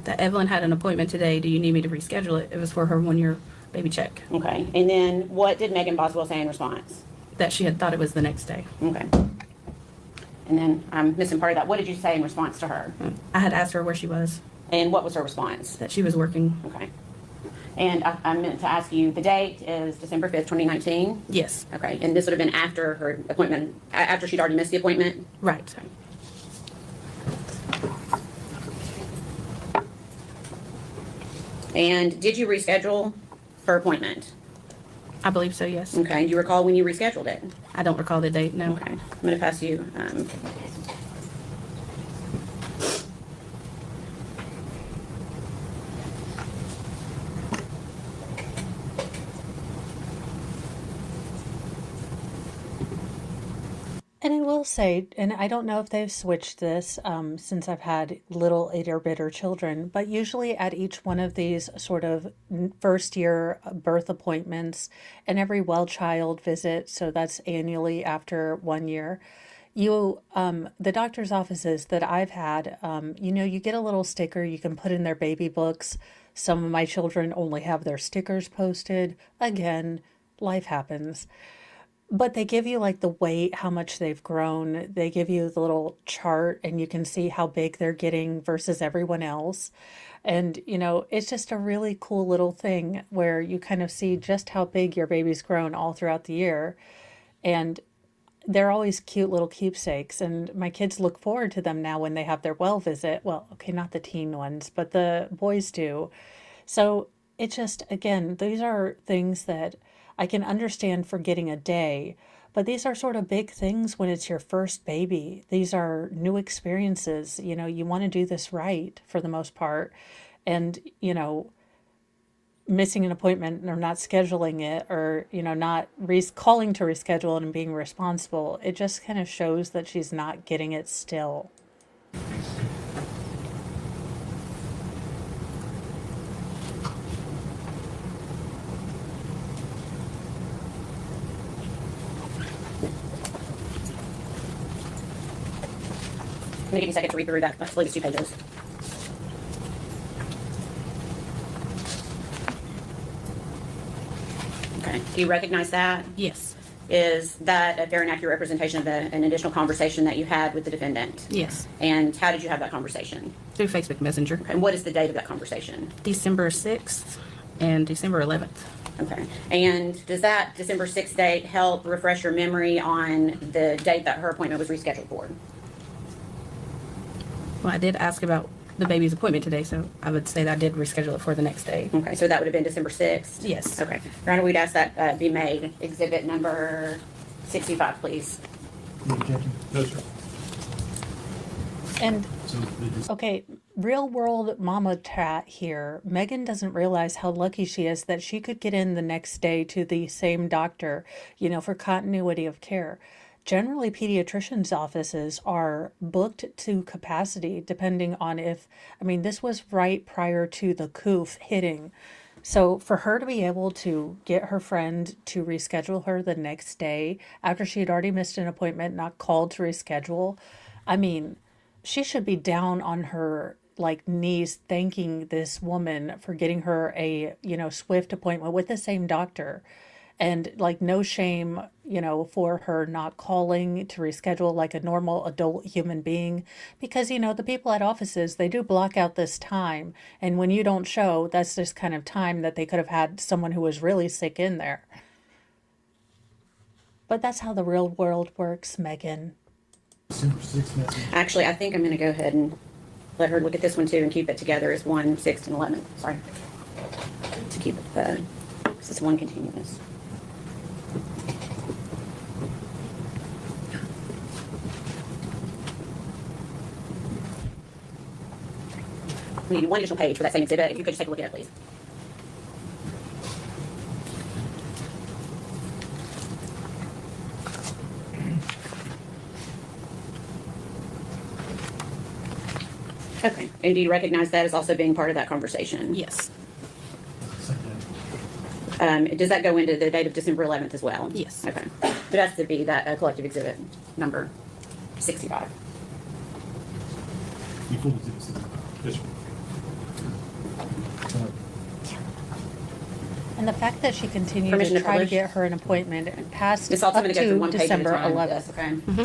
That Evelyn had an appointment today. Do you need me to reschedule it? It was for her 1-year baby check. Okay. And then what did Megan Boswell say in response? That she had thought it was the next day. Okay. And then I'm missing part of that. What did you say in response to her? I had asked her where she was, And what was her response? that she was working. Okay. And I meant to ask you, the date is December 5th, 2019? Yes. Okay. And this would have been after her appointment, after she'd already missed the appointment? Right. And did you reschedule her appointment? I believe so, yes. Okay. Do you recall when you rescheduled it? I don't recall the date, no. Okay. I'm going to pass you. And I will say, and I don't know if they've switched this since I've had little itty-bitty children, but usually at each one of these sort of first year birth appointments and every well child visit, so that's annually after 1 year, the doctor's offices that I've had, you get a little sticker you can put in their baby books. Some of my children only have their stickers posted. Again, life happens. But they give you like the weight, how much they've grown. They give you the little chart and you can see how big they're getting versus everyone else. And, it's just a really cool little thing where you kind of see just how big your baby's grown all throughout the year. And they're always cute little keepsakes. And my kids look forward to them now when they have their well visit. Well, okay, not the teen ones, but the boys do. So it just, again, these are things that I can understand for getting a day, but these are sort of big things when it's your first baby. These are new experiences. You want to do this right for the most part. And, missing an appointment or not scheduling it or, not calling to reschedule and being responsible, it just kind of shows that she's not getting it still. I'm gonna give you a second to read through that. I believe it's 2 pages. Okay. Do you recognize that? Yes. Is that a fair and accurate representation of an additional conversation that you had with the defendant? Yes. And how did you have that conversation? Through Facebook Messenger. And what is the date of that conversation? December 6th and December 11th. Okay. And does that December 6th date help refresh your memory on the date that her appointment was rescheduled for? Well, I did ask about the baby's appointment today, so I would say that I did reschedule it for the next day. Okay, so that would have been December 6th? Yes. Okay. Your Honor, we'd ask that be made exhibit number 65, please. Any objection? No, sir. And So okay, real world mama chat here. Megan doesn't realize how lucky she is that she could get in the next day to the same doctor, for continuity of care. Generally, pediatricians' offices are booked to capacity depending on this was right prior to the coof hitting. So for her to be able to get her friend to reschedule her the next day after she had already missed an appointment, not called to reschedule, she should be down on her knees thanking this woman for getting her a swift appointment with the same doctor. And no shame, for her not calling to reschedule like a normal adult human being, because the people at offices, they do block out this time, and when you don't show, that's just kind of time that they could have had someone who was really sick in there. But that's how the real world works, Megan. December 6th message. Actually, I think I'm going to go ahead and let her look at this one too and keep it together as 1, 6, and 11. Sorry. To keep it, this is one continuous. We need one additional page for that same exhibit. If you could just take a look at it, please. Okay. And do you recognize that as also being part of that conversation? Yes. Does that go into the date of December 11th as well? Yes. Okay. But that's to be that collective exhibit number 65. You pulled exhibit 65. Yes, sir. And the fact that she continued Permission to to try to publish? get her an appointment past It's also up going to go through to one page December at a time. 11th. Yes, okay. Mm-hmm.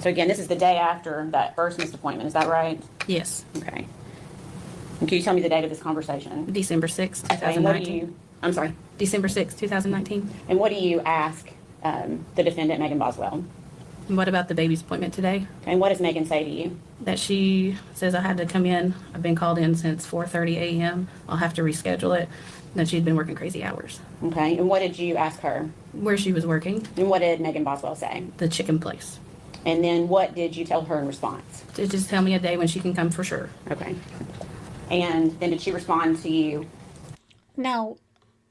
So again, this is the day after that first missed appointment. Is that right? Yes. Okay. And can you tell me the date of this conversation? December 6th, Okay, and what do 2019. you? I'm sorry. December 6th, 2019. And what do you ask the defendant, Megan Boswell? And what about the baby's appointment today? Okay, and what does Megan say to you? That she says I had to come in. I've been called in since 4:30 a.m. I'll have to reschedule it. And that she'd been working crazy hours. Okay, and what did you ask her? Where she was working, And what did Megan Boswell say? the chicken place. And then what did you tell her in response? To just tell me a day when she can come for sure. Okay. And then did she respond to you? Now,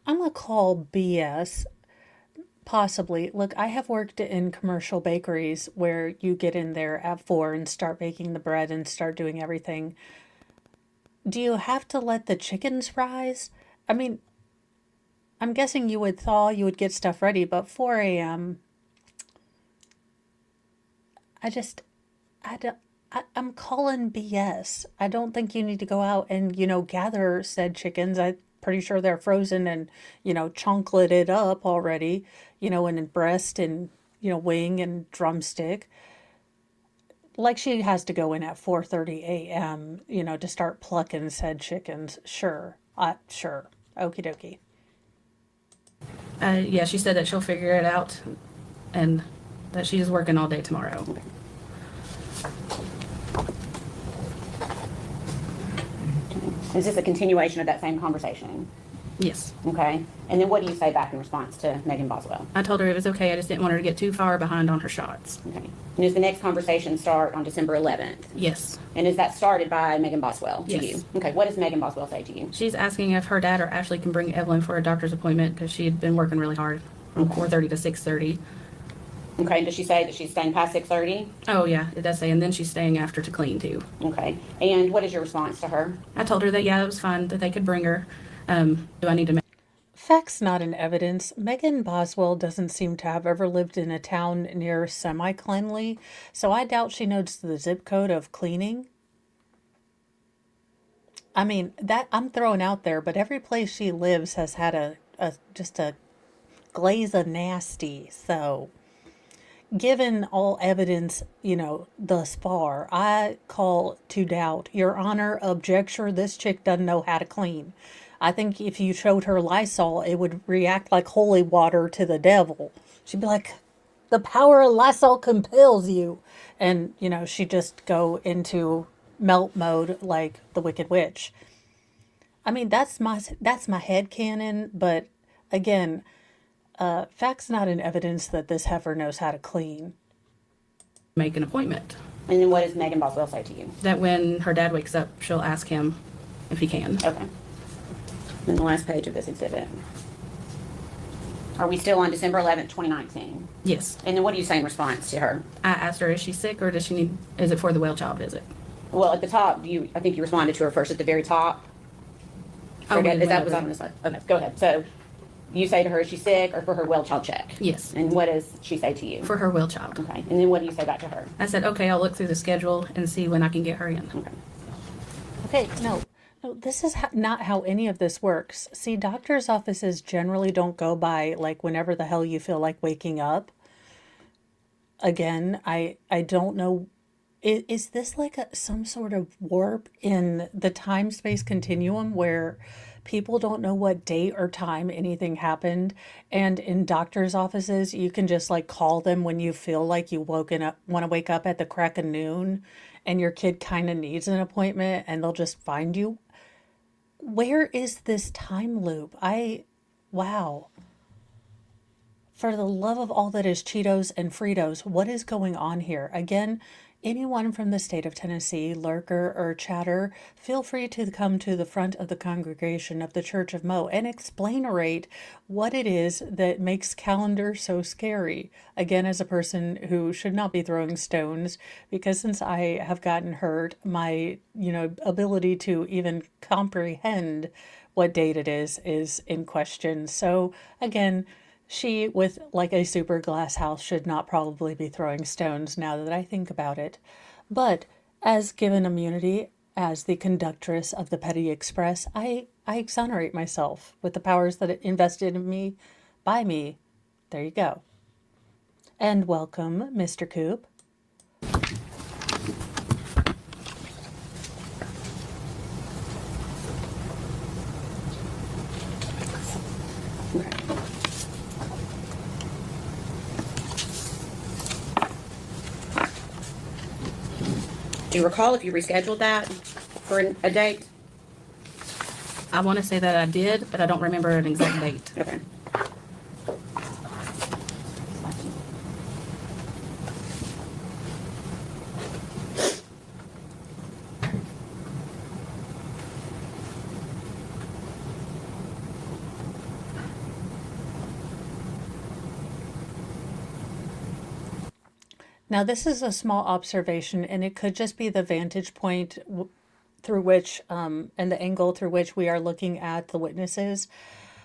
I'm going to call BS, possibly. Look, I have worked in commercial bakeries where you get in there at 4 and start baking the bread and start doing everything. Do you have to let the chickens rise? I mean, I'm guessing you would thaw, you would get stuff ready, but 4 a.m., I'm calling BS. I don't think you need to go out and, gather said chickens. I'm pretty sure they're frozen and, chunklated up already, in breast and, wing and drumstick. Like she has to go in at 4:30 a.m., to start plucking said chickens. Sure. Sure. Okie dokie. Yeah, she said that she'll figure it out and that she's working all day tomorrow. Is this a continuation of that same conversation? Yes. Okay. And then what do you say back in response to Megan Boswell? I told her it was okay. I just didn't want her to get too far behind on her shots. Okay. And does the next conversation start on December 11th? Yes. And is that started by Megan Boswell to Yes. you? Okay. What does Megan Boswell say to you? She's asking if her dad or Ashley can bring Evelyn for a doctor's appointment because she had been working really hard from 4:30 to 6:30. Okay. And does she say that she's staying past 6:30? Oh, yeah, it does say. And then she's staying after to clean, too. Okay. And what is your response to her? I told her that, yeah, it was fine, that they could bring her. Do I need to make Facts not in evidence. Megan Boswell doesn't seem to have ever lived in a town near semi-cleanly, so I doubt she knows the zip code of cleaning. I mean, that I'm throwing out there, but every place she lives has had just a glaze of nasty. So, given all evidence, thus far, I call to doubt. Your Honor, objecture, this chick doesn't know how to clean. I think if you showed her Lysol, it would react like holy water to the devil. She'd be like, the power of Lysol compels you. And, she'd just go into melt mode like the Wicked Witch. I mean, that's my headcanon, but again, facts not in evidence that this heifer knows how to clean. an appointment? And then what does Megan Boswell say to you? That when her dad wakes up, she'll ask him if he can. Okay. And the last page of this exhibit. Are we still on December 11th, 2019? Yes. And then what do you say in response to her? I asked her, is she sick or is it for the well child visit? Well, at the top, I think you responded to her first at the very top. Oh, Forget, we is that went was over on the slide? Okay, go ahead. So you say to her, is she sick or for her well child check? Yes. And what does she say to you? For her well child. Okay. And then what do you say back to her? I said, okay, I'll look through the schedule and see when I can get her in. Okay. Okay, no, this is not how any of this works. See, doctor's offices generally don't go by like whenever the hell you feel like waking up. Again, I don't know. Is this like some sort of warp in the time-space continuum where people don't know what date or time anything happened? And in doctor's offices, you can just like call them when you feel like you want to wake up at the crack of noon and your kid kind of needs an appointment and they'll just find you. Where is this time loop? Wow. For the love of all that is Cheetos and Fritos, what is going on here? Again, anyone from the state of Tennessee, lurker or chatter, feel free to come to the front of the congregation of the Church of Mo and explainarate what it is that makes calendar so scary. Again, as a person who should not be throwing stones, because since I have gotten hurt, my, ability to even comprehend what date it is in question. So again, she, with like a super glass house, should not probably be throwing stones now that I think about it. But as given immunity as the conductress of the Petty Express, I exonerate myself with the powers that it invested in me by me. There you go. And welcome, Mr. Coop. Do you recall if you rescheduled that for a date? I want to say that I did, but I don't remember an exact date. Okay. Now, this is a small observation, and it could just be the vantage point through which, and the angle through which we are looking at the witnesses.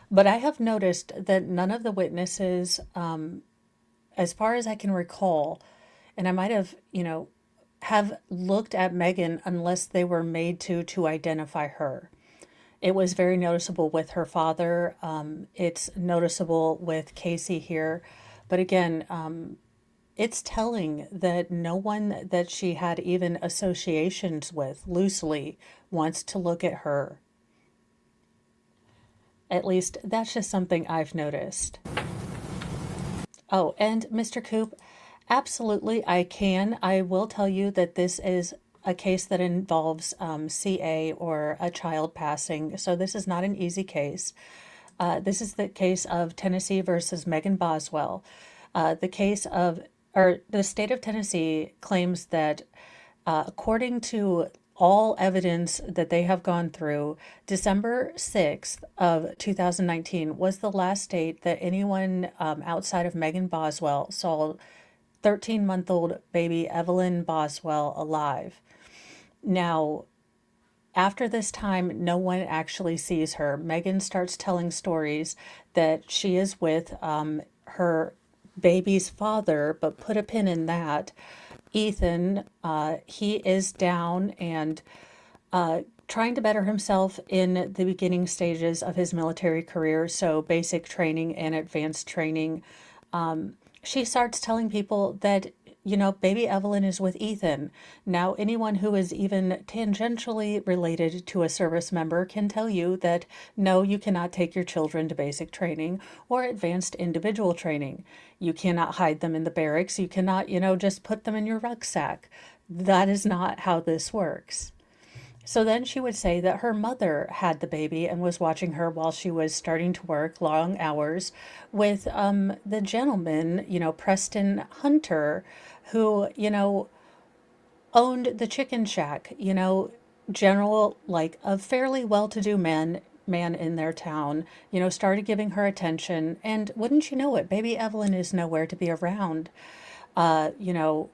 But I have noticed that none of the witnesses, as far as I can recall, and I might have, have looked at Megan unless they were made to identify her. It was very noticeable with her father. It's noticeable with Casey here. But again, it's telling that no one that she had even associations with loosely wants to look at her. At least that's just something I've noticed. Oh, and Mr. Coop, absolutely I will tell you that this is a case that involves CA or a child passing, so this is not an easy case. This is the case of Tennessee versus Megan Boswell. The state of Tennessee claims that, according to all evidence that they have gone through, December 6th of 2019 was the last date that anyone outside of Megan Boswell saw 13-month-old baby Evelyn Boswell alive. Now, after this time, no one actually sees her. Megan starts telling stories that she is with her baby's father, but put a pin in that. Ethan, he is down and trying to better himself in the beginning stages of his military career, so basic training and advanced training. She starts telling people that, baby Evelyn is with Ethan. Now, anyone who is even tangentially related to a service member can tell you that no, you cannot take your children to basic training or advanced individual training. You cannot hide them in the barracks. You cannot, just put them in your rucksack. That is not how this works. So then she would say that her mother had the baby and was watching her while she was starting to work long hours with the gentleman, Preston Hunter, who, owned the chicken shack, general, like a fairly well-to-do man in their town, started giving her attention. And wouldn't you know it, baby Evelyn is nowhere to be around. You know,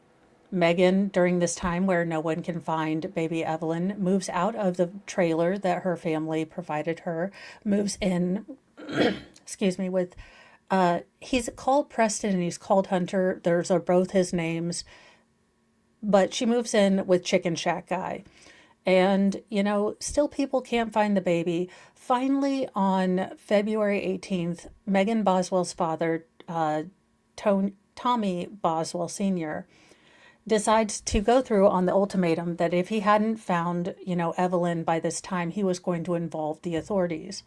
Megan, during this time where no one can find baby Evelyn, moves out of the trailer that her family provided her, moves in, excuse me, with, he's called Preston and he's called Hunter. Those are both his names. But she moves in with Chicken Shack Guy. And, still people can't find the baby. Finally, on February 18th, Megan Boswell's father, Tommy Boswell Sr., decides to go through on the ultimatum that if he hadn't found, Evelyn by this time, he was going to involve the authorities.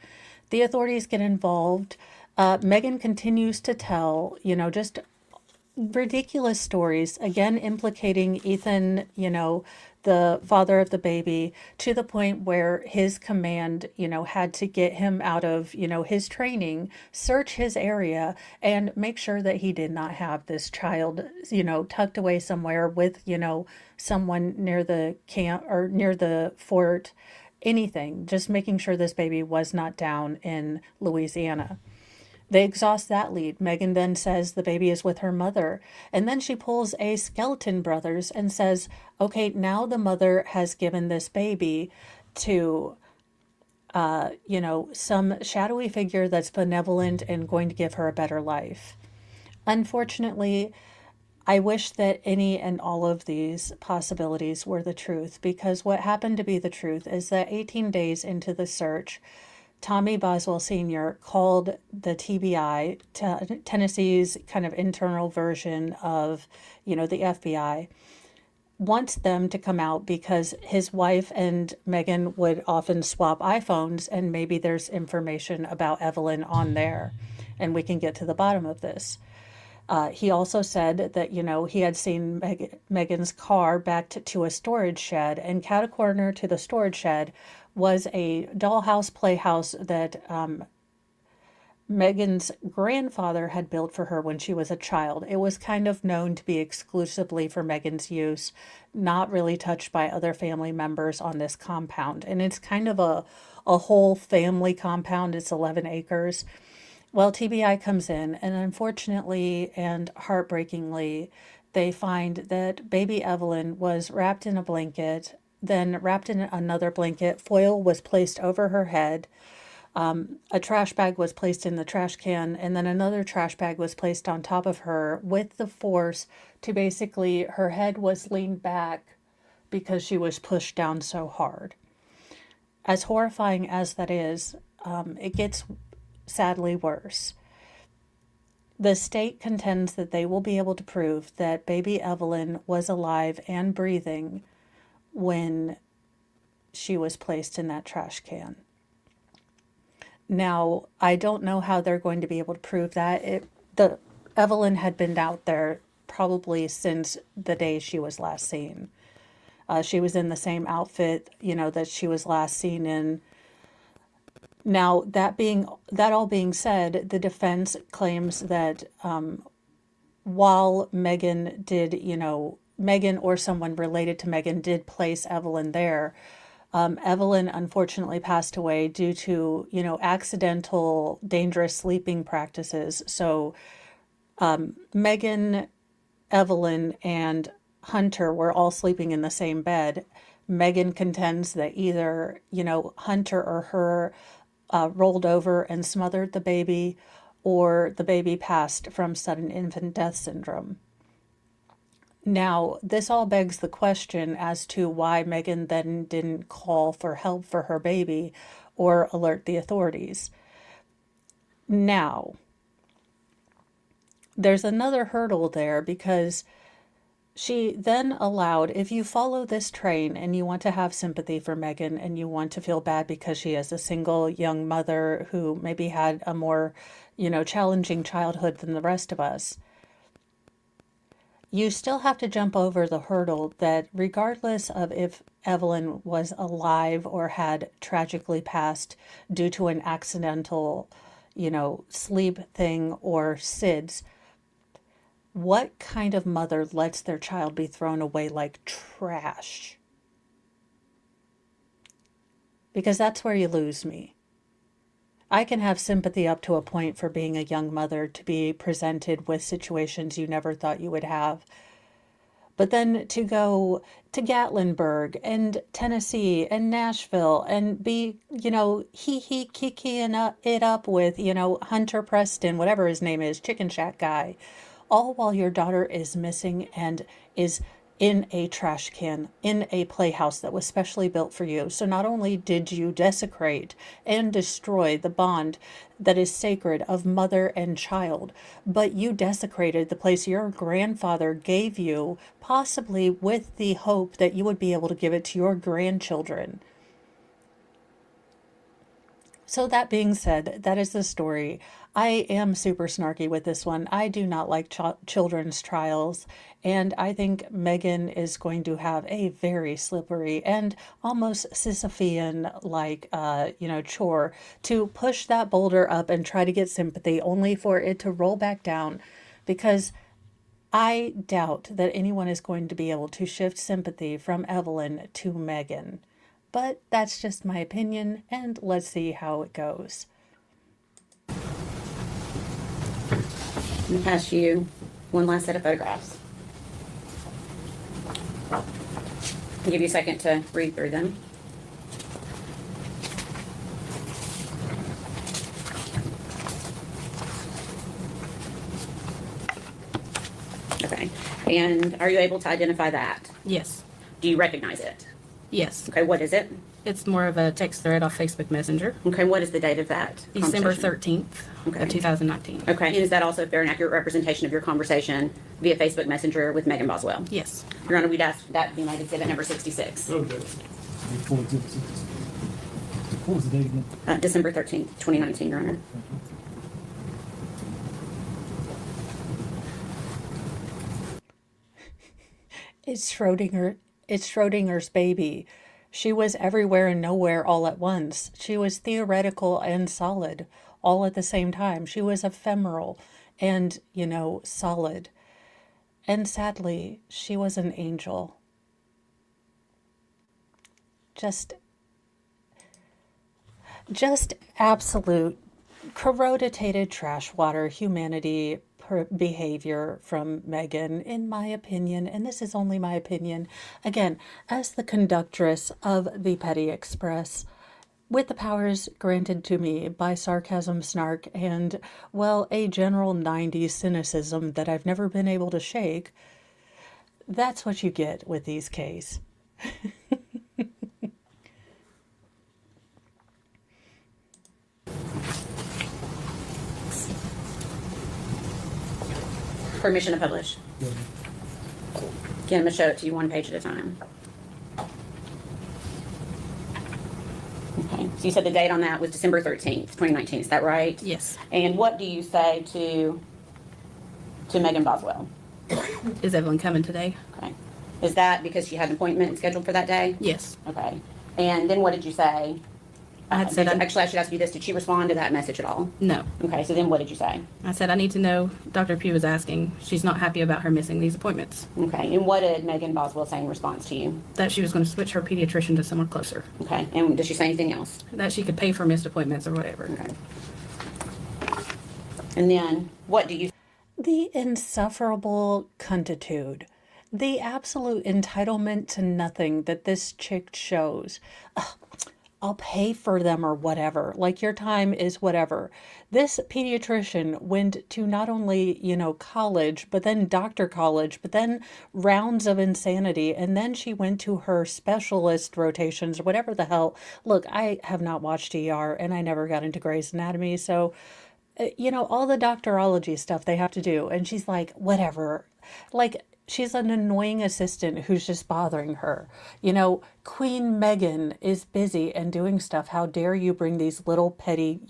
The authorities get involved. Megan continues to tell, just ridiculous stories, again implicating Ethan, the father of the baby, to the point where his command, had to get him out of, his training, search his area, and make sure that he did not have this child, tucked away somewhere with, someone near the camp or near the fort, anything, just making sure this baby was not down in Louisiana. They exhaust that lead. Megan then says the baby is with her mother. And then she pulls a Skeleton Brothers and says, okay, now the mother has given this baby to, some shadowy figure that's benevolent and going to give her a better life. Unfortunately, I wish that any and all of these possibilities were the truth, because what happened to be the truth is that 18 days into the search, Tommy Boswell Sr. called the TBI, Tennessee's kind of internal version of, the FBI, wants them to come out because his wife and Megan would often swap iPhones, and maybe there's information about Evelyn on there, and we can get to the bottom of this. He also said that, he had seen Megan's car backed to a storage shed, and cat-a-corner to the storage shed was a dollhouse playhouse that Megan's grandfather had built for her when she was a child. It was kind of known to be exclusively for Megan's use, not really touched by other family members on this compound. And it's kind of a whole family compound. It's 11 acres. Well, TBI comes in, and unfortunately and heartbreakingly, they find that baby Evelyn was wrapped in a blanket, then wrapped in another blanket. Foil was placed over her head. A trash bag was placed in the trash can, and then another trash bag was placed on top of her with the force to basically, her head was leaned back because she was pushed down so hard. As horrifying as that is, it gets sadly worse. The state contends that they will be able to prove that baby Evelyn was alive and breathing when she was placed in that trash can. Now, I don't know how they're going to be able to prove that. Evelyn had been out there probably since the day she was last seen. She was in the same outfit, that she was last seen in. Now, that all being said, the defense claims that while Megan did, Megan or someone related to Megan did place Evelyn there, Evelyn unfortunately passed away due to, accidental, dangerous sleeping practices. So Megan, Evelyn, and Hunter were all sleeping in the same bed. Megan contends that either, Hunter or her rolled over and smothered the baby, or the baby passed from sudden infant death syndrome. Now, this all begs the question as to why Megan then didn't call for help for her baby or alert the authorities. Now, there's another hurdle there, because she then allowed, if you follow this train and you want to have sympathy for Megan and you want to feel bad because she is a single young mother who maybe had a more, challenging childhood than the rest of us, you still have to jump over the hurdle that regardless of if Evelyn was alive or had tragically passed due to an accidental, sleep thing or SIDS, what kind of mother lets their child be thrown away like trash? Because that's where you lose me. I can have sympathy up to a point for being a young mother to be presented with situations you never thought you would have. But then to go to Gatlinburg and Tennessee and Nashville and be, kikiing it up with, Hunter Preston, whatever his name is, Chicken Shack guy, all while your daughter is missing and is in a trash can, in a playhouse that was specially built for you. So not only did you desecrate and destroy the bond that is sacred of mother and child, but you desecrated the place your grandfather gave you, possibly with the hope that you would be able to give it to your grandchildren. So that being said, that is the story. I am super snarky with this one. I do not like children's trials, and I think Megan is going to have a very slippery and almost Sisyphean-like, chore to push that boulder up and try to get sympathy, only for it to roll back down, because I doubt that anyone is going to be able to shift sympathy from Evelyn to Megan. But that's just my opinion, and let's see how it goes. I'm gonna pass you one last set of photographs. I'll give you a second to read through them. Okay, and are you able to identify that? Yes. Do you recognize it? Yes. Okay, what is it? It's more of a text thread off Facebook Messenger. Okay, what is the date of that December conversation? 13th Okay. of 2019. Okay, and is that also a fair and accurate representation of your conversation via Facebook Messenger with Megan Boswell? Yes. Your Honor, we'd ask that be made exhibit number 66. Okay. Before exhibit 66. What was the date again? December 13th, 2019, Your Honor. It's Schrodinger's baby. She was everywhere and nowhere all at once. She was theoretical and solid all at the same time. She was ephemeral and, solid. And sadly, she was an angel. Just absolute corroditated trash water humanity behavior from Megan, in my opinion, and this is only my opinion, again, as the conductress of the Petty Express, with the powers granted to me by sarcasm, snark, and, well, a general 90s cynicism that I've never been able to shake. That's what you get with these cases. Permission to publish. Again, I'm going to show it to you one page at a time. Okay, so you said the date on that was December 13th, 2019, is that right? Yes. And what do you say to Megan Boswell? Is Evelyn coming today? Okay. Is that because she had an appointment scheduled for that day? Yes. Okay. And then what did you say? I had said, Actually, I should ask you this. Did she respond to that message at all? no. Okay, so then what did you say? I said, I need to know, Dr. Pugh was asking. She's not happy about her missing these appointments. Okay, and what did Megan Boswell say in response to you? That she was going to switch her pediatrician to someone closer. Okay, and did she say anything else? That she could pay for missed appointments or whatever. Okay. And then what do you The insufferable cuntitude, the absolute entitlement to nothing that this chick shows. Ugh, I'll pay for them or whatever. Like your time is whatever. This pediatrician went to not only, college, but then doctor college, but then rounds of insanity. And then she went to her specialist rotations, whatever the hell. Look, I have not watched ER and I never got into Grey's Anatomy. So, all the doctorology stuff they have to do. And she's like, whatever. Like, she's an annoying assistant who's just bothering her. Queen Meghan is busy and doing stuff. How dare you bring these little petty,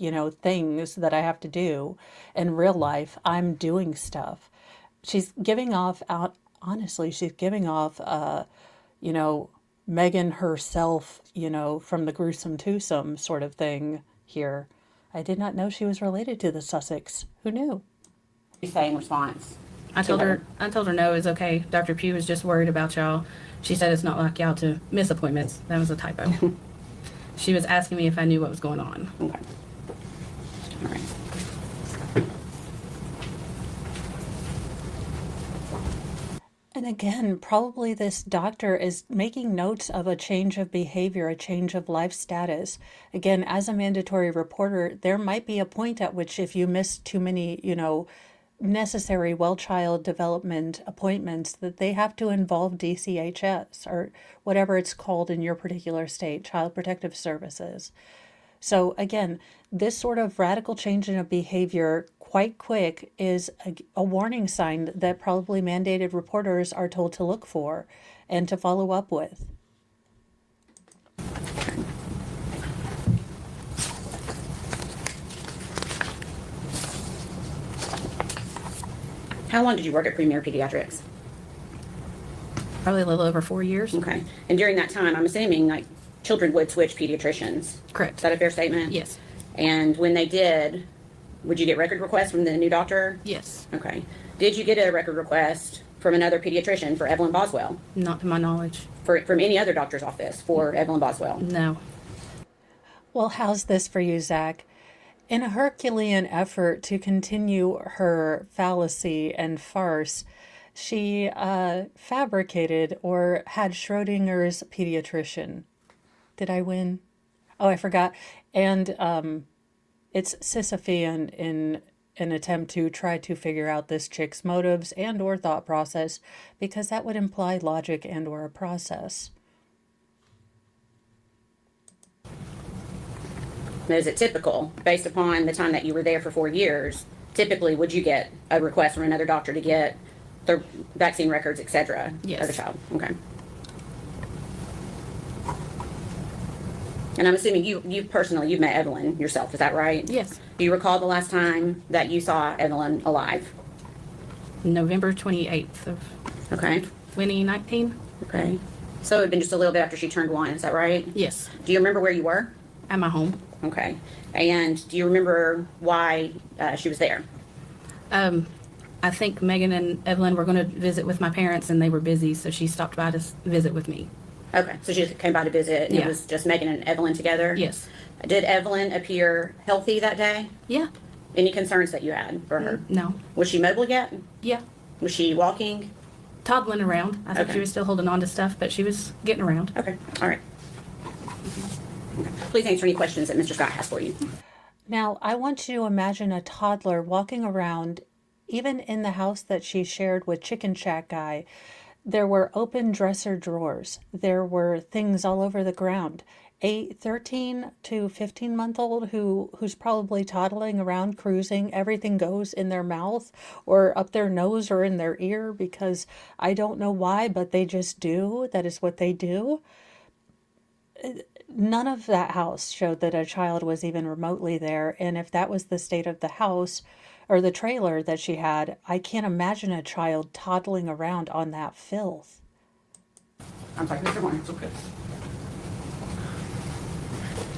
things that I have to do in real life? I'm doing stuff. She's giving off honestly, she's giving off, Meghan herself, from the gruesome twosome sort of thing here. I did not know she was related to the Sussex. Who knew? say in response? I told her no, it's okay. Dr. Pugh was just worried about y'all. She said it's not like y'all to miss appointments. That was a typo. She was asking me if I knew what was going on. Okay. All right. And again, probably this doctor is making notes of a change of behavior, a change of life status. Again, as a mandatory reporter, there might be a point at which if you miss too many, necessary well-child development appointments, that they have to involve DCHS or whatever it's called in your particular state, Child Protective Services. So again, this sort of radical change in a behavior quite quick is a warning sign that probably mandated reporters are told to look for and to follow up with. How long did you work at Premier Pediatrics? Probably a little over 4 years. Okay. And during that time, I'm assuming like children would switch pediatricians. Correct. Is that a fair statement? Yes. And when they did, would you get record requests from the new doctor? Yes. Okay. Did you get a record request from another pediatrician for Evelyn Boswell? Not to my knowledge. From any other doctor's office for Evelyn Boswell? No. Well, how's this for you, Zach? In a Herculean effort to continue her fallacy and farce, she fabricated or had Schrodinger's pediatrician. Did I win? Oh, I forgot. And it's Sisyphean in an attempt to try to figure out this chick's motives and or thought process, because that would imply logic and or a process. Now, is it typical, based upon the time that you were there for 4 years, typically would you get a request from another doctor to get the vaccine records, et cetera, Yes. of the child? Okay. And I'm assuming you personally, you've met Evelyn yourself, is that right? Yes. Do you recall the last time that you saw Evelyn alive? November 28th of Okay. 2019. Okay. So it had been just a little bit after she turned 1, is that right? Yes. Do you remember where you were? At my home. Okay. And do you remember why she was there? I think Megan and Evelyn were going to visit with my parents and they were busy, so she stopped by to visit with me. Okay. So she just came by to visit and Yeah. it was just Megan and Evelyn together? Yes. Did Evelyn appear healthy that day? Yeah. Any concerns that you had for her? No. Was she mobile yet? Yeah. Was she walking? Toddling around. I think Okay. she was still holding on to stuff, but she was getting around. Okay. All right. Okay. Please answer any questions that Mr. Scott has for you. Now, I want you to imagine a toddler walking around, even in the house that she shared with Chicken Shack Guy. There were open dresser drawers. There were things all over the ground. A 13 to 15-month-old who's probably toddling around, cruising, everything goes in their mouth or up their nose or in their ear, because I don't know why, but they just do. That is what they do. None of that house showed that a child was even remotely there. And if that was the state of the house or the trailer that she had, I can't imagine a child toddling around on that filth. I'm sorry, Mr. Horner. It's okay.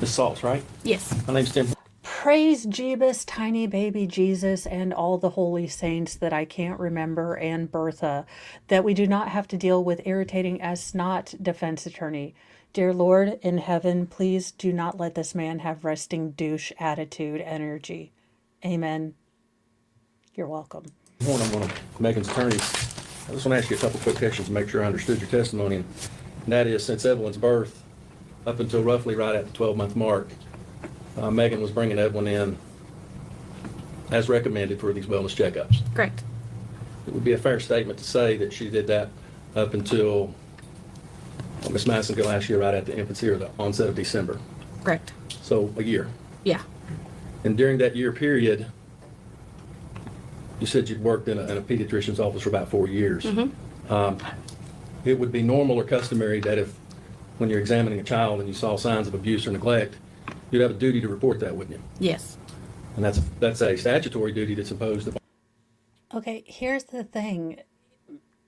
Ms. Salts, right? Yes. My name's Tim. Praise Jeebus, tiny baby Jesus, and all the holy saints that I can't remember, and Bertha, that we do not have to deal with irritating as snot defense attorney. Dear Lord in heaven, please do not let this man have resting douche attitude energy. Amen. You're welcome. One, I'm one of Megan's attorneys. I just want to ask you a couple quick questions to make sure I understood your testimony. And that is, since Evelyn's birth, up until roughly right at the 12-month mark, Megan was bringing Evelyn in as recommended for these wellness checkups. Correct. It would be a fair statement to say that she did that up until, well, Ms. Madison could ask you right at the infancy or the onset of December. Correct. So a year. Yeah. And during that year period, you said you'd worked in a pediatrician's office for about 4 years. Mm-hmm. It would be normal or customary that if, when you're examining a child and you saw signs of abuse or neglect, you'd have a duty to report that, wouldn't you? Yes. And that's a statutory duty that's imposed upon. Okay, here's the thing.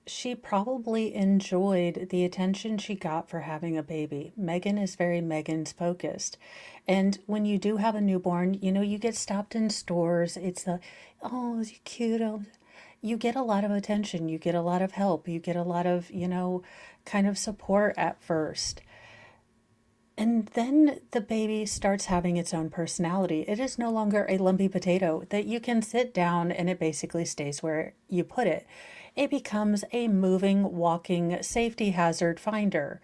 She probably enjoyed the attention she got for having a baby. Megan is very Megan's focused. And when you do have a newborn, you know, you get stopped in stores. It's the, oh, is he cute? Oh. You get a lot of attention. You get a lot of help. You get a lot of, you know, kind of support at first. And then the baby starts having its own personality. It is no longer a lumpy potato that you can sit down and it basically stays where you put it. It becomes a moving, walking safety hazard finder.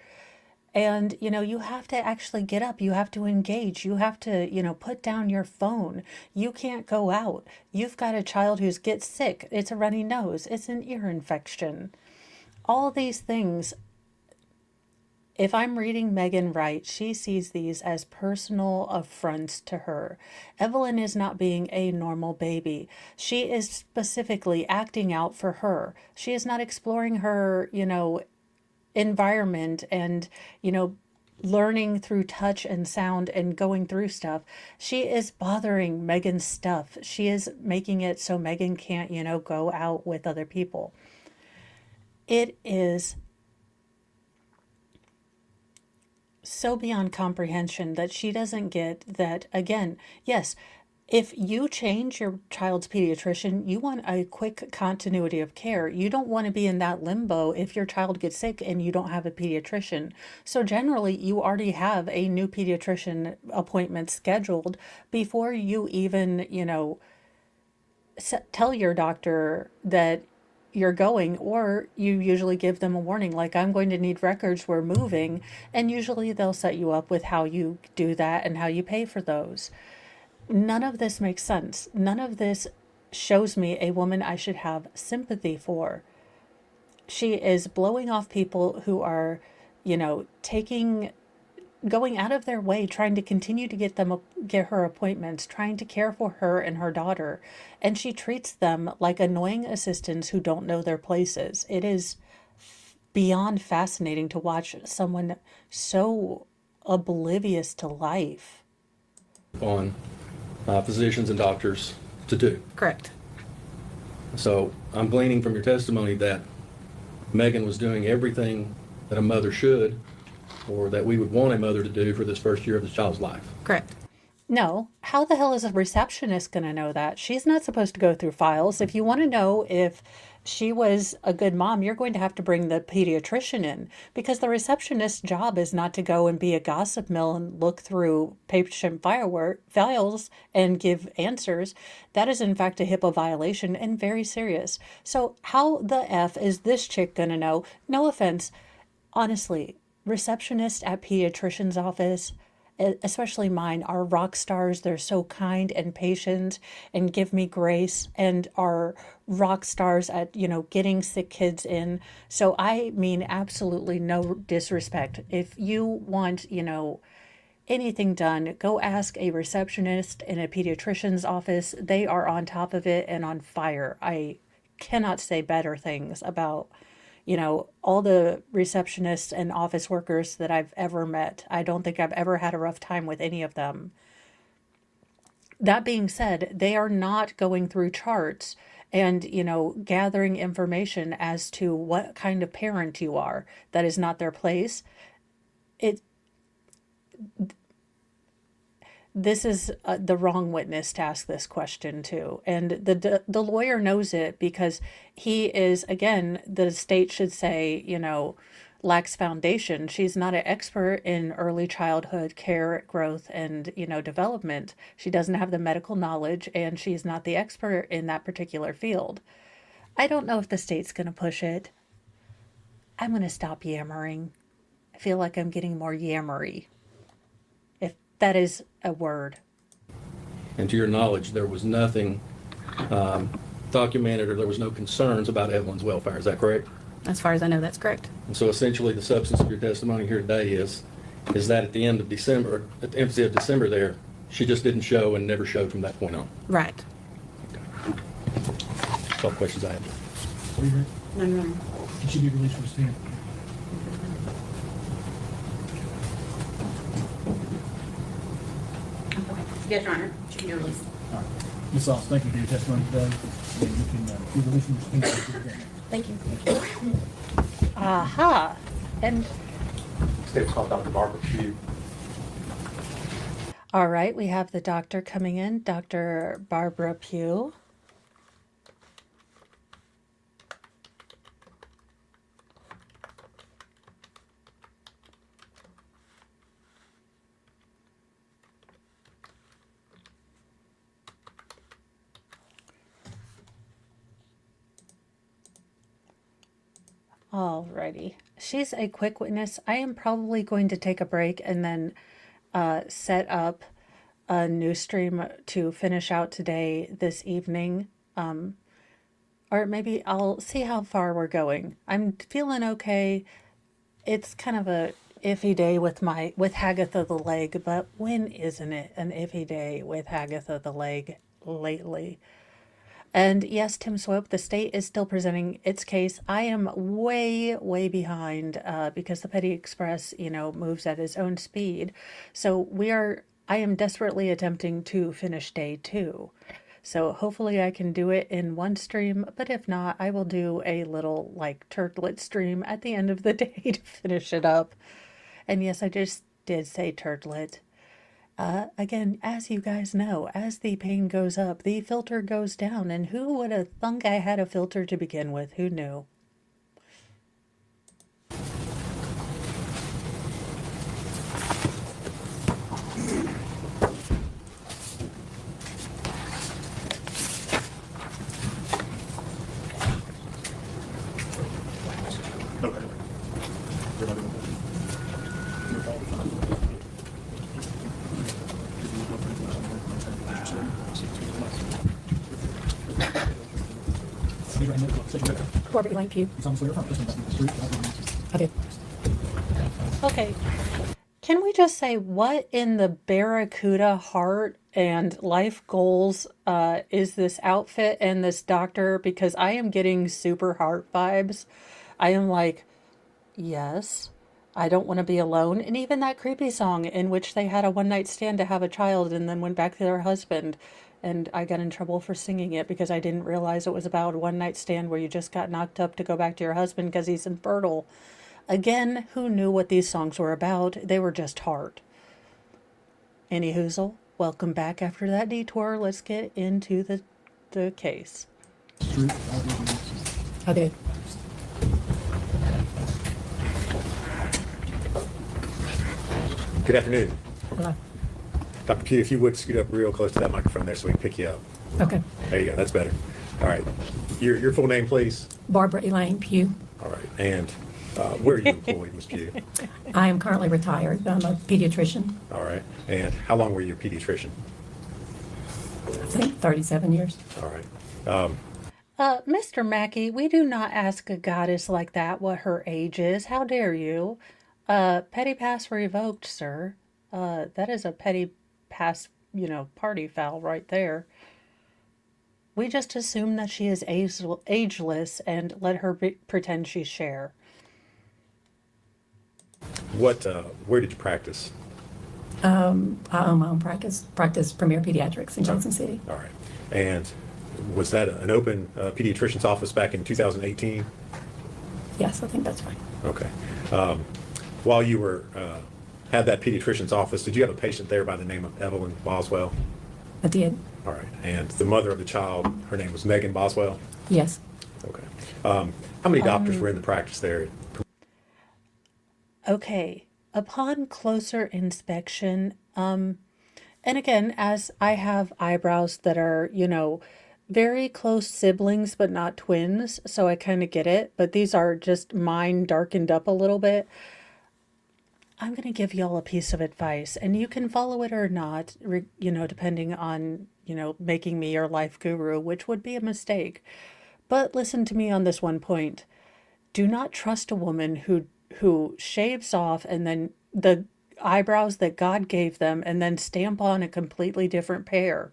And, you know, you have to actually get up. You have to engage. You have to, you know, put down your phone. You can't go out. You've got a child who gets sick. It's a runny nose. It's an ear infection. All these things. If I'm reading Megan right, she sees these as personal affronts to her. Evelyn is not being a normal baby. She is specifically acting out for her. She is not exploring her, you know, environment and, you know, learning through touch and sound and going through stuff. She is bothering Megan's stuff. She is making it so Megan can't, you know, go out with other people. It is so beyond comprehension that she doesn't get that. Again, yes, if you change your child's pediatrician, you want a quick continuity of care. You don't want to be in that limbo if your child gets sick and you don't have a pediatrician. So generally, you already have a new pediatrician appointment scheduled before you even, you know, tell your doctor that you're going, or you usually give them a warning like, I'm going to need records, we're moving, and usually they'll set you up with how you do that and how you pay for those. None of this makes sense. None of this shows me a woman I should have sympathy for. She is blowing off people who are, you know, going out of their way, trying to continue to get her appointments, trying to care for her and her daughter. And she treats them like annoying assistants who don't know their places. It is beyond fascinating to watch someone so oblivious to life. On physicians and doctors to do. Correct. So I'm gleaning from your testimony that Megan was doing everything that a mother should, or that we would want a mother to do for this first year of this child's life. Correct. No, how the hell is a receptionist going to know that? She's not supposed to go through files. If you want to know if she was a good mom, you're going to have to bring the pediatrician in, because the receptionist's job is not to go and be a gossip mill and look through patient files and give answers. That is in fact a HIPAA violation and very serious. So how the F is this chick going to know? No offense. Honestly, receptionists at pediatrician's office, especially mine, are rock stars. They're so kind and patient and give me grace and are rock stars at, you know, getting sick kids in. So I mean absolutely no disrespect. If you want, you know, anything done, go ask a receptionist in a pediatrician's office. They are on top of it and on fire. I cannot say better things about, you know, all the receptionists and office workers that I've ever met. I don't think I've ever had a rough time with any of them. That being said, they are not going through charts and, gathering information as to what kind of parent you are. That is not their place. It This is the wrong witness to ask this question to, and the lawyer knows it because he is, again, the state should say, lacks foundation. She's not an expert in early childhood care, growth, and development. She doesn't have the medical knowledge, and she's not the expert in that particular field. I don't know if the state's going to push it. I'm going to stop yammering. I feel like I'm getting more yammery, if that is a word. And to your knowledge, there was nothing documented, or there was no concerns about Evelyn's welfare. Is that correct? As far as I know, that's correct. And so essentially, the substance of your testimony here today is that at the end of December, at the empty of December there, she just didn't show and never showed from that point on. Right. That's all the questions I have. Are you ready? No, no, no. Can she be released from the stand? Yes, Your Honor. She can be released. All right. Ms. Sauce, thank you for your testimony today. And you can be released from the stand. Thank you. Aha. And State's called Dr. Barbara Pugh. all right, we have the doctor coming in, Dr. Barbara Pugh. Alrighty. She's a quick witness. I am probably going to take a break and then set up a new stream to finish out today, this evening. Or maybe I'll see how far we're going. I'm feeling okay. It's kind of a iffy day with Hagatha the leg, but when isn't it an iffy day with Hagatha the leg lately? And yes, Tim Swope, the state is still presenting its case. I am way, way behind because the Petty Express, moves at its own speed. So I am desperately attempting to finish day 2. So hopefully I can do it in one stream, but if not, I will do a little turtlet stream at the end of the day to finish it up. And yes, I just did say turtlet. Again, as you guys know, as the pain goes up, the filter goes down. And who would have thunk I had a filter to begin with? Who knew? Barbara Elaine Pugh. Okay. Okay. Can we just say, what in the Barracuda heart and life goals is this outfit and this doctor? Because I am getting super heart vibes. I am like, yes, I don't want to be alone. And even that creepy song in which they had a one-night stand to have a child and then went back to their husband. And I got in trouble for singing it because I didn't realize it was about a one-night stand where you just got knocked up to go back to your husband because he's infertile. Again, who knew what these songs were about? They were just heart. Any hoozle, welcome back after that detour. Let's get into the case. Okay. Good afternoon. Hello. Dr. Pugh, if you would scoot up real close to that microphone there so we can pick you up. Okay. There you go. That's better. All right. Your full name, please. Barbara Elaine Pugh. All right. And where are you employed, Ms. Pugh? I am currently retired. I'm a pediatrician. All right. And how long were you a pediatrician? I think 37 years. All right. Mr. Mackey, we do not ask a goddess like that what her age is. How dare you? Petty pass revoked, sir. That is a petty pass, party foul right there. We just assume that she is ageless and let her pretend she's Cher. Where did you practice? I own my own practice Premier Pediatrics in Johnson City. All right. And Was that an open pediatrician's office back in 2018? Yes, I think that's right. Okay. While you were had that pediatrician's office, did you have a patient there by the name of Evelyn Boswell? I did. All right. And the mother of the child, her name was Megan Boswell? Yes. Okay. How many doctors were in the practice there? Okay, upon closer inspection, and again, as I have eyebrows that are, very close siblings, but not twins, so I kind of get it, but these are just mine darkened up a little bit. I'm going to give y'all a piece of advice, and you can follow it or not, depending on, making me your life guru, which would be a mistake. But listen to me on this one point. Do not trust a woman who shaves off and then the eyebrows that God gave them and then stamp on a completely different pair.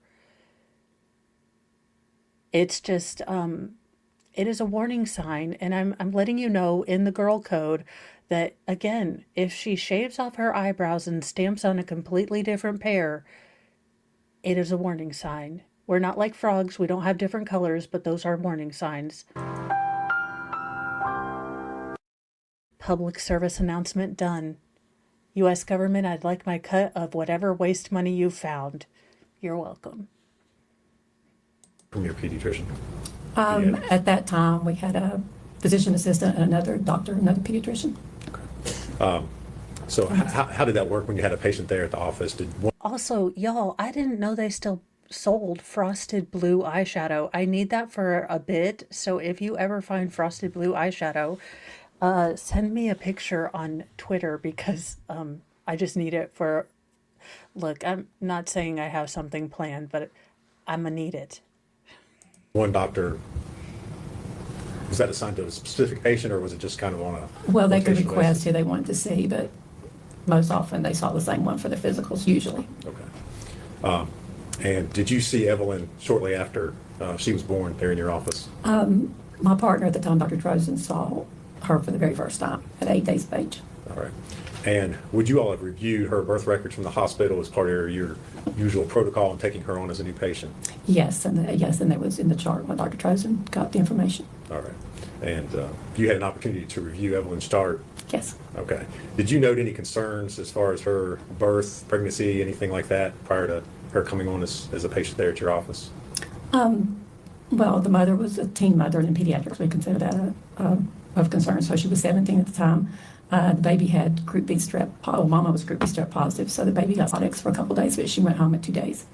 It's just it is a warning sign, and I'm letting you know in the girl code that, again, if she shaves off her eyebrows and stamps on a completely different pair, it is a warning sign. We're not like frogs, we don't have different colors, but those are warning signs. Public service announcement done. U.S. government, I'd like my cut of whatever waste money you found. You're welcome. From your pediatrician? At that time, we had a physician assistant and another doctor, another pediatrician. So how did that work when you had a patient there at the office? Also, y'all, I didn't know they still sold frosted blue eyeshadow. I need that for a bit, so if you ever find frosted blue eyeshadow, send me a picture on Twitter because I just need it for... Look, I'm not saying I have something planned, but I'm gonna need it. One doctor, was that assigned to a specific patient, or was it just kind of on a... Well, they could rotation request basis? who they wanted to see, but most often they saw the same one for the physicals, usually. Okay. And did you see Evelyn shortly after she was born there in your office? My partner at the time, Dr. Trojan, saw her for the very first time at 8 days of age. All right. And would you all have reviewed her birth records from the hospital as part of your usual protocol in taking her on as a new patient? Yes, and that was in the chart when Dr. Trojan got the information. All right. And you had an opportunity to review Evelyn's chart? Yes. Okay. Did you note any concerns as far as her birth, pregnancy, anything like that prior to her coming on as a patient there at your office? Well, the mother was a teen mother, and in pediatrics we consider that of concern. So she was 17 at the time. The baby had group B strep. Well, mama was group B strep positive, so the baby got Zodex for a couple of days, but she went home at 2 days.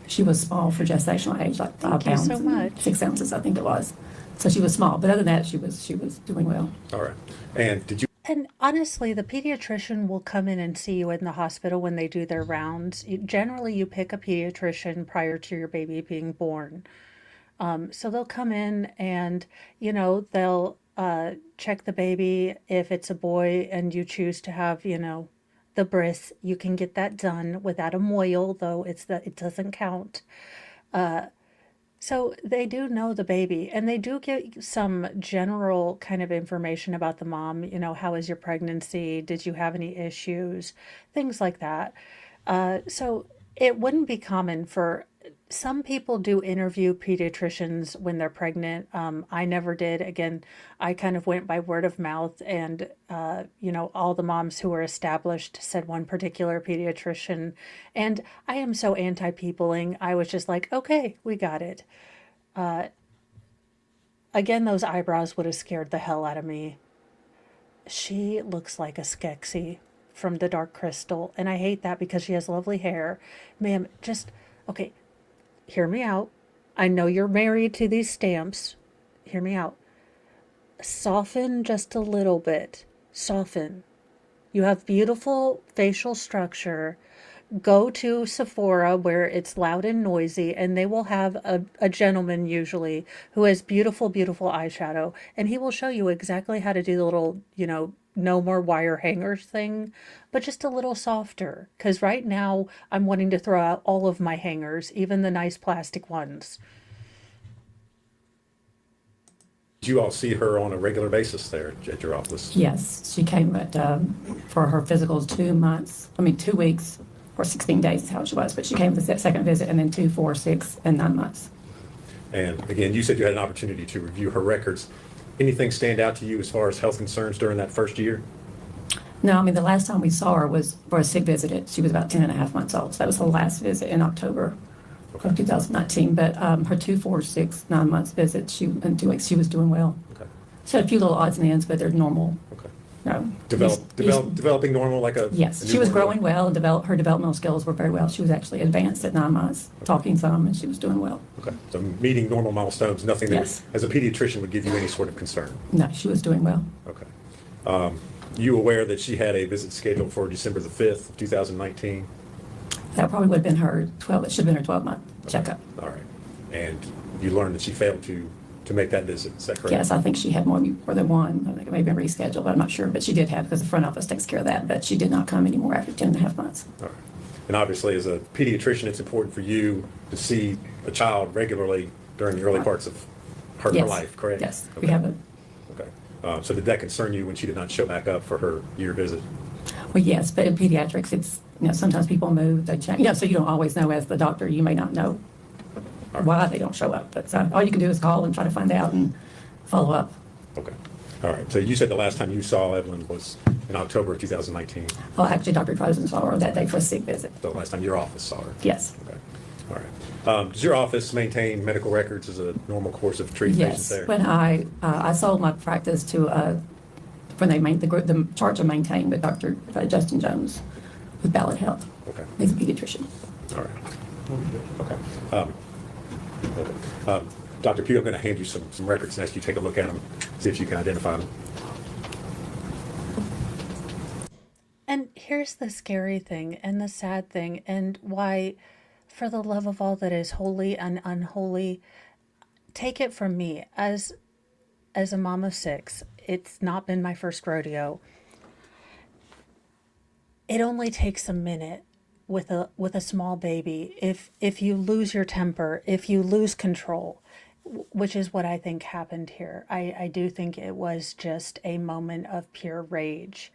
She was small for gestational age, like 5 Thank you pounds, so much. 6 ounces, I think it was. So she was small, but other than that, she was doing well. All right. And did you... And honestly, the pediatrician will come in and see you in the hospital when they do their rounds. Generally, you pick a pediatrician prior to your baby being born. So they'll come in and, they'll check the baby. If it's a boy and you choose to have, the bris, you can get that done without a moil, though it doesn't count. So they do know the baby, and they do get some general kind of information about the mom. How is your pregnancy? Did you have any issues? Things like that. So it wouldn't be common for... Some people do interview pediatricians when they're pregnant. I never did. Again, I kind of went by word of mouth, and, all the moms who were established said one particular pediatrician. And I am so anti-peopling. I was just like, okay, we got it. Again, those eyebrows would have scared the hell out of me. She looks like a Skeksis from the Dark Crystal, and I hate that because she has lovely hair. Ma'am, okay. Hear me out. I know you're married to these stamps. Hear me out. Soften just a little bit. Soften. You have beautiful facial structure. Go to Sephora where it's loud and noisy, and they will have a gentleman usually who has beautiful, beautiful eyeshadow, and he will show you exactly how to do the little, no more wire hangers thing, but just a little softer. Because right now I'm wanting to throw out all of my hangers, even the nice plastic ones. Did you all see her on a regular basis there at your office? Yes, she came for her physicals 2 weeks or 16 days is how she was, but she came for the second visit, and then 2, 4, 6, and 9 months. And again, you said you had an opportunity to review her records. Anything stand out to you as far as health concerns during that first year? No, I mean, the last time we saw her was for a sick visit. She was about 10 and a half months old. So that was the last visit in October of 2019. But her 2, 4, 6, 9 months visit, in 2 weeks, she was doing well. Okay. She had a few little odds and ends, but they're normal. Okay. No, Developing normal like a. yes, a she was newborn growing well, and her developmental skills were very well. She was actually advanced at 9 months, talking some, and she was doing well. Okay, so meeting normal milestones, nothing that, Yes. as a pediatrician, would give you any sort of concern? No, she was doing well. Okay. You aware that she had a visit scheduled for December the 5th, 2019? That probably would have been her 12, it should have been her 12-month checkup. All right. And you learned that she failed to make that visit, is that correct? Yes, I think she had more than one. I think it may have been rescheduled, but I'm not sure. But she did have, because the front office takes care of that. But she did not come anymore after 10 and a half months. All right. And obviously, as a pediatrician, it's important for you to see a child regularly during the early parts of her Yes. life, correct? Yes, Okay. we have a, Okay. So did that concern you when she did not show back up for her year visit? well, yes, but in pediatrics, it's, sometimes people move, they change, so you don't always know as the doctor, you may not know why they don't show up. But all you can do is call and try to find out and follow up. Okay. All right. So you said the last time you saw Evelyn was in October of 2019. Well, actually, Dr. Trozen saw her that day for a sick visit. The last time your office saw her? Yes. Okay. All right. Does your office maintain medical records as a normal course of treating patients Yes, there? when I sold my practice to, when they made the charge of maintained with Dr. Justin Jones with Ballot Health. Okay. He's a pediatrician. All right. Okay. Dr. Pugh, I'm going to hand you some records and ask you to take a look at them, see if you can identify them. And here's the scary thing and the sad thing, and why, for the love of all that is holy and unholy, take it from me as a mom of 6. It's not been my first rodeo. It only takes a minute with a small baby. If you lose your temper, if you lose control, which is what I think happened here. I do think it was just a moment of pure rage.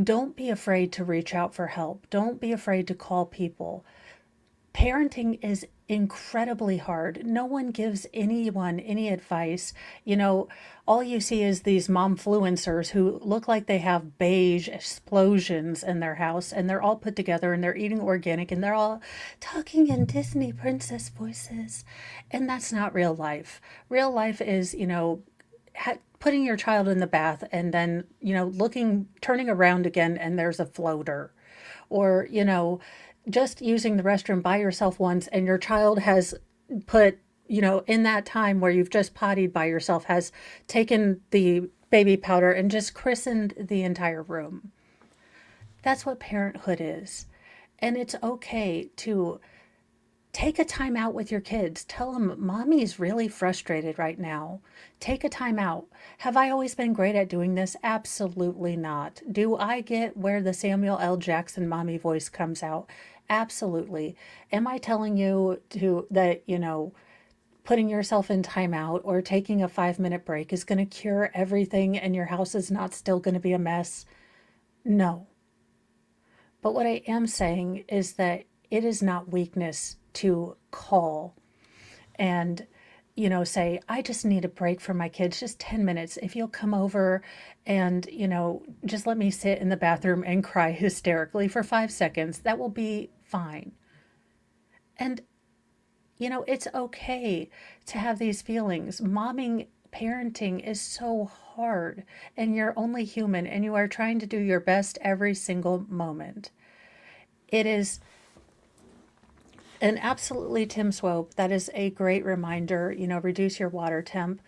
Don't be afraid to reach out for help. Don't be afraid to call people. Parenting is incredibly hard. No one gives anyone any advice. All you see is these momfluencers who look like they have beige explosions in their house, and they're all put together and they're eating organic and they're all talking in Disney princess voices. And that's not real life. Real life is, putting your child in the bath and then, turning around again and there's a floater. Or, just using the restroom by yourself once and your child has put, in that time where you've just pottied by yourself, has taken the baby powder and just christened the entire room. That's what parenthood is. And it's okay to take a time out with your kids. Tell them, Mommy's really frustrated right now. Take a time out. Have I always been great at doing this? Absolutely not. Do I get where the Samuel L. Jackson mommy voice comes out? Absolutely. Am I telling you that putting yourself in timeout or taking a 5-minute break is going to cure everything and your house is not still going to be a mess? No. But what I am saying is that it is not weakness to call and, say, I just need a break from my kids, just 10 minutes. If you'll come over and, just let me sit in the bathroom and cry hysterically for 5 seconds, that will be fine. And, it's okay to have these feelings. Parenting is so hard, and you're only human, and you are trying to do your best every single moment. It is. And absolutely, Tim Swope, that is a great reminder, reduce your water temp.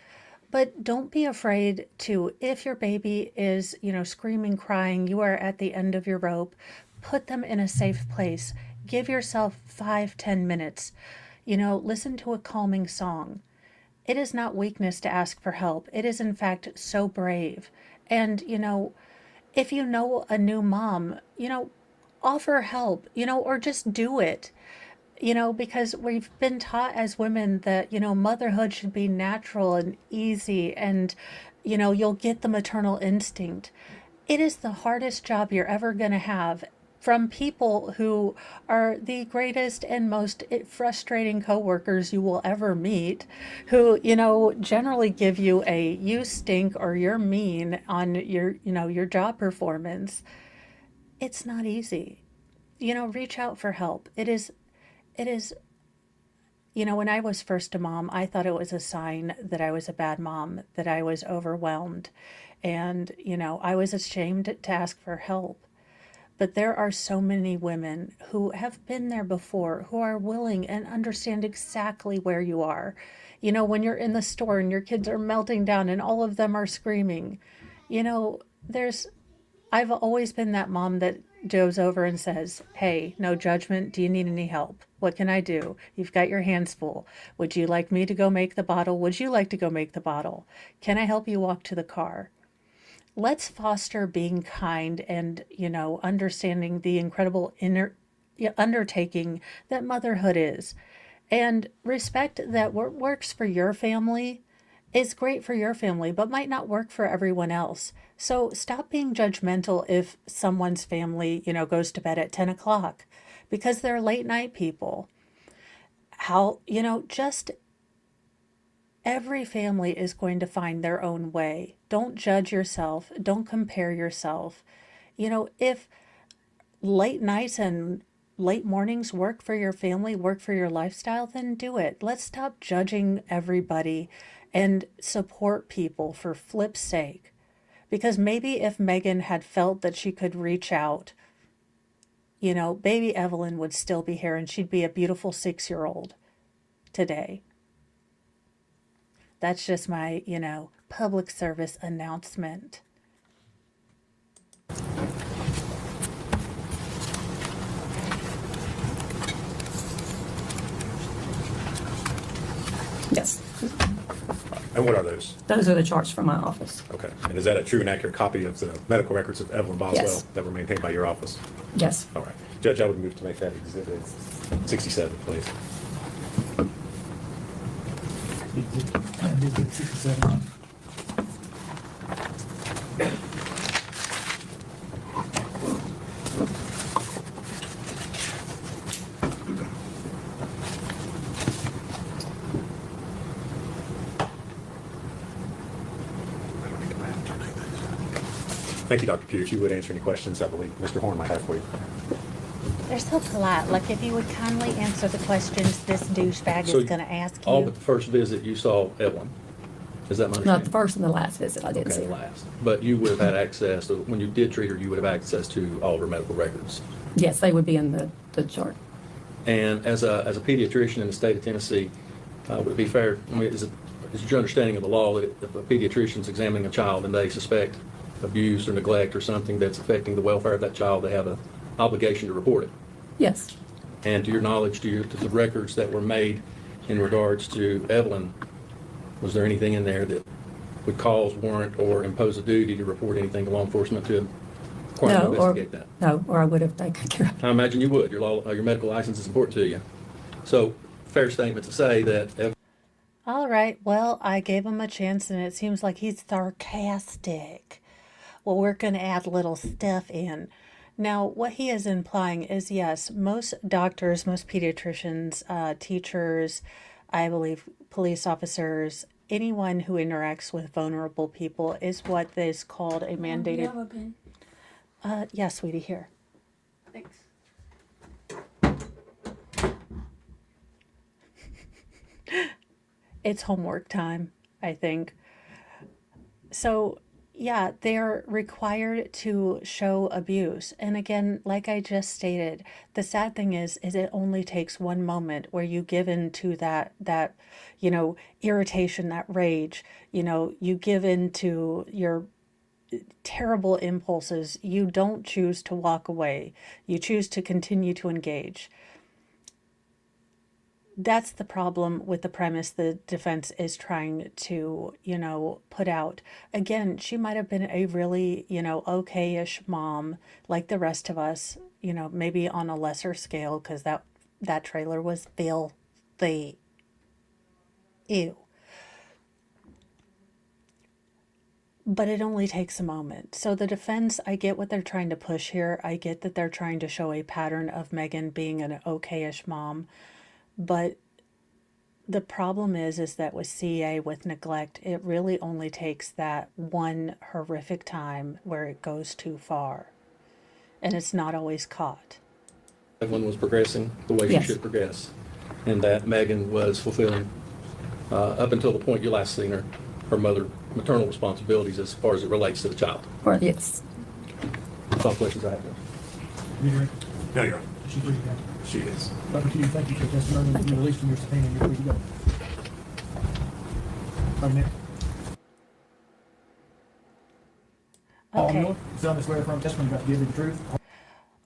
But don't be afraid to, if your baby is, screaming, crying, you are at the end of your rope, put them in a safe place. Give yourself 5-10 minutes. Listen to a calming song. It is not weakness to ask for help. It is, in fact, so brave. And, if you know a new mom, offer help, or just do it. Because we've been taught as women that, motherhood should be natural and easy and, you'll get the maternal instinct. It is the hardest job you're ever going to have from people who are the greatest and most frustrating coworkers you will ever meet, who, generally give you a you stink or you're mean on your job performance. It's not easy. Reach out for help. It is, when I was first a mom, I thought it was a sign that I was a bad mom, that I was overwhelmed. And, I was ashamed to ask for help. But there are so many women who have been there before, who are willing and understand exactly where you are. When you're in the store and your kids are melting down and all of them are screaming, there's I've always been that mom that goes over and says, "Hey, no judgment. Do you need any help? What can I do? You've got your hands full. Would you like me to go make the bottle? Would you like to go make the bottle? Can I help you walk to the car?" Let's foster being kind and, understanding the incredible undertaking that motherhood is. And respect that what works for your family is great for your family, but might not work for everyone else. So stop being judgmental if someone's family, goes to bed at 10 o'clock because they're late night people. Just every family is going to find their own way. Don't judge yourself. Don't compare yourself. If late nights and late mornings work for your family, work for your lifestyle, then do it. Let's stop judging everybody and support people for flip's sake. Because maybe if Megan had felt that she could reach out, baby Evelyn would still be here and she'd be a beautiful 6-year-old today. That's just my, public service announcement. Yes, And what are those? those are the charts from my office. Okay. And is that a true and accurate copy of the medical records of Evelyn Boswell Yes. that were maintained by your office? Yes. All right. Judge, I would move to make that exhibit 67, please. Exhibit 67. Thank you, Dr. Peters. You would answer any questions I believe Mr. Horn might have for you. They're so polite. Like, if you would kindly answer the questions this douchebag So is going to ask All you. but the first visit you saw Evelyn. Is that my Not understanding? the first and the last visit, I didn't see Okay, her. last. But you would have had access, to when you did treat her, you would have access to all of her medical records. Yes, they would be in the chart. And as a pediatrician in the state of Tennessee, would it be fair, is it your understanding of the law that if a pediatrician's examining a child and they suspect abuse or neglect or something that's affecting the welfare of that child, they have an obligation to report it? Yes. And to your knowledge, to the records that were made in regards to Evelyn, was there anything in there that would cause, warrant, or impose a duty to report anything to law enforcement to require to investigate that? No, or I would have taken care of it. I imagine you would. Your medical license is important to you. So, fair statement to say that All right, well, I gave him a chance and it seems like he's sarcastic. Well, we're going to add little stuff in. Now, what he is implying is yes, most doctors, most pediatricians, teachers, I believe police officers, anyone who interacts with vulnerable people is what is called a mandated. Do you have a pen? Yeah, sweetie, here. Thanks. It's homework time, I think. So, yeah, they're required to show abuse. And again, like I just stated, the sad thing is it only takes one moment where you give in to that, irritation, that rage, you give in to your terrible impulses. You don't choose to walk away. You choose to continue to engage. That's the problem with the premise the defense is trying to, put out. Again, she might have been a really, okay-ish mom like the rest of us, maybe on a lesser scale because that trailer was filthy. Ew. but it only takes a moment. So the defense, I get what they're trying to push here. I get that they're trying to show a pattern of Megan being an okay-ish mom, but the problem is that with CA, with neglect, it really only takes that one horrific time where it goes too far, and it's not always caught. Evelyn was progressing the way she Yes. should progress, and that Megan was fulfilling, up until the point you last seen her, her maternal responsibilities as far as it relates to the child. Or, yes. That's all questions I have. You agree? No, Your Honor. She agreed, okay. She is. Dr. Q, thank you for your testimony. Thank You're you. released from your subpoena. You're free to go. Next. Paul Okay. Miller, solemnly swear affirm testimony about to give you the truth.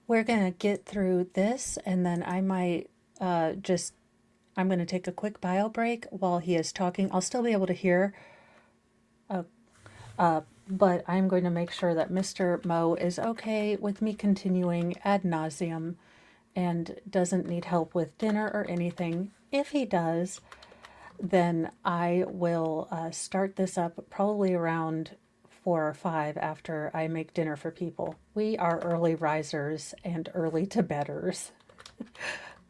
We're going to get through this, and then I might I'm going to take a quick bio break while he is talking. I'll still be able to hear, but I'm going to make sure that Mr. Moe is okay with me continuing ad nauseum and doesn't need help with dinner or anything. If he does, then I will start this up probably around 4 or 5 after I make dinner for people. We are early risers and early to bedders.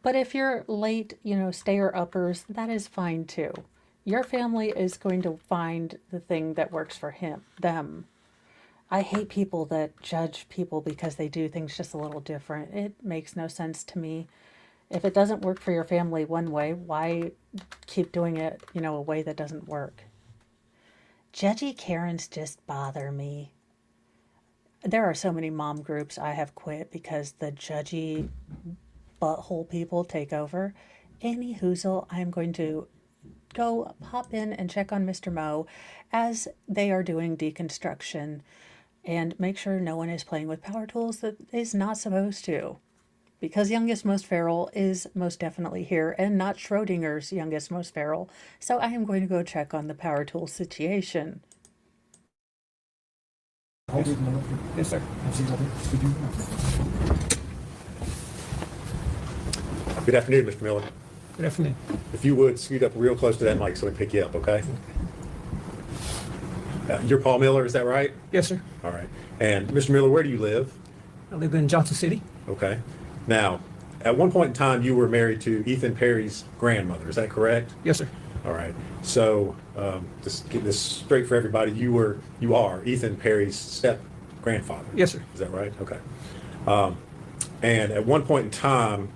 But if you're late, stayer uppers, that is fine too. Your family is going to find the thing that works for them. I hate people that judge people because they do things just a little different. It makes no sense to me. If it doesn't work for your family one way, why keep doing it, a way that doesn't work? Judgy Karens just bother me. There are so many mom groups I have quit because the judgy butthole people take over. Any hoozle, I'm going to go hop in and check on Mr. Moe as they are doing deconstruction and make sure no one is playing with power tools that is not supposed to. Because youngest most feral is most definitely here and not Schrodinger's youngest most feral. So I am going to go check on the power tool situation. Yes, sir. Good afternoon, Mr. Miller. Good afternoon. If you would scoot up real close to that mic so we can pick you up, okay? You're Paul Miller, is that right? Yes, sir. All right. And Mr. Miller, where do you live? I live in Johnson City. Okay. Now, at one point in time, you were married to Ethan Perry's grandmother, is that correct? Yes, sir. All right. So, just get this straight for everybody. You are Ethan Perry's step grandfather. Yes, sir. Is that right? Okay. And at one point in time,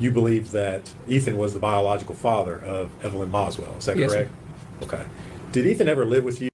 you believed that Ethan was the biological father of Evelyn Boswell. Is that Yes, correct? Okay. Did Ethan ever live with you?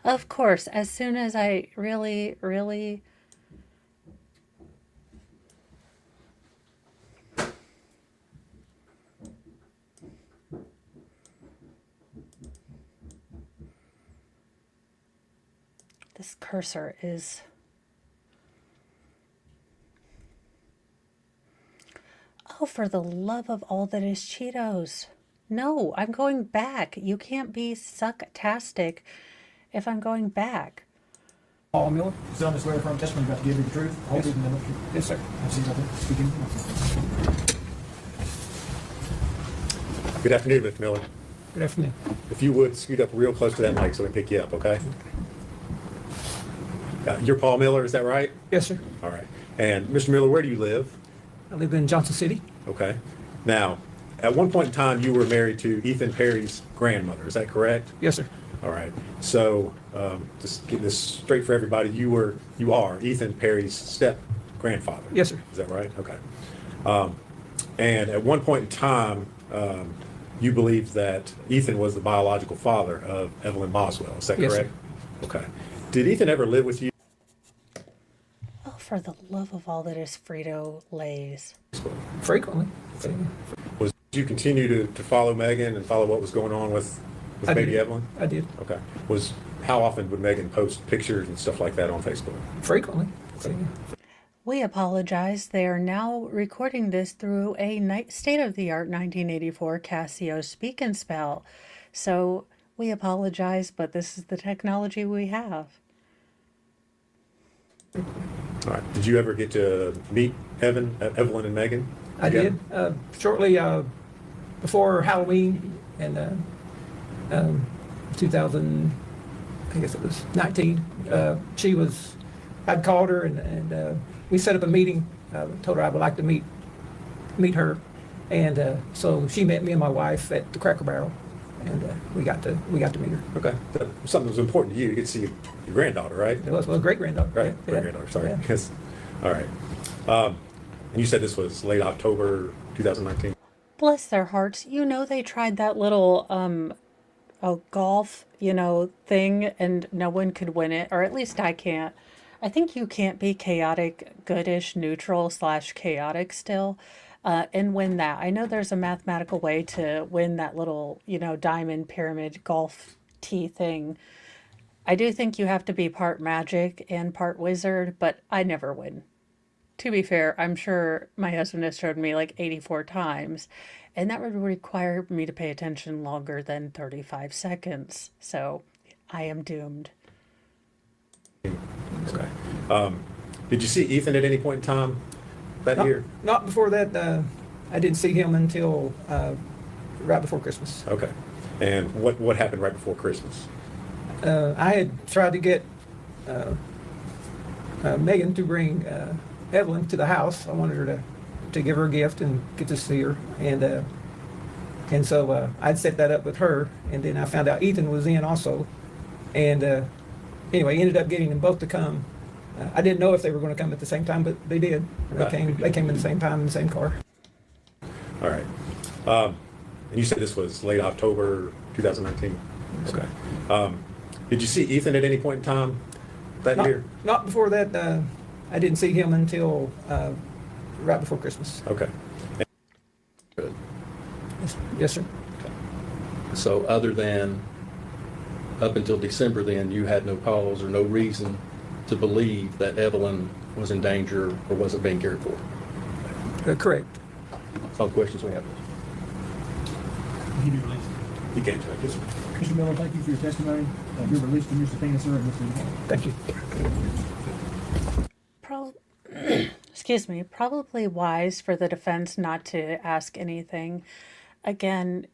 Of course, as soon as I really. This cursor is. Oh, for the love of all that is Cheetos. No, I'm going back. You can't be sucktastic if I'm going back. Paul Miller, solemnly swear affirm testimony about to give you the truth. Yes. Yes, sir. Speaking. Good afternoon, Mr. Miller. Good afternoon. If you would scoot up real close to that mic so we can pick you up, okay? You're Paul Miller, is that right? Yes, sir. All right. And Mr. Miller, where do you live? I live in Johnson City. Okay. Now, at one point in time, you were married to Ethan Perry's grandmother. Is that correct? Yes, sir. All right. So, just getting this straight for everybody, you are Ethan Perry's step grandfather. Yes, sir. Is that right? Okay. And at one point in time, you believed that Ethan was the biological father of Evelyn Boswell. Is that Yes, correct? Okay. Did Ethan ever live with you? for the love of all that is Frito Lays. Frequently. Did you continue to follow Megan and follow what was going on with I baby did. Evelyn? I did. Okay. How often would Megan post pictures and stuff like that on Facebook? Frequently. We apologize. They are now recording this through a state-of-the-art 1984 Casio Speak and Spell. So we apologize, but this is the technology we have. All right. Did you ever get to meet Evelyn and Megan? I did. Shortly before Halloween in 2000, I guess it was 19, I'd called her and we set up a meeting. Told her I would like to meet her. And so she met me and my wife at the Cracker Barrel. And we got to meet her. Okay. Something that was important to you. You get to see your granddaughter, right? It was a great granddaughter. Right. Yeah. Great granddaughter. Sorry. Yeah. Yes. All right. And you said this was late October 2019? Bless their hearts. You know, they tried that little golf, thing, and no one could win it, or at least I can't. I think you can't be chaotic, goodish, neutral / chaotic still, and win that. I know there's a mathematical way to win that little, diamond pyramid golf tee thing. I do think you have to be part magic and part wizard, but I never win. To be fair, I'm sure my husband has showed me like 84 times, and that would require me to pay attention longer than 35 seconds. So I am doomed. Okay. Did you see Ethan at any point in time that year? Not before that. I didn't see him until right before Christmas. Okay. And what happened right before Christmas? I had tried to get Megan to bring Evelyn to the house. I wanted her to give her a gift and get to see her. And so I'd set that up with her. And then I found out Ethan was in also. And anyway, ended up getting them both to come. I didn't know if they were going to come at the same time, but they did. They came in the same time in the same car. All right. And you said this was late October 2019? Okay. Did you see Ethan at any point in time that year? Not before that. I didn't see him until right before Christmas. Okay. Good. Yes, sir. So other than up until December then, you had no cause or no reason to believe that Evelyn was in danger or wasn't being cared for? Correct. That's all the questions we have. You be released. You can't check this. Mr. Miller, thank you for your testimony. You're released from your subpoena, sir, and Thank you. Excuse me, probably wise for the defense not to ask anything. Again,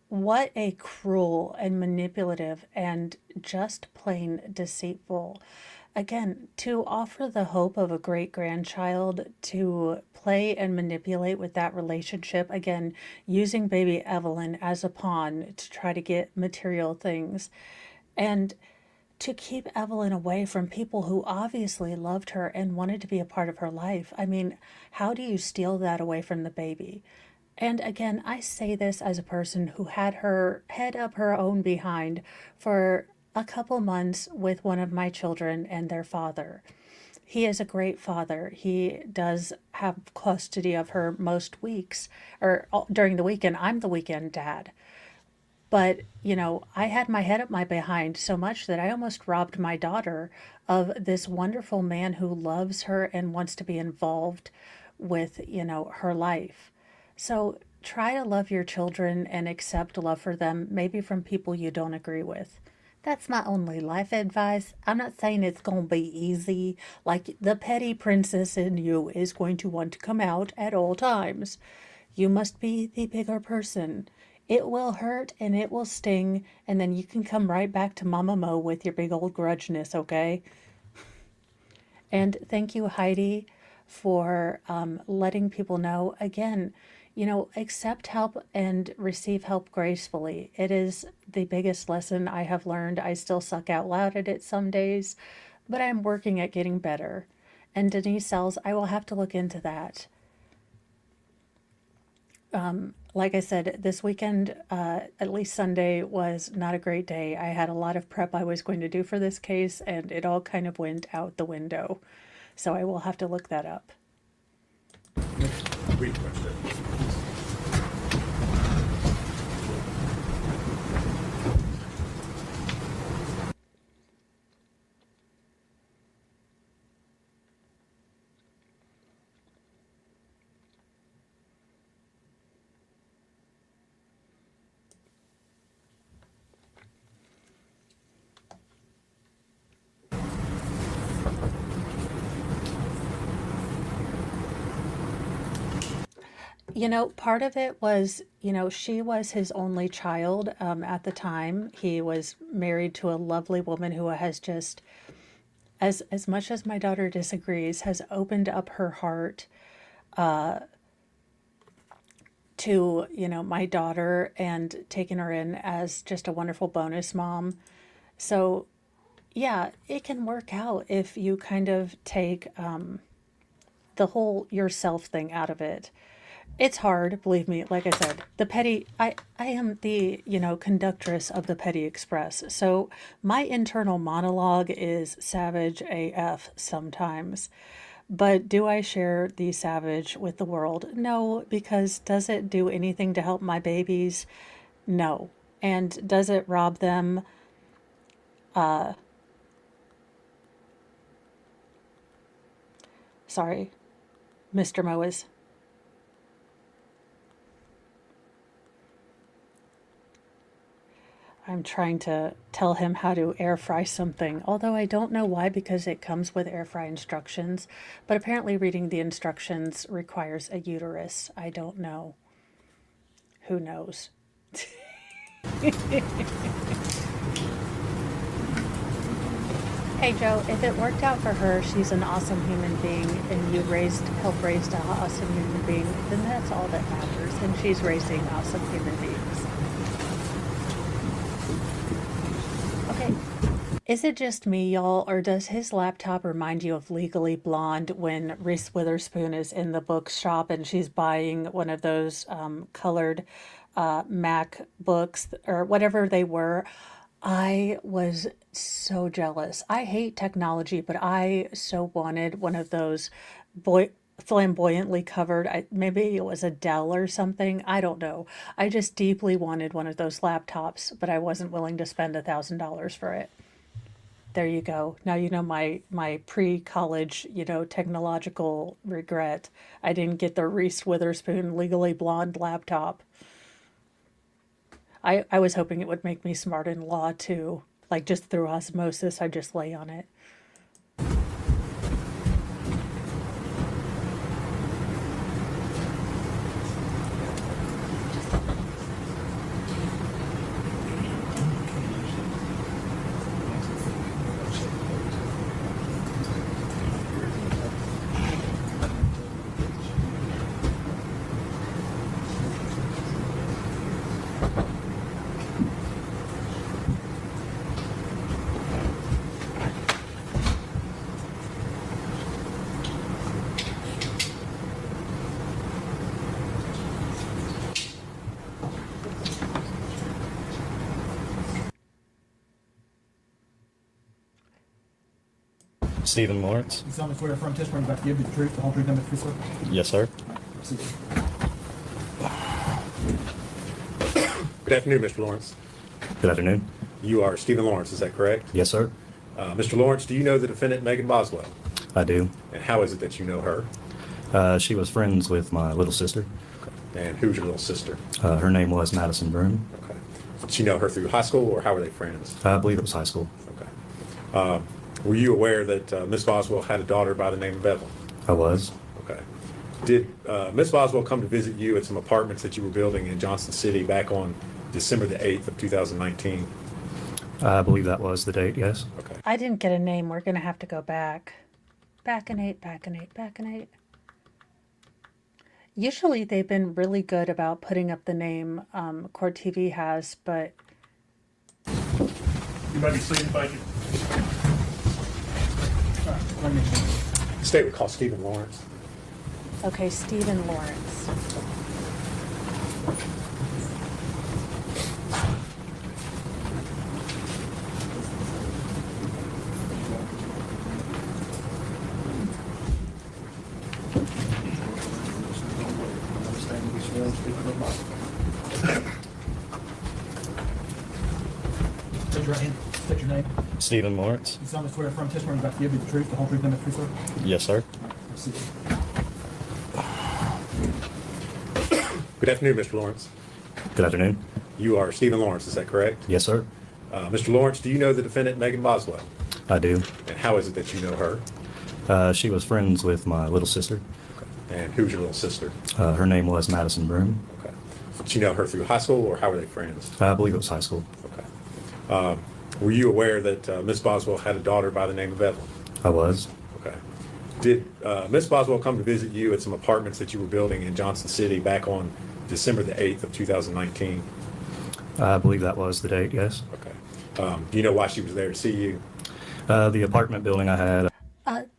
what a cruel and manipulative and just plain deceitful. Again, to offer the hope of a great grandchild, to play and manipulate with that relationship, again, using baby Evelyn as a pawn to try to get material things, and to keep Evelyn away from people who obviously loved her and wanted to be a part of her life. I mean, how do you steal that away from the baby? And again, I say this as a person who had her head up her own behind for a couple months with one of my children and their father. He is a great father. He does have custody of her most weeks, or during the weekend. I'm the weekend dad. But, I had my head up my behind so much that I almost robbed my daughter of this wonderful man who loves her and wants to be involved with, her life. So try to love your children and accept love for them, maybe from people you don't agree with. That's my only life advice. I'm not saying it's going to be easy. Like the petty princess in you is going to want to come out at all times. You must be the bigger person. It will hurt and it will sting, and then you can come right back to Mama Mo with your big old grudginess, okay? And thank you, Heidi, for letting people know. Again, accept help and receive help gracefully. It is the biggest lesson I have learned. I still suck out loud at it some days, but I'm working at getting better. And Denise Sells, I will have to look into that. Like I said, this weekend, at least Sunday, was not a great day. I had a lot of prep I was going to do for this case, and it all kind of went out the window. So I will have to look that up. Read the question. You know, part of it was, you know, she was his only child at the time. He was married to a lovely woman who has just, as much as my daughter disagrees, has opened up her heart to, you know, my daughter and taken her in as just a wonderful bonus mom. So, yeah, it can work out if you kind of take the whole yourself thing out of it. It's hard, believe me. Like I said, I am the, you know, conductress of the Petty Express. So my internal monologue is savage AF sometimes. But do I share the savage with the world? No, because does it do anything to help my babies? No. And does it rob them? Sorry, Mr. Moas. I'm trying to tell him how to air fry something, although I don't know why because it comes with air fry instructions. But apparently, reading the instructions requires a uterus. I don't know. Who knows? Hey Joe, if it worked out for her, she's an awesome human being, and you helped raise an awesome human being, then that's all that matters. And she's raising awesome human beings. Okay. Is it just me, y'all, or does his laptop remind you of Legally Blonde when Reese Witherspoon is in the bookshop and she's buying one of those colored Mac books or whatever they were? I was so jealous. I hate technology, but I so wanted one of those flamboyantly covered. Maybe it was a Dell or something. I don't know. I just deeply wanted one of those laptops, but I wasn't willing to spend $1,000 for it. There you go. Now you know my pre-college, you know, technological regret. I didn't get the Reese Witherspoon Legally Blonde laptop. I was hoping it would make me smart in law too. Like just through osmosis, I just lay on it. Stephen Lawrence. You solemnly swear affirm testimony about to give the truth, the whole truth, and nothing but the truth, sir? Yes, sir. Good afternoon, Mr. Lawrence. Good afternoon. You are Stephen Lawrence, is that correct? Yes, sir. Mr. Lawrence, do you know the defendant, Megan Boswell? I do. And how is it that you know her? She was friends with my little sister. And who's your little sister? Her name was Madison Broom. Okay. Did you know her through high school, or how were they friends? I believe it was high school. Okay. Were you aware that Miss Boswell had a daughter by the name of Evelyn? I was. Okay. Did Miss Boswell come to visit you at some apartments that you were building in Johnson City back on December the 8th of 2019? I believe that was the date, yes. Okay. I didn't get a name. We're going to have to go back. Back in 8, back in 8, back in 8. Usually they've been really good about putting up the name Court TV has, but... You might be seated, thank you. State would call Stephen Lawrence. Okay, Stephen Lawrence. Stephen Lawrence. You solemnly swear affirm testimony you're about to give me the truth, the whole truth, and nothing but the truth, sir? Yes, sir. Proceed. Good afternoon, Mr. Lawrence. Good afternoon. You are Stephen Lawrence, is that correct? Yes, sir. Mr. Lawrence, do you know the defendant, Megan Boswell? I do. And how is it that you know her? She was friends with my little sister. And who's your little sister? Her name was Madison Broom. Okay. Did you know her through high school, or how were they friends? I believe it was high school. Okay. Were you aware that Miss Boswell had a daughter by the name of Evelyn? I was. Okay. Did Miss Boswell come to visit you at some apartments that you were building in Johnson City back on December the 8th of 2019? I believe that was the date, yes. Okay. Do you know why she was there to see you? The apartment building I had.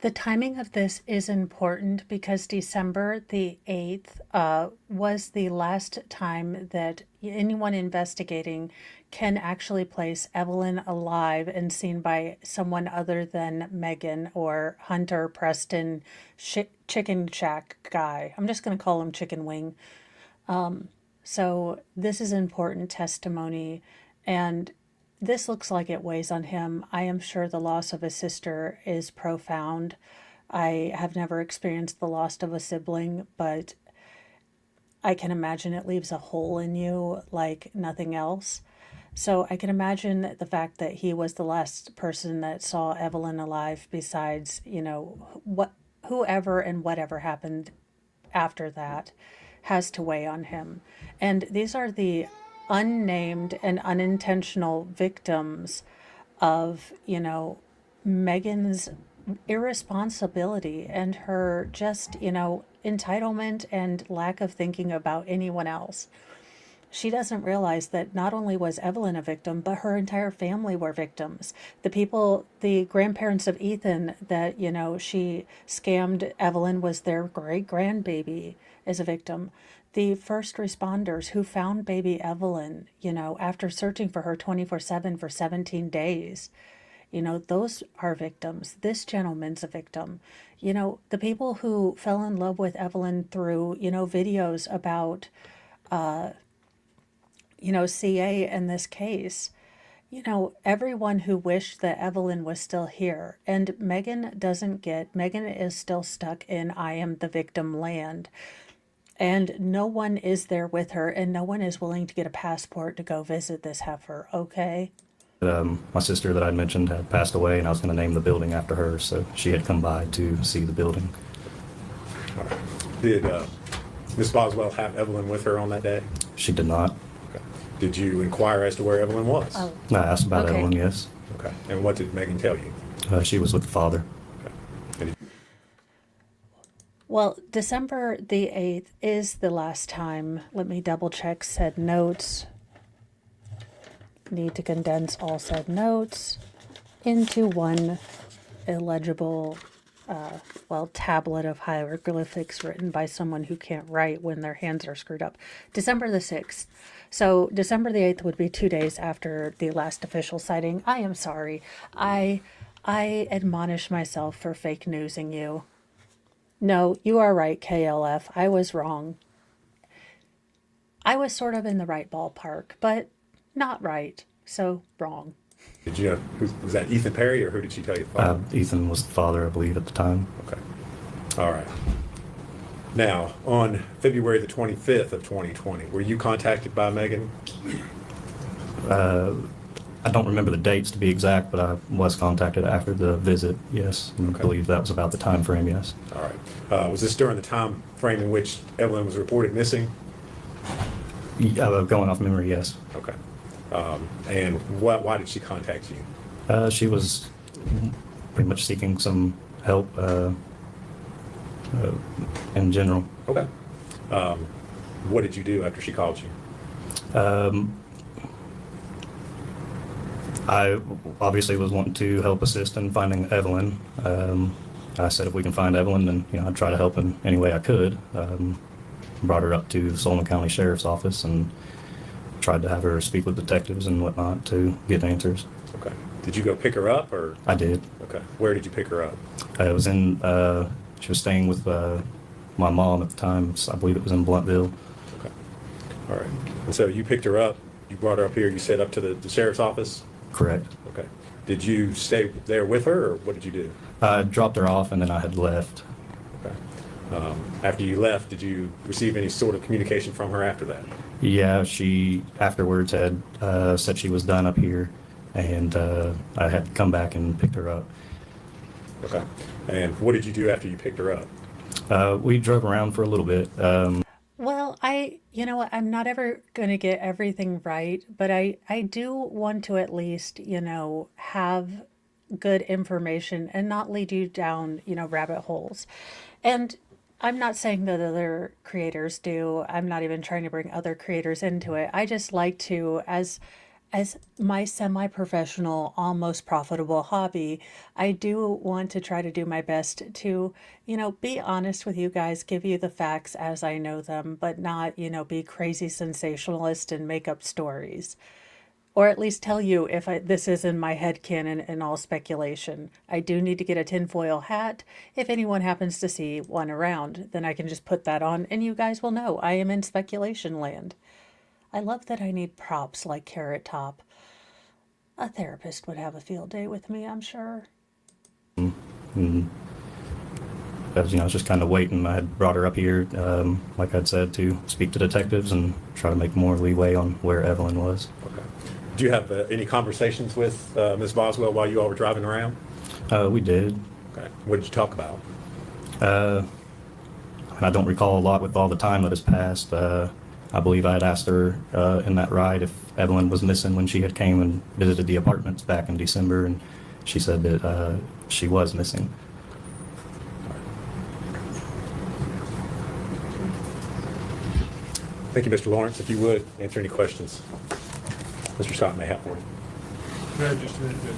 The timing of this is important because December the 8th was the last time that anyone investigating can actually place Evelyn alive and seen by someone other than Megan or Hunter Preston Chicken Shack guy. I'm just going to call him Chicken Wing. So this is important testimony, and this looks like it weighs on him. I am sure the loss of a sister is profound. I have never experienced the loss of a sibling, but I can imagine it leaves a hole in you like nothing else. So I can imagine the fact that he was the last person that saw Evelyn alive besides, whoever and whatever happened after that has to weigh on him. And these are the unnamed and unintentional victims of, Megan's irresponsibility and her just, entitlement and lack of thinking about anyone else. She doesn't realize that not only was Evelyn a victim, but her entire family were victims. The grandparents of Ethan that, she scammed Evelyn was their great grandbaby is a victim. The first responders who found baby Evelyn, after searching for her 24/7 for 17 days, those are victims. This gentleman's a victim. The people who fell in love with Evelyn through, videos about, CA in this case, everyone who wished that Evelyn was still here. And Megan is still stuck in I am the victim land. And no one is there with her, and no one is willing to get a passport to go visit this heifer, okay? My sister that I'd mentioned had passed away, and I was going to name the building after her, so she had come by to see the building. All right. Did Miss Boswell have Evelyn with her on that day? She did not. Okay. Did you inquire as to where Evelyn was? Oh. I asked about Okay. Evelyn, yes. Okay. And what did Megan tell you? She was with the father. Okay. Well, December the 8th is the last time. Let me double check said notes. Need to condense all said notes into one illegible, tablet of hieroglyphics written by someone who can't write when their hands are screwed up. December the 6th. So December the 8th would be 2 days after the last official sighting. I am sorry. I admonish myself for fake newsing you. No, you are right, KLF. I was wrong. I was sort of in the right ballpark, but not right. So wrong. Did you know, was that Ethan Perry, or who did she tell you? Ethan was the father, I believe, at the time. Okay. All right. Now, on February the 25th of 2020, were you contacted by Megan? I don't remember the dates to be exact, but I was contacted after the visit, yes. I believe that was about the time frame, yes. All right. Was this during the time frame in which Evelyn was reported missing? Going off memory, yes. Okay. And why did she contact you? She was pretty much seeking some help in general. Okay. What did you do after she called you? I obviously was wanting to help assist in finding Evelyn. I said if we can find Evelyn, then I'd try to help in any way I could. Brought her up to the Solon County Sheriff's Office and tried to have her speak with detectives and whatnot to get answers. Okay. Did you go pick her up, or? I did. Okay. Where did you pick her up? I was in. She was staying with my mom at the time. I believe it was in Bluntville. Okay. All right. And so you picked her up. You brought her up here. You said up to the sheriff's office. Correct. Okay. Did you stay there with her, or what did you do? I dropped her off and then I had left. Okay. After you left, did you receive any sort of communication from her after that? Yeah, she afterwards had said she was done up here, and I had come back and picked her up. Okay. And what did you do after you picked her up? We drove around for a little bit. Well, you know what, I'm not ever going to get everything right, but I do want to at least, have good information and not lead you down, rabbit holes. And I'm not saying that other creators do. I'm not even trying to bring other creators into it. I just like to, as my semi-professional, almost profitable hobby, I do want to try to do my best to, be honest with you guys, give you the facts as I know them, but not, be crazy sensationalist and make up stories. Or at least tell you if this is in my head canon and all speculation. I do need to get a tinfoil hat. If anyone happens to see one around, then I can just put that on and you guys will know I am in speculation land. I love that I need props like Carrot Top. A therapist would have a field day with me, I'm sure. And I was just kind of waiting. I had brought her up here, like I'd said, to speak to detectives and try to make more leeway on where Evelyn was. Okay. Do you have any conversations with Ms. Boswell while you all were driving around? We did. Okay. What did you talk about? I don't recall a lot with all the time that has passed. I believe I had asked her in that ride if Evelyn was missing when she had came and visited the apartments back in December, and she said that she was missing. Thank you, Mr. Lawrence. If you would, answer any questions Mr. Scott may have for you. Just a minute, Judge.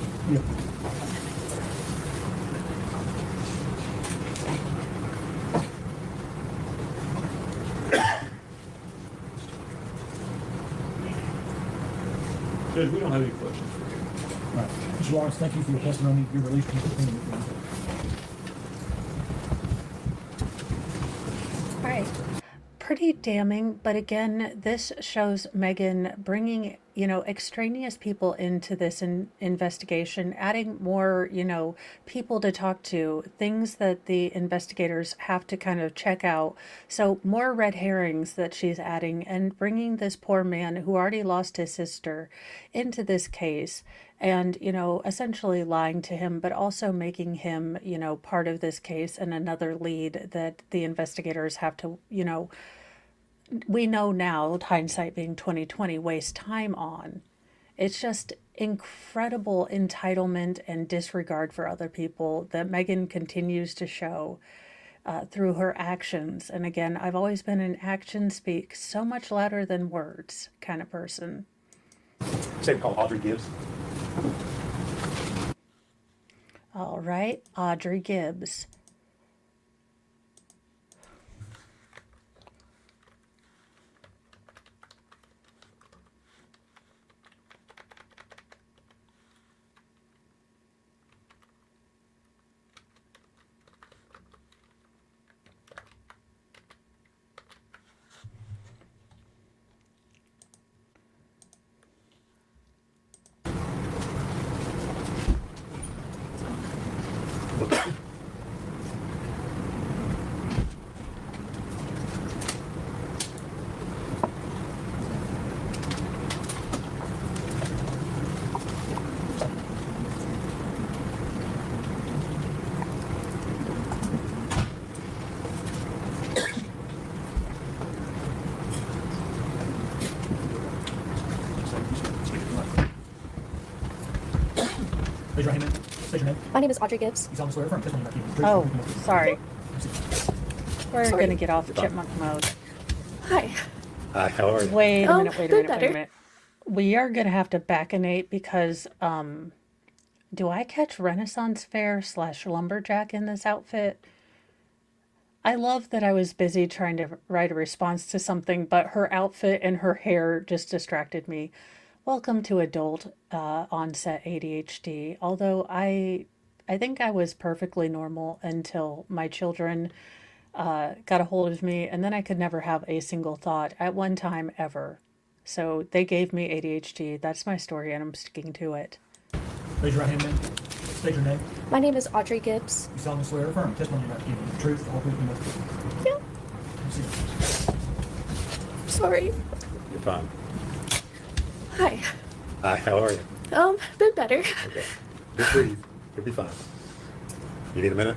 Judge, we don't have any questions for you. All right. Mr. Lawrence, thank you for your testimony. Your release from the All right. Pretty damning, but again, this shows Megan bringing, extraneous people into this investigation, adding more, people to talk to, things that the investigators have to kind of check out. So more red herrings that she's adding and bringing this poor man who already lost his sister into this case and, essentially lying to him, but also making him, part of this case and another lead that the investigators have to, we know now, hindsight being 2020, waste time on. It's just incredible entitlement and disregard for other people that Megan continues to show through her actions. And again, I've always been an actions speak so much louder than words kind of person. Say called Audrey Gibbs. All right, Audrey Gibbs. Raise your hand. Raise your name. My name is Audrey Gibbs. You solemnly swear affirm testimony about you. Oh, sorry. We're Sorry. going to get off chipmunk mode. Hi. Hi, how are you? Wait a minute, wait a good, minute, wait a better. minute. We are going to have to backanate because, do I catch Renaissance Fair / lumberjack in this outfit? I love that I was busy trying to write a response to something, but her outfit and her hair just distracted me. Welcome to adult onset ADHD. Although I think I was perfectly normal until my children got a hold of me, and then I could never have a single thought at one time ever. So they gave me ADHD. That's my story, and I'm sticking to it. Raise your right hand, ma'am. State your name. My name is Audrey Gibbs. You solemnly swear or affirm testimony you're about to give you the truth, the whole truth, and nothing but the truth. Yeah. Sorry. You're fine. Hi. Hi, how are you? Been better. Okay. Just breathe. You'll be fine. You need a minute?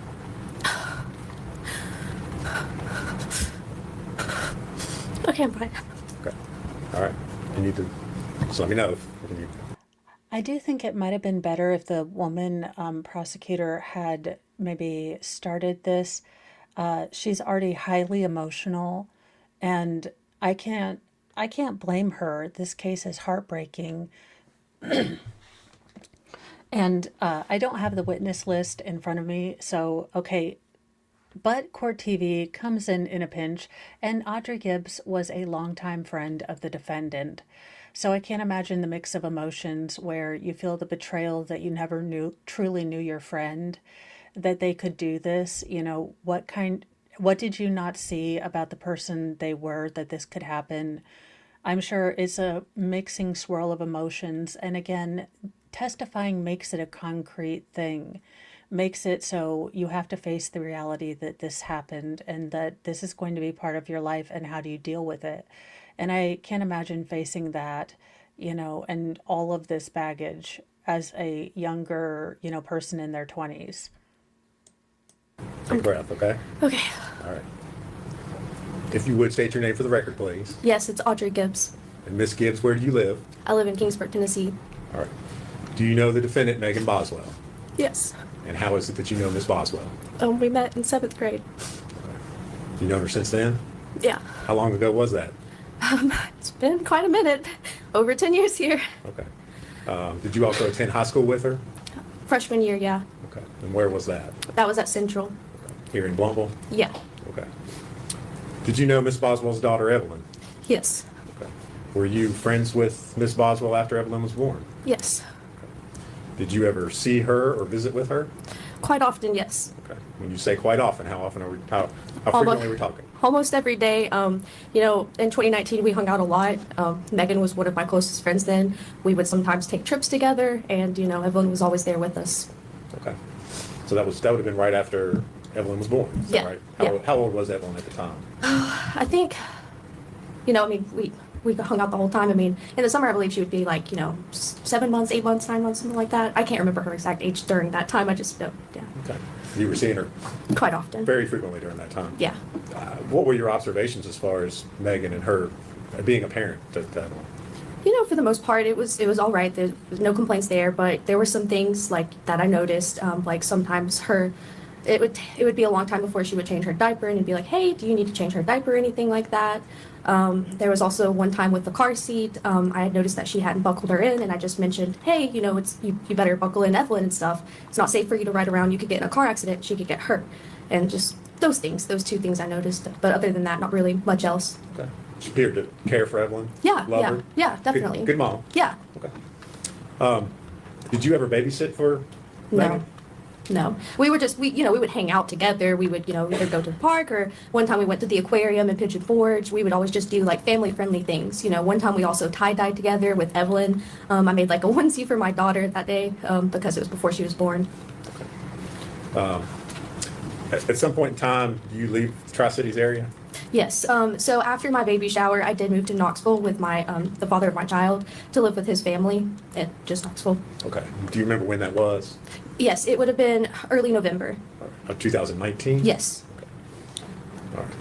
Okay, I'm fine. Okay. All right. You need to just let me know if you. I do think it might have been better if the woman prosecutor had maybe started this. She's already highly emotional, and I can't blame her. This case is heartbreaking. And I don't have the witness list in front of me, so okay. But Court TV comes in a pinch, and Audrey Gibbs was a longtime friend of the defendant. So I can't imagine the mix of emotions where you feel the betrayal that you never truly knew your friend, that they could do this. You know, what did you not see about the person they were that this could happen? I'm sure it's a mixing swirl of emotions. And again, testifying makes it a concrete thing, makes it so you have to face the reality that this happened and that this is going to be part of your life, and how do you deal with it? And I can't imagine facing that, you know, and all of this baggage as a younger, you know, person in their 20s. Take a breath, okay? Okay. All right. If you would state your name for the record, please. Yes, it's Audrey Gibbs. And Miss Gibbs, where do you live? I live in Kingsburg, Tennessee. All right. Do you know the defendant, Megan Boswell? Yes. And how is it that you know Miss Boswell? We met in 7th grade. You known her since then? Yeah. How long ago was that? It's been quite a minute. Over 10 years here. Okay. Did you also attend high school with her? Freshman year, yeah. Okay. And where was that? That was at Central. Here in Blumville? Yeah. Okay. Did you know Miss Boswell's daughter, Evelyn? Yes. Okay. Were you friends with Miss Boswell after Evelyn was born? Yes. Did you ever see her or visit with her? Quite often, yes. Okay. When you say quite often, how often are we? How frequently are we talking? Almost every day. You know, in 2019, we hung out a lot. Megan was one of my closest friends then. We would sometimes take trips together, and, you know, Evelyn was always there with us. Okay. So that would have been right after Evelyn was born, is that Yeah. right? How old was Evelyn at the time? I think, you know, I mean, we hung out the whole time. I mean, in the summer, I believe she would be like, you know, 7 months, 8 months, 9 months, something like that. I can't remember her exact age during that time. I just know, yeah. Okay. You were seeing her Quite often. very frequently during that time? Yeah. What were your observations as far as Megan and her being a parent to Evelyn? You know, for the most part, it was all right. There was no complaints there, but there were some things like that I noticed. Like sometimes it would be a long time before she would change her diaper, and it'd be like, hey, do you need to change her diaper or anything like that? There was also one time with the car seat. I had noticed that she hadn't buckled her in, and I just mentioned, hey, you know, you better buckle in Evelyn and stuff. It's not safe for you to ride around. You could get in a car accident. She could get hurt. And just those two things I noticed. But other than that, not really much else. Okay. She appeared to care for Evelyn? Yeah, Love yeah, her? yeah, definitely. Good mom? Yeah. Okay. Did you ever babysit for Megan? No. We would hang out together. We would, you know, either go to the park, or one time we went to the aquarium in Pigeon Forge. We would always just do like family friendly things. You know, one time we also tie-dyed together with Evelyn. I made like a onesie for my daughter that day because it was before she was born. At some point in time, do you leave the Tri-Cities area? Yes. So after my baby shower, I did move to Knoxville with my the father of my child to live with his family at just Knoxville. Okay. Do you remember when that was? Yes, it would have been early November. Of 2019? Yes. Okay.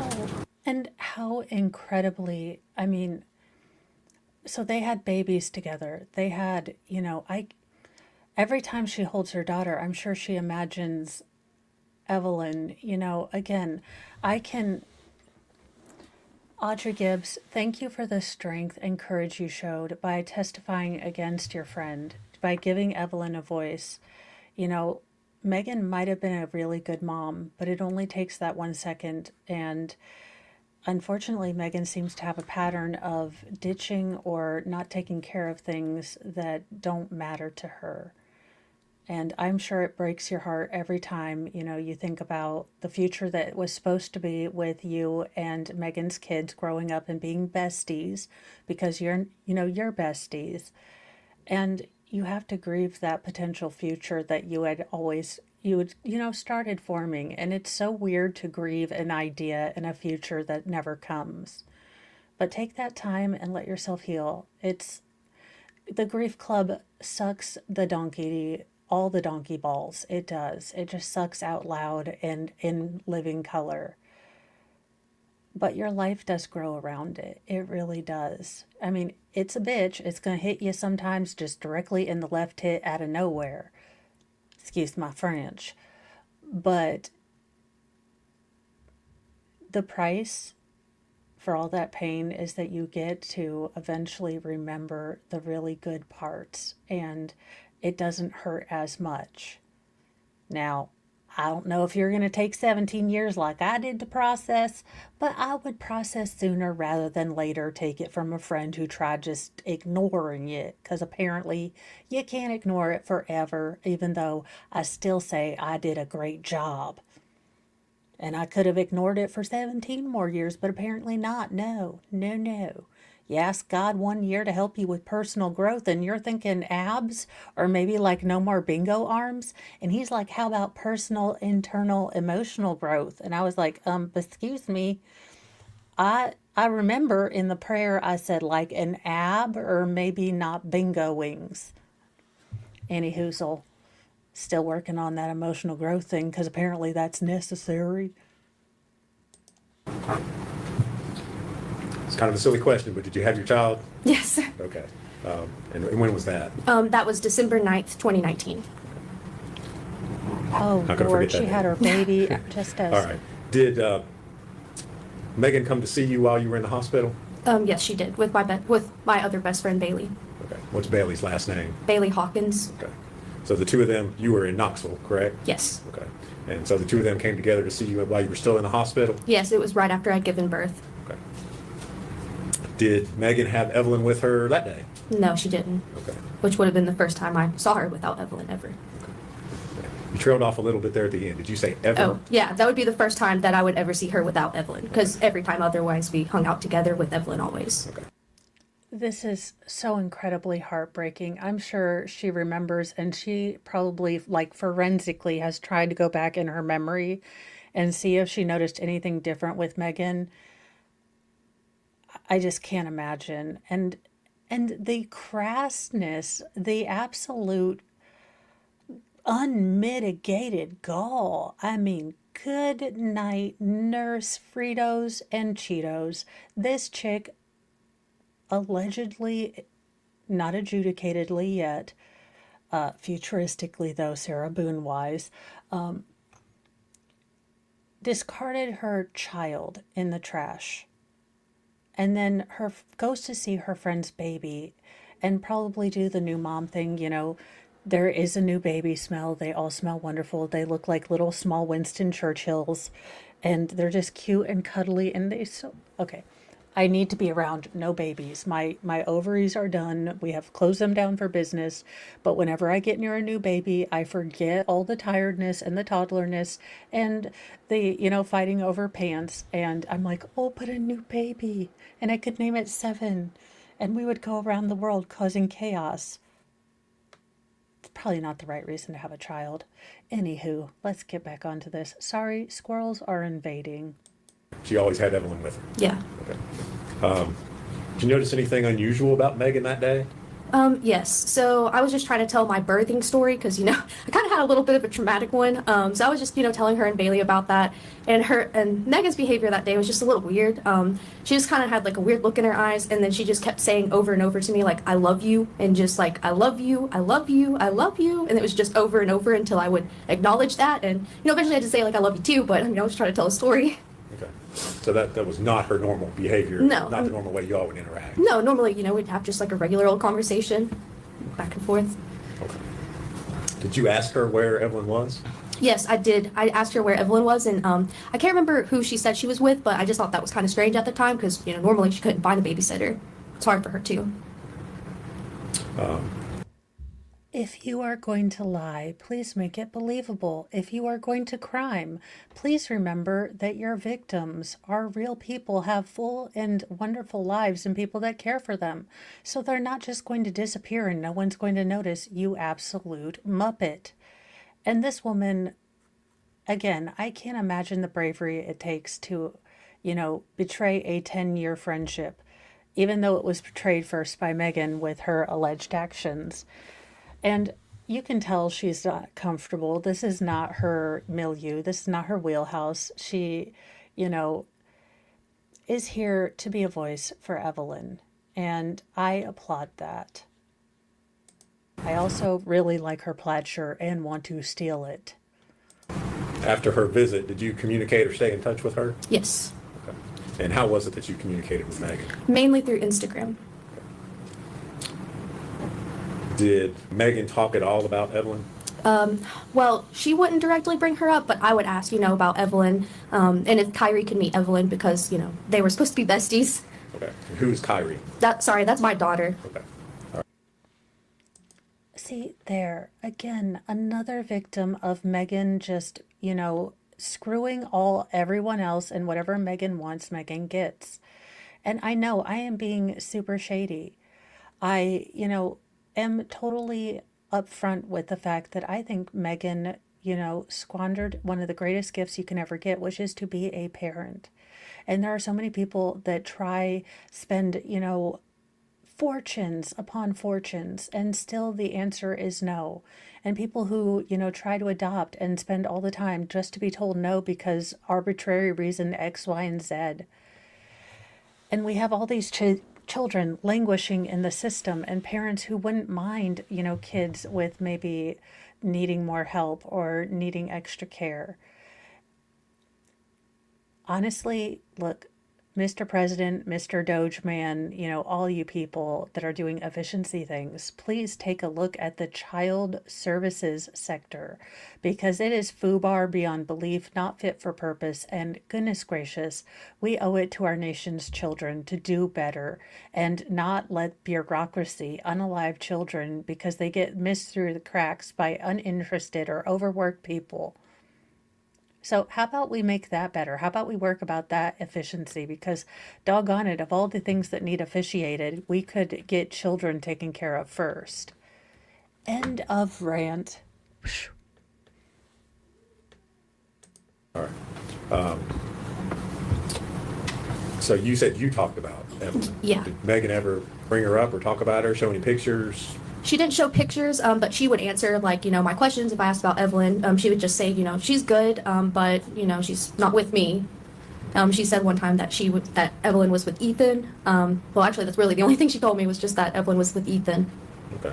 All right. And how incredibly, I mean, so they had babies together. They had, you know, every time she holds her daughter, I'm sure she imagines Evelyn, you know, again, Audrey Gibbs, thank you for the strength and courage you showed by testifying against your friend, by giving Evelyn a voice. You know, Megan might have been a really good mom, but it only takes that 1 second. And unfortunately, Megan seems to have a pattern of ditching or not taking care of things that don't matter to her. And I'm sure it breaks your heart every time, you know, you think about the future that was supposed to be with you and Megan's kids growing up and being besties, because you're besties. And, you have to grieve that potential future that started forming. And it's so weird to grieve an idea in a future that never comes. But take that time and let yourself heal. The grief club sucks all the donkey balls. It does. It just sucks out loud and in living color. But your life does grow around it. It really does. I mean, it's a bitch. It's going to hit you sometimes just directly in the left hit out of nowhere. Excuse my French. But the price for all that pain is that you get to eventually remember the really good parts, and it doesn't hurt as much. Now, I don't know if you're going to take 17 years like I did to process, but I would process sooner rather than later take it from a friend who tried just ignoring it, because apparently you can't ignore it forever, even though I still say I did a great job. And I could have ignored it for 17 more years, but apparently not. No, no, no. You ask God 1 year to help you with personal growth, and you're thinking abs or maybe like no more bingo arms. And he's like, how about personal, internal, emotional growth? And I was like, excuse me. I remember in the prayer I said like an ab or maybe not bingo wings. Anywhoozle. Still working on that emotional growth thing because apparently that's necessary. It's kind of a silly question, but did you have your child? Yes. Okay. And when was that? That was December 9th, 2019. Oh, Not gonna Lord, forget that she had her day. baby just as. All right. Did Megan come to see you while you were in the hospital? Yes, she did, with my other best friend, Bailey. Okay. What's Bailey's last name? Bailey Hawkins. Okay. So the two of them, you were in Knoxville, correct? Yes. Okay. And so the two of them came together to see you while you were still in the hospital? Yes, it was right after I'd given birth. Okay. Did Megan have Evelyn with her that day? No, she didn't. Okay. Which would have been the first time I saw her without Evelyn ever. You trailed off a little bit there at the end. Did you say ever? Oh, yeah, that would be the first time that I would ever see her without Evelyn, because every time otherwise we hung out together with Evelyn always. Okay. This is so incredibly heartbreaking. I'm sure she remembers, and she probably, like, forensically has tried to go back in her memory and see if she noticed anything different with Megan. I just can't imagine. And the crassness, the absolute unmitigated gall. I mean, good night, Nurse Fritos and Cheetos. This chick allegedly, not adjudicatedly yet, futuristically though, Sarah Boone wise, discarded her child in the trash, and then goes to see her friend's baby and probably do the new mom thing. There is a new baby smell. They all smell wonderful. They look like little small Winston Churchills, and they're just cute and cuddly, and okay. I need to be around no babies. My ovaries are done. We have closed them down for business. But whenever I get near a new baby, I forget all the tiredness and the toddlerness and the, fighting over pants. And I'm like, oh, but a new baby. And I could name it 7. And we would go around the world causing chaos. It's probably not the right reason to have a child. Anywho, let's get back onto this. Sorry, squirrels are invading. She always had Evelyn with her? Yeah. Okay. Did you notice anything unusual about Megan that day? Yes. So I was just trying to tell my birthing story because, I kind of had a little bit of a traumatic one. So I was just, telling her and Bailey about that. And Megan's behavior that day was just a little weird. She just kind of had like a weird look in her eyes. And then she just kept saying over and over to me, like, I love you. And just like, I love you, I love you, I love you. And it was just over and over until I would acknowledge that. And, eventually I had to say, like, I love you too. But, I was trying to tell a story. Okay. So that was not her normal behavior? No. Not the normal way y'all would interact? No, normally, we'd have just like a regular old conversation back and forth. Okay. Did you ask her where Evelyn was? Yes, I did. I asked her where Evelyn was, and I can't remember who she said she was with, but I just thought that was kind of strange at the time because, normally she couldn't find a babysitter. It's hard for her too. If you are going to lie, please make it believable. If you are going to crime, please remember that your victims are real people, have full and wonderful lives and people that care for them. So they're not just going to disappear and no one's going to notice, you absolute muppet. And this woman, again, I can't imagine the bravery it takes to, betray a 10-year friendship, even though it was betrayed first by Megan with her alleged actions. And you can tell she's not comfortable. This is not her milieu. This is not her wheelhouse. She, you know, is here to be a voice for Evelyn. And I applaud that. I also really like her plaid shirt and want to steal it. After her visit, did you communicate or stay in touch with her? Yes, Okay. And how was it that you communicated with Megan? mainly through Instagram. Did Megan talk at all about Evelyn? Well, she wouldn't directly bring her up, but I would ask, about Evelyn, and if Kyrie could meet Evelyn because, they were supposed to be besties. Okay. And who's Kyrie? That's my daughter. Okay. See, there, again, another victim of Megan just, screwing everyone else, and whatever Megan wants, Megan gets. And I know I am being super shady. I, am totally upfront with the fact that I think Megan, squandered one of the greatest gifts you can ever get, which is to be a parent. And there are so many people that spend, fortunes upon fortunes, and still the answer is no. And people who, try to adopt and spend all the time just to be told no because arbitrary reason X, Y, and Z. And we have all these children languishing in the system, and parents who wouldn't mind, kids with maybe needing more help or needing extra care. Honestly, look, Mr. President, Mr. Doge Man, all you people that are doing efficiency things, please take a look at the child services sector, because it is FUBAR beyond belief, not fit for purpose, and goodness gracious, we owe it to our nation's children to do better and not let bureaucracy unalive children because they get missed through the cracks by uninterested or overworked people. So how about we make that better? How about we work about that efficiency? Because doggone it, of all the things that need officiated, we could get children taken care of first. End of rant. All right. So you said you talked about Evelyn. Yeah. Did Megan ever bring her up or talk about her, show any pictures? She didn't show pictures, but she would answer, my questions. If I asked about Evelyn, she would just say, she's good, but, she's not with me. She said one time that that Evelyn was with Ethan. Well, actually, that's really the only thing she told me was just that Evelyn was with Ethan. Okay.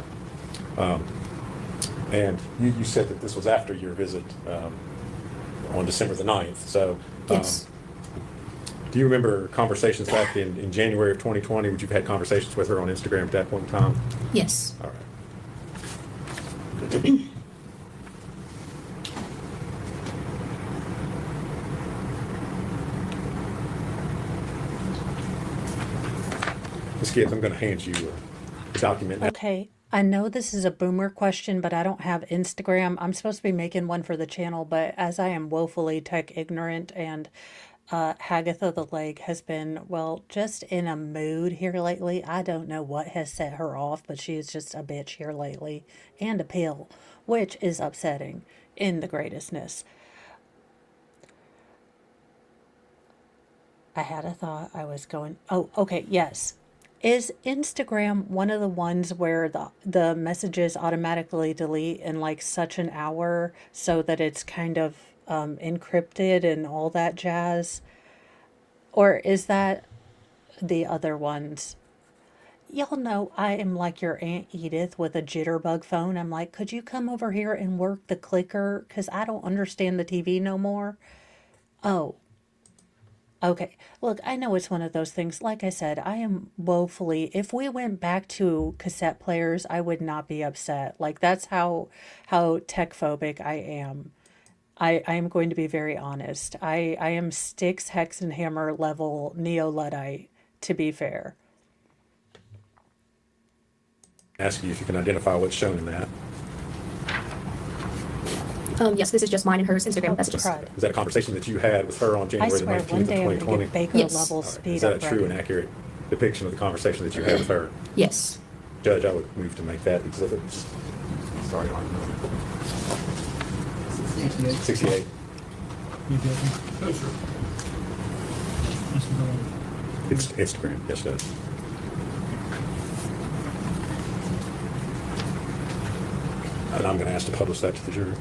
And you said that this was after your visit on December the 9th. So Yes. do you remember conversations back in January of 2020? Would you have had conversations with her on Instagram at that point in time? Yes. All right. Ms. Gibbs, I'm going to hand you a document now. Okay, I know this is a boomer question, but I don't have Instagram. I'm supposed to be making one for the channel, but as I am woefully tech ignorant and Hagatha the Leg has been, just in a mood here lately. I don't know what has set her off, but she is just a bitch here lately. And a pill, which is upsetting in the greatestness. I had a thought I was going, oh, okay, yes. Is Instagram one of the ones where the messages automatically delete in such an hour so that it's kind of encrypted and all that jazz? Or is that the other ones? Y'all know I am like your Aunt Edith with a jitterbug phone. I'm like, could you come over here and work the clicker? Because I don't understand the TV no more. Oh, okay. Look, I know it's one of those things. Like I said, I am woefully, if we went back to cassette players, I would not be upset. That's how tech phobic I am. I am going to be very honest. I am Styx, Hex, and Hammer level Neo-Luddite, to be fair. ask you if you can identify what's shown in that. Yes, this is just mine and hers Instagram Oh, messages. crud. Is that a conversation that you had with her on I January the swear, 19th one of day I'm going to 2020? get Baker Yes. level All right. speed Is that a up true and ready. accurate depiction of the conversation that you had with her? Yes. Judge, I would move to make that exhibit. Sorry, on 68. You good? No, sir. Mr. Brown? It's Instagram, yes, it does. And I'm going to ask to publish that to the jury.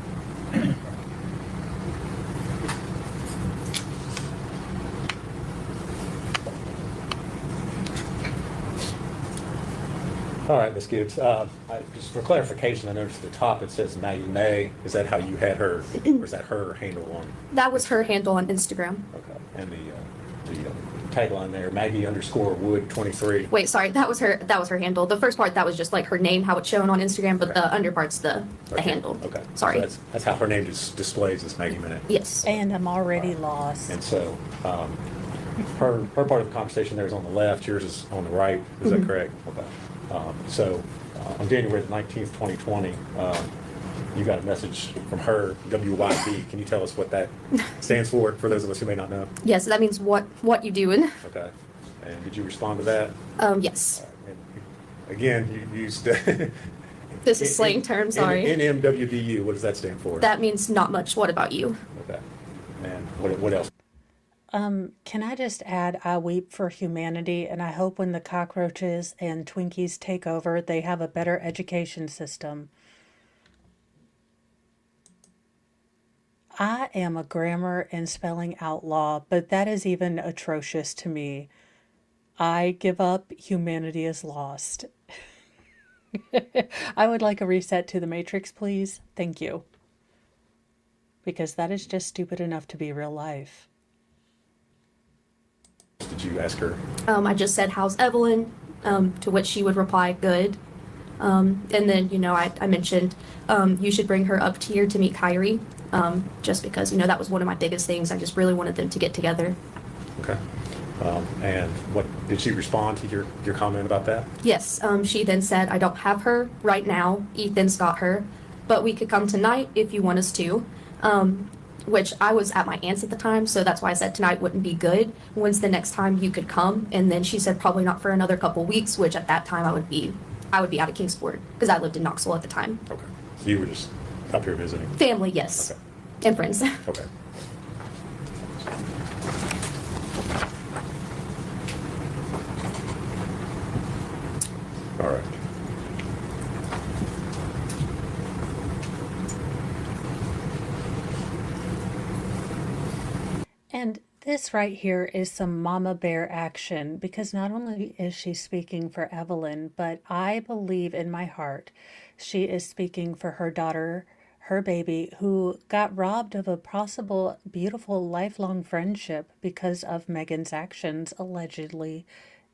All right, Ms. Gibbs, just for clarification, I noticed at the top it says Maggie May. Is that how you had her, or is that her handle on? That was her handle on Instagram. Okay, and the tagline there, Maggie_Wood 23. Wait, sorry, that was her handle. The first part, that was just like her name, how it's shown on Instagram, but the under part's the Okay, handle. Okay. Sorry. So that's how her name displays as Maggie Minute. Yes. And I'm already lost. And so, her part of the conversation there is on the left, yours is on the right, is that correct? Okay. So, on January the 19th, 2020, you got a message from her, WYB. Can you tell us what that stands for those of us who may not know? Yes, that means what you doing. Okay. And did you respond to that? Yes. And again, you used This is slang term, sorry. NMWDU, what does that stand for? That means not much. What about you? Okay. And what else? Can I just add, I weep for humanity, and I hope when the cockroaches and Twinkies take over, they have a better education system. I am a grammar and spelling outlaw, but that is even atrocious to me. I give up. Humanity is lost. I would like a reset to the Matrix, please. Thank you. Because that is just stupid enough to be real life. Did you ask her? I just said, how's Evelyn? To which she would reply, good. And then, I mentioned you should bring her up here to meet Kyrie, just because, that was one of my biggest things. I just really wanted them to get together. Okay. And what did she respond to your comment about that? Yes, she then said, I don't have her right now. Ethan's got her, but we could come tonight if you want us to. Which I was at my aunt's at the time, so that's why I said tonight wouldn't be good. When's the next time you could come? And then she said probably not for another couple weeks, which at that time I would be out of Kingsport because I lived in Knoxville at the time. Okay. So you were just up here visiting? Family, yes. Okay. And friends. Okay. All right. And this right here is some mama bear action, because not only is she speaking for Evelyn, but I believe in my heart she is speaking for her daughter, her baby, who got robbed of a possible beautiful lifelong friendship because of Megan's actions, allegedly,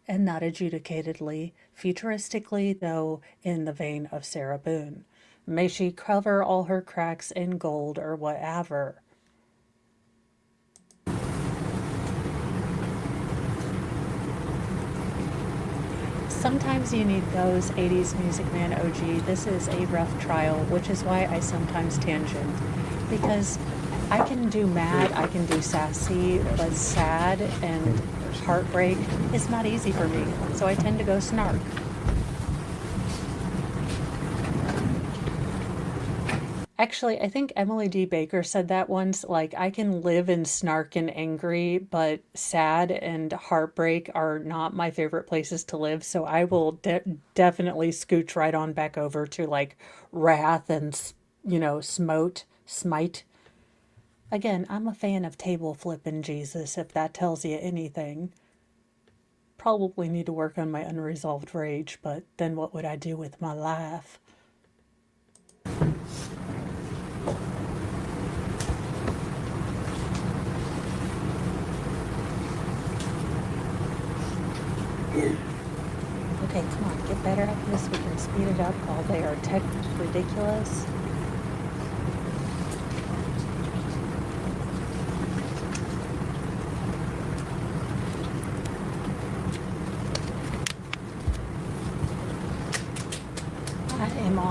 and not adjudicatedly, futuristically, though in the vein of Sarah Boone. May she cover all her cracks in gold or whatever. Sometimes you need those 80s Music Man OG. This is a rough trial, which is why I sometimes tangent. Because I can do mad, I can do sassy, but sad and heartbreak is not easy for me. So I tend to go snark. Actually, I think Emily D. Baker said that once, like, I can live in snark and angry, but sad and heartbreak are not my favorite places to live, so I will definitely scooch right on back over to, like, wrath and, smite. Again, I'm a fan of table flipping Jesus, if that tells you anything. Probably need to work on my unresolved rage, but then what would I do with my life? Okay, come on, get better at this. We can speed it up while they are tech ridiculous.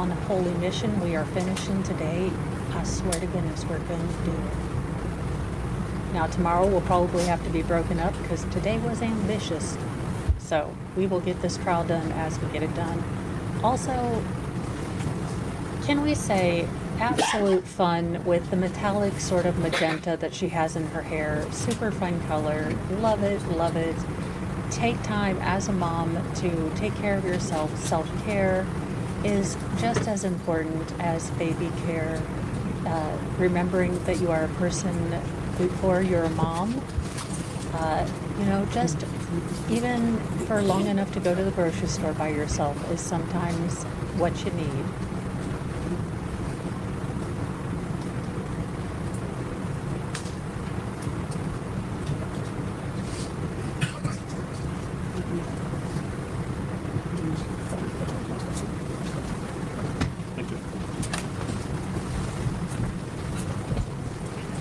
on a holy mission. We are finishing today. I swear to goodness, we're going to do it. Now, tomorrow will probably have to be broken up because today was ambitious. So we will get this trial done as we get it done. Also, can we say absolute fun with the metallic sort of magenta that she has in her hair. Super fun color. Love it, love it. Take time as a mom to take care of yourself. Self-care is just as important as baby care. Remembering that you are a person before you're a mom. Just even for long enough to go to the grocery store by yourself is sometimes what you need.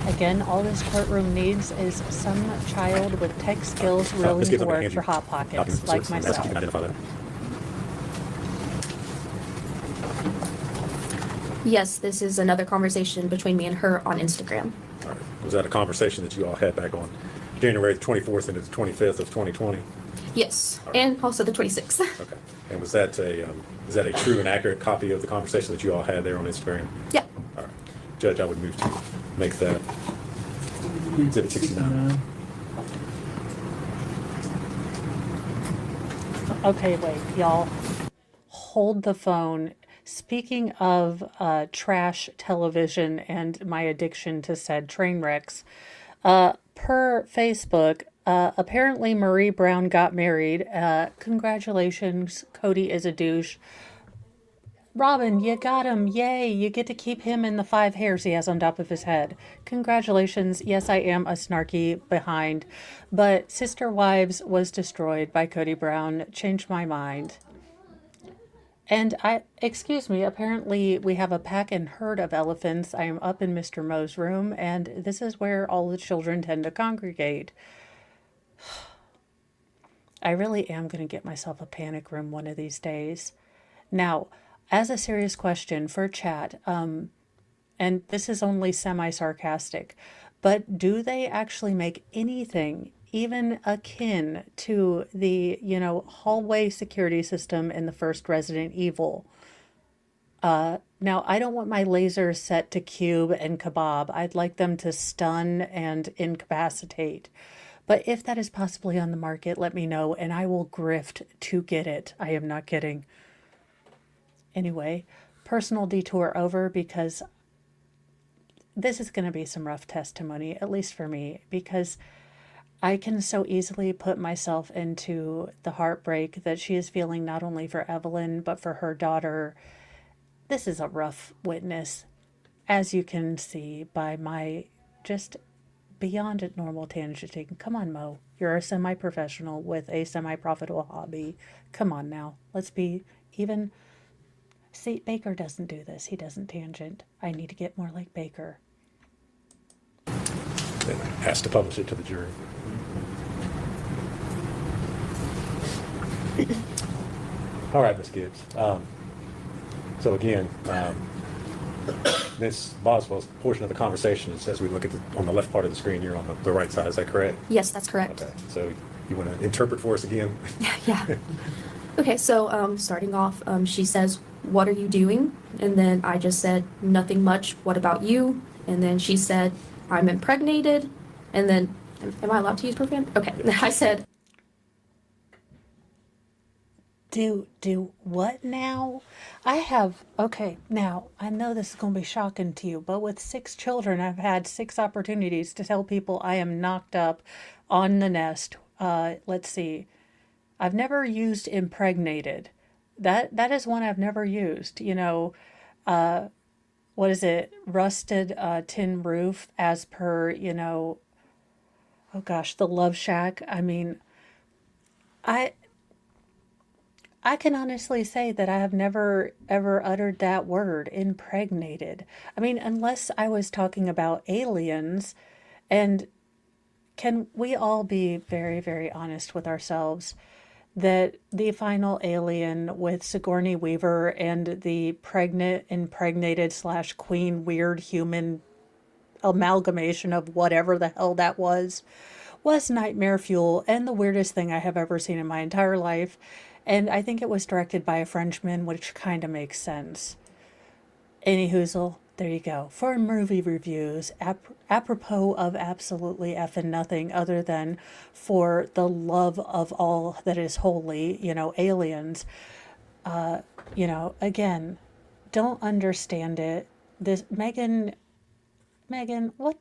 Again, all this courtroom needs is some child with tech skills willing to work for Hot Pockets, like myself. Yes, this is another conversation between me and her on Instagram. All right. Was that a conversation that you all had back on January 24th into the 25th of 2020? Yes, and also the 26th. Okay. And was that is that a true and accurate copy of the conversation that you all had there on Instagram? Yeah. All right. Judge, I would move to make that Exhibit 69. Okay, wait, y'all. Hold the phone. Speaking of trash television and my addiction to said train wrecks, per Facebook, apparently Marie Brown got married. Congratulations, Cody is a douche. Robin, you got him. Yay. You get to keep him in the 5 hairs he has on top of his head. Congratulations. Yes, I am a snarky behind. But Sister Wives was destroyed by Cody Brown. Changed my mind. And excuse me, apparently we have a pack and herd of elephants. I am up in Mr. Moe's room, and this is where all the children tend to congregate. I really am going to get myself a panic room one of these days. Now, as a serious question for chat, and this is only semi-sarcastic, but do they actually make anything even akin to the, hallway security system in the first Resident Evil? Now, I don't want my lasers set to cube and kebab. I'd like them to stun and incapacitate. But if that is possibly on the market, let me know, and I will grift to get it. I am not kidding. Anyway, personal detour over because this is going to be some rough testimony, at least for me, because I can so easily put myself into the heartbreak that she is feeling not only for Evelyn, but for her daughter. This is a rough witness, as you can see by my just beyond normal tangenting. Come on, Mo. You're a semi-professional with a semi-profitable hobby. Come on now. Let's be even. See, Baker doesn't do this. He doesn't tangent. I need to get more like Baker. Then has to publish it to the jury. All right, Ms. Gibbs. So again, Ms. Boswell's portion of the conversation is as we look at on the left part of the screen here on the right side. Is that correct? Yes, that's correct. Okay. So you want to interpret for us again? Yeah. Okay, so starting off, she says, "What are you doing?" And then I just said, "Nothing much. What about you?" And then she said, "I'm impregnated." And then, am I allowed to use profanity? Okay. I said, Do what now? Okay, now, I know this is going to be shocking to you, but with 6 children, I've had 6 opportunities to tell people I am knocked up on the nest. Let's see. I've never used impregnated. That is one I've never used. What is it? Rusted tin roof as per, oh gosh, the Love Shack. I mean, I can honestly say that I have never ever uttered that word, impregnated. I mean, unless I was talking about aliens, and can we all be very, very honest with ourselves? that the final alien with Sigourney Weaver and the pregnant, impregnated slash queen weird human amalgamation of whatever the hell that was nightmare fuel and the weirdest thing I have ever seen in my entire life. And I think it was directed by a Frenchman, which kind of makes sense. Any hoozle, there you go. For movie reviews, apropos of absolutely effing nothing other than for the love of all that is holy, aliens. Again, don't understand it. This Megan, what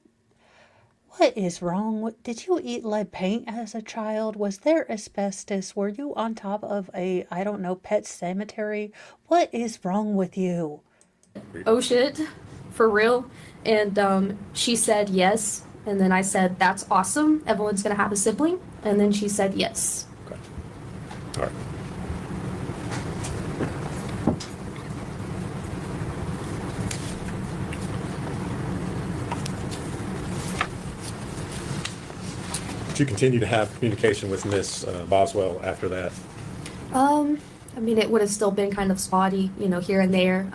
is wrong? Did you eat lead paint as a child? Was there asbestos? Were you on top of a, I don't know, pet cemetery? What is wrong with you? Oh shit, for real? And she said yes. And then I said, that's awesome. Evelyn's gonna have a sibling. And then she said yes. Okay. All right. Did you continue to have communication with Miss Boswell after that? I mean, it would have still been kind of spotty, here and there.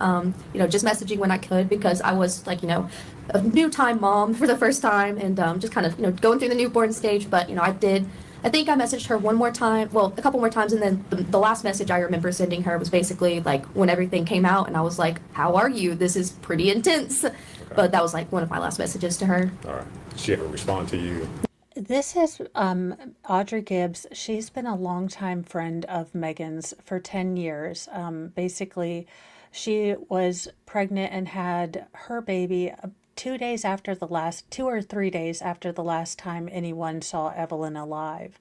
Just messaging when I could because I was like, a new time mom for the first time and just kind of, going through the newborn stage. But, I think I messaged her one more time, well, a couple more times. And then the last message I remember sending her was basically like when everything came out and I was like, how are you? This is pretty intense. Okay. But that was like one of my last messages to her. All right. Did she ever respond to you? This is Audrey Gibbs. She's been a longtime friend of Megan's for 10 years. Basically, she was pregnant and had her baby 2 or 3 days after the last time anyone saw Evelyn alive.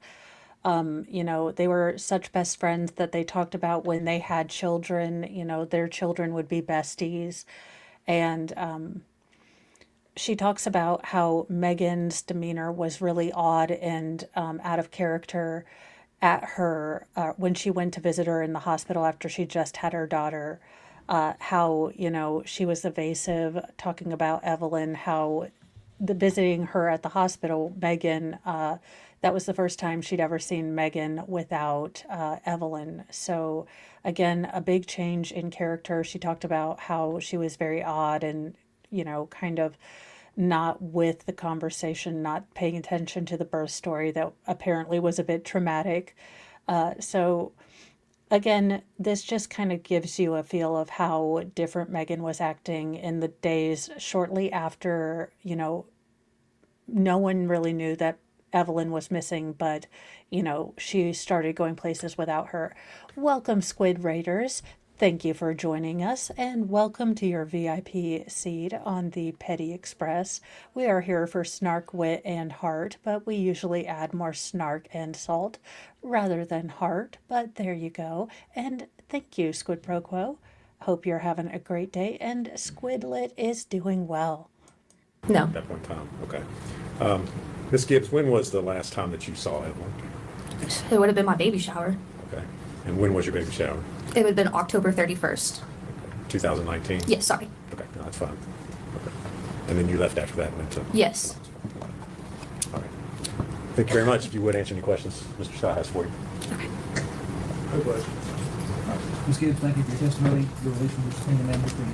They were such best friends that they talked about when they had children, their children would be besties. And she talks about how Megan's demeanor was really odd and out of character at her when she went to visit her in the hospital after she just had her daughter. How, she was evasive, talking about Evelyn, how visiting her at the hospital, Megan, that was the first time she'd ever seen Megan without Evelyn. So again, a big change in character. She talked about how she was very odd and, kind of not with the conversation, not paying attention to the birth story that apparently was a bit traumatic. So again, this just kind of gives you a feel of how different Megan was acting in the days shortly after, no one really knew that Evelyn was missing, but, she started going places without her. Welcome, Squid Raiders. Thank you for joining us, and welcome to your VIP seat on the Petty Express. We are here for snark, wit, and heart, but we usually add more snark and salt rather than heart, but there you go. And thank you, Squid Pro Quo. Hope you're having a great day, and Squidlet is doing well. No. At that point in time, okay. Miss Gibbs, when was the last time that you saw Evelyn? It would have been my baby shower. Okay. And when was your baby shower? It would have been October 31st. 2019? Yes, sorry. Okay, no, that's fine. Okay. And then you left after that and went to? Yes. All right. Thank you very much. If you would answer any questions Mr. Scott has for you. Okay. No question. Ms. Gibbs, thank you for your testimony. Your release from this opinion and history.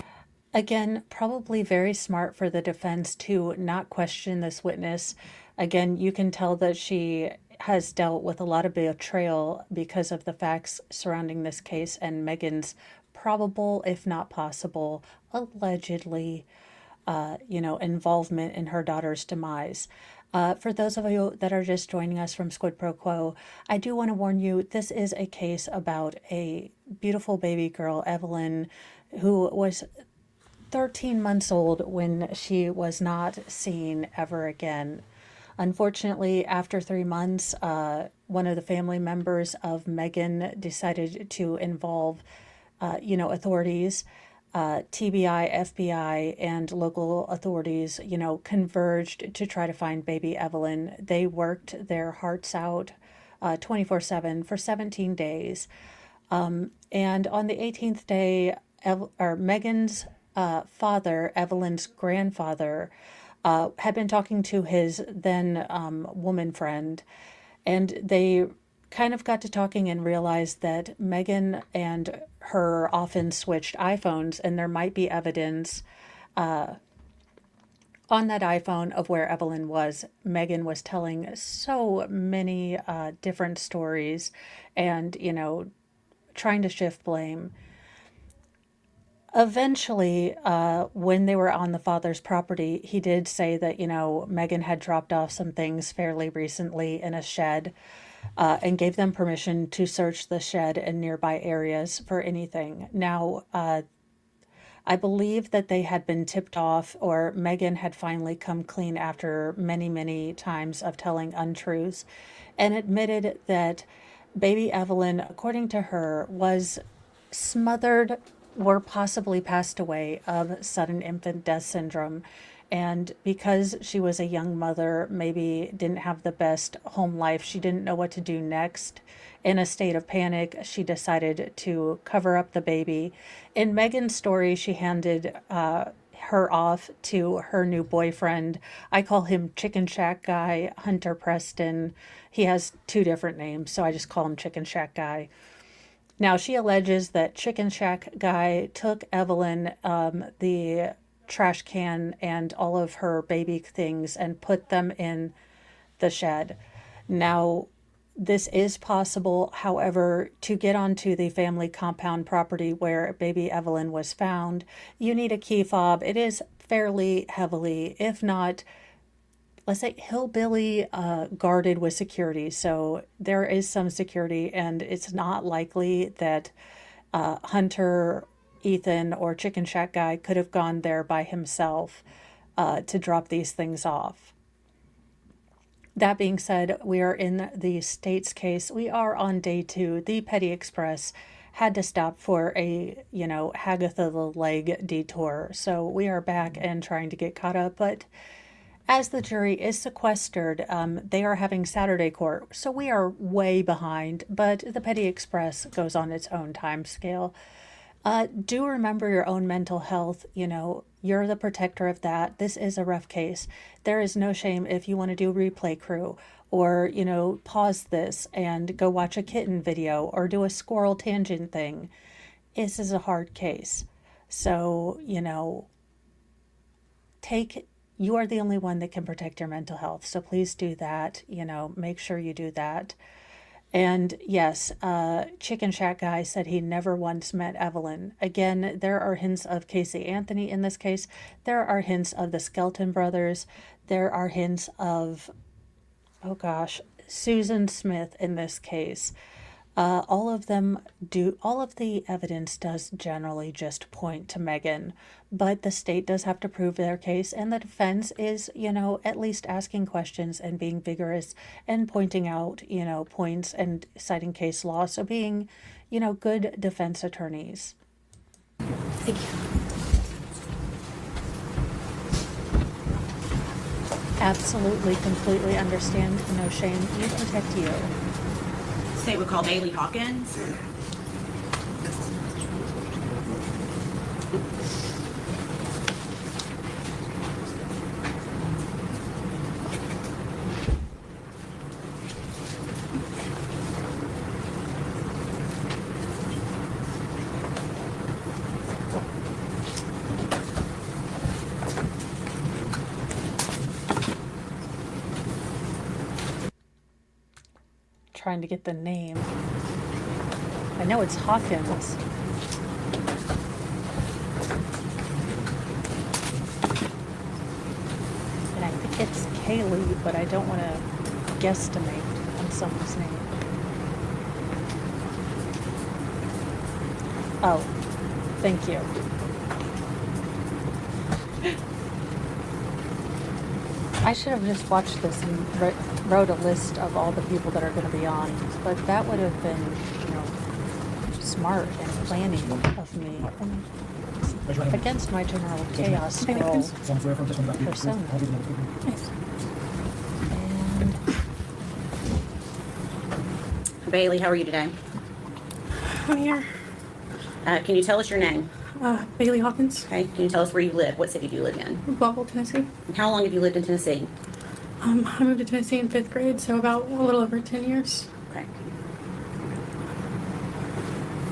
Again, probably very smart for the defense to not question this witness. Again, you can tell that she has dealt with a lot of betrayal because of the facts surrounding this case and Megan's probable, if not possible, allegedly, involvement in her daughter's demise. For those of you that are just joining us from Squid Pro Quo, I do want to warn you, this is a case about a beautiful baby girl, Evelyn, who was 13 months old when she was not seen ever again. Unfortunately, after 3 months, one of the family members of Megan decided to involve, authorities, TBI, FBI, and local authorities, converged to try to find baby Evelyn. They worked their hearts out 24/7 for 17 days. And on the 18th day, Megan's father, Evelyn's grandfather, had been talking to his then woman friend, and they kind of got to talking and realized that Megan and her often switched iPhones, and there might be evidence on that iPhone of where Evelyn was. Megan was telling so many different stories and, trying to shift blame. Eventually, when they were on the father's property, he did say that, Megan had dropped off some things fairly recently in a shed and gave them permission to search the shed and nearby areas for anything. Now, I believe that they had been tipped off, or Megan had finally come clean after many, many times of telling untruths and admitted that baby Evelyn, according to her, was smothered or possibly passed away of sudden infant death syndrome. And because she was a young mother, maybe didn't have the best home life, she didn't know what to do next. In a state of panic, she decided to cover up the baby. In Megan's story, she handed her off to her new boyfriend. I call him Chicken Shack Guy, Hunter Preston. He has 2 different names, so I just call him Chicken Shack Guy. Now, she alleges that Chicken Shack Guy took Evelyn, the trash can, and all of her baby things and put them in the shed. Now, this is possible. However, to get onto the family compound property where baby Evelyn was found, you need a key fob. It is fairly heavily, if not, let's say, hillbilly guarded with security. So there is some security, and it's not likely that Hunter, Ethan, or Chicken Shack Guy could have gone there by himself to drop these things off. That being said, we are in the state's case. We are on day 2. The Petty Express had to stop for a, Hagatha the Leg detour. So we are back and trying to get caught up. But as the jury is sequestered, they are having Saturday court. So we are way behind. But the Petty Express goes on its own time scale. Do remember your own mental health. You're the protector of that. This is a rough case. There is no shame if you want to do replay crew or, pause this and go watch a kitten video or do a squirrel tangent thing. This is a hard case. So, you are the only one that can protect your mental health. So please do that. Make sure you do that. And yes, Chicken Shack Guy said he never once met Evelyn. Again, there are hints of Casey Anthony in this case. There are hints of the Skelton brothers. There are hints of, Susan Smith in this case. All of the evidence does generally just point to Megan, but the state does have to prove their case, and the defense is, at least asking questions and being vigorous and pointing out, points and citing case law. So being, good defense attorneys. Thank you. Absolutely, completely understand. No shame. You protect you. State would call Bailey Hawkins. Trying to get the name. I know it's Hawkins. And I think it's Kaylee, but I don't want to guesstimate on someone's name. Oh, thank you. I should have just watched this and wrote a list of all the people that are going to be on, but that would have been, smart and planning of me. And against my general chaos scroll persona. And Bailey, how are you today? I'm here. Can you tell us your name? Bailey Hawkins. Okay. Can you tell us where you live? What city do you live in? Bumble, Tennessee. And how long have you lived in Tennessee? I moved to Tennessee in 5th grade, so about a little over 10 years. Okay.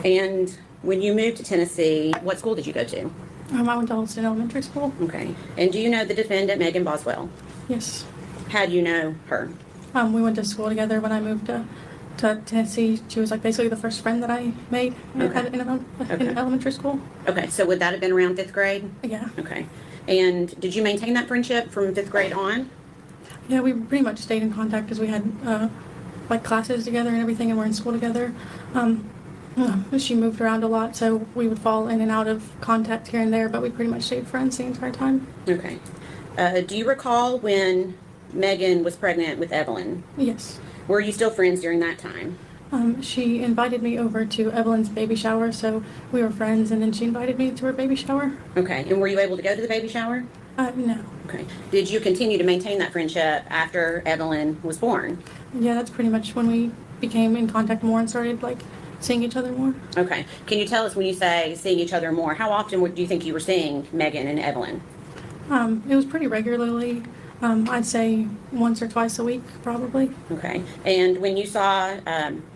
And when you moved to Tennessee, what school did you go to? I went to Holston Elementary School. Okay. And do you know the defendant, Megan Boswell? Yes. How do you know her? We went to school together when I moved to Tennessee. She was like basically the first friend that I made in elementary school. Okay, so would that have been around 5th grade? Yeah. Okay. And did you maintain that friendship from 5th grade on? Yeah, we pretty much stayed in contact because we had like classes together and everything, and we're in school together. She moved around a lot, so we would fall in and out of contact here and there, but we pretty much stayed friends the entire time. Okay. Do you recall when Megan was pregnant with Evelyn? Yes. Were you still friends during that time? She invited me over to Evelyn's baby shower, so we were friends, and then she invited me to her baby shower. Okay. And were you able to go to the baby shower? No. Okay. Did you continue to maintain that friendship after Evelyn was born? Yeah, that's pretty much when we became in contact more and started like seeing each other more. Okay. Can you tell us when you say seeing each other more, how often do you think you were seeing Megan and Evelyn? It was pretty regularly. I'd say once or twice a week, probably. Okay. And when you saw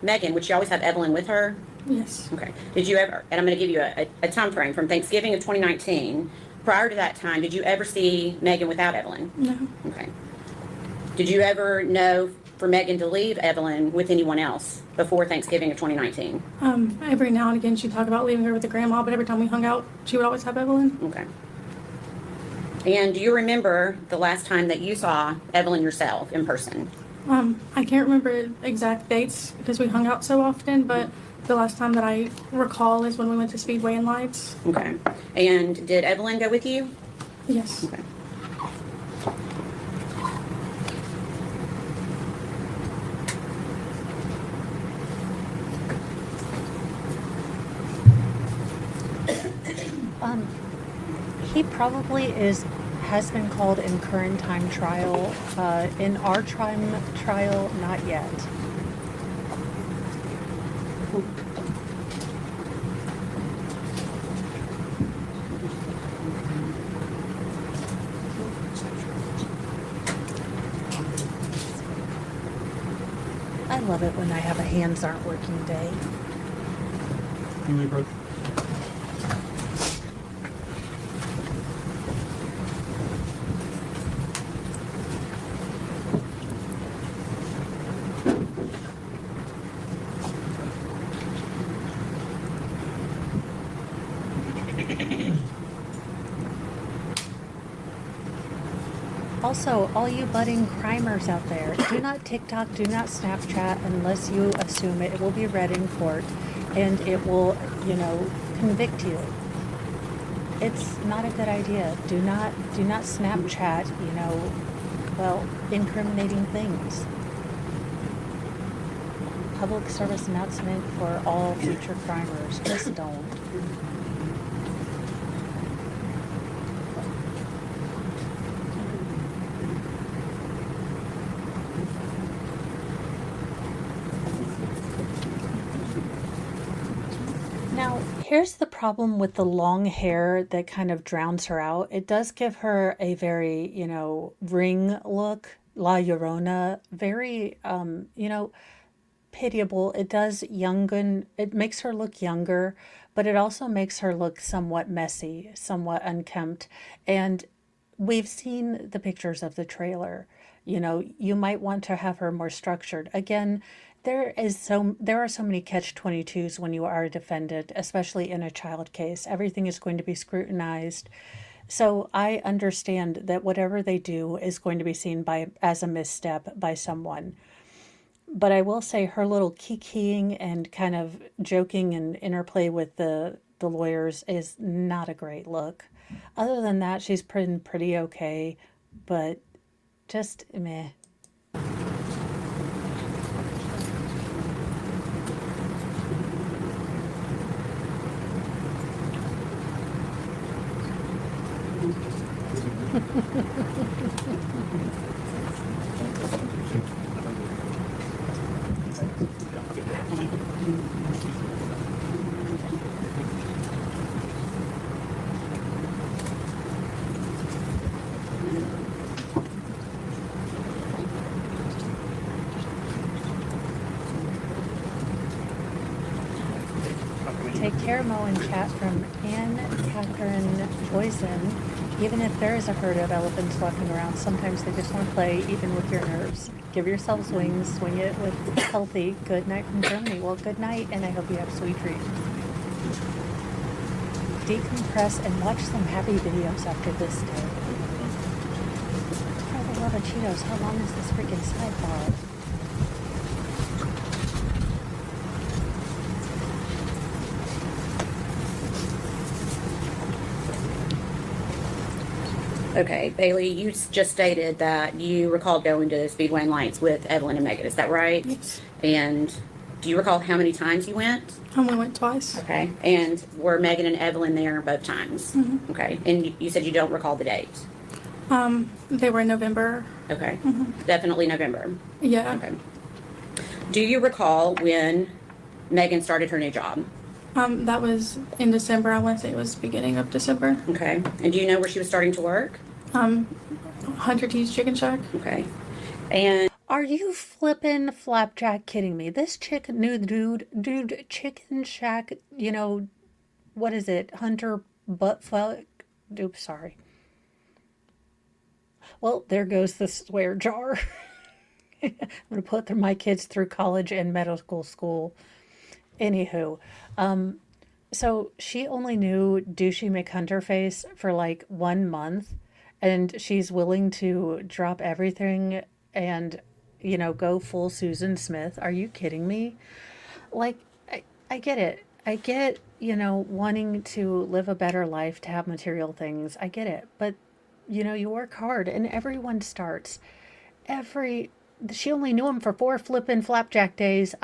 Megan, would she always have Evelyn with her? Yes. Okay. Did you ever, and I'm going to give you a time frame from Thanksgiving of 2019, prior to that time, did you ever see Megan without Evelyn? No. Okay. Did you ever know for Megan to leave Evelyn with anyone else before Thanksgiving of 2019? Every now and again she'd talk about leaving her with the grandma, but every time we hung out, she would always have Evelyn. Okay. And do you remember the last time that you saw Evelyn yourself in person? I can't remember exact dates because we hung out so often, but the last time that I recall is when we went to Speedway and Lights. Okay. And did Evelyn go with you? Yes. Okay. He probably has been called in current time trial. In our trial, not yet. I love it when I have a hands aren't working day. You may approach. Also, all you budding crimers out there, do not TikTok, do not Snapchat unless you assume it will be read in court and it will, convict you. It's not a good idea. Do not Snapchat, incriminating things. Public service announcement for all future crimers. Just don't. Now, here's the problem with the long hair that kind of drowns her out. It does give her a very, ring look, La Llorona, very, pitiable. It does it makes her look younger, but it also makes her look somewhat messy, somewhat unkempt. And we've seen the pictures of the trailer. You might want to have her more structured. Again, there are so many catch-22s when you are a defendant, especially in a child case. Everything is going to be scrutinized. So I understand that whatever they do is going to be seen as a misstep by someone. But I will say her little kikiing and kind of joking and interplay with the lawyers is not a great look. Other than that, she's pretty okay, but just meh. Take care, Mo, and chat from Anne Catherine Boyson. Even if there is a herd of elephants walking around, sometimes they just want to play, even with your nerves. Give yourselves wings, swing it with healthy. Good night from Germany. Well, good night, and I hope you have sweet dreams. Decompress and watch some happy videos after this day. For the love of Cheetos, how long is this freaking sidebar? Okay, Bailey, you just stated that you recalled going to Speedway and Lights with Evelyn and Megan. Is that right? Yes. And do you recall how many times you went? We went twice. Okay. And were Megan and Evelyn there both times? Mhm. Okay. And you said you don't recall the date? They were in November. Okay. Mhm. Definitely November. Yeah. Okay. Do you recall when Megan started her new job? That was in December. I want to say it was beginning of December. Okay. And do you know where she was starting to work? 100 T's Chicken Shack. Okay. And are you flippin' flapjack kidding me? This chicken, new dude, Chicken Shack, you know, what is it? Hunter Buttfuck? Oops, sorry. Well, there goes the swear jar. I'm going to put my kids through college and medical school. Anywho, so she only knew Douchey McHunterface for like 1 month, and she's willing to drop everything and, you know, go full Susan Smith. Are you kidding me? Like, I get it. I get, you know, wanting to live a better life, to have material things. I get it. But, you know, you work hard and everyone starts. She only knew him for 4 flippin' flapjack days.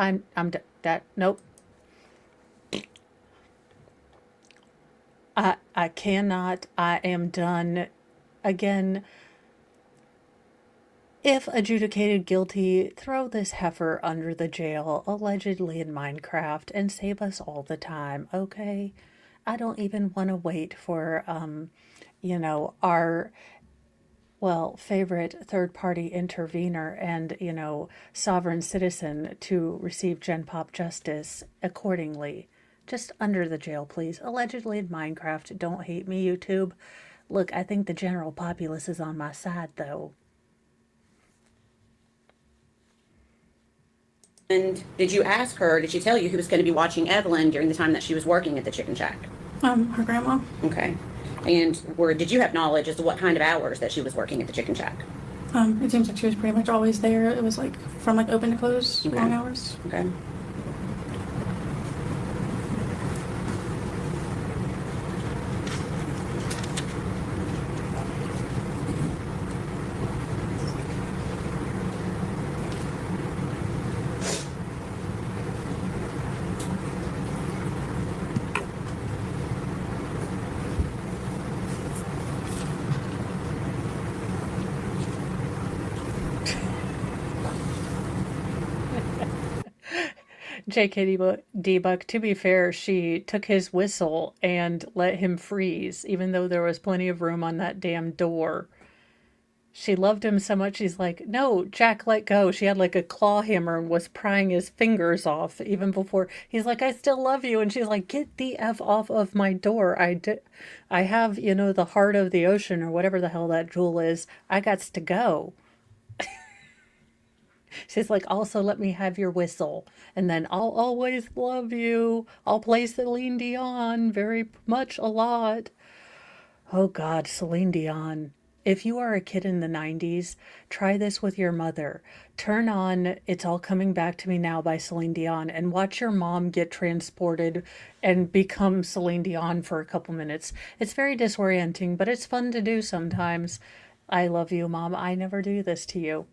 Nope. I cannot. I am done. Again, if adjudicated guilty, throw this heifer under the jail, allegedly in Minecraft, and save us all the time, okay? I don't even want to wait for, you know, our, well, favorite third-party intervener and, you know, sovereign citizen to receive Gen Pop justice accordingly. Just under the jail, please. Allegedly in Minecraft. Don't hate me, YouTube. Look, I think the general populace is on my side, though. And did you ask her, did she tell you who was going to be watching Evelyn during the time that she was working at the Chicken Shack? Her grandma. Okay. And did you have knowledge as to what kind of hours that she was working at the Chicken Shack? It seems like she was pretty much always there. It was like from like open to close, Okay. long hours. Okay. JK Debug, to be fair, she took his whistle and let him freeze, even though there was plenty of room on that damn door. She loved him so much, she's like, no, Jack, let go. She had like a claw hammer and was prying his fingers off even before. He's like, I still love you. And she's like, get the F off of my door. I have, you know, the heart of the ocean or whatever the hell that jewel is. I gots to go. She's like, also let me have your whistle. And then I'll always love you. I'll play Celine Dion very much a lot. Oh God, Celine Dion. If you are a kid in the 90s, try this with your mother. Turn on It's All Coming Back to Me Now by Celine Dion and watch your mom get transported and become Celine Dion for a couple minutes. It's very disorienting, but it's fun to do sometimes. I love you, Mom. I never do this to you.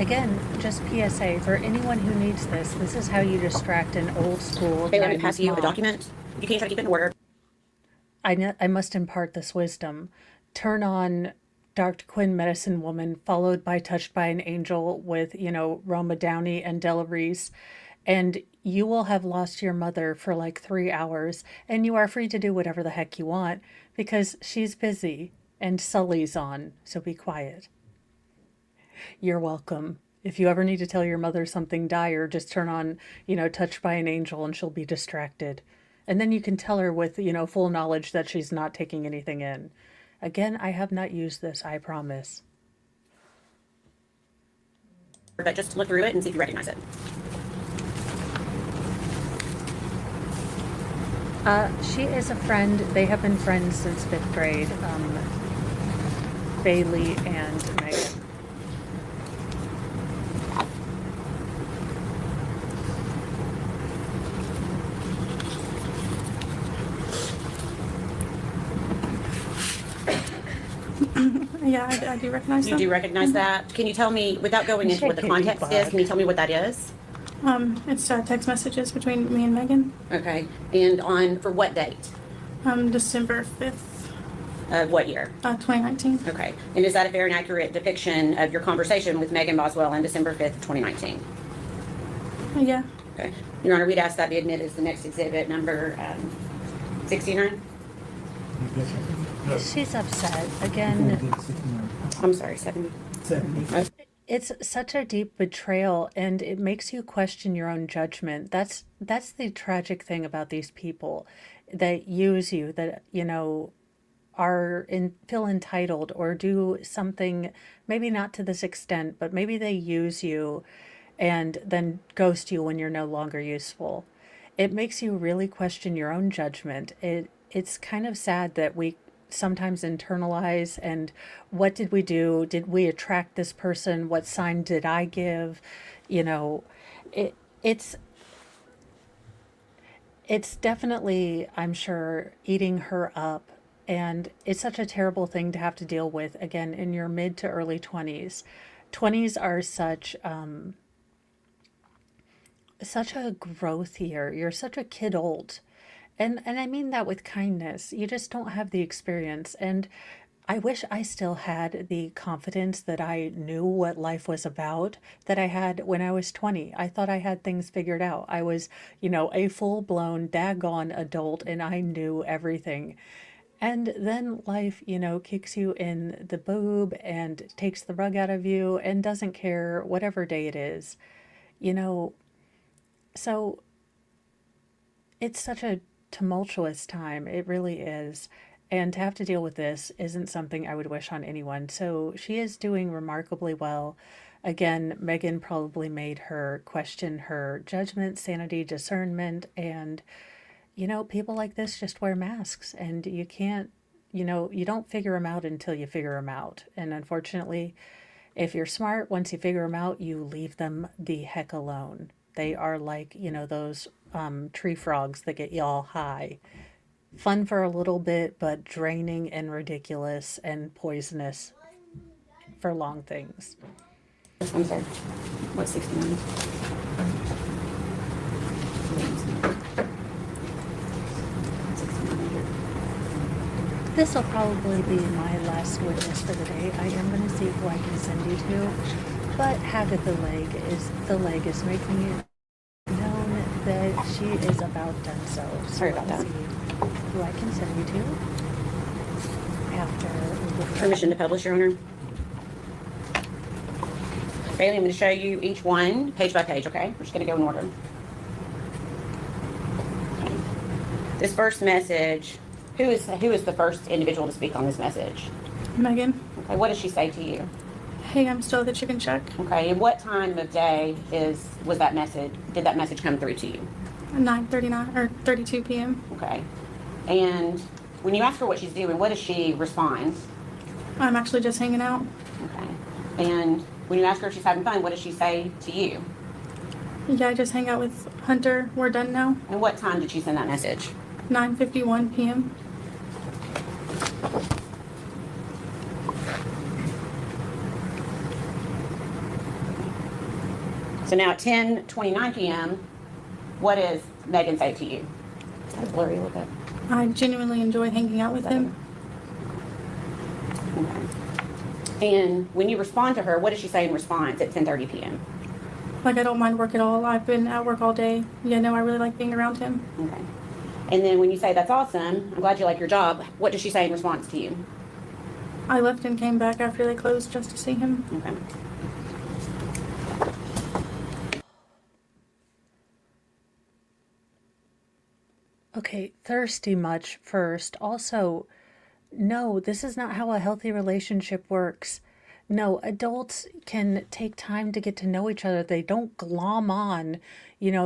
Again, just PSA for anyone who needs this. This is how you distract an old school. Bailey, I'm going to 90s pass you a mom. document. You can't try to keep it in order. I must impart this wisdom. Turn on Dr. Quinn, Medicine Woman, followed by Touched by an Angel with, Roma Downey and Della Reese. And you will have lost your mother for like 3 hours. And you are free to do whatever the heck you want because she's busy and Sully's on. So be quiet. You're welcome. If you ever need to tell your mother something dire, just turn on, Touched by an Angel and she'll be distracted. And then you can tell her with, full knowledge that she's not taking anything in. Again, I have not used this, I promise. But just look through it and see if you recognize it. She is a friend. They have been friends since 5th grade. Bailey and Megan. Yeah, I do recognize You them. do recognize that? Can you tell me, without going into what the context is, can you tell me what that is? It's text messages between me and Megan. Okay, and for what date? December 5th, Of what year? 2019. Okay, and is that a fair and accurate depiction of your conversation with Megan Boswell on December 5th, 2019? Yeah. Okay, Your Honor, we'd ask that be admitted as the next exhibit, number 69? She's upset. Again, I'm sorry, 70. it's such a deep betrayal and it makes you question your own judgment. That's the tragic thing about these people that use you, that, feel entitled or do something, maybe not to this extent, but maybe they use you and then ghost you when you're no longer useful. It makes you really question your own judgment. It's kind of sad that we sometimes internalize and what did we do? Did we attract this person? What sign did I give? It's definitely, I'm sure, eating her up. And it's such a terrible thing to have to deal with, again, in your mid to early 20s. 20s are such a growth year. You're such a kid old. And I mean that with kindness. You just don't have the experience. And I wish I still had the confidence that I knew what life was about that I had when I was 20. I thought I had things figured out. I was, a full-blown daggone adult and I knew everything. And then life, kicks you in the boob and takes the rug out of you and doesn't care whatever day it is. So it's such a tumultuous time. It really is. And to have to deal with this isn't something I would wish on anyone. So she is doing remarkably well. Again, Megan probably made her question her judgment, sanity, discernment, and people like this just wear masks and you can't, you don't figure them out until you figure them out. And unfortunately, if you're smart, once you figure them out, you leave them the heck alone. They are like, those tree frogs that get you all high. Fun for a little bit, but draining and ridiculous and poisonous for long things. I'm sorry. What's 69? This will probably be my last witness for the day. I am going to see who I can send you to, but Hagatha the leg is making it known that she is about done so. Sorry about that. Who I can send you to after Permission to publish, Your Honor. Bailey, I'm going to show you each one page by page, okay? We're just going to go in order. Okay. This first message, who is the first individual to speak on this message? Megan. Okay, what does she say to you? Hey, I'm still at the chicken shack. Okay, and what time of day was that message? Did that message come through to you? 9:39 or 32 p.m. Okay. And when you ask her what she's doing, what does she respond? I'm actually just hanging out. Okay. And when you ask her if she's having fun, what does she say to you? Yeah, I just hang out with Hunter. We're done now. And what time did she send that message? 9:51 p.m. So now at 10:29 p.m., what does Megan say to you? It's kind of blurry a little bit. I genuinely enjoy hanging out with him. Okay. And when you respond to her, what does she say in response at 10:30 p.m.? Like, I don't mind work at all. I've been at work all day. Yeah, no, I really like being around him. Okay. And then when you say, that's awesome, I'm glad you like your job, what does she say in response to you? I left and came back after they closed just to see him. Okay. Okay, thirsty much first. Also, no, this is not how a healthy relationship works. No, adults can take time to get to know each other. They don't glom on,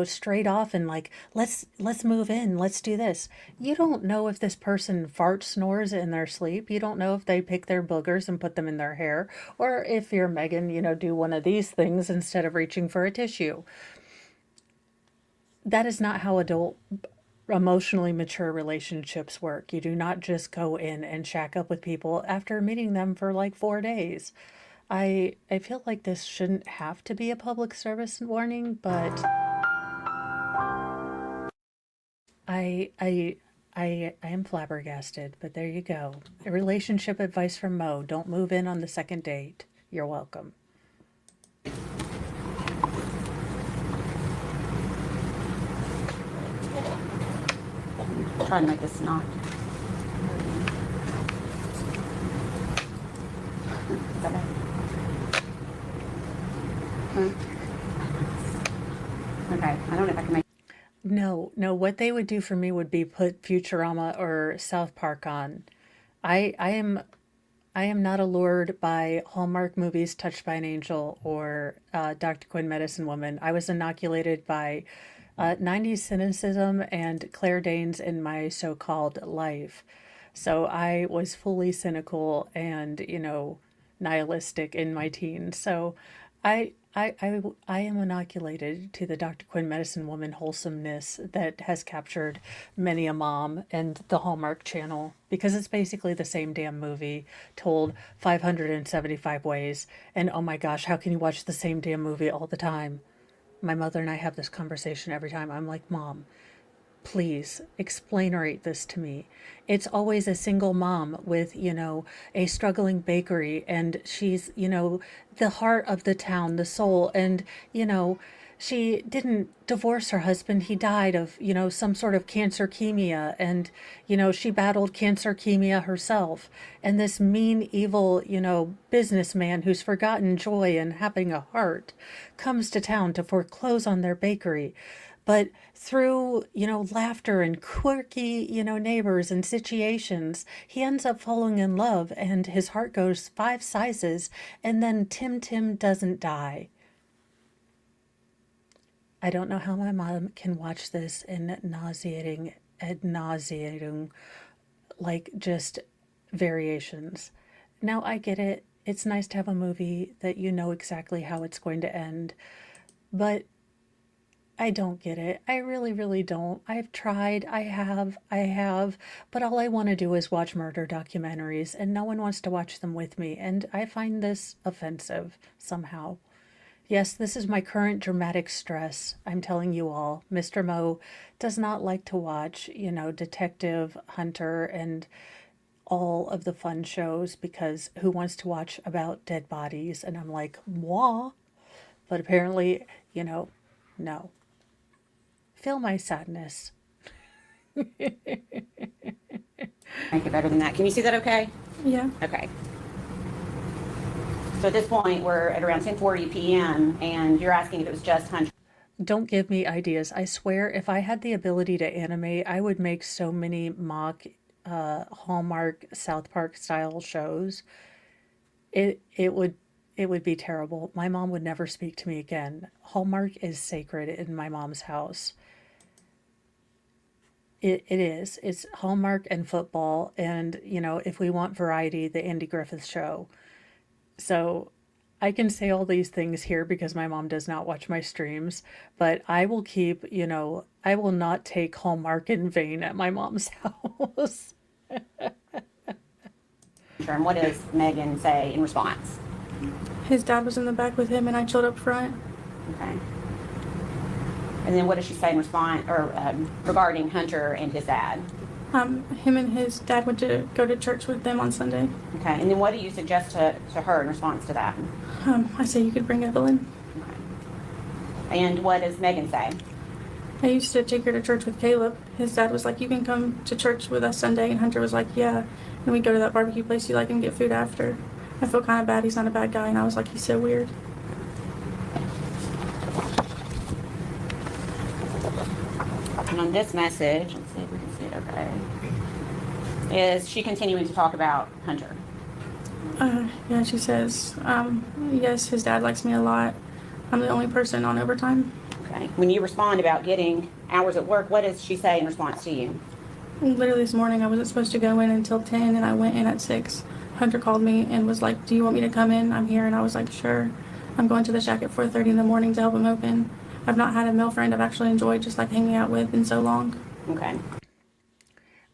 straight off and like, let's move in, let's do this. You don't know if this person farts, snores in their sleep. You don't know if they pick their boogers and put them in their hair, or if you're Megan, do one of these things instead of reaching for a tissue. That is not how adult emotionally mature relationships work. You do not just go in and shack up with people after meeting them for like 4 days. I feel like this shouldn't have to be a public service warning, but I am flabbergasted, but there you go. A relationship advice from Mo. Don't move in on the second date. You're welcome. Trying to make this not. Is that right? Okay, I don't know if I can make. No, what they would do for me would be put Futurama or South Park on. I am not allured by Hallmark movies Touched by an Angel or Dr. Quinn Medicine Woman. I was inoculated by 90s cynicism and Claire Danes in my so-called life. So I was fully cynical and, nihilistic in my teens. So I am inoculated to the Dr. Quinn Medicine Woman wholesomeness that has captured many a mom and the Hallmark Channel, because it's basically the same damn movie told 575 ways. And oh my gosh, how can you watch the same damn movie all the time? My mother and I have this conversation every time. I'm like, Mom, please explainate this to me. It's always a single mom with, a struggling bakery, and she's, the heart of the town, the soul. And, she didn't divorce her husband. He died of, some sort of cancer leukemia. And, she battled cancer leukemia herself. And this mean, evil, businessman who's forgotten joy and having a heart comes to town to foreclose on their bakery. But through, laughter and quirky, neighbors and situations, he ends up falling in love, and his heart goes 5 sizes, and then Tim doesn't die. I don't know how my mom can watch this in nauseating, like just variations. Now I get it. It's nice to have a movie that you know exactly how it's going to end, but I don't get it. I really, really don't. I've tried. I have, but all I want to do is watch murder documentaries, and no one wants to watch them with me, and I find this offensive somehow. Yes, this is my current dramatic stress. I'm telling you all, Mr. Mo does not like to watch, Detective Hunter and all of the fun shows, because who wants to watch about dead bodies? And I'm like, moi. But apparently, no. Feel my sadness. Make it better than that. Can you see that okay? Yeah. Okay. So at this point, we're at around 10:40 p.m. and you're asking if it was just Hunter. Don't give me ideas. I swear, if I had the ability to animate, I would make so many mock Hallmark South Park style shows. It would be terrible. My mom would never speak to me again. Hallmark is sacred in my mom's house. It is. It's Hallmark and football, and if we want variety, the Andy Griffith Show. So I can say all these things here because my mom does not watch my streams, but I will keep, I will not take Hallmark in vain at my mom's house. And what does Megan say in response? His dad was in the back with him, and I chilled up front. Okay. And then what does she say in response, or regarding Hunter and his dad? Him and his dad went to go to church with them on Sunday. Okay. And then what do you suggest to her in response to that? I say you could bring Evelyn. Okay. And what does Megan say? I used to take her to church with Caleb. His dad was like, you can come to church with us Sunday. And Hunter was like, yeah. And we'd go to that barbecue place you like and get food after. I feel kind of bad. He's not a bad guy. And I was like, he's so weird. And on this message, let's see if we can see it okay, is she continuing to talk about Hunter? Yeah, she says, yes, his dad likes me a lot. I'm the only person on overtime. Okay. When you respond about getting hours at work, what does she say in response to you? Literally this morning, I wasn't supposed to go in until 10, and I went in at 6. Hunter called me and was like, do you want me to come in? I'm here. And I was like, sure. I'm going to the shack at 4:30 in the morning to help him open. I've not had a male friend I've actually enjoyed just like hanging out with in so long. Okay.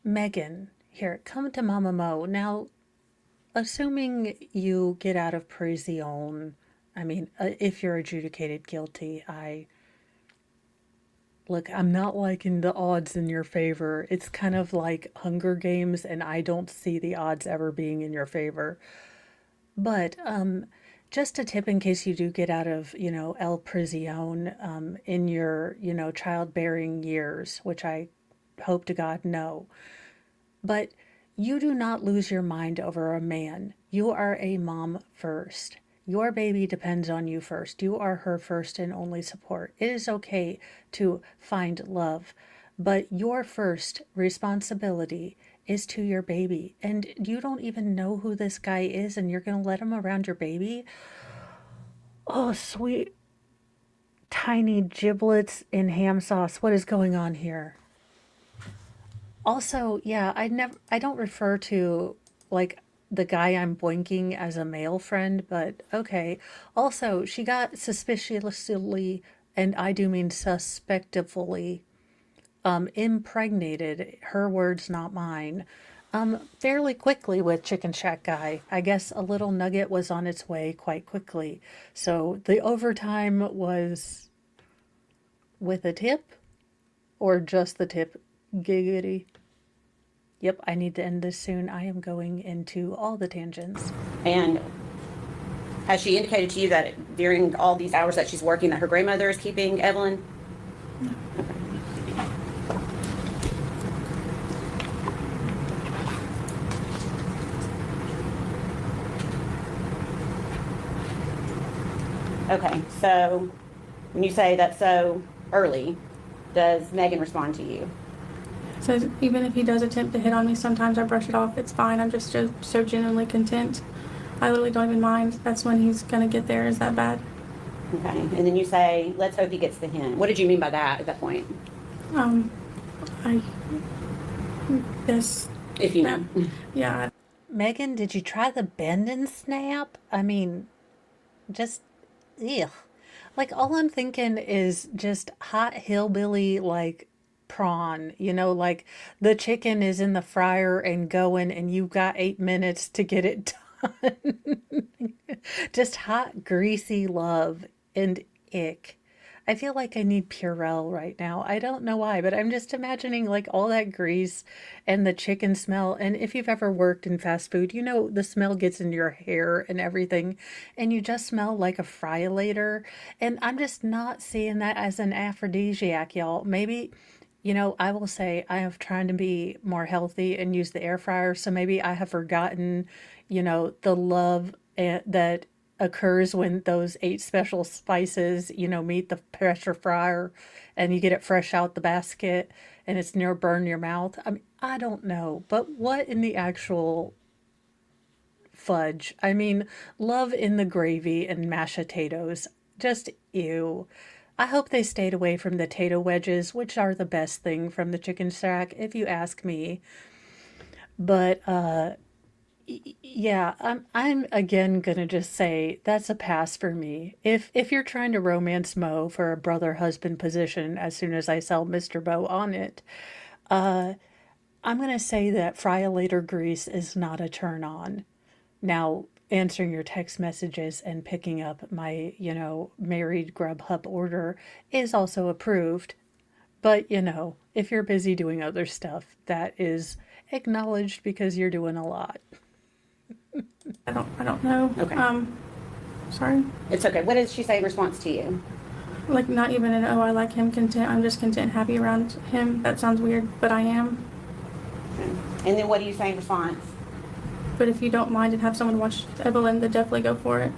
Megan, here, come to Mama Mo. Now, assuming you get out of prison, I mean, if you're adjudicated guilty, look, I'm not liking the odds in your favor. It's kind of like Hunger Games, and I don't see the odds ever being in your favor. But just a tip in case you do get out of, El Prisión in your, childbearing years, which I hope to God no. But you do not lose your mind over a man. You are a mom first. Your baby depends on you first. You are her first and only support. It is okay to find love, but your first responsibility is to your baby. And you don't even know who this guy is, and you're going to let him around your baby? Oh, sweet tiny giblets in ham sauce. What is going on here? Also, yeah, I don't refer to like the guy I'm boinking as a male friend, but okay. Also, she got suspiciously, and I do mean suspectively, impregnated, her words, not mine, fairly quickly with Chicken Shack guy. I guess a little nugget was on its way quite quickly. So the overtime was with a tip or just the tip? Giggity. Yep, I need to end this soon. I am going into all the tangents. And has she indicated to you that during all these hours that she's working that her grandmother is keeping Evelyn? Okay, so when you say that's so early, does Megan respond to you? Says even if he does attempt to hit on me, sometimes I brush it off. It's fine. I'm just so genuinely content. I literally don't even mind. That's when he's gonna get there. Is that bad? Okay, and then you say, let's hope he gets the hint. What did you mean by that at that point? I guess. If you know. Yeah. Megan, did you try the bend and snap? I mean, just, ugh. Like, all I'm thinking is just hot hillbilly, like, prawn, like the chicken is in the fryer and going, and you've got 8 minutes to get it done. Just hot, greasy love and ick. I feel like I need Purell right now. I don't know why, but I'm just imagining like all that grease and the chicken smell. And if you've ever worked in fast food, the smell gets into your hair and everything, and you just smell like a fry-later. And I'm just not seeing that as an aphrodisiac, y'all. Maybe, I will say I have tried to be more healthy and use the air fryer. So maybe I have forgotten, the love that occurs when those 8 special spices, meet the pressure fryer and you get it fresh out the basket and it's near burn your mouth. I mean, I don't know, but what in the actual fudge? I mean, love in the gravy and mashed potatoes. Just ew. I hope they stayed away from the tato wedges, which are the best thing from the Chicken Shack, if you ask me. But, yeah, I'm again gonna just say that's a pass for me. If you're trying to romance Mo for a brother husband position as soon as I sell Mr. Bo on it, I'm gonna say that fry-later grease is not a turn on. Now, answering your text messages and picking up my, married Grubhub order is also approved. But, if you're busy doing other stuff, that is acknowledged because you're doing a lot. I don't know. Okay. Sorry. It's okay. What does she say in response to you? Like, not even an, oh, I like him, content. I'm just content and happy around him. That sounds weird, but I am. And then what do you say in response? But if you don't mind and have someone watch Evelyn, then definitely go for it.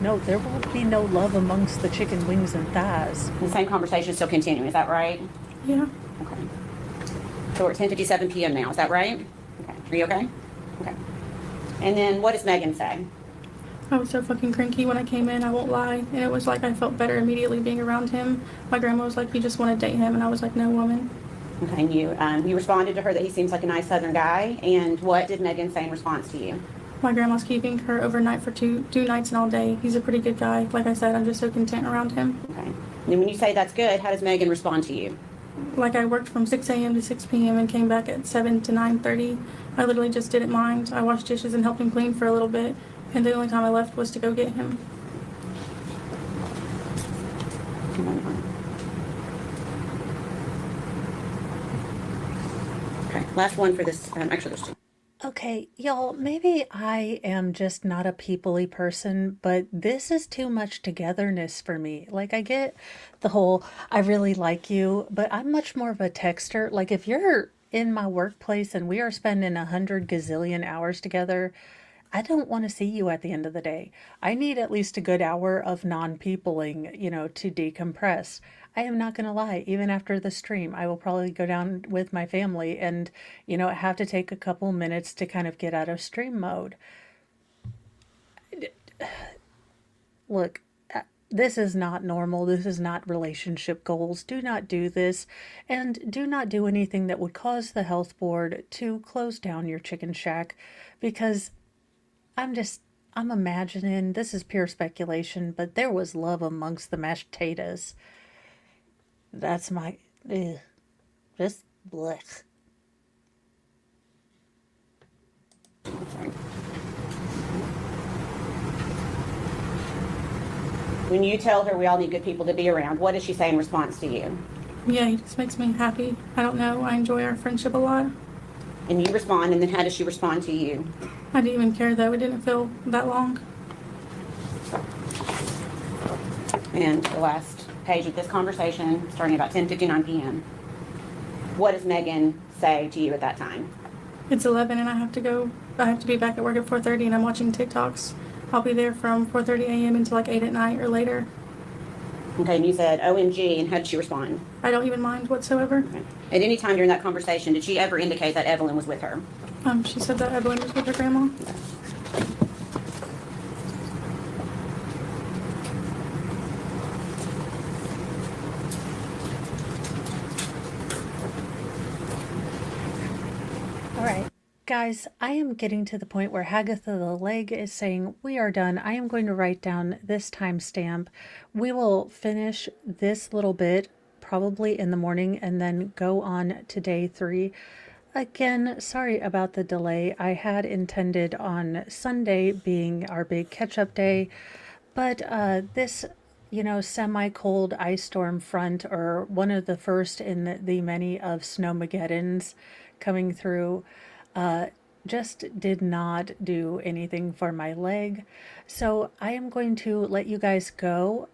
No, there will be no love amongst the chicken wings and thighs. The same conversation is still continuing, is that right? Yeah. Okay. So we're at 10:57 p.m. now, is that right? Okay. Are you okay? Okay. And then what does Megan say? I was so fucking cranky when I came in, I won't lie. And it was like I felt better immediately being around him. My grandma was like, you just want to date him. And I was like, no, woman. Okay, and you responded to her that he seems like a nice Southern guy. And what did Megan say in response to you? My grandma's keeping her overnight for two nights and all day. He's a pretty good guy. Like I said, I'm just so content around him. Okay. And then when you say that's good, how does Megan respond to you? Like I worked from 6 a.m. to 6 p.m. and came back at 7 to 9:30. I literally just didn't mind. I washed dishes and helped him clean for a little bit. And the only time I left was to go get him. Okay, last one for this. Actually, there's two. Okay, y'all, maybe I am just not a peoply person, but this is too much togetherness for me. Like, I get the whole, I really like you, but I'm much more of a texter. Like, if you're in my workplace and we are spending 100 gazillion hours together, I don't want to see you at the end of the day. I need at least a good hour of non-peopling, to decompress. I am not going to lie, even after the stream, I will probably go down with my family and, have to take a couple minutes to kind of get out of stream mode. Look, this is not normal. This is not relationship goals. Do not do this. And do not do anything that would cause the health board to close down your chicken shack, because I'm imagining, this is pure speculation, but there was love amongst the mashed potatoes. That's my, just blech. When you tell her we all need good people to be around, what does she say in response to you? Yeah, he just makes me happy. I don't know. I enjoy our friendship a lot. And you respond, and then how does she respond to you? I didn't even care though. It didn't feel that long. And the last page of this conversation, starting about 10:59 p.m. What does Megan say to you at that time? It's 11 and I have to go. I have to be back at work at 4:30 and I'm watching TikToks. I'll be there from 4:30 a.m. until like 8 at night or later. Okay, and you said OMG, and how did she respond? I don't even mind whatsoever. Okay. At any time during that conversation, did she ever indicate that Evelyn was with her? She said that Evelyn was with her grandma. All right. Guys, I am getting to the point where Hagatha the Leg is saying, we are done. I am going to write down this timestamp. We will finish this little bit probably in the morning and then go on to day 3. Again, sorry about the delay. I had intended on Sunday being our big catch-up day, but this, semi-cold ice storm front, or one of the first in the many of Snowmageddons coming through, just did not do anything for my leg. So I am going to let you guys go.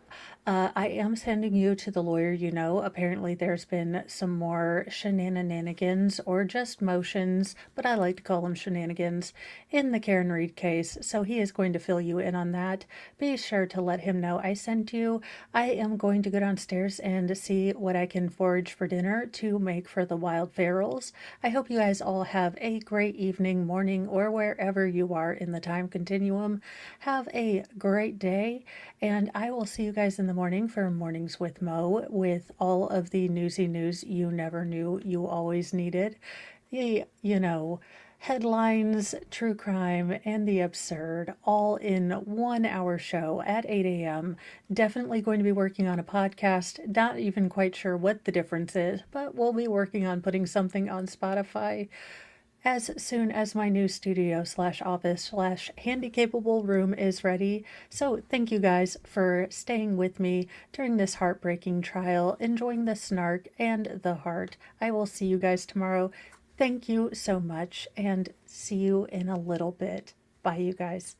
I am sending you to the lawyer. Apparently there's been some more shenanigans, or just motions, but I like to call them shenanigans, in the Karen Reed case. So he is going to fill you in on that. Be sure to let him know I sent you. I am going to go downstairs and see what I can forage for dinner to make for the wild ferals. I hope you guys all have a great evening, morning, or wherever you are in the time continuum. Have a great day, and I will see you guys in the morning for Mornings with Mo, with all of the newsy news you never knew you always needed. The, headlines, true crime, and the absurd, all in 1 hour show at 8 a.m. Definitely going to be working on a podcast. Not even quite sure what the difference is, but we'll be working on putting something on Spotify. as soon as my new studio slash office slash handy capable room is ready. So thank you guys for staying with me during this heartbreaking trial, enjoying the snark and the heart. I will see you guys tomorrow. Thank you so much and see you in a little bit. Bye, you guys.